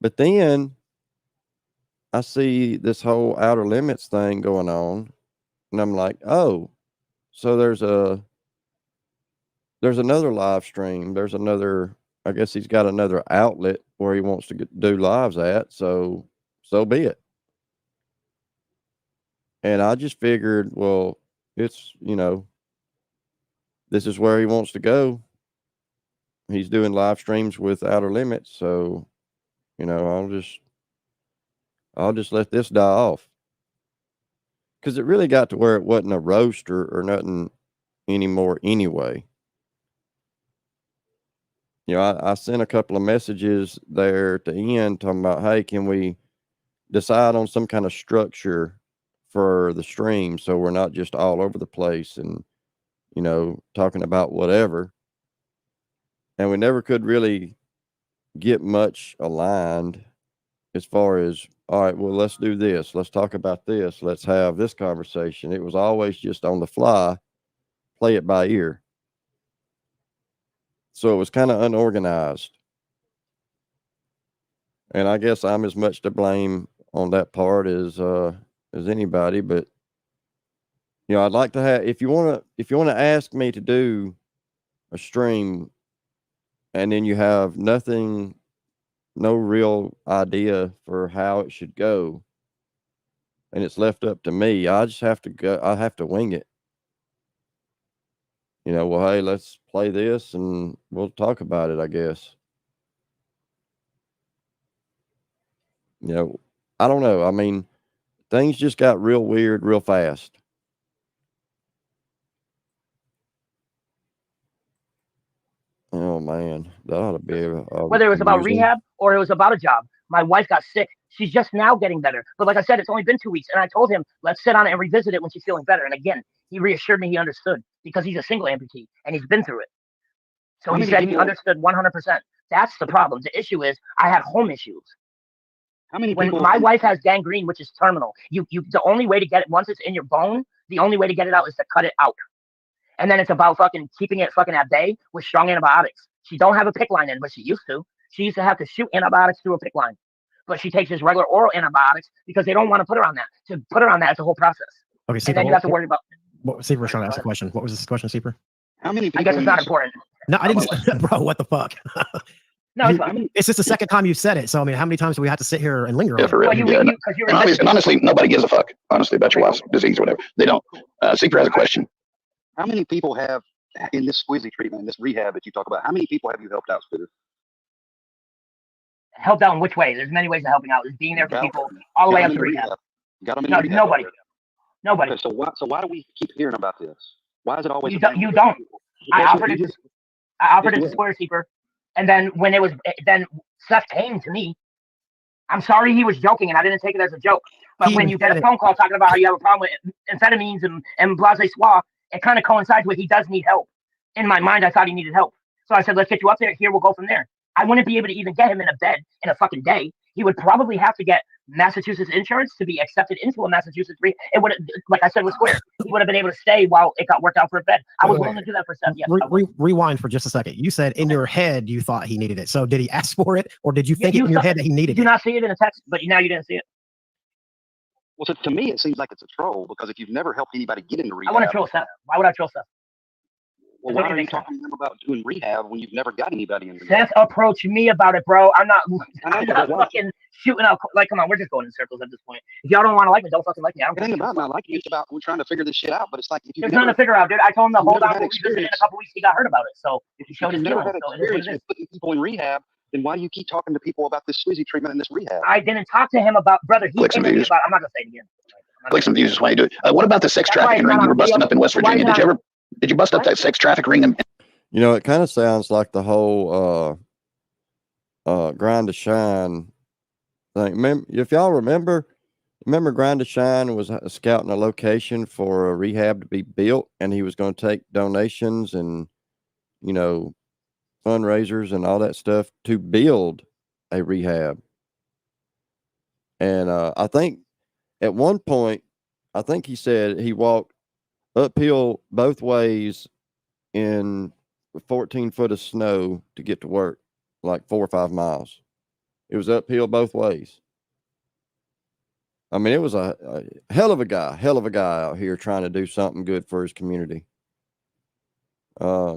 Speaker 1: But then I see this whole Outer Limits thing going on, and I'm like, oh, so there's another live stream. There's another, I guess he's got another outlet where he wants to do lives at. So be it. And I just figured, well, it's, you know, this is where he wants to go. He's doing live streams with Outer Limits. So, You know, I'll just let this die off. Because it really got to where it wasn't a roast or nothing anymore anyway. You know, I sent a couple of messages there at the end talking about, hey, can we decide on some kind of structure for the stream so we're not just all over the place and, you know, talking about whatever. And we never could really get much aligned as far as, all right, well, let's do this. Let's talk about this. Let's have this conversation. It was always just on the fly, play it by ear. So it was kind of unorganized. And I guess I'm as much to blame on that part as anybody, but you know, I'd like to have, if you want to ask me to do a stream and then you have nothing, no real idea for how it should go, and it's left up to me, I just have to go, I have to wing it. You know, well, hey, let's play this and we'll talk about it, I guess. You know, I don't know. I mean, things just got real weird real fast. Oh man, that ought to be
Speaker 16: whether it was about
Speaker 1: amusing.
Speaker 16: rehab or it was about a job. My wife got sick. She's just now getting better. But like I said, it's only been 2 weeks. And I told him, let's sit on it and revisit it when she's feeling better. And again, he reassured me he understood because he's a single amputee and he's been through it. So he said he understood 100%. That's the problem. The issue is I have home issues.
Speaker 3: How many
Speaker 16: when
Speaker 3: people?
Speaker 16: My wife has gangrene, which is terminal. The only way to get it, once it's in your bone, the only way to get it out is to cut it out. And then it's about fucking keeping it fucking at bay with strong antibiotics. She don't have a PICC line in, but she used to. She used to have to shoot antibiotics through a PICC line. But she takes just regular oral antibiotics because they don't want to put her on that. To put her on that, it's a whole process.
Speaker 17: Okay,
Speaker 16: and then you have to worry about.
Speaker 17: Seeper was trying to ask a question. What was this question, Seeper?
Speaker 3: How many people?
Speaker 16: I guess it's not important.
Speaker 17: No, I didn't. Bro, what the fuck?
Speaker 16: No, it's fine.
Speaker 17: It's just the second time you've said it. So, I mean, how many times do we have to sit here and linger
Speaker 18: Yeah,
Speaker 17: on
Speaker 18: for
Speaker 17: it?
Speaker 18: real. Yeah, and honestly, nobody gives a fuck, honestly, about your wife's disease or whatever. They don't. Seeper has a question.
Speaker 3: How many people have, in this squizzy treatment, in this rehab that you talk about, how many people have you helped out, Scooter?
Speaker 16: Helped out in which way? There's many ways of helping out. There's being there for people all the way up to rehab.
Speaker 3: Got them in
Speaker 16: No,
Speaker 3: rehab.
Speaker 16: nobody.
Speaker 3: Okay, so why do we keep hearing about this? Why is it always?
Speaker 16: You don't. I offered it to Square Seeper, and then then Seth came to me. I'm sorry he was joking, and I didn't take it as a joke. But when you get a phone call talking about how you have a problem with amphetamines and blase soie, it kind of coincides with he does need help. In my mind, I thought he needed help. So I said, let's get you up there. Here, we'll go from there. I wouldn't be able to even get him in a bed in a fucking day. He would probably have to get Massachusetts insurance to be accepted into a Massachusetts rehab. It would, like I said, with Square, he would have been able to stay while it got worked out for a bed. I was willing to do that for Seth. Yes,
Speaker 17: Rewind for just a second. You said in your head you thought he needed it. So did he ask for it, or did you think in your head that he needed it?
Speaker 16: You do not see it in a text, but now you didn't see it.
Speaker 3: Well, so to me, it seems like it's a troll because if you've never helped anybody get into rehab,
Speaker 16: I want to troll Seth. Why would I troll Seth?
Speaker 3: Well, why are you talking to them about doing rehab when you've never got anybody in rehab?
Speaker 16: Seth approached me about it, bro. I'm not fucking shooting out. Like, come on, we're just going in circles at this point. If y'all don't want to like me, don't fucking like me. I don't care.
Speaker 3: It ain't about not liking you. It's about we're trying to figure this shit out. But it's like if
Speaker 16: there's nothing to figure out, dude. I told him to hold on. We'll revisit it in a couple weeks. He got hurt about it, so he showed his
Speaker 3: never
Speaker 16: feelings.
Speaker 3: had
Speaker 16: So it is what
Speaker 3: experience
Speaker 16: it is.
Speaker 3: with putting people in rehab, then why do you keep talking to people about this Swizzy treatment and this rehab?
Speaker 16: I didn't talk to him about brother. He came to me about. I'm not gonna say it again.
Speaker 18: Click some views is why you do it. What about the sex trafficking ring you were busting up in West Virginia? Did you bust up that sex traffic ring?
Speaker 1: You know, it kind of sounds like the whole Grind to Shine thing. If y'all remember Grind to Shine was scouting a location for a rehab to be built, and he was going to take donations and, you know, fundraisers and all that stuff to build a rehab. And I think at one point, I think he said he walked uphill both ways in 14 foot of snow to get to work, like 4 or 5 miles. It was uphill both ways. I mean, it was a hell of a guy out here trying to do something good for his community. Yeah,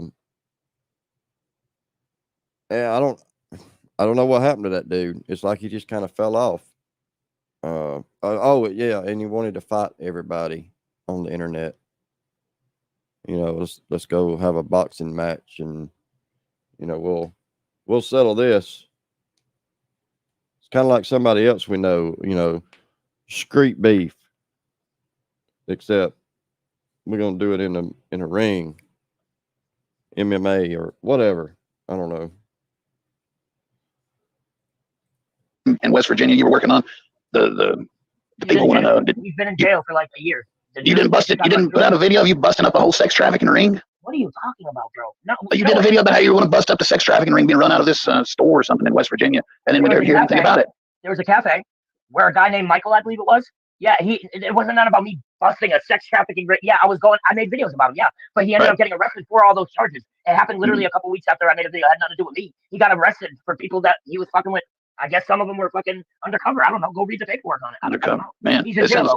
Speaker 1: I don't know what happened to that dude. It's like he just kind of fell off. Yeah, and he wanted to fight everybody on the internet. You know, let's go have a boxing match, and you know we'll settle this. It's kind of like somebody else we know, street beef, except we're gonna do it in a ring, MMA or whatever. I don't know.
Speaker 18: In West Virginia, you were working on the people want to know.
Speaker 16: He's been in jail for like a year.
Speaker 18: You didn't bust it. You didn't put out a video of you busting up a whole sex trafficking ring.
Speaker 16: What are you talking about, bro? No,
Speaker 18: You did a video about how you want to bust up the sex trafficking ring being run out of this store or something in West Virginia, and then we never hear anything about it.
Speaker 16: There was a cafe where a guy named Michael, I believe it was. Yeah, it wasn't not about me busting a sex trafficking ring. Yeah, I made videos about him. Yeah, but he ended up getting arrested for all those charges. It happened literally a couple weeks after I made a video. It had nothing to do with me. He got arrested for people that he was fucking with. I guess some of them were fucking undercover. I don't know. Go read the paperwork on it.
Speaker 18: Undercover, man.
Speaker 16: He's in jail.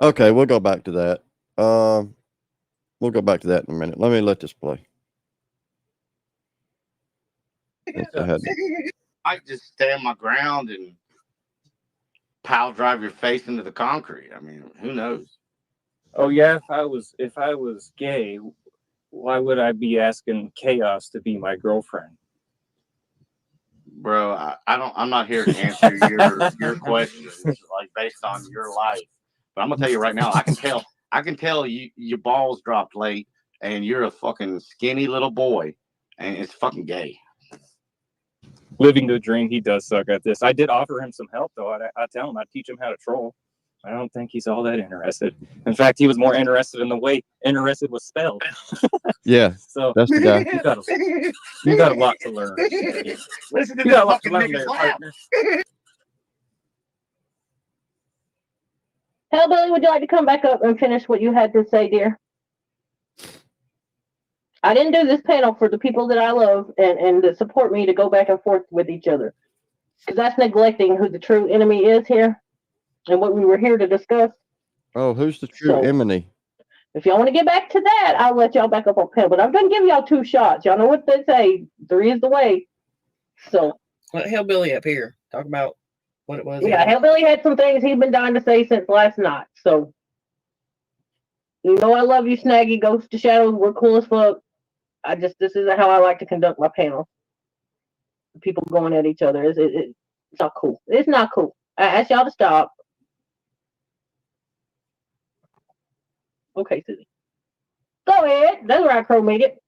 Speaker 1: Okay, we'll go back to that. We'll go back to that in a minute. Let this play.
Speaker 19: I just stand my ground and pile drive your face into the concrete. I mean, who knows?
Speaker 20: Oh yeah, if I was gay, why would I be asking Chaos to be my girlfriend?
Speaker 19: Bro, I'm not here to answer your questions like based on your life. But I'm gonna tell you right now, I can tell you your balls dropped late and you're a fucking skinny little boy and it's fucking gay.
Speaker 20: Living the dream, he does suck at this. I did offer him some help though. I tell him I'd teach him how to troll. I don't think he's all that interested. In fact, he was more interested in the way interested was spelled.
Speaker 1: Yeah,
Speaker 20: so
Speaker 1: that's the guy.
Speaker 20: You got a lot to learn.
Speaker 16: Listen to
Speaker 20: You got a lot to learn there, partner.
Speaker 13: Hellbilly, would you like to come back up and finish what you had to say, dear? I didn't do this panel for the people that I love and that support me to go back and forth with each other. Because that's neglecting who the true enemy is here and what we were here to discuss.
Speaker 1: Oh, who's the true enemy?
Speaker 13: If y'all want to get back to that, I'll let y'all back up on panel. But I'm going to give y'all 2 shots. Y'all know what they say. 3 is the way. So.
Speaker 7: Let Hellbilly up here. Talk about what it was.
Speaker 13: Yeah, Hellbilly had some things he's been dying to say since last night. So. You know I love you, Snaggy, Ghost to Shadows. We're cool as fuck. This isn't how I like to conduct my panel. People going at each other. It's not cool. It's not cool. I asked y'all to stop. Okay, Susie. Go ahead. That's where I crow made it.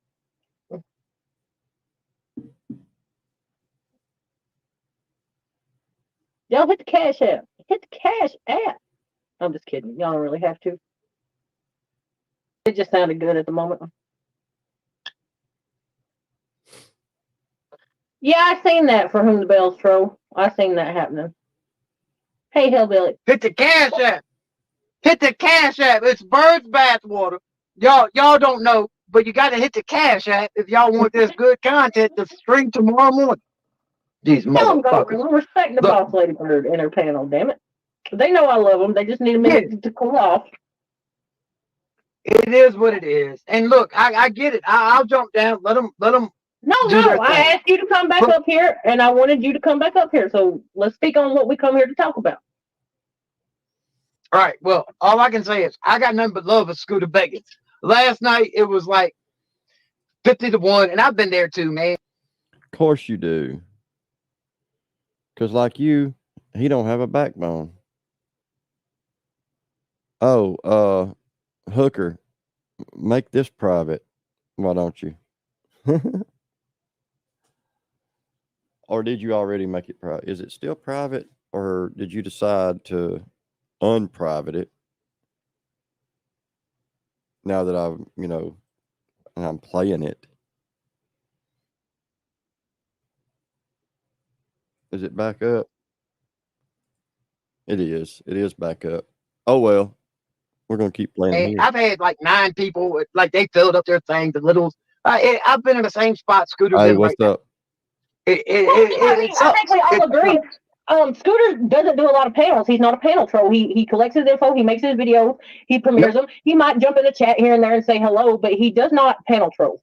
Speaker 13: Y'all hit the cash app. Hit the cash app. I'm just kidding. Y'all don't really have to. It just sounded good at the moment. Yeah, I seen that for Whom the Bells Troll. I seen that happening. Hey, Hellbilly.
Speaker 11: Hit the cash app. Hit the cash app. It's Bird's bathwater. Y'all don't know, but you got to hit the cash app if y'all want this good content to stream tomorrow morning. These
Speaker 13: Tell them,
Speaker 11: motherfuckers.
Speaker 13: respect the boss lady bird in her panel, damn it. They know I love them. They just need a minute to cool off.
Speaker 11: It is what it is. And look, I get it. I'll jump down. Let them.
Speaker 13: No, I asked you to come back up here, and I wanted you to come back up here. So let's speak on what we come here to talk about.
Speaker 11: All right. Well, all I can say is I got nothing but love for Scooter Beggins. Last night it was like 50-1, and I've been there too, man.
Speaker 1: Of course you do. Because like you, he don't have a backbone. Oh, Hooker, make this private. Why don't you? Or did you already make it private? Is it still private, or did you decide to unprivate it? Now that I'm playing it. Is it back up? It is. It is back up. Oh well. We're gonna keep playing
Speaker 11: Hey,
Speaker 1: here.
Speaker 11: I've had like 9 people, like they filled up their thing, the littles. I've been in the same spot Scooter's
Speaker 1: Hey,
Speaker 11: in
Speaker 1: what's
Speaker 11: right
Speaker 1: up?
Speaker 13: I think we all agree. Scooter doesn't do a lot of panels. He's not a panel troll. He collects his info. He makes his videos. He premieres them. He might jump in the chat here and there and say hello, but he does not panel troll.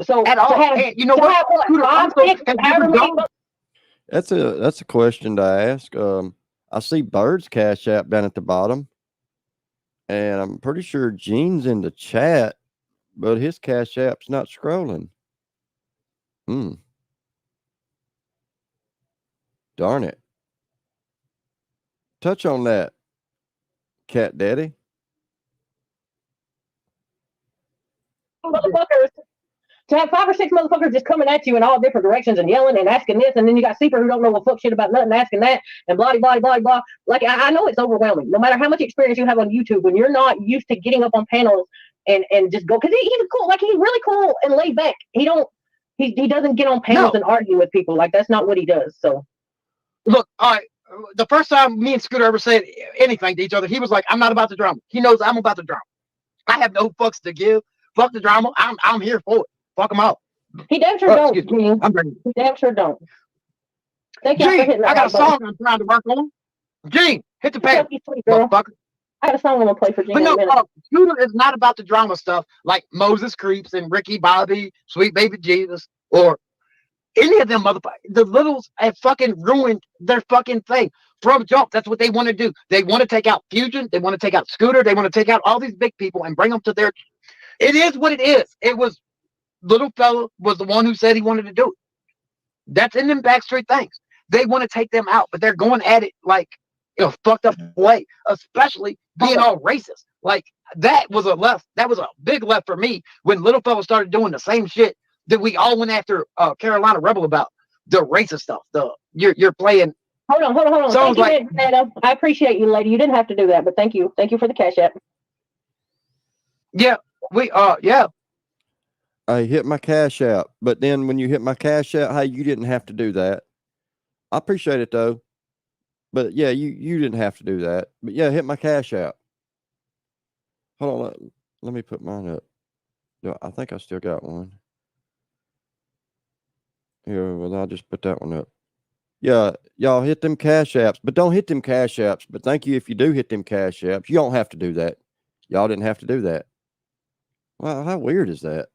Speaker 13: So
Speaker 11: at all. And you know what? Scooter, I'm so confused.
Speaker 1: That's a question to ask. I see Bird's Cash App down at the bottom, and I'm pretty sure Gene's in the chat, but his Cash App's not scrolling. Darn it. Touch on that, Cat Daddy.
Speaker 21: Motherfuckers. To have 5 or 6 motherfuckers just coming at you in all different directions and yelling and asking this, and then you got Seeper who don't know a fuck shit about nothing, asking that, and blah, blah, blah, blah. Like, I know it's overwhelming. No matter how much experience you have on YouTube, when you're not used to getting up on panels and just go, because he's cool, like, he's really cool and laid back. He doesn't get on panels and argue with people. Like, that's not what he does. So,
Speaker 11: look, all right. The first time me and Scooter ever said anything to each other, he was like, "I'm not about the drama." He knows I'm about the drama. I have no fucks to give. Fuck the drama. I'm here for it. Fuck them all.
Speaker 21: He damn sure don't. He damn sure don't. Thank you for hitting that.
Speaker 11: I got a song I'm trying to work on. Gene, hit the pad. Motherfucker.
Speaker 21: I got a song I'm gonna play for Gene.
Speaker 11: But no, Scooter is not about the drama stuff like Moses Creeps and Ricky Bobby, Sweet Baby Jesus, or any of them motherfuckers. The littles have fucking ruined their fucking thing. From jump, that's what they want to do. They want to take out Fusion. They want to take out Scooter. They want to take out all these big people and bring them to their. It is what it is. It was little fella was the one who said he wanted to do it. That's in them backstreet things. They want to take them out, but they're going at it like fucked up way, especially being all racist. Like that was a left. That was a big left for me when little fella started doing the same shit that we all went after Carolina Rebel about, the racist stuff. You're playing.
Speaker 21: Hold on.
Speaker 11: Sounds
Speaker 21: thank you, I appreciate you, lady. You didn't have to do that, but thank you for the cash app.
Speaker 11: Yeah,
Speaker 1: I hit my cash app, but then when you hit my cash app, hey, you didn't have to do that. I appreciate it though, but yeah, you didn't have to do that. But yeah, hit my cash app. Hold on, let me put mine up. No, I think I still got one. Yeah, well, I'll just put that one up. Yeah, y'all hit them cash apps, but don't hit them cash apps. But thank you if you do hit them cash apps. You don't have to do that. Y'all didn't have to do that. Wow, how weird is that?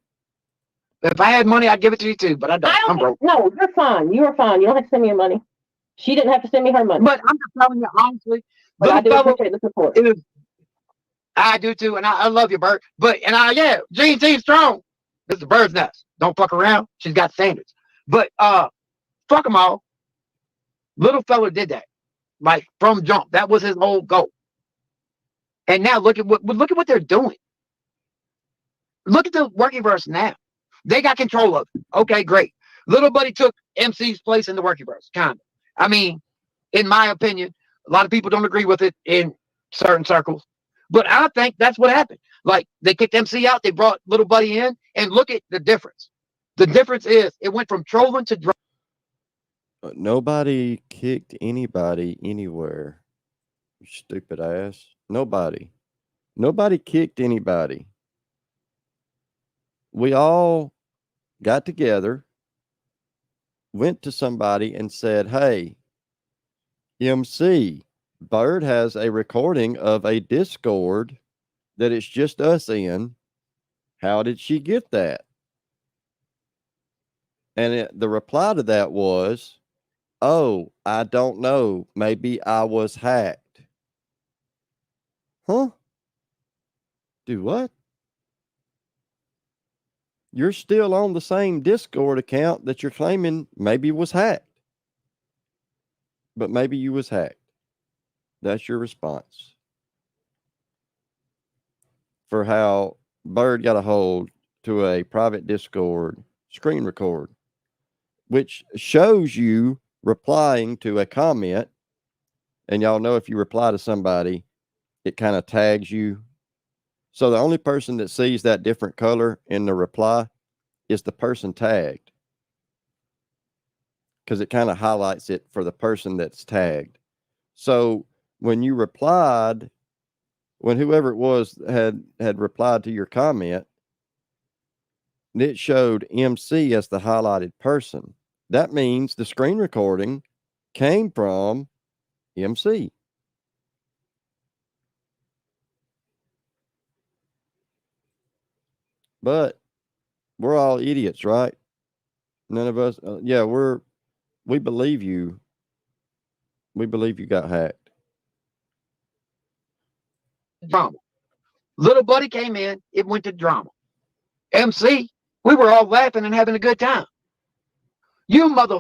Speaker 11: If I had money, I'd give it to you too, but I don't. I'm broke.
Speaker 21: No, you're fine. You are fine. You don't have to send me your money. She didn't have to send me her money.
Speaker 11: But I'm just telling you honestly.
Speaker 21: But I do appreciate the support.
Speaker 11: I do too, and I love you, Bert. But Gene strong. This is the bird's nest. Don't fuck around. She's got standards. But fuck them all. Little fella did that, like from jump. That was his whole goal. And now look at what they're doing. Look at the Workyverse now. They got control of it. Okay, great. Little Buddy took MC's place in the Workyverse, kind of. I mean, in my opinion, a lot of people don't agree with it in certain circles, but I think that's what happened. Like they kicked MC out, they brought Little Buddy in, and look at the difference. The difference is it went from trolling to drama.
Speaker 1: Nobody kicked anybody anywhere. You stupid ass. Nobody kicked anybody. We all got together, went to somebody and said, "Hey, MC, Bird has a recording of a Discord that it's just us in. How did she get that?" And the reply to that was, "Oh, I don't know. Maybe I was hacked." Huh? Do what? You're still on the same Discord account that you're claiming maybe was hacked. But maybe you was hacked. That's your response for how Bird got a hold to a private Discord screen record, which shows you replying to a comment. And y'all know if you reply to somebody, it kind of tags you. So the only person that sees that different color in the reply is the person tagged, because it kind of highlights it for the person that's tagged. So when you replied, when whoever it was had replied to your comment, it showed MC as the highlighted person. That means the screen recording came from MC. But we're all idiots, right? None of us. We believe you. We believe you got hacked.
Speaker 11: Drama. Little Buddy came in, it went to drama. MC, we were all laughing and having a good time. You mother.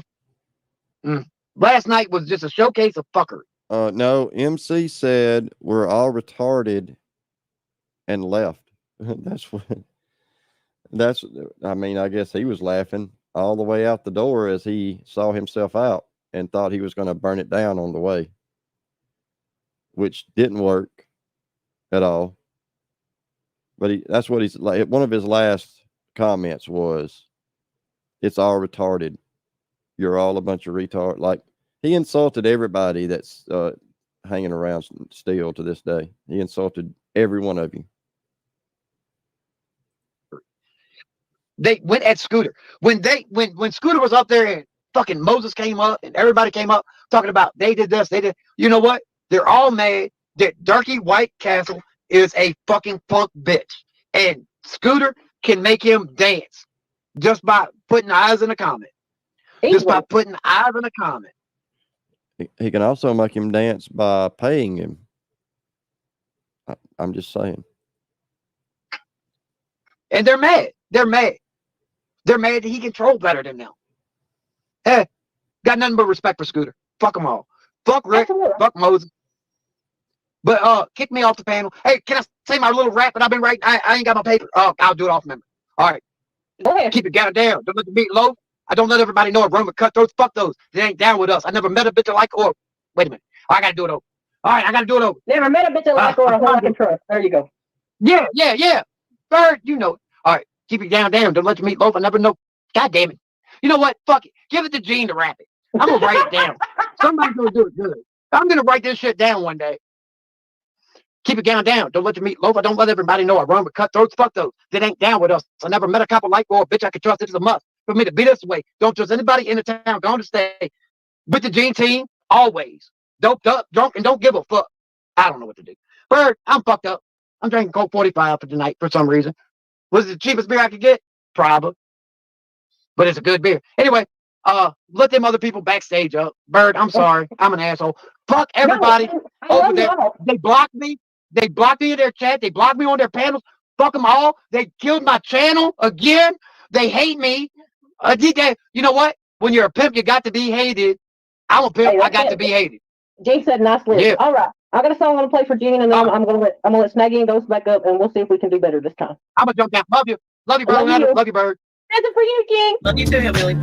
Speaker 11: Last night was just a showcase of fuckery.
Speaker 1: No, MC said we're all retarded and left. I mean, I guess he was laughing all the way out the door as he saw himself out and thought he was going to burn it down on the way, which didn't work at all. But that's what he's like. One of his last comments was, "It's all retarded. You're all a bunch of retard." Like, he insulted everybody that's hanging around still to this day. He insulted every one of you.
Speaker 11: They went at Scooter. When Scooter was up there and fucking Moses came up and everybody came up talking about they did this, they did. You know what? They're all mad that Darky White Castle is a fucking punk bitch. And Scooter can make him dance just by putting eyes in a comment. Just by putting eyes in a comment.
Speaker 1: He can also make him dance by paying him. I'm just saying.
Speaker 11: And they're mad. They're mad. They're mad that he can troll better than them. Hey, got nothing but respect for Scooter. Fuck them all. Fuck Rick. Fuck Moses. But kick me off the panel. Hey, can I say my little rap that I've been writing? I ain't got my paper. I'll do it off memory. All right.
Speaker 21: Go ahead.
Speaker 11: Keep it down. Don't let the beat low. I don't let everybody know a Roman cutthroats. Fuck those. They ain't down with us. I never met a bitch like or wait a minute. I gotta do it over. All right, I gotta do it over.
Speaker 21: Never met a bitch like or a whole I can trust. There you go.
Speaker 11: Yeah. Bird, you know. All right. Keep it down. Don't let the meat loaf. I never know. God damn it. You know what? Fuck it. Give it to Gene to rap it. I'm gonna write it down. Somebody's gonna do it good. I'm gonna write this shit down one day. Keep it down. Don't let the meat loaf. I don't let everybody know I run with cutthroats. Fuck those. They ain't down with us. I never met a couple like or a bitch I can trust. It's a must for me to be this way. Don't trust anybody in the town. Going to stay with the Gene team always. Doped up, drunk, and don't give a fuck. I don't know what to do. Bird, I'm fucked up. I'm drinking Coke 45 for tonight for some reason. Was it the cheapest beer I could get? Probably. But it's a good beer. Anyway, let them other people backstage up. Bird, I'm sorry. I'm an asshole. Fuck everybody over there. They blocked me. They blocked me in their chat. They blocked me on their panels. Fuck them all. They killed my channel again. They hate me. You know what? When you're a pimp, you got to be hated. I'm a pimp. I got to be hated.
Speaker 21: Gene said nice list.
Speaker 11: Yeah.
Speaker 21: All right. I got a song I'm gonna play for Gene, and then I'm gonna let Snaggy and Ghost back up, and we'll see if we can do better this time.
Speaker 11: I'm gonna jump down. Love you, bro. Love you, Bird.
Speaker 21: That's it for you, Gene.
Speaker 7: Love you too, Hillbilly.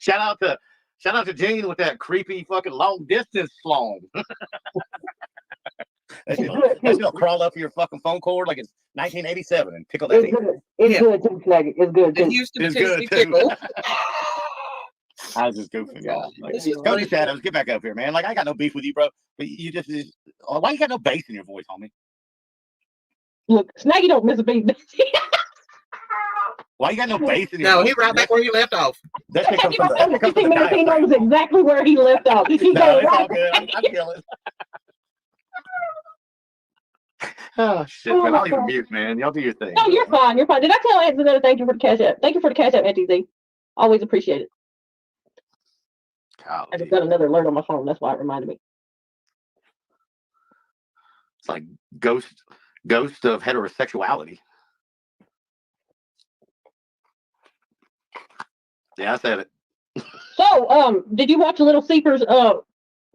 Speaker 14: Shout out to Gene with that creepy fucking long distance slong. That's crawl up your fucking phone cord like it's 1987 and tickle that.
Speaker 21: It's good. It's good too, Snaggy. It's good too.
Speaker 14: It's good too. I was just goofing, y'all. Like, Cody Shadows, get back up here, man. Like, I got no beef with you, bro. But you just why you got no bass in your voice, homie?
Speaker 21: Look, Snaggy don't miss a beat.
Speaker 14: Why you got no bass in your voice?
Speaker 7: No, he right back where he left off.
Speaker 14: That shit comes from the
Speaker 21: He knows exactly where he left off. He
Speaker 14: No,
Speaker 21: goes
Speaker 14: it's all
Speaker 21: right.
Speaker 14: good. I'm killing. Oh shit, man! I'll even mute, man. Y'all do your thing.
Speaker 21: No, you're fine. You're fine. Did I tell Anthony thank you for the cash app? Thank you for the cash app, NTZ. Always appreciate it. I just got another alert on my phone. That's why it reminded me.
Speaker 14: It's like ghost of heterosexuality. Yeah, I said it.
Speaker 21: So, did you watch Little Seeper's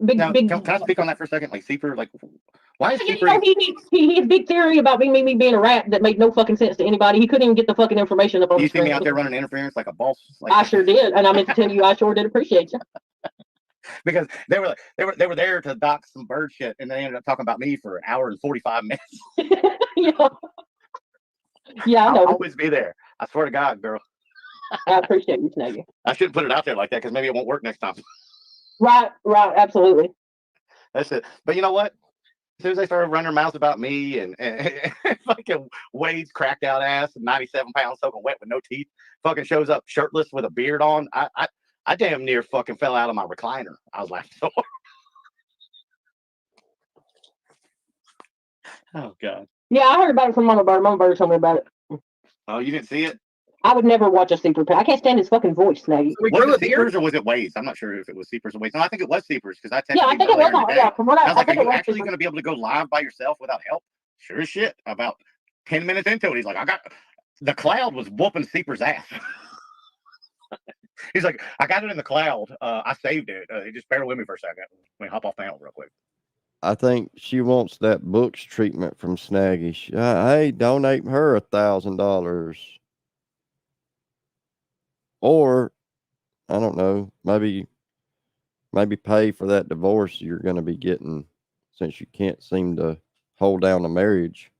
Speaker 21: big?
Speaker 14: Can I speak on that for a second? Like Seeper, like why is Seeper?
Speaker 21: He had a big theory about me being a rat that made no fucking sense to anybody. He couldn't even get the fucking information up on
Speaker 14: You
Speaker 21: the
Speaker 14: see me
Speaker 21: screen.
Speaker 14: out there running interference like a boss? Like,
Speaker 21: I sure did, and I meant to tell you, I sure did appreciate you.
Speaker 14: because they were there to dock some bird shit, and they ended up talking about me for an hour and 45 minutes.
Speaker 21: Yeah, I know.
Speaker 14: I'll always be there. I swear to God, girl.
Speaker 21: I appreciate you, Snaggy.
Speaker 14: I shouldn't put it out there like that because maybe it won't work next time.
Speaker 21: Right, absolutely.
Speaker 14: That's it. But you know what? As soon as they started running their mouths about me and fucking Wade's cracked out ass and 97 pounds soaking wet with no teeth, fucking shows up shirtless with a beard on, I damn near fucking fell out of my recliner. I was laughing so hard. Oh God.
Speaker 21: Yeah, I heard about it from Mama Bird. Mama Bird told me about it.
Speaker 14: Oh, you didn't see it?
Speaker 21: I would never watch a Seepers. I can't stand his fucking voice, Snaggy.
Speaker 14: Was it Seepers or was it Waze? I'm not sure if it was Seepers or Waze. No, I think it was Seepers because I texted
Speaker 21: Yeah, I
Speaker 14: him
Speaker 21: think it was.
Speaker 14: earlier today.
Speaker 21: Yeah, from what
Speaker 14: I was like,
Speaker 21: think
Speaker 14: "Are
Speaker 21: it
Speaker 14: you
Speaker 21: was
Speaker 14: actually
Speaker 21: Seepers.
Speaker 14: going to be able to go live by yourself without help?" Sure as shit. About 10 minutes into it, he's like, "I got the cloud was whooping Seepers' ass." He's like, "I got it in the cloud. I saved it. Just bear with me for a second. Let me hop off the panel real quick."
Speaker 1: I think she wants that books treatment from Snaggy. Hey, donate her $1,000. Or, I don't know, maybe pay for that divorce you're going to be getting since you can't seem to hold down a marriage.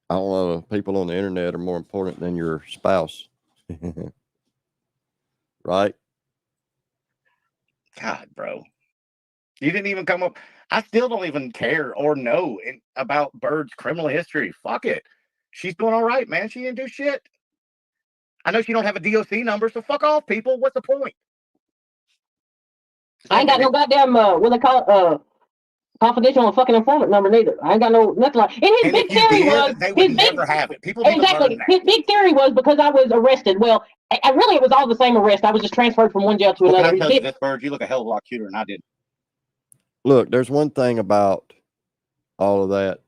Speaker 1: I don't know. People on the internet are more important than your spouse. Right?
Speaker 14: God, bro. You didn't even come up. I still don't even care or know about Bird's criminal history. Fuck it. She's doing all right, man. She didn't do shit. I know she don't have a DOC number, so fuck off, people. What's the point?
Speaker 21: I ain't got no goddamn what they call it, confidential and fucking informant number neither. I ain't got no nothing like. And his big theory was
Speaker 14: they would never have it. People need
Speaker 21: exactly.
Speaker 14: to learn that.
Speaker 21: His big theory was because I was arrested. Well, I really it was all the same arrest. I was just transferred from one jail to
Speaker 14: Well,
Speaker 21: another.
Speaker 14: can I tell you this, Bird? You look a hell of a lot cuter than I did.
Speaker 1: Look, there's one thing about all of that.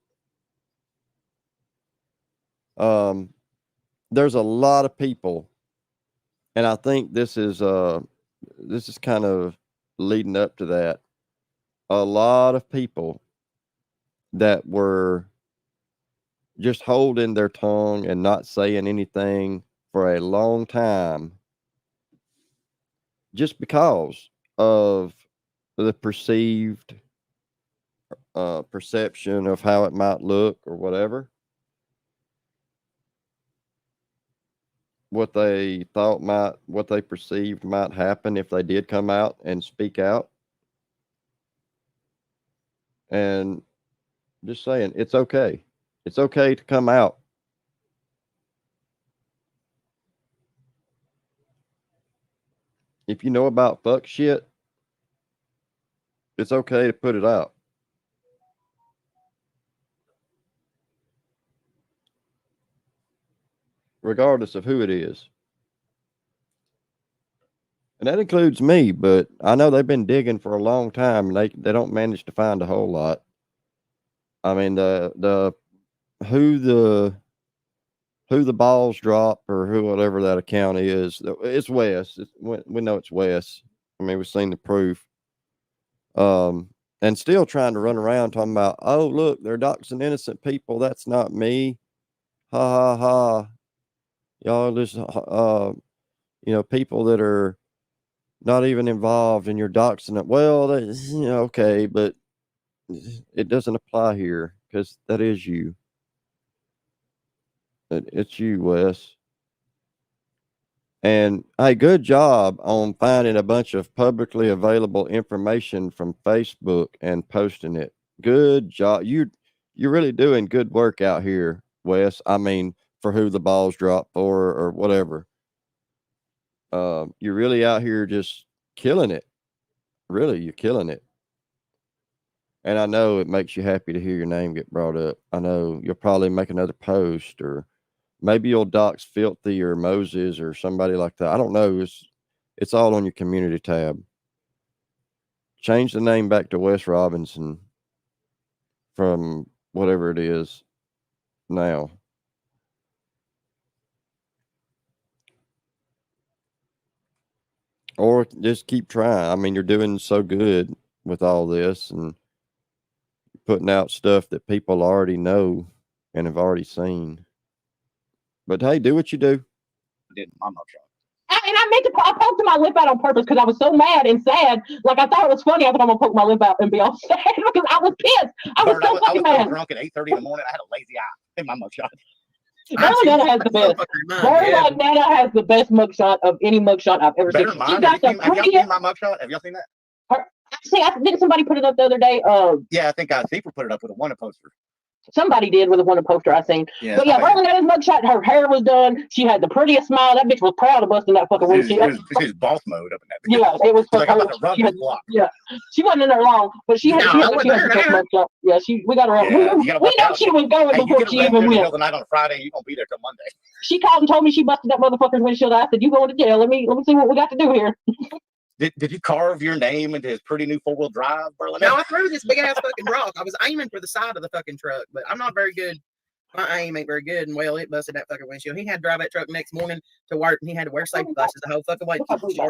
Speaker 1: There's a lot of people, and I think this is kind of leading up to that. A lot of people that were just holding their tongue and not saying anything for a long time just because of the perceived perception of how it might look or whatever. What they perceived might happen if they did come out and speak out. And just saying, it's okay. It's okay to come out. If you know about fuck shit, it's okay to put it out. Regardless of who it is. And that includes me, but I know they've been digging for a long time and they don't manage to find a whole lot. I mean, who the balls drop or who whatever that account is, it's Wes. We know it's Wes. I mean, we've seen the proof. And still trying to run around talking about, oh, look, they're doxing innocent people. That's not me. Ha ha ha. Y'all just, people that are not even involved and you're doxing it. Well, okay, but it doesn't apply here because that is you. It's you, Wes. And hey, good job on finding a bunch of publicly available information from Facebook and posting it. Good job. You're really doing good work out here, Wes. I mean, for who the balls drop for or whatever. You're really out here just killing it. Really, you're killing it. And I know it makes you happy to hear your name get brought up. I know you'll probably make another post or maybe you'll dox Filthy or Moses or somebody like that. I don't know. It's all on your community tab. Change the name back to Wes Robinson from whatever it is now. Or just keep trying. I mean, you're doing so good with all this and putting out stuff that people already know and have already seen. But hey, do what you do.
Speaker 14: I'm not sure.
Speaker 21: And I meant to. I poked my lip out on purpose because I was so mad and sad. Like I thought it was funny. I thought I'm gonna poke my lip out and be all sad because I was pissed. I was so fucking mad.
Speaker 14: I was drunk at 8:30 in the morning. I had a lazy eye in my mugshot.
Speaker 21: Nana has the best. Nana has the best mugshot of any mugshot I've ever seen.
Speaker 14: Mine. Have y'all seen my mugshot? Have y'all seen that?
Speaker 21: Didn't somebody put it up the other day?
Speaker 14: Yeah, I think Seeper put it up with a wanted poster.
Speaker 21: Somebody did with one of the poster I seen.
Speaker 14: Yeah,
Speaker 21: But yeah,
Speaker 14: oh, yeah.
Speaker 21: Berlin got his mugshot. Her hair was done. She had the prettiest smile. That bitch was proud of busting that fucking windshield.
Speaker 14: She was boss mode up in that.
Speaker 21: Yeah, it was
Speaker 14: She's like, I'm about to run
Speaker 21: she
Speaker 14: this
Speaker 21: had,
Speaker 14: block.
Speaker 21: yeah, she wasn't in there long, but she had
Speaker 14: No,
Speaker 21: she
Speaker 14: I
Speaker 21: had,
Speaker 14: wasn't
Speaker 21: she had
Speaker 14: there
Speaker 21: the best
Speaker 14: now.
Speaker 21: mugshot. Yeah, we got her.
Speaker 14: Yeah, you gotta
Speaker 21: We
Speaker 14: watch
Speaker 21: know
Speaker 14: out.
Speaker 21: she was going
Speaker 14: Hey, you
Speaker 21: before
Speaker 14: get
Speaker 21: she
Speaker 14: arrested
Speaker 21: even
Speaker 14: in the
Speaker 21: went.
Speaker 14: middle of the night on a Friday, you gonna be there till Monday.
Speaker 21: She called and told me she busted that motherfucker's windshield. I said, "You going to jail? Let me see what we got to do here."
Speaker 14: Did you carve your name into his pretty new 4-wheel drive, Berlin?
Speaker 7: No, I threw this big ass fucking rock. I was aiming for the side of the fucking truck, but I'm not very good. My aim ain't very good, and well, it busted that fucking windshield. He had to drive that truck next morning to work, and he had to wear safety glasses the whole fucking way.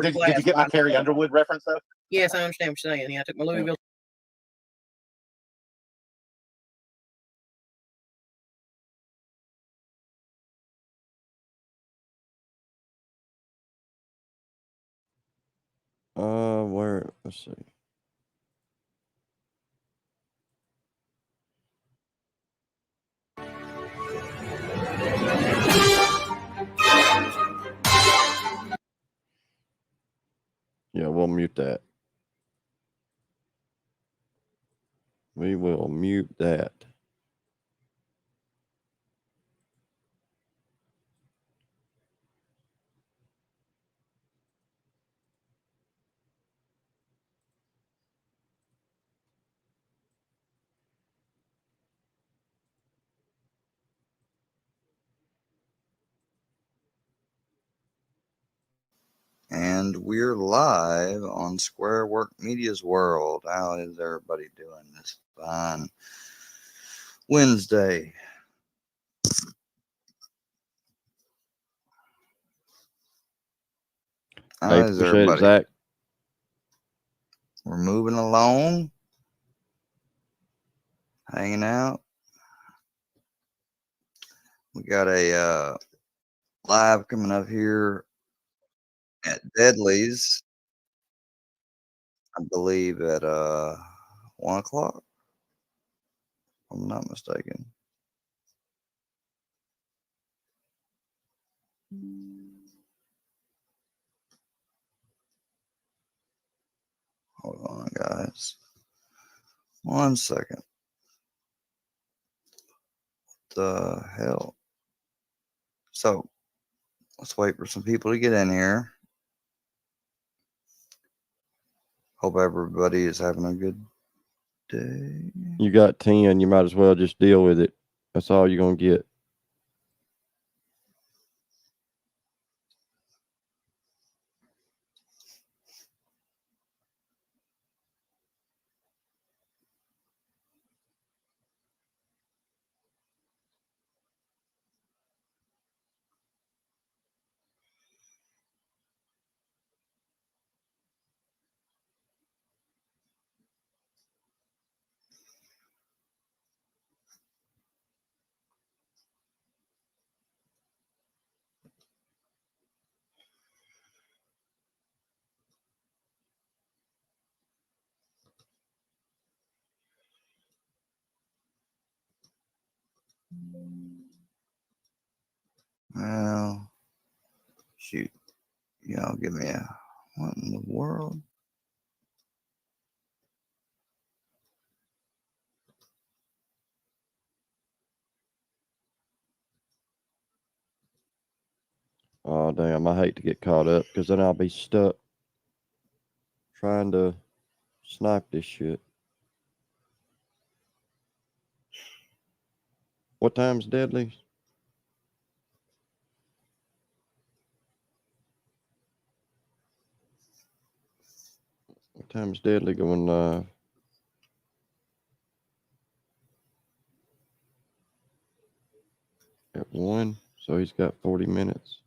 Speaker 14: Did you get my Carrie Underwood reference though?
Speaker 7: Yes, I understand what you're saying. Yeah, I took my Louisville.
Speaker 1: Where? Let's see. Yeah, we'll mute that. We will mute that.
Speaker 4: And we're live on Square Work Media's World. How is everybody doing this fine Wednesday? How
Speaker 1: Hey,
Speaker 4: is
Speaker 1: appreciate it,
Speaker 4: everybody?
Speaker 1: Zach.
Speaker 4: We're moving along, hanging out. We got a live coming up here at Deadly's, I believe at 1 o'clock, if I'm not mistaken. Hold on, guys. 1 second. What the hell? So let's wait for some people to get in here. Hope everybody is having a good day.
Speaker 1: You got 10. You might as well just deal with it. That's all you're going to get.
Speaker 4: Well, shoot. Y'all give me a, what in the world?
Speaker 1: Oh, damn. I hate to get caught up because then I'll be stuck trying to snipe this shit. What time's Deadly? What time's Deadly going live? At 1, so he's got 40 minutes.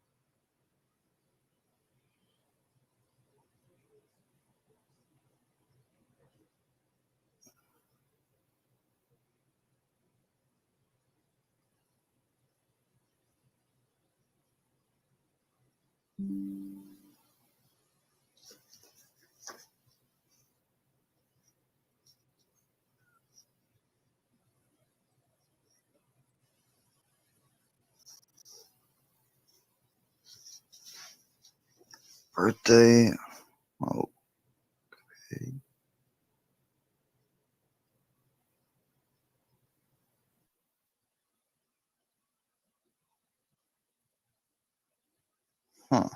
Speaker 4: Birthday. Oh, okay. Huh.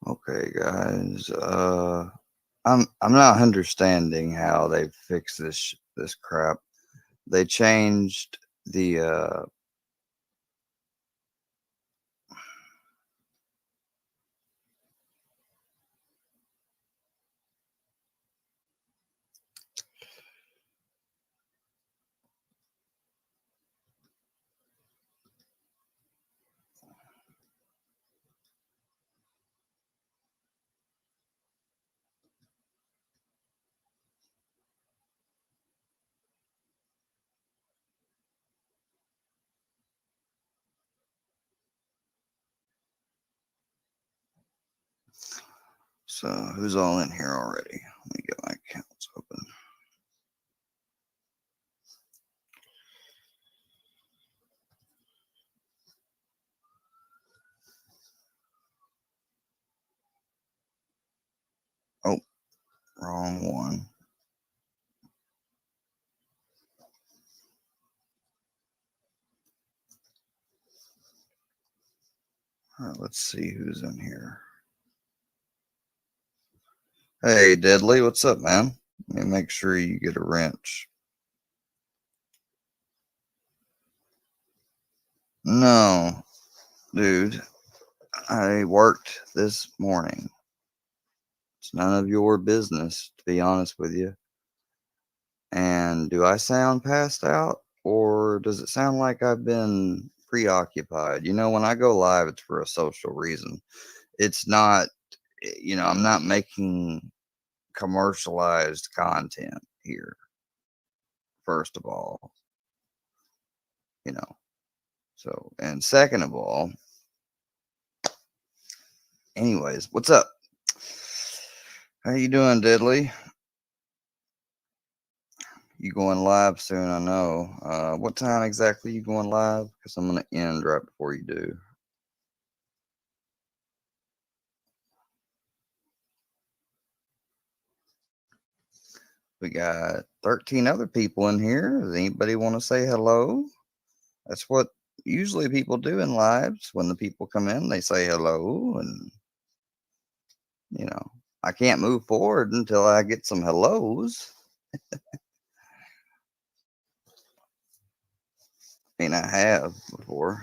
Speaker 4: Okay, guys. I'm not understanding how they fixed this crap. They changed the so who's all in here already? Let me get my accounts open. Oh, wrong one. All right, let's see who's in here. Hey, Deadly, what's up, man? Let me make sure you get a wrench. No, dude, I worked this morning. It's none of your business, to be honest with you. And do I sound passed out, or does it sound like I've been preoccupied? You know, when I go live, it's for a social reason. It's not, you know, I'm not making commercialized content here, first of all. You know, so, and second of all, anyways, what's up? How you doing, Deadly? You going live soon, I know. What time exactly you going live? Because I'm going to end right before you do. We got 13 other people in here. Does anybody want to say hello? That's what usually people do in lives. When the people come in, they say hello. And, you know, I can't move forward until I get some hellos. I mean, I have before.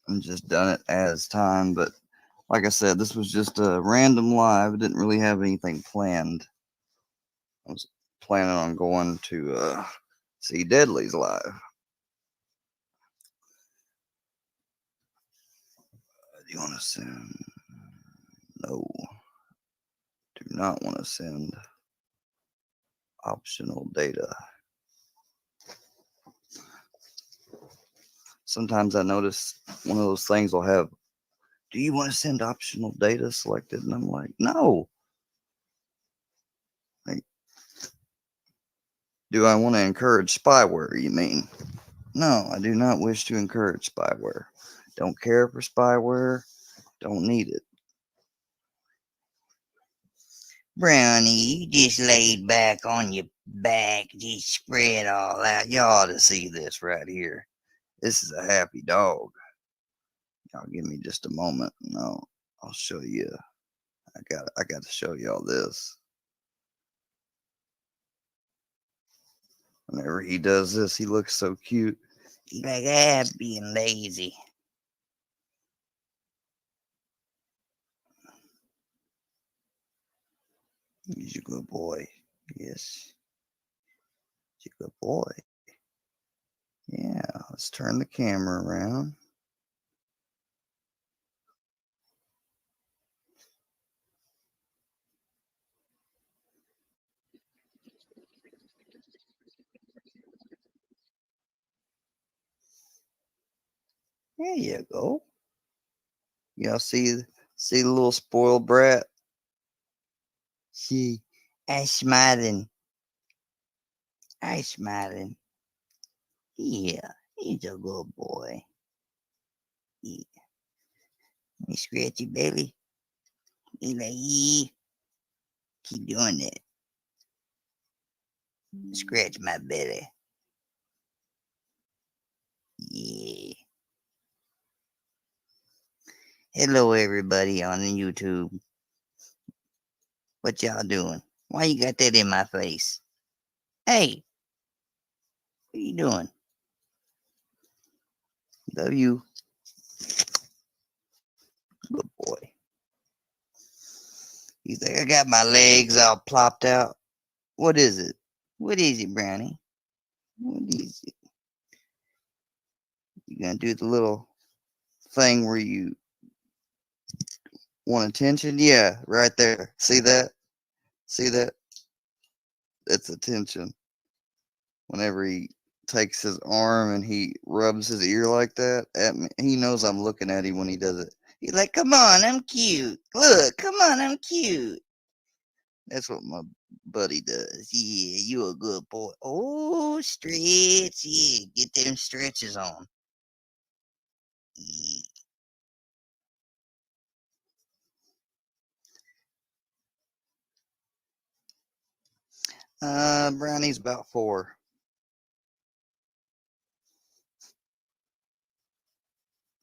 Speaker 4: I've just done it as time. But like I said, this was just a random live. I didn't really have anything planned. I was planning on going to see Deadly's live. Do you want to send? No. Do not want to send optional data. Sometimes I notice one of those things will have, do you want to send optional data selected? And I'm like, no. Like, do I want to encourage spyware, you mean? No, I do not wish to encourage spyware. Don't care for spyware. Don't need it. Brownie, you just laid back on your back, just spread all out. You ought to see this right here. This is a happy dog. Y'all give me just a moment and I'll show you. I got to show y'all this. Whenever he does this, he looks so cute. He's like, being lazy. He's a good boy. Yes. He's a good boy. Yeah, let's turn the camera around. There you go. Y'all see the little spoiled brat? See, I smiling. Yeah, he's a good boy. Yeah. Me scratch your belly. Be like, yeah. Keep doing that. Scratch my belly. Yeah. Hello, everybody on the YouTube. What y'all doing? Why you got that in my face? Hey, what you doing? Love you. Good boy. You think I got my legs all plopped out? What is it? What is it, Brownie? What is it? You gonna do the little thing where you want attention? Yeah, right there. See that? See that? That's attention. Whenever he takes his arm and he rubs his ear like that at me, he knows I'm looking at him when he does it. He's like, come on, I'm cute. Look, come on, I'm cute. That's what my buddy does. Yeah, you a good boy. Oh, stretch. Yeah, get them stretches on. Yeah. Brownie's about 4.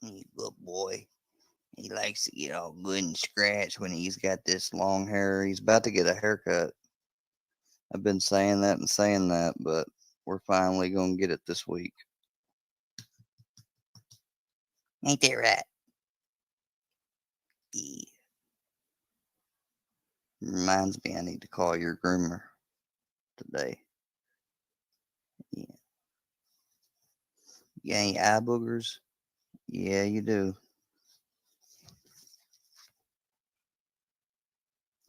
Speaker 4: He's a good boy. He likes to get all good and scratched when he's got this long hair. He's about to get a haircut. I've been saying that, but we're finally going to get it this week. Ain't that right? Yeah. Reminds me I need to call your groomer today. Yeah. You got any eye boogers? Yeah, you do.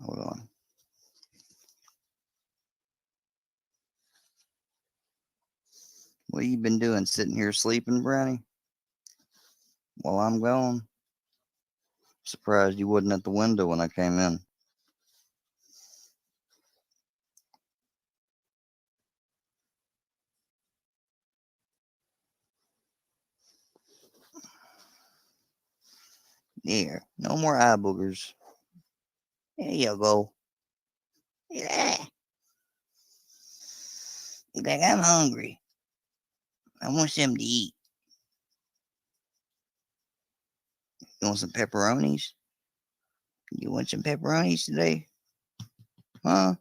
Speaker 4: Hold on. What you been doing? Sitting here sleeping, Brownie? While I'm gone? Surprised you wasn't at the window when I came in. There. No more eye boogers. There you go. Yeah. He's like, I'm hungry. I want something to eat. You want some pepperonis? You want some pepperonis today? Huh?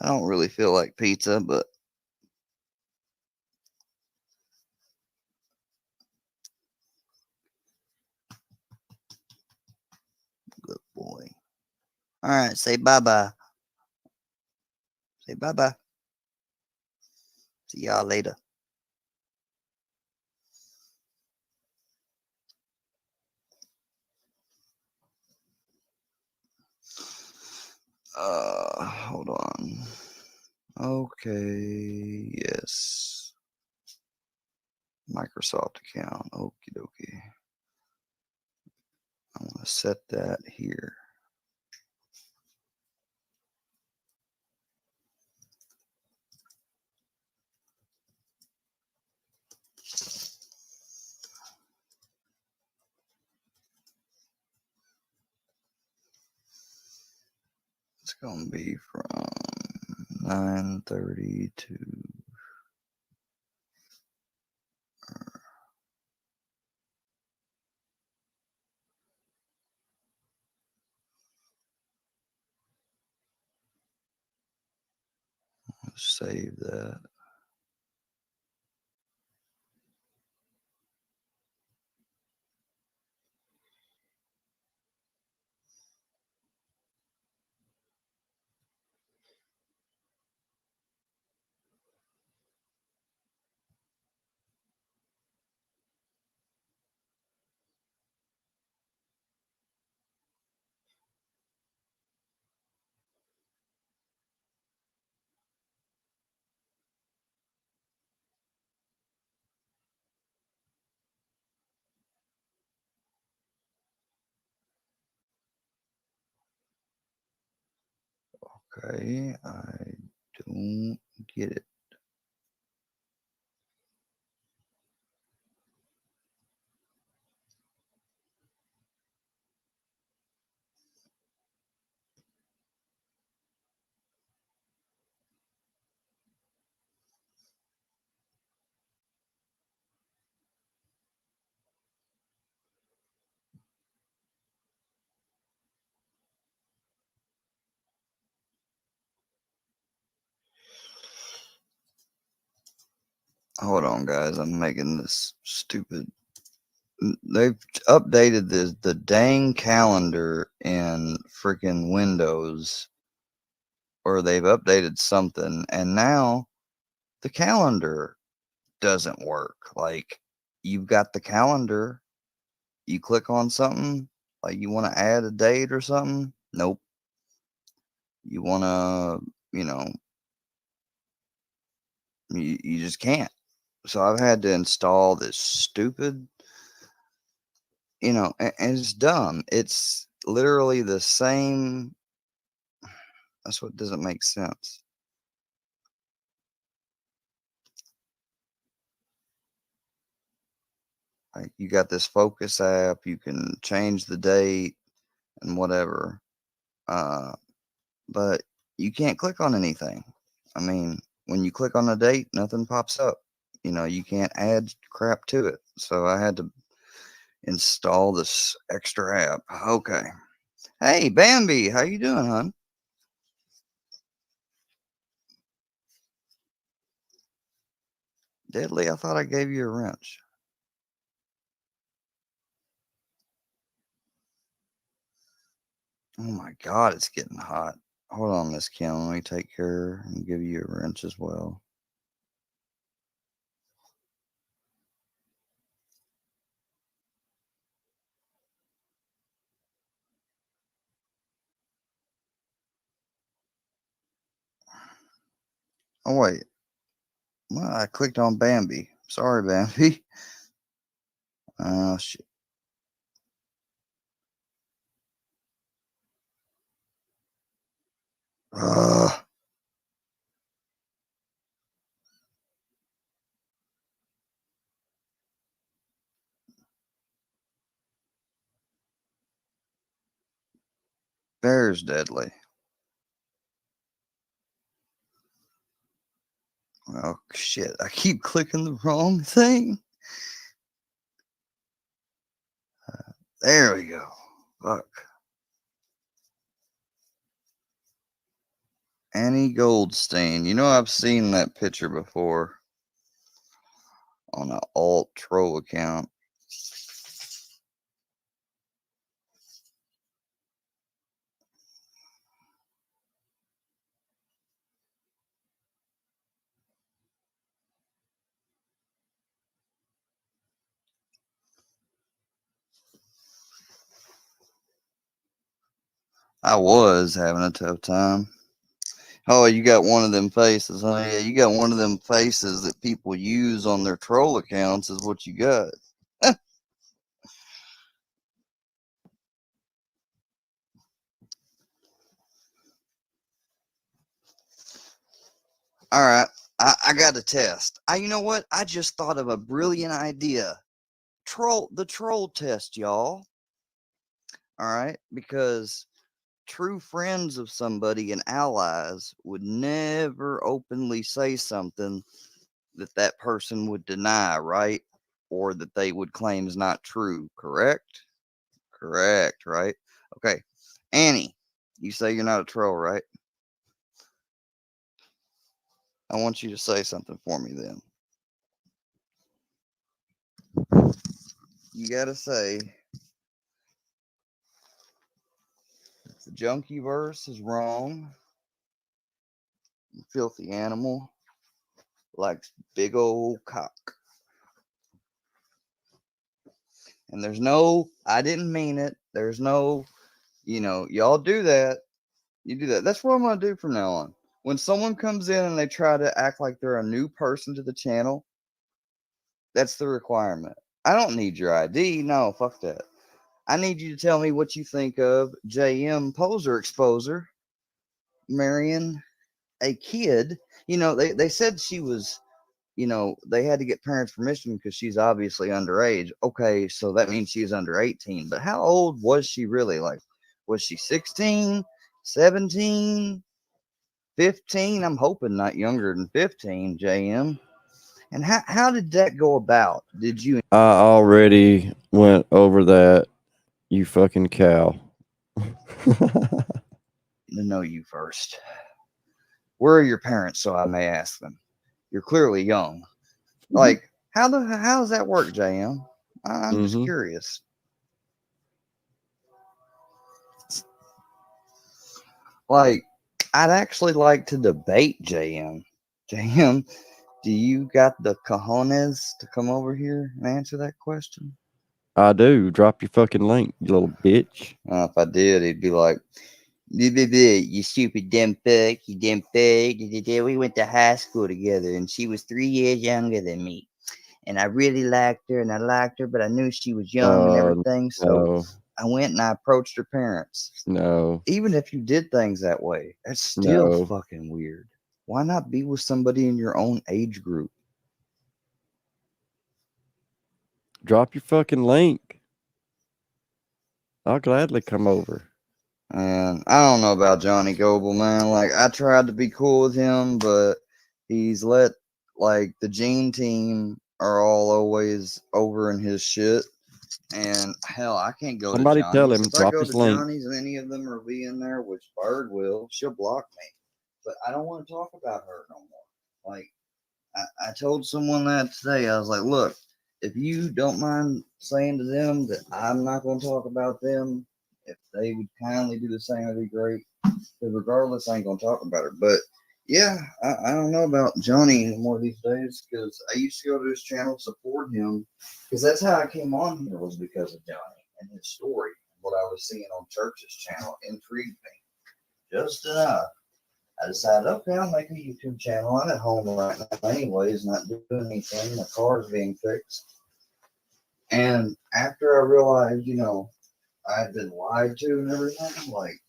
Speaker 4: I don't really feel like pizza, but good boy. All right, say bye-bye. Say bye-bye. See y'all later. Hold on. Okay, yes. Microsoft account. Okie dokie. I want to set that here. It's going to be from 9:30 to save that. Okay, I don't get it. Hold on, guys. I'm making this stupid. They've updated the dang calendar in freaking Windows, or they've updated something, and now the calendar doesn't work. Like, you've got the calendar, you click on something, like you want to add a date or something. Nope. You want to, you just can't. So I've had to install this stupid, and it's dumb. It's literally the same. That's what doesn't make sense. Like, you got this focus app, you can change the date and whatever. But you can't click on anything. I mean, when you click on a date, nothing pops up. You can't add crap to it. So I had to install this extra app. Okay. Hey, Bambi, how you doing, hon? Deadly, I thought I gave you a wrench. Oh my God, it's getting hot. Hold on, Miss Kim. Let me take care and give you a wrench as well. Oh, wait. Well, I clicked on Bambi. Sorry, Bambi. Oh, shit. There's Deadly. Oh, shit. I keep clicking the wrong thing. There we go. Fuck. Annie Goldstein. I've seen that picture before on an alt troll account. I was having a tough time. Oh, you got one of them faces, huh? Yeah, you got one of them faces that people use on their troll accounts is what you got. All right. I got a test. You know what? I just thought of a brilliant idea. The troll test, y'all. All right. Because true friends of somebody and allies would never openly say something that person would deny, right? Or that they would claim is not true, correct? Correct, right? Okay. Annie, you say you're not a troll, right? I want you to say something for me then. You got to say the Junkyverse is wrong. Filthy animal likes big old cock. And there's no, I didn't mean it. There's no, y'all do that. You do that. That's what I'm going to do from now on. When someone comes in and they try to act like they're a new person to the channel, that's the requirement. I don't need your ID. No, fuck that. I need you to tell me what you think of JM Poser-Xposer. marrying a kid. You know, they said she was, you know, they had to get parents' permission because she's obviously underage. Okay, so that means she's under 18. But how old was she really? Like, was she 16, 17, 15? I'm hoping not younger than 15, JM. And how did that go about? Did you?
Speaker 1: I already went over that, you fucking cow.
Speaker 4: To know you first. Where are your parents, so I may ask them? You're clearly young. Like, how does that work, JM? I'm just curious. Like, I'd actually like to debate JM. JM, do you got the cojones to come over here and answer that question?
Speaker 1: I do. Drop your fucking link, you little bitch.
Speaker 4: If I did, he'd be like, you stupid dumb fuck, you dumb fuck. We went to high school together, and she was 3 years younger than me. And I really liked her, and I liked her, but I knew she was young and everything. So
Speaker 1: No.
Speaker 4: I went and I approached her parents.
Speaker 1: No.
Speaker 4: Even if you did things that way, that's still
Speaker 1: No.
Speaker 4: fucking weird. Why not be with somebody in your own age group?
Speaker 1: Drop your fucking link. I'll gladly come over.
Speaker 4: And I don't know about Johnny Goble, man. Like, I tried to be cool with him, but he's let, like, the Gene team are all always over in his shit. And hell, I can't go
Speaker 1: Somebody
Speaker 4: to
Speaker 1: tell
Speaker 4: Johnny's.
Speaker 1: him,
Speaker 4: If I
Speaker 1: drop
Speaker 4: go
Speaker 1: his
Speaker 4: to
Speaker 1: link.
Speaker 4: Johnny's and any of them are being there, which Bird will, she'll block me. But I don't want to talk about her no more. Like, I told someone that today. I was like, look, if you don't mind saying to them that I'm not going to talk about them, if they would kindly do the same, it'd be great. Because regardless, I ain't going to talk about her. But yeah, I don't know about Johnny anymore these days, because I used to go to his channel, support him, because that's how I came on here, was because of Johnny and his story. What I was seeing on Church's channel intrigued me just enough. I decided, okay, I'll make a YouTube channel. I'm at home right now anyways, not doing anything. The car's being fixed. And after I realized, you know, I had been lied to and everything, like,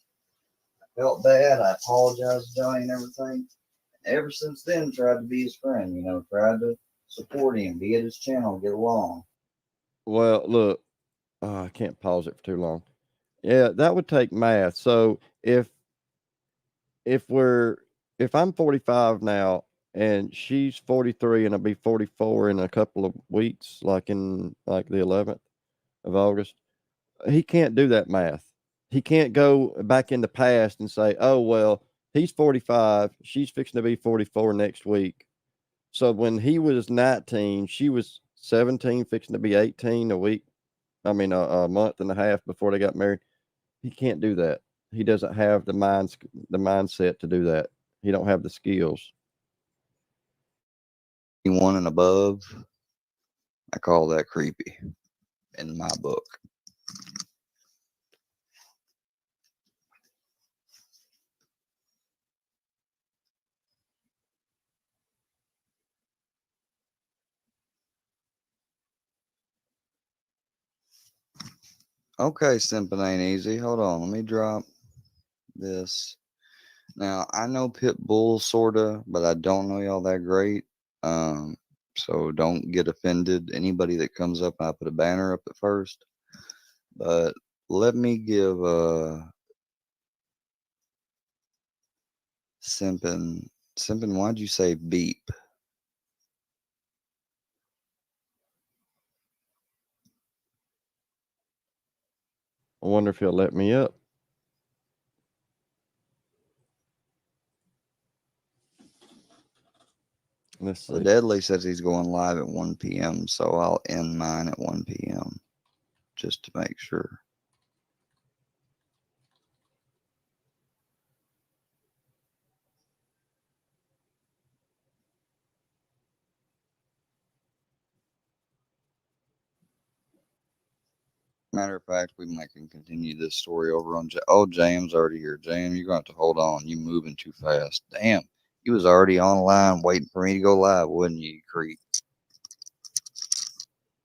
Speaker 4: I felt bad. I apologized to Johnny and everything. And ever since then, tried to be his friend, you know, tried to support him, be at his channel, get along.
Speaker 1: Well, look, I can't pause it for too long. Yeah, that would take math. So if I'm 45 now and she's 43 and I'll be 44 in a couple of weeks, like in like the 11th of August, he can't do that math. He can't go back in the past and say, oh, well, he's 45, she's fixing to be 44 next week. So when he was 19, she was 17, fixing to be 18 a month and a half before they got married. He can't do that. He doesn't have the mindset to do that. He don't have the skills.
Speaker 4: 21 and above, I call that creepy in my book. Okay, simping ain't easy. Hold on, let me drop this. Now, I know Pitbull sorta, but I don't know y'all that great. So don't get offended. Anybody that comes up, I put a banner up at first. But let me give Simpin, why'd you say beep?
Speaker 1: I wonder if he'll let me up. Let's see.
Speaker 4: The Deadly says he's going live at 1 p.m., so I'll end mine at 1 p.m. just to make sure. Matter of fact, we might can continue this story over on James already here. James, you're going to have to hold on. You moving too fast. Damn, you was already online waiting for me to go live, wouldn't you, creep?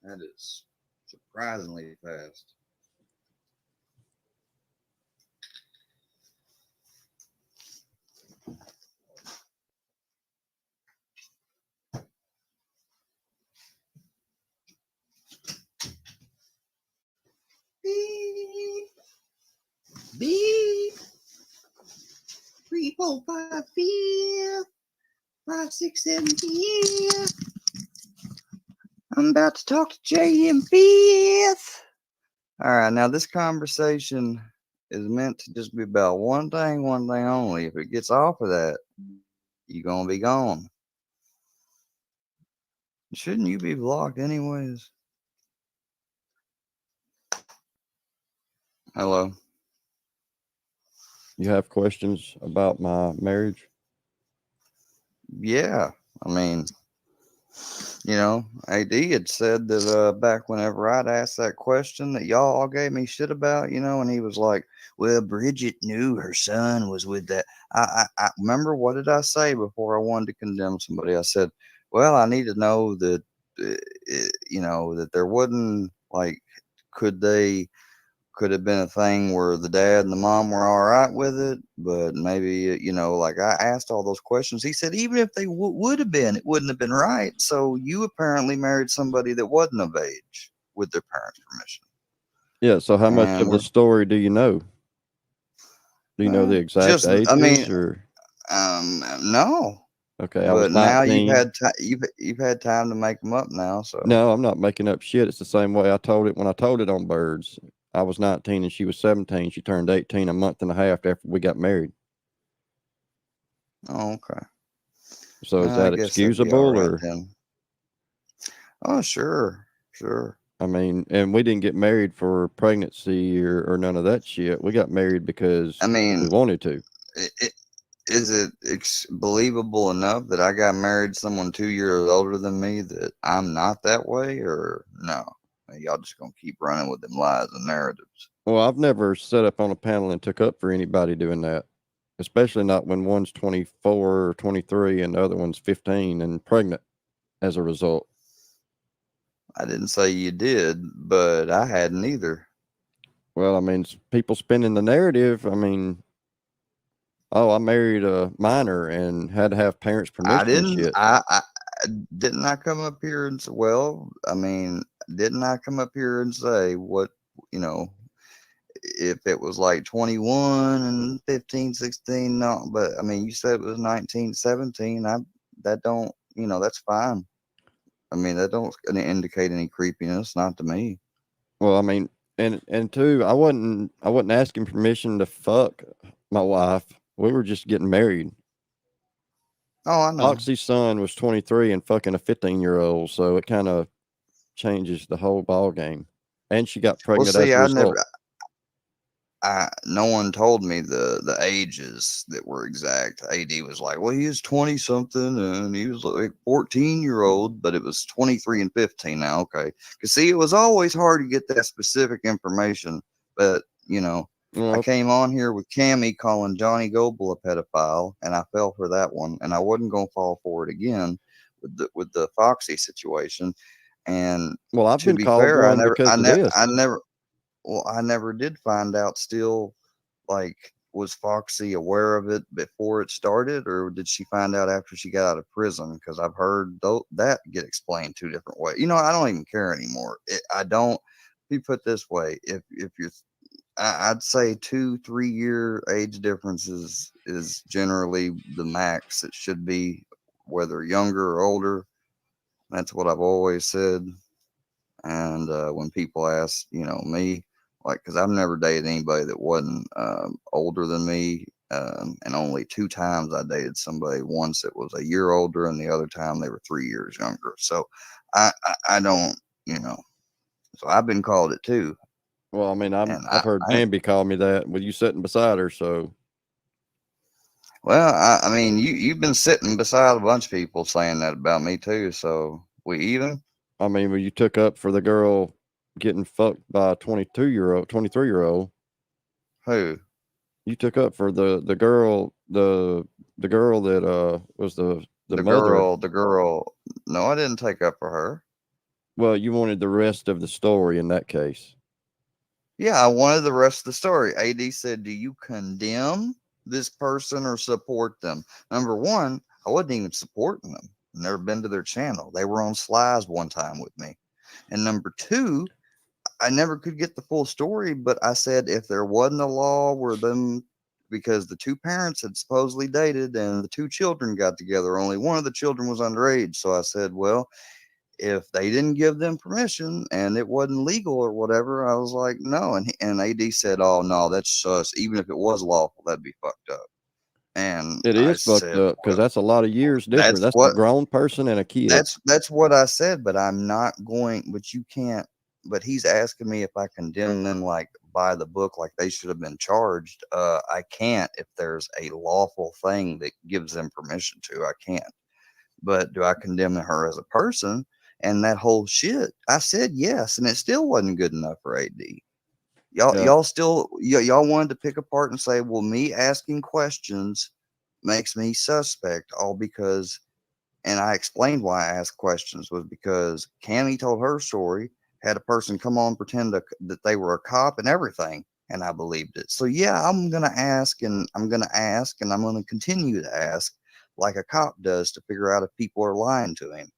Speaker 4: That is surprisingly fast. Beep. 3, 4, 5, 5, 6, 7, 8. I'm about to talk to JM5. All right, now this conversation is meant to just be about one thing only. If it gets off of that, you're gonna be gone. Shouldn't you be blocked anyways? Hello.
Speaker 1: You have questions about my marriage?
Speaker 4: Yeah, I mean, AD had said that back whenever I'd asked that question that y'all all gave me shit about, and he was like, "Well, Bridget knew her son was with that." I remember, what did I say before I wanted to condemn somebody? I said, "Well, I need to know that, that there wasn't like, could have been a thing where the dad and the mom were all right with it, but maybe, like I asked all those questions." He said, even if they would have been, it wouldn't have been right. So you apparently married somebody that wasn't of age with their parents' permission.
Speaker 1: Yeah. So how much
Speaker 4: And
Speaker 1: of the story do you know? Do you know the exact ages or?
Speaker 4: No.
Speaker 1: Okay, I was
Speaker 4: But now
Speaker 1: 19.
Speaker 4: you've had time to make them up now. So
Speaker 1: No, I'm not making up shit. It's the same way I told it when I told it on Birds. I was 19 and she was 17. She turned 18 a month and a half after we got married.
Speaker 4: Oh, okay.
Speaker 1: So is
Speaker 4: I
Speaker 1: that
Speaker 4: guess that'd be all
Speaker 1: excusable
Speaker 4: right
Speaker 1: or?
Speaker 4: then. Oh, sure.
Speaker 1: I mean, and we didn't get married for pregnancy or none of that shit. We got married because
Speaker 4: I mean,
Speaker 1: we wanted to.
Speaker 4: Is it believable enough that I got married to someone 2 years older than me that I'm not that way, or no? Y'all just gonna keep running with them lies and narratives?
Speaker 1: Well, I've never set up on a panel and took up for anybody doing that, especially not when one's 24 or 23 and the other one's 15 and pregnant as a result.
Speaker 4: I didn't say you did, but I hadn't either.
Speaker 1: Well, I mean, people spinning the narrative. I mean, oh, I married a minor and had to have parents' permission
Speaker 4: I
Speaker 1: and
Speaker 4: didn't.
Speaker 1: shit.
Speaker 4: I didn't. I come up here and say, well, I mean, didn't I come up here and say what, if it was like 21 and 15, 16, no, but I mean, you said it was 19, 17. That don't, that's fine. I mean, that don't indicate any creepiness, not to me.
Speaker 1: Well, I mean, and two, I wasn't asking permission to fuck my wife. We were just getting married.
Speaker 4: Oh, I know.
Speaker 1: Foxy's son was 23 and fucking a 15-year-old, so it kind of changes the whole ball game. And she got pregnant as a result.
Speaker 4: No one told me the ages that were exact. AD was like, well, he was 20 something and he was like 14-year-old, but it was 23 and 15 now. Okay. Cause see, it was always hard to get that specific information, but I came on here with Cammy calling Johnny Goble a pedophile, and I fell for that one, and I wasn't going to fall for it again with the Foxy situation. And
Speaker 1: well, I've
Speaker 4: to
Speaker 1: been
Speaker 4: be
Speaker 1: called
Speaker 4: fair,
Speaker 1: one because of this.
Speaker 4: I never did find out still, like, was Foxy aware of it before it started, or did she find out after she got out of prison? Because I've heard that get explained two different ways. I don't even care anymore. I don't. Be put this way, if you're, I'd say 2-3 year age differences is generally the max. It should be, whether younger or older. That's what I've always said. And when people ask, me, like, because I've never dated anybody that wasn't older than me, and only 2 times I dated somebody. Once it was a year older, and the other time they were 3 years younger. So I don't, so I've been called it too.
Speaker 1: Well, I mean, I've heard Bambi call me that with you sitting beside her. So,
Speaker 4: well, I mean, you've been sitting beside a bunch of people saying that about me too. So we even.
Speaker 1: I mean, when you took up for the girl getting fucked by a 23-year-old.
Speaker 4: Who?
Speaker 1: You took up for the girl, the girl that was the mother.
Speaker 4: The girl. No, I didn't take up for her.
Speaker 1: Well, you wanted the rest of the story in that case.
Speaker 4: Yeah, I wanted the rest of the story. AD said, do you condemn this person or support them. Number one, I wasn't even supporting them. Never been to their channel. They were on Slides one time with me. And number two, I never could get the full story, but I said if there wasn't a law where them, because the two parents had supposedly dated and the two children got together, only one of the children was underage. So I said, well, if they didn't give them permission and it wasn't legal or whatever, I was like, no. And AD said, oh no, that's us. Even if it was lawful, that'd be fucked up. And
Speaker 1: It
Speaker 4: I
Speaker 1: is fucked
Speaker 4: said,
Speaker 1: up because that's a lot of years different.
Speaker 4: that's
Speaker 1: That's
Speaker 4: what
Speaker 1: a grown person and a kid.
Speaker 4: that's what I said, but I'm not going, but you can't, but he's asking me if I condemn them like by the book, like they should have been charged. I can't if there's a lawful thing that gives them permission to. I can't. But do I condemn her as a person and that whole shit? I said yes, and it still wasn't good enough for AD. Y'all still y'all wanted to pick apart and say, well, me asking questions makes me suspect, all because, and I explained why I asked questions was because Cammy told her story, had a person come on pretend that they were a cop and everything, and I believed it. So yeah, I'm gonna ask, and I'm gonna continue to ask like a cop does to figure out if people are lying to him.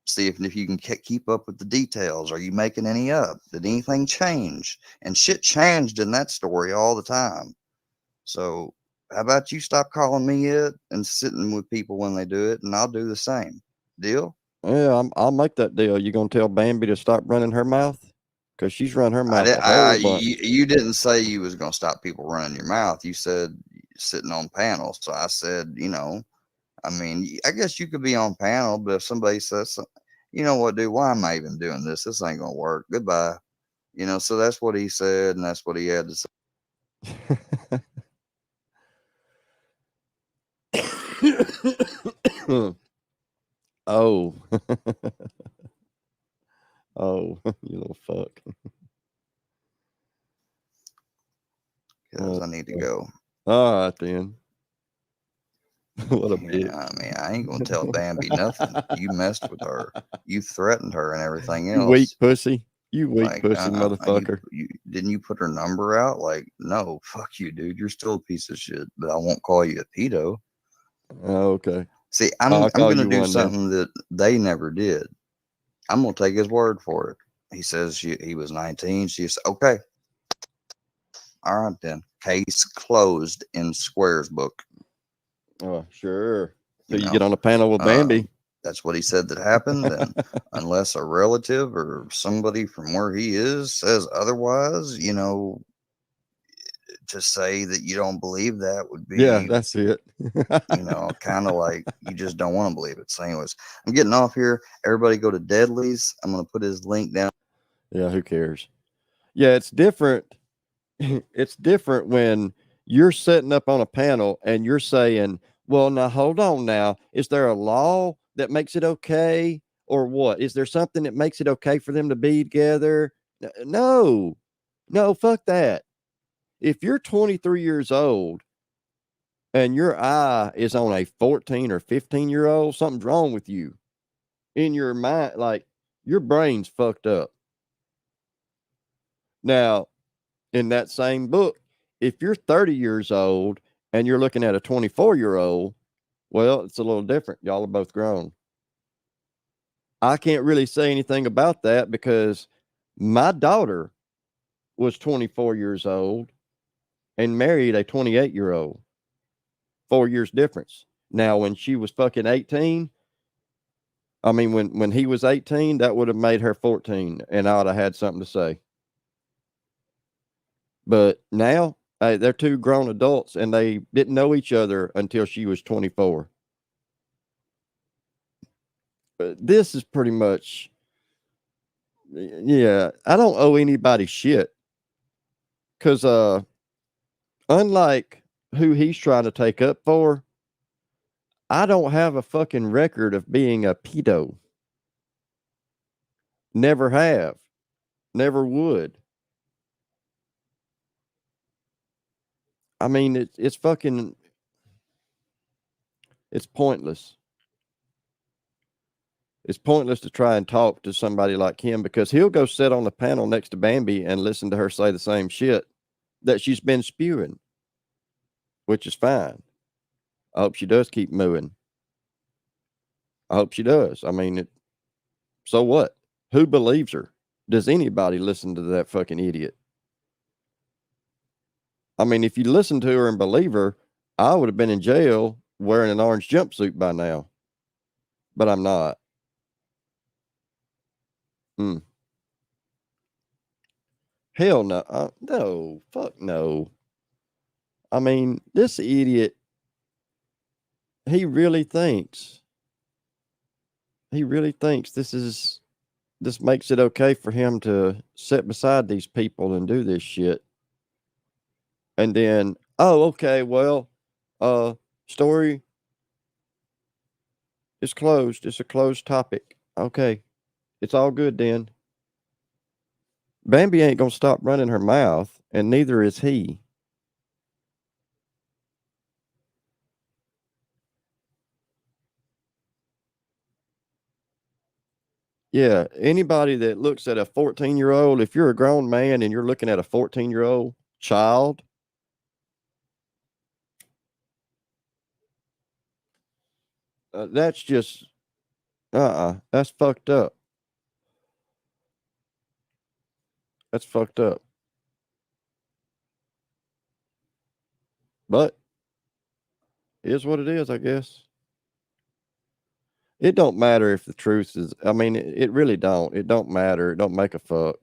Speaker 4: See if you can keep up with the details. Are you making any up? Did anything change? And shit changed in that story all the time. So how about you stop calling me it and sitting with people when they do it, and I'll do the same. Deal?
Speaker 1: Yeah, I'll make that deal. You gonna tell Bambi to stop running her mouth? Because she's run her mouth a whole bunch.
Speaker 4: You didn't say you was gonna stop people running your mouth. You said sitting on panels. So I said, I mean, I guess you could be on panel, but if somebody says, you know what, dude, why am I even doing this? This ain't gonna work. Goodbye. So that's what he said, and that's what he had to say.
Speaker 1: Oh. Oh, you little fuck.
Speaker 4: Because I need to go.
Speaker 1: All right, then. What a bitch.
Speaker 4: Yeah, I mean, I ain't gonna tell Bambi nothing. You messed with her. You threatened her and everything
Speaker 1: You
Speaker 4: else.
Speaker 1: weak pussy. You weak
Speaker 4: Like,
Speaker 1: pussy motherfucker.
Speaker 4: Didn't you put her number out? Like, no, fuck you, dude. You're still a piece of shit, but I won't call you a pedo.
Speaker 1: Oh, okay.
Speaker 4: See,
Speaker 1: I'll
Speaker 4: I'm
Speaker 1: call
Speaker 4: gonna
Speaker 1: you
Speaker 4: do
Speaker 1: one then.
Speaker 4: something that they never did. I'm gonna take his word for it. He says he was 19. She said, okay. All right then. Case closed in Square's book.
Speaker 1: Oh, sure. So you get on a panel with
Speaker 4: Uh,
Speaker 1: Bambi.
Speaker 4: That's what he said that happened. And unless a relative or somebody from where he is says otherwise, to say that you don't believe that would be,
Speaker 1: Yeah, that's it.
Speaker 4: kind of like you just don't want to believe it. So anyways, I'm getting off here. Everybody go to Deadly's. I'm going to put his link down.
Speaker 1: Yeah, who cares? Yeah, it's different. It's different when you're setting up on a panel and you're saying, well, now hold on now. Is there a law that makes it okay or what? Is there something that makes it okay for them to be together? No, fuck that. If you're 23 years old and your eye is on a 14 or 15-year-old, something's wrong with you in your mind. Like your brain's fucked up. Now, in that same book, if you're 30 years old and you're looking at a 24-year-old, well, it's a little different. Y'all are both grown. I can't really say anything about that because my daughter was 24 years old and married a 28-year-old. 4 years difference. Now, when she was fucking 18, I mean, when he was 18, that would have made her 14 and I would have had something to say. But now they're two grown adults and they didn't know each other until she was 24. But this is pretty much, yeah, I don't owe anybody shit. Because unlike who he's trying to take up for, I don't have a fucking record of being a pedo. Never have. Never would. I mean, it's fucking, it's pointless. It's pointless to try and talk to somebody like him because he'll go sit on the panel next to Bambi and listen to her say the same shit that she's been spewing. which is fine. I hope she does keep mooing. I hope she does. I mean, so what? Who believes her? Does anybody listen to that fucking idiot? I mean, if you listen to her and believe her, I would have been in jail wearing an orange jumpsuit by now. But I'm not. Hell no. No. Fuck no. I mean, this idiot, he really thinks this makes it okay for him to sit beside these people and do this shit. And then, oh, okay, well, story is closed. It's a closed topic. Okay. It's all good then. Bambi ain't gonna stop running her mouth, and neither is he. Yeah, anybody that looks at a 14-year-old, if you're a grown man and you're looking at a 14-year-old child, that's just, that's fucked up. That's fucked up. But it is what it is, I guess. It don't matter if the truth is, I mean, it really don't. It don't matter. It don't make a fuck.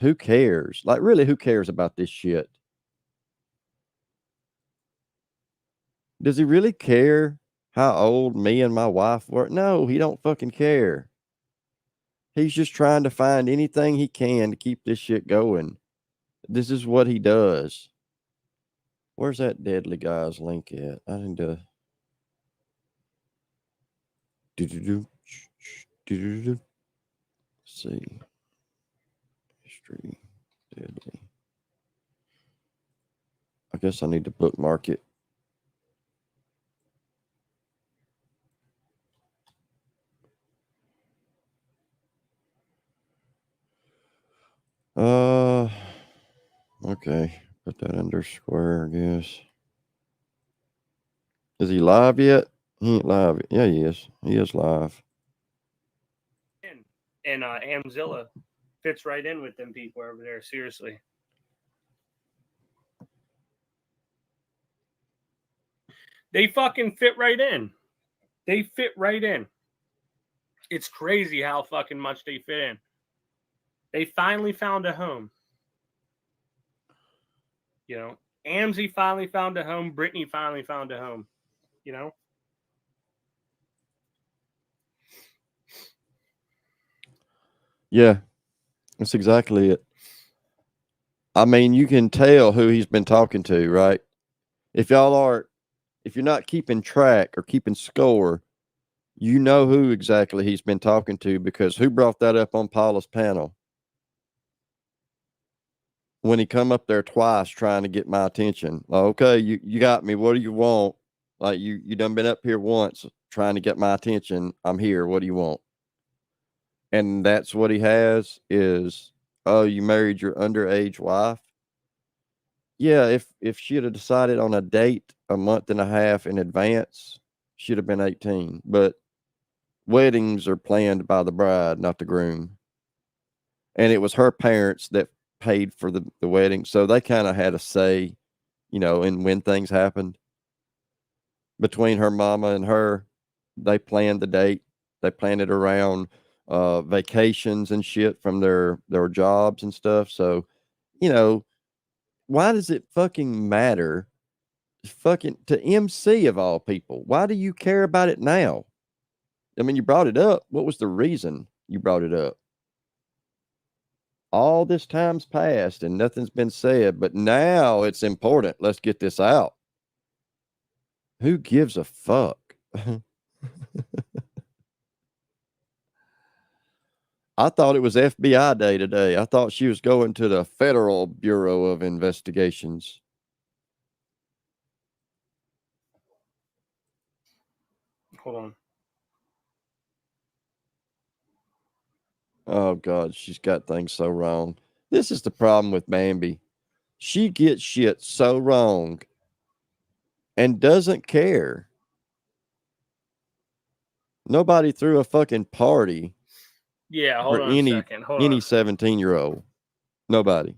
Speaker 1: Who cares? Like, really, who cares about this shit? Does he really care how old me and my wife were? No, he don't fucking care. He's just trying to find anything he can to keep this shit going. This is what he does. Where's that deadly guy's link at? I need to. Let's see. History. Deadly. I guess I need to bookmark it. Okay. Put that underscore, I guess. Is he live yet? He ain't live. Yeah, he is. He is live.
Speaker 2: And Amzilla fits right in with them people over there. Seriously. They fucking fit right in. They fit right in. It's crazy how fucking much they fit in. They finally found a home. You know, Amzie finally found a home. Brittany finally found a home. You know?
Speaker 1: Yeah, that's exactly it. I mean, you can tell who he's been talking to, right? If you're not keeping track or keeping score, you know who exactly he's been talking to, because who brought that up on Paula's panel? When he come up there twice trying to get my attention. Like, okay, you got me. What do you want? Like, you done been up here once trying to get my attention. I'm here. What do you want? And that's what he has is, oh, you married your underage wife? Yeah, if she'd have decided on a date a month and a half in advance, she'd have been 18. But weddings are planned by the bride, not the groom. And it was her parents that paid for the wedding. So they kind of had a say, you know, in when things happened. Between her mama and her, they planned the date. They planned it around vacations and shit from their jobs and stuff. So, you know, why does it fucking matter? Fucking to MC of all people. Why do you care about it now? I mean, you brought it up. What was the reason you brought it up? All this time's passed and nothing's been said, but now it's important. Let's get this out. Who gives a fuck? I thought it was FBI day today. I thought she was going to the Federal Bureau of Investigations.
Speaker 2: Hold on.
Speaker 1: Oh, God, she's got things so wrong. This is the problem with Bambi. She gets shit so wrong. and doesn't care. Nobody threw a fucking party
Speaker 2: Yeah, hold
Speaker 1: for
Speaker 2: on a
Speaker 1: any
Speaker 2: second. Hold
Speaker 1: any
Speaker 2: on.
Speaker 1: 17-year-old. Nobody.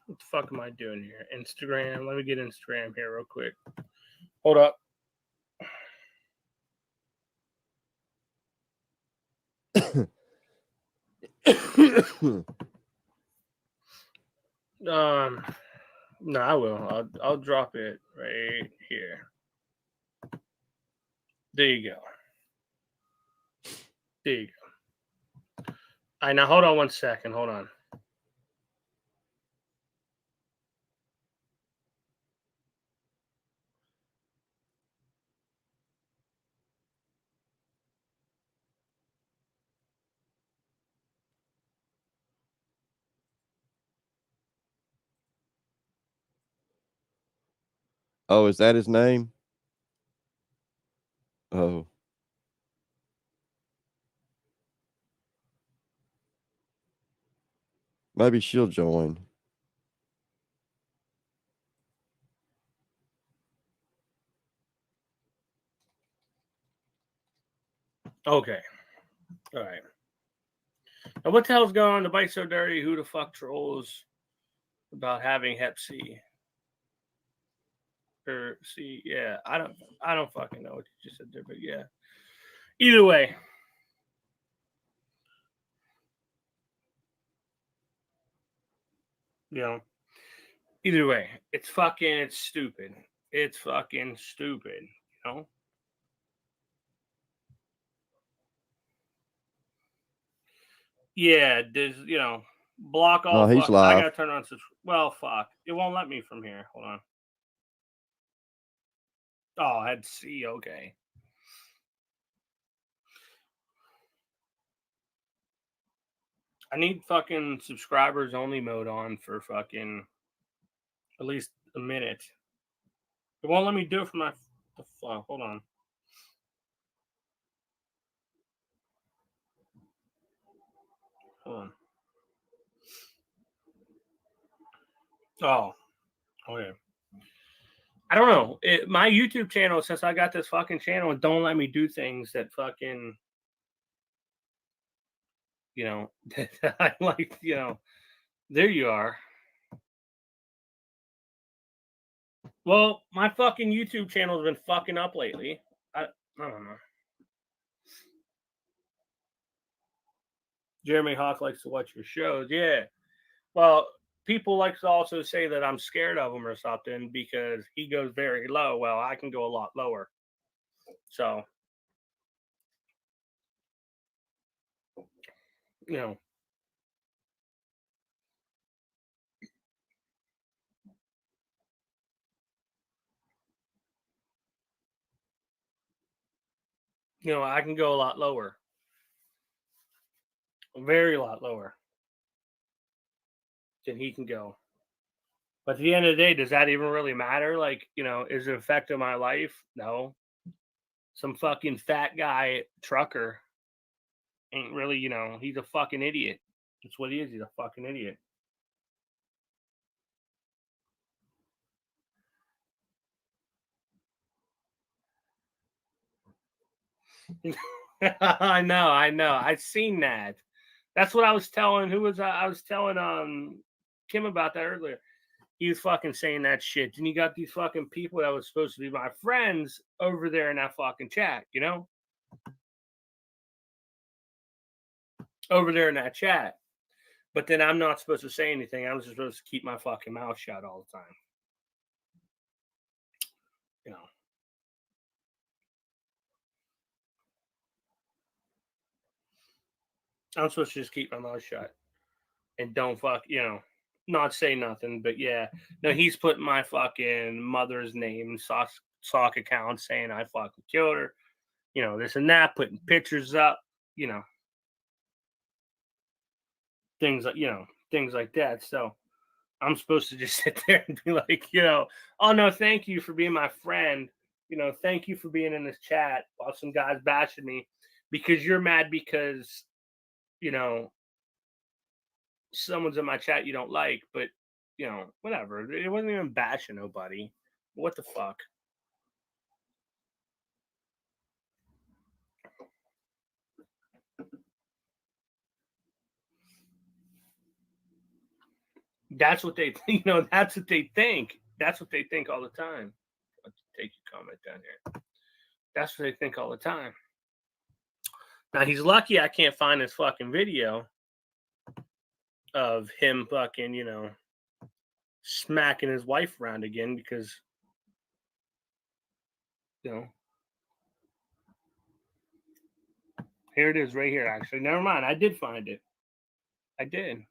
Speaker 2: What the fuck am I doing here? Instagram. Let me get Instagram here real quick. Hold up. No, I will. I'll drop it right here. There you go. There you go. All right, now hold on one second. Hold on.
Speaker 1: Oh, is that his name? Oh. Maybe she'll join.
Speaker 2: Okay. All right. Now, what the hell's going on? The bite's so dirty. Who the fuck trolls about having Hep C? Or C? Yeah, I don't fucking know what you just said there, but yeah. Either way. You know. Either way, it's stupid. It's fucking stupid. You know. Yeah, there's block all.
Speaker 1: Oh, he's
Speaker 2: I
Speaker 1: live.
Speaker 2: gotta turn on. Well, fuck. It won't let me from here. Hold on. Oh, I had C. Okay. I need fucking subscribers only mode on for fucking at least a minute. It won't let me do it from my. Hold on. Hold on. Oh, okay. I don't know. My YouTube channel, since I got this fucking channel, it don't let me do things that fucking, that I like, there you are. Well, my fucking YouTube channel has been fucking up lately. I don't know. Jeremy Hawk likes to watch your shows. Yeah. Well, people like to also say that I'm scared of him or something because he goes very low. Well, I can go a lot lower. So, I can go a lot lower. A very lot lower than he can go. But at the end of the day, does that even really matter? Like, is it affecting my life? No. Some fucking fat guy trucker ain't really, he's a fucking idiot. That's what he is. He's a fucking idiot. I know. I've seen that. That's what I was telling. I was telling Kim about that earlier. He was fucking saying that shit. And you got these fucking people that was supposed to be my friends over there in that fucking chat, over there in that chat. But then I'm not supposed to say anything. I'm just supposed to keep my fucking mouth shut all the time. I'm supposed to just keep my mouth shut and don't not say nothing. But yeah, no, he's putting my fucking mother's name sock account saying I fucking killed her, this and that, putting pictures up, things like that. So I'm supposed to just sit there and be like, oh no, thank you for being my friend. Thank you for being in this chat while some guys bashing me because you're mad because someone's in my chat you don't like, but you know, whatever. It wasn't even bashing nobody. What the fuck? That's what they, you know, that's what they think. That's what they think all the time. Let's take your comment down here. That's what they think all the time. Now, he's lucky I can't find this fucking video of him fucking, you know, smacking his wife around again because, you know, here it is right here, actually. Never mind. I did find it. I did.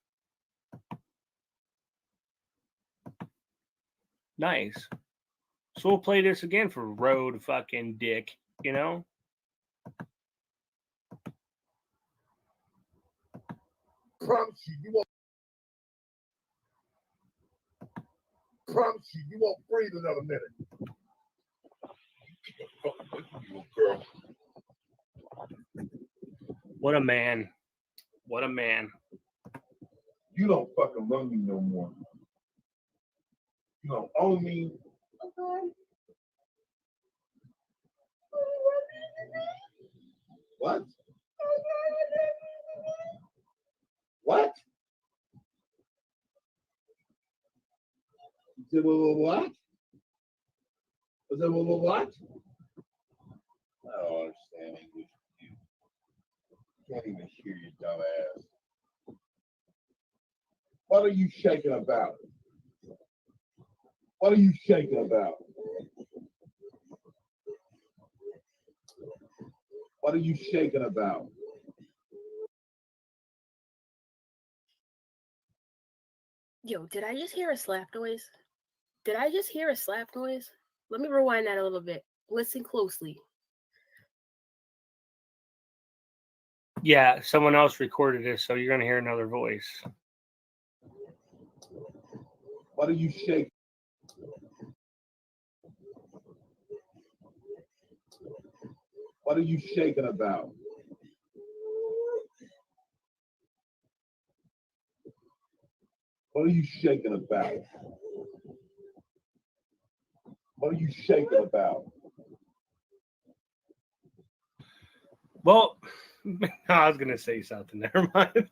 Speaker 2: Nice. So we'll play this again for Road fucking Dick, you know?
Speaker 8: Promise you won't. Promise you won't breathe another minute. Girl.
Speaker 2: What a man. What a man.
Speaker 8: You don't fucking love me no more. You don't own me. What? What? You said, what? I said, what? I don't understand English. You can't even hear your dumb ass. What are you shaking about? What are you shaking about? What are you shaking about?
Speaker 5: Yo, did I just hear a slap noise? Did I just hear a slap noise? Let me rewind that a little bit. Listen closely.
Speaker 2: Yeah, someone else recorded this, so you're going to hear another voice.
Speaker 8: What are you shaking? What are you shaking about? What are you shaking about? What are you shaking about?
Speaker 2: Well, I was going to say something. Never mind.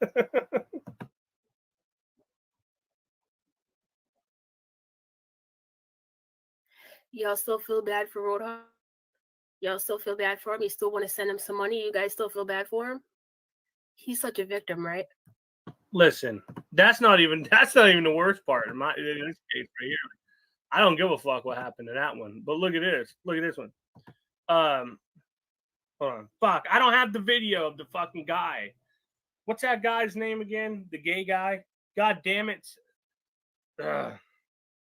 Speaker 5: Y'all still feel bad for Road Hog? Y'all still feel bad for him? You still want to send him some money? You guys still feel bad for him? He's such a victim, right?
Speaker 2: Listen, that's not even the worst part in this case right here. I don't give a fuck what happened to that one. But look at this. Look at this one. Hold on. Fuck. I don't have the video of the fucking guy. What's that guy's name again? The gay guy? God damn it.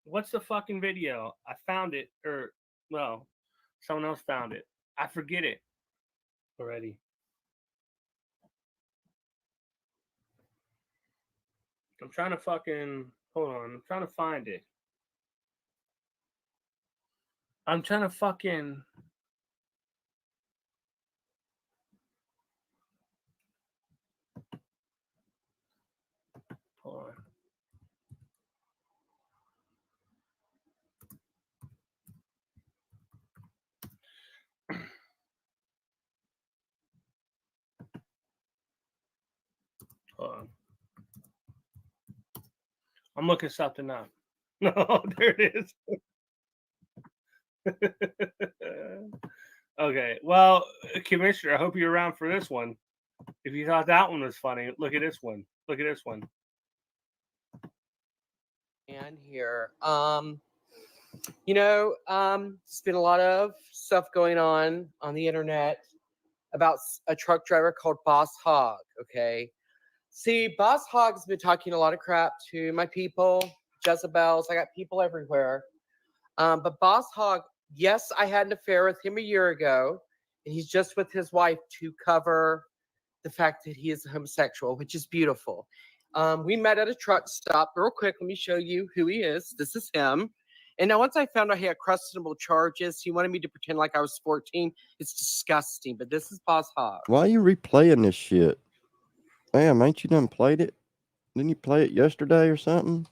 Speaker 2: What's the fucking video? I found it. Or, well, someone else found it. I forget it already. I'm trying to fucking, hold on. I'm trying to find it. I'm trying to fucking, hold on. Hold on. I'm looking something up. No, there it is. Okay. Well, Commissioner, I hope you're around for this one. If you thought that one was funny, look at this one. Look at this one.
Speaker 7: And here, you know, there's been a lot of stuff going on the internet about a truck driver called Boss Hog. Okay. See, Boss Hog's been talking a lot of crap to my people, Jezebels. I got people everywhere. But Boss Hog, yes, I had an affair with him a year ago, and he's just with his wife to cover the fact that he is a homosexual, which is beautiful. We met at a truck stop. Real quick, let me show you who he is. This is him. And now once I found out he had questionable charges, he wanted me to pretend like I was 14. It's disgusting, but this is Boss Hog.
Speaker 1: Why are you replaying this shit? Damn, ain't you done played it? Didn't you play it yesterday or something?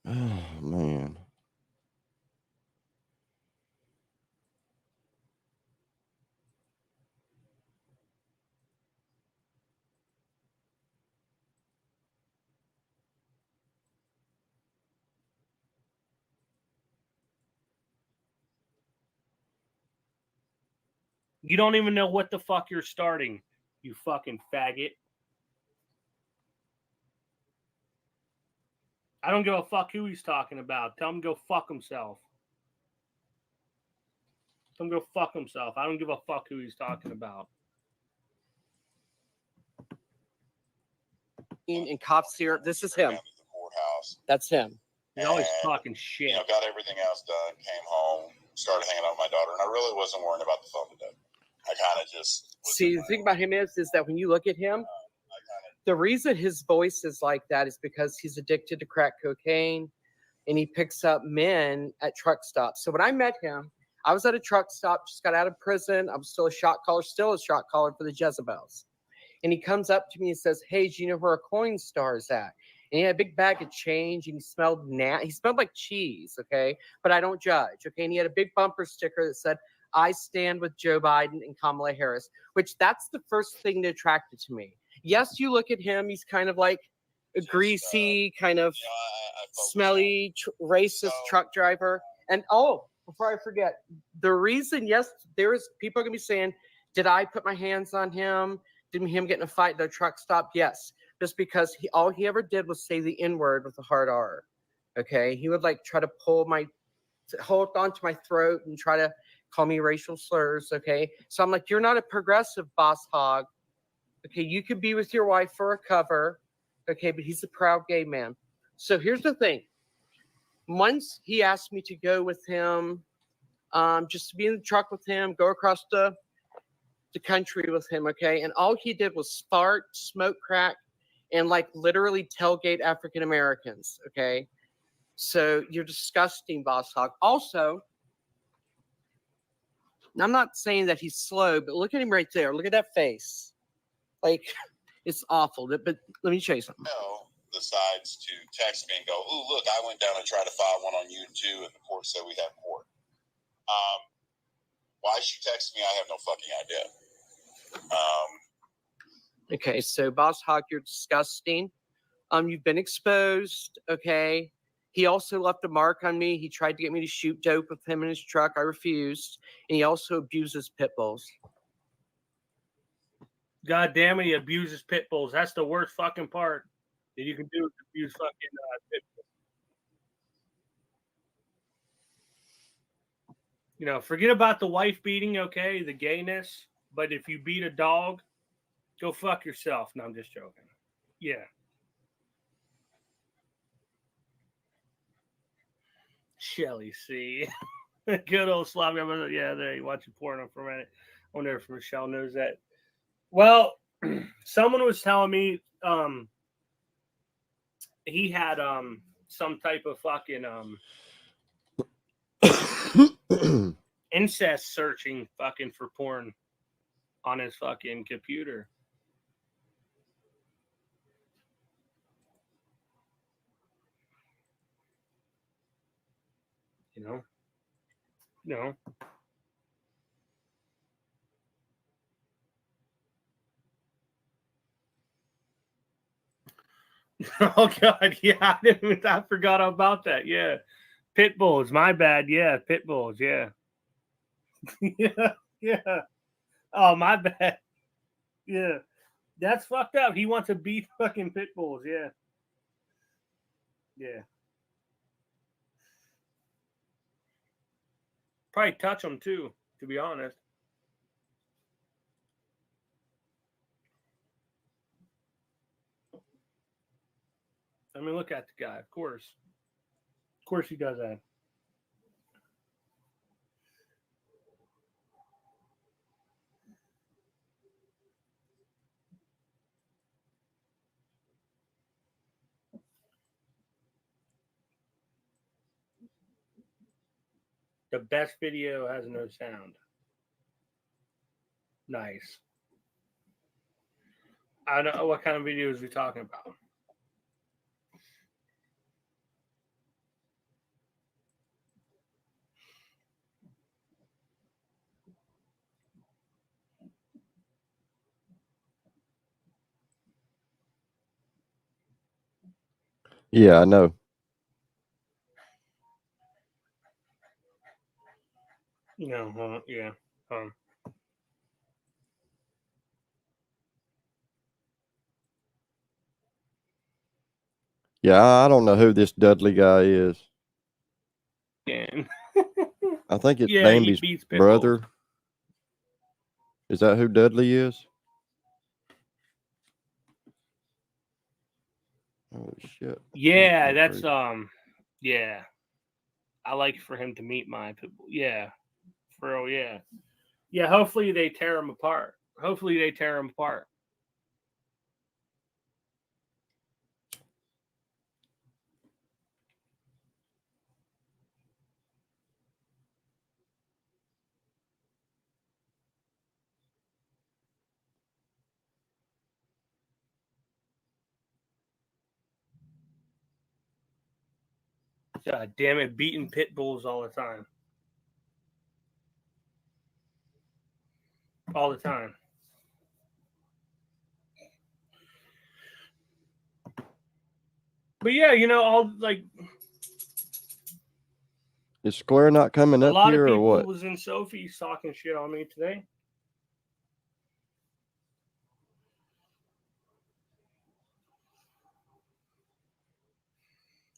Speaker 1: Oh man.
Speaker 2: You don't even know what the fuck you're starting, you fucking faggot. I don't give a fuck who he's talking about. Tell him to go fuck himself. Tell him to go fuck himself. I don't give a fuck who he's talking about.
Speaker 7: In cops here, this is him. That's him.
Speaker 2: He's always talking shit.
Speaker 6: You know, got everything else done, came home, started hanging out with my daughter, and I really wasn't worrying about the phone today. I kind of just
Speaker 7: See, the thing about him is that when you look at him, the reason his voice is like that is because he's addicted to crack cocaine and he picks up men at truck stops. So when I met him, I was at a truck stop, just got out of prison. I was still a shot caller for the Jezebels. And he comes up to me and says, "Hey, do you know where a coin star is at?" And he had a big bag of change and he smelled like cheese, okay? But I don't judge, okay? And he had a big bumper sticker that said, "I stand with Joe Biden and Kamala Harris," which that's the first thing that attracted to me. Yes, you look at him, he's kind of like a greasy, kind of smelly, racist truck driver. And before I forget, the reason, yes, there is people are going to be saying, did I put my hands on him? Did him get in a fight at a truck stop? Yes, just because all he ever did was say the N-word with a hard R. Okay, he would like try to hold onto my throat and try to call me racial slurs. Okay, so I'm like, you're not a progressive, boss hog. Okay, you could be with your wife for a cover. Okay, but he's a proud gay man. So here's the thing. Once he asked me to go with him, just to be in the truck with him, go across the country with him, okay? And all he did was fart, smoke crack, and like literally tailgate African Americans, okay? So you're disgusting, boss hog. Also, I'm not saying that he's slow, but look at him right there. Look at that face. Like, it's awful. But let me show you something.
Speaker 6: decides to text me and go, "Ooh, look, I went down and tried to file one on you too, and the court said we have court." Why she texted me, I have no fucking idea.
Speaker 7: Okay, so Boss Hog, you're disgusting. You've been exposed. Okay. He also left a mark on me. He tried to get me to shoot dope with him in his truck. I refused. And he also abuses pit bulls.
Speaker 2: God damn it, he abuses pit bulls. That's the worst fucking part that you can do is abuse fucking pit bulls. You know, forget about the wife beating, okay, the gayness. But if you beat a dog, go fuck yourself. No, I'm just joking. Yeah. Shelly C. Good old sloppy. Yeah, there you watching porno for a minute. I wonder if Michelle knows that. Well, someone was telling me he had some type of fucking incest searching fucking for porn on his fucking computer. You know? No. Oh God, yeah, I forgot about that. Yeah, pit bulls. My bad. Yeah, pit bulls. Yeah, yeah. Oh, my bad. Yeah, that's fucked up. He wants to beat fucking pit bulls. Yeah, yeah. Probably touch them too. To be honest. I mean, look at the guy. Of course he does that. The best video has no sound. Nice. I don't know what kind of videos we're talking about.
Speaker 1: Yeah, I know.
Speaker 2: No, yeah.
Speaker 1: Yeah, I don't know who this Dudley guy is.
Speaker 2: Again.
Speaker 1: I think it's
Speaker 2: Yeah, he
Speaker 1: Bambi's
Speaker 2: beats pit bulls.
Speaker 1: brother. Is that who Dudley is? Holy shit.
Speaker 2: Yeah, that's yeah. I like for him to meet my pit bull. Yeah. For real, yeah. Yeah, hopefully they tear him apart. Hopefully they tear him apart. God damn it, beating pit bulls all the time. All the time. But yeah, you know, all like
Speaker 1: Is Square not coming
Speaker 2: a
Speaker 1: up
Speaker 2: lot of
Speaker 1: here or
Speaker 2: people
Speaker 1: what?
Speaker 2: was in Sophie's talking shit on me today.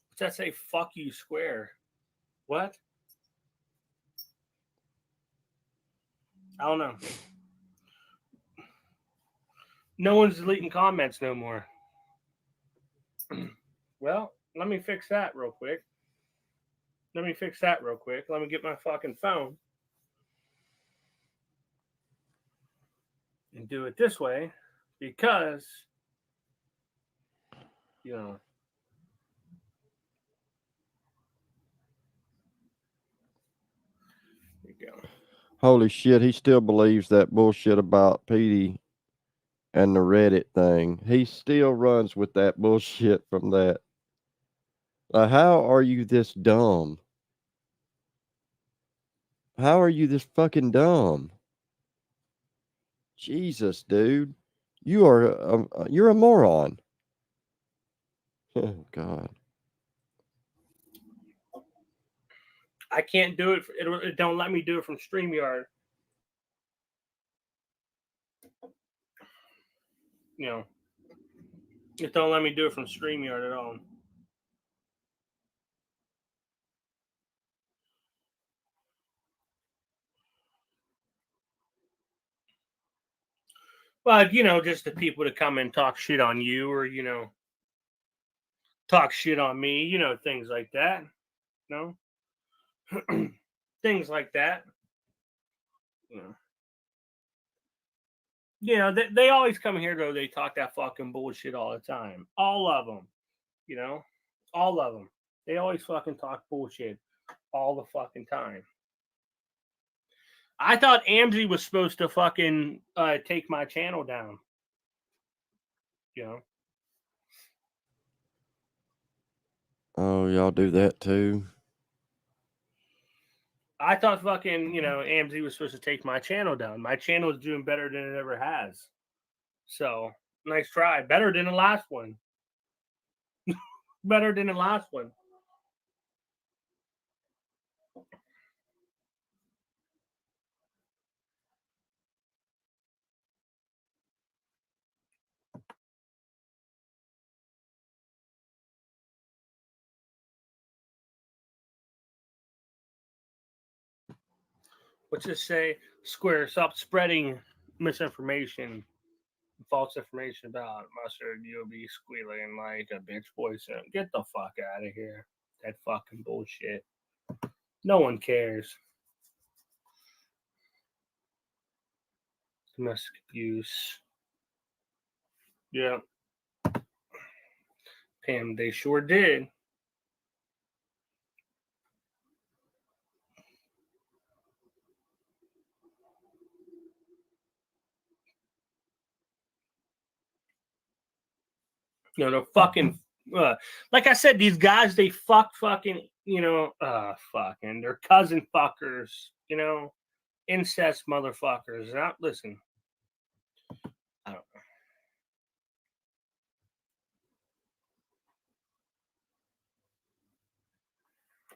Speaker 2: What's that say? Fuck you, Square. What? I don't know. No one's deleting comments no more. Well, let me fix that real quick. Let me get my fucking phone and do it this way because, you know. There you go.
Speaker 1: Holy shit, he still believes that bullshit about Petey and the Reddit thing. He still runs with that bullshit from that. How are you this dumb? How are you this fucking dumb? Jesus, dude. You're a moron. Oh, God.
Speaker 2: I can't do it. It don't let me do it from StreamYard. You know, it don't let me do it from StreamYard at all. But, you know, just the people to come and talk shit on you or, you know, talk shit on me, you know, things like that. You know? Things like that. You know. You know, they always come here, though. They talk that fucking bullshit all the time. All of them. You know? All of them. They always fucking talk bullshit all the fucking time. I thought Amzy was supposed to fucking take my channel down. You know?
Speaker 1: Oh, y'all do that too?
Speaker 2: I thought fucking, you know, Amzy was supposed to take my channel down. My channel is doing better than it ever has. So, nice try. Better than the last one. Better than the last one. What's this say? Square, stop spreading misinformation, false information about Mustard. You'll be squealing like a bitch boy soon. Get the fuck out of here. That fucking bullshit. No one cares. Domestic abuse. Yeah. Pam, they sure did. You know, the fucking, like I said, these guys, they fucking, you know, fucking, they're cousin fuckers, you know, incest motherfuckers. Now, listen, I don't know.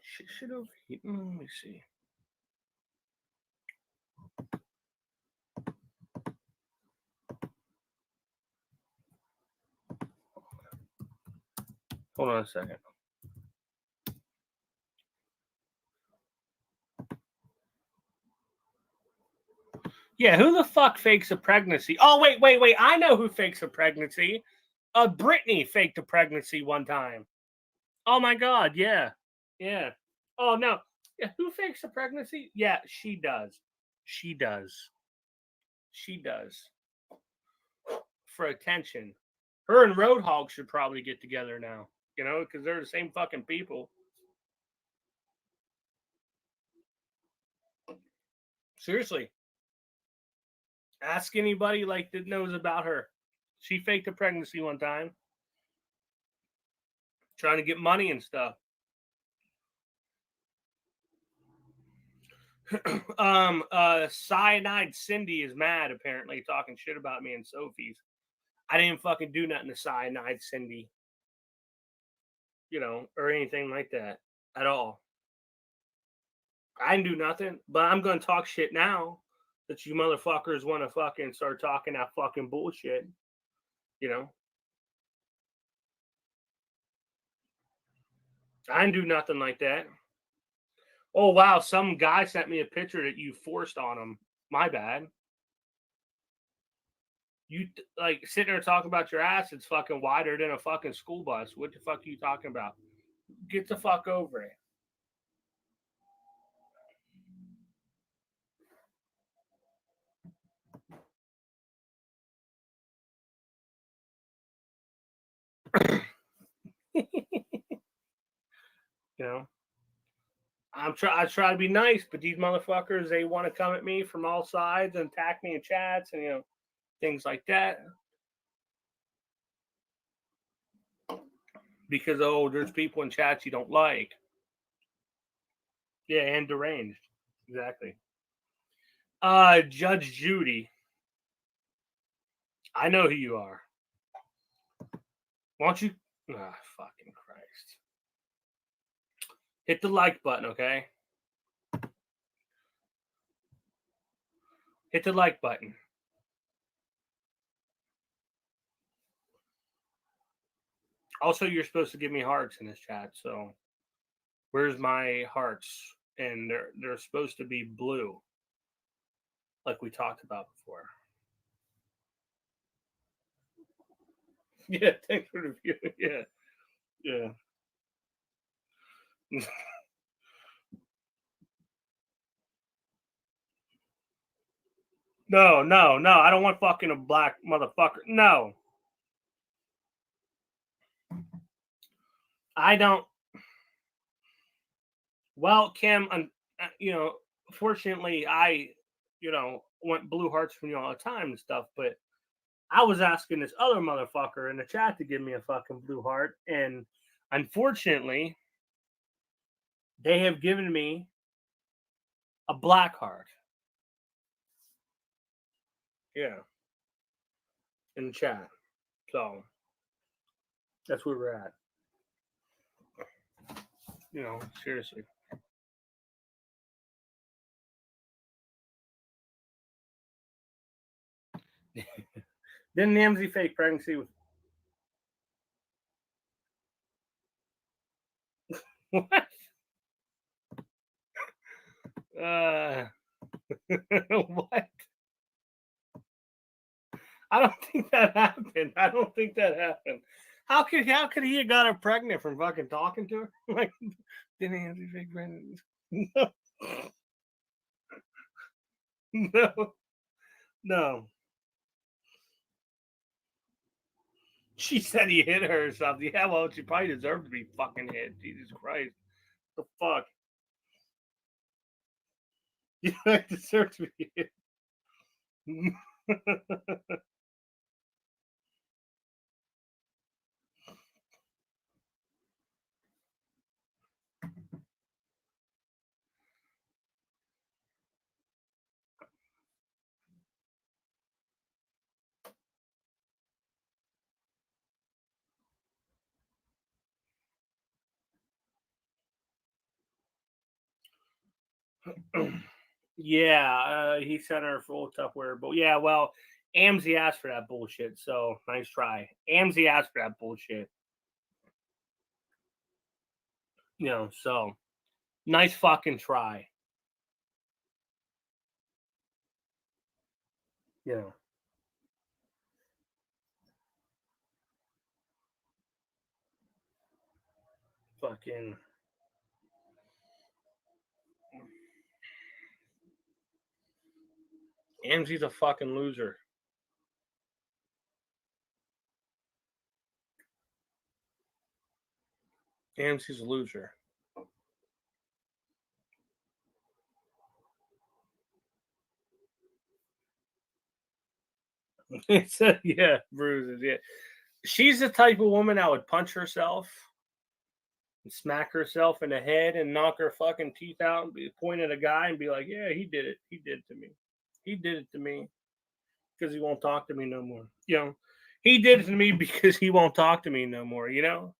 Speaker 2: Shit over here. Let me see. Hold on a second. Yeah, who the fuck fakes a pregnancy? Oh, wait. I know who fakes a pregnancy. Brittany faked a pregnancy one time. Oh my God, yeah. Oh no. Yeah, who fakes a pregnancy? Yeah, she does. She does. For attention. Her and Road Hog should probably get together now. You know, because they're the same fucking people. Seriously. Ask anybody like that knows about her. She faked a pregnancy one time. Trying to get money and stuff. Cyanide Cindy is mad, apparently, talking shit about me and Sophie's. I didn't fucking do nothing to Cyanide Cindy. You know, or anything like that at all. I didn't do nothing, but I'm going to talk shit now that you motherfuckers want to fucking start talking that fucking bullshit. You know? I didn't do nothing like that. Oh, wow. Some guy sent me a picture that you forced on him. My bad. You, like, sitting there talking about your ass, it's fucking wider than a fucking school bus. What the fuck are you talking about? Get the fuck over it. You know? I try to be nice, but these motherfuckers, they want to come at me from all sides and attack me in chats and, you know, things like that. Because, oh, there's people in chats you don't like. Yeah, and deranged. Exactly. Judge Judy. I know who you are. Why don't you... Ah, fucking Christ. Hit the like button, okay? Hit the like button. Also, you're supposed to give me hearts in this chat, so where's my hearts? And they're supposed to be blue, like we talked about before. Yeah, thanks for the view. Yeah. No, I don't want fucking a black motherfucker. No. I don't. Well, Kim, you know, fortunately, I, you know, want blue hearts from you all the time and stuff, but I was asking this other motherfucker in the chat to give me a fucking blue heart, and unfortunately, they have given me a black heart. Yeah. In the chat. So, that's where we're at. You know, seriously. Didn't Namsy fake pregnancy with... What? What? I don't think that happened. How could he have got her pregnant from fucking talking to her? Like, didn't Namsy fake pregnancy? No. She said he hit her or something. Yeah, well, she probably deserved to be fucking hit. Jesus Christ. The fuck? You deserve to be hit. Yeah, he sent her full Tupperware, but yeah, well, Amzy asked for that bullshit, so nice try. Amzy asked for that bullshit. You know, so nice fucking try. You know. Fucking Amzy's a fucking loser. Amzy's a loser. Yeah, bruises. Yeah, she's the type of woman that would punch herself and smack herself in the head and knock her fucking teeth out and point at a guy and be like, "Yeah, he did it. He did it to me. He did it to me because he won't talk to me no more." You know, he did it to me because he won't talk to me no more. You know,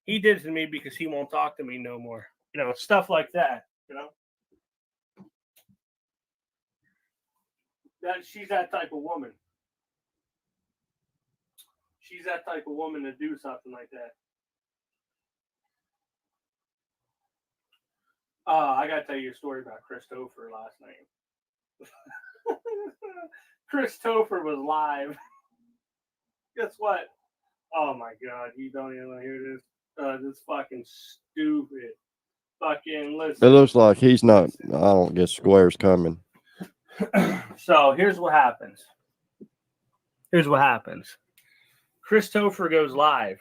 Speaker 2: he did it to me because he won't talk to me no more. You know, stuff like that. You know, that she's that type of woman. She's that type of woman to do something like that. I gotta tell you a story about Chris Topher last night. Chris Topher was live. Guess what? Oh my god, you don't even want to hear this. This fucking stupid. Fucking
Speaker 1: It
Speaker 2: listen.
Speaker 1: looks like he's not. I don't guess Square's coming.
Speaker 2: So here's what happens. Here's what happens. Chris Topher goes live.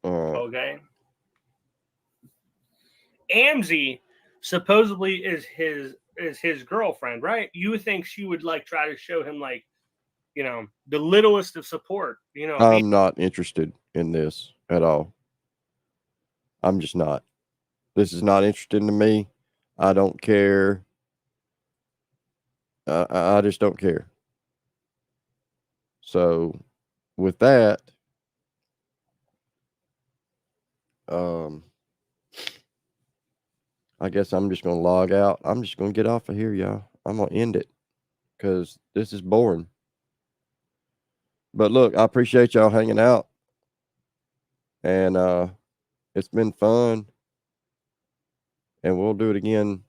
Speaker 2: Okay. Amzy supposedly is his girlfriend, right? You would think she would like try to show him like, you know, the littlest of support. You know,
Speaker 1: I'm not interested in this at all. I'm just not. This is not interesting to me. I don't care. I just don't care. So, with that, I guess I'm just gonna log out. I'm just gonna get off of here, y'all. I'm gonna end it because this is boring. But look, I appreciate y'all hanging out, and it's been fun, and we'll do it again.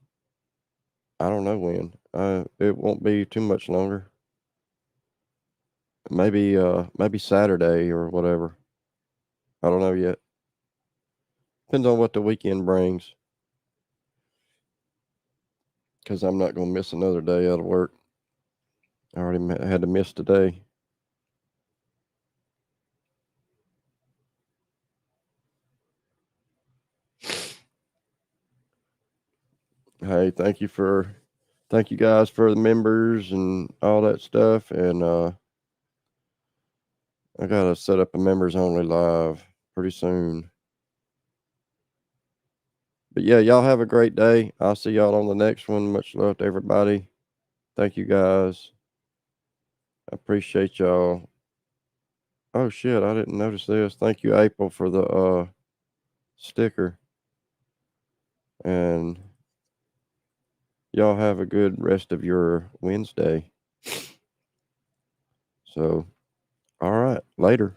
Speaker 1: I don't know when. It won't be too much longer. Maybe Saturday or whatever. I don't know yet. Depends on what the weekend brings. Because I'm not going to miss another day out of work. I already had to miss today. Hey, thank you guys for the members and all that stuff. And I got to set up a members only live pretty soon. But yeah, y'all have a great day. I'll see y'all on the next one. Much love to everybody. Thank you guys. I appreciate y'all. Oh shit, I didn't notice this. Thank you, April, for the sticker. And y'all have a good rest of your Wednesday. So, all right, later.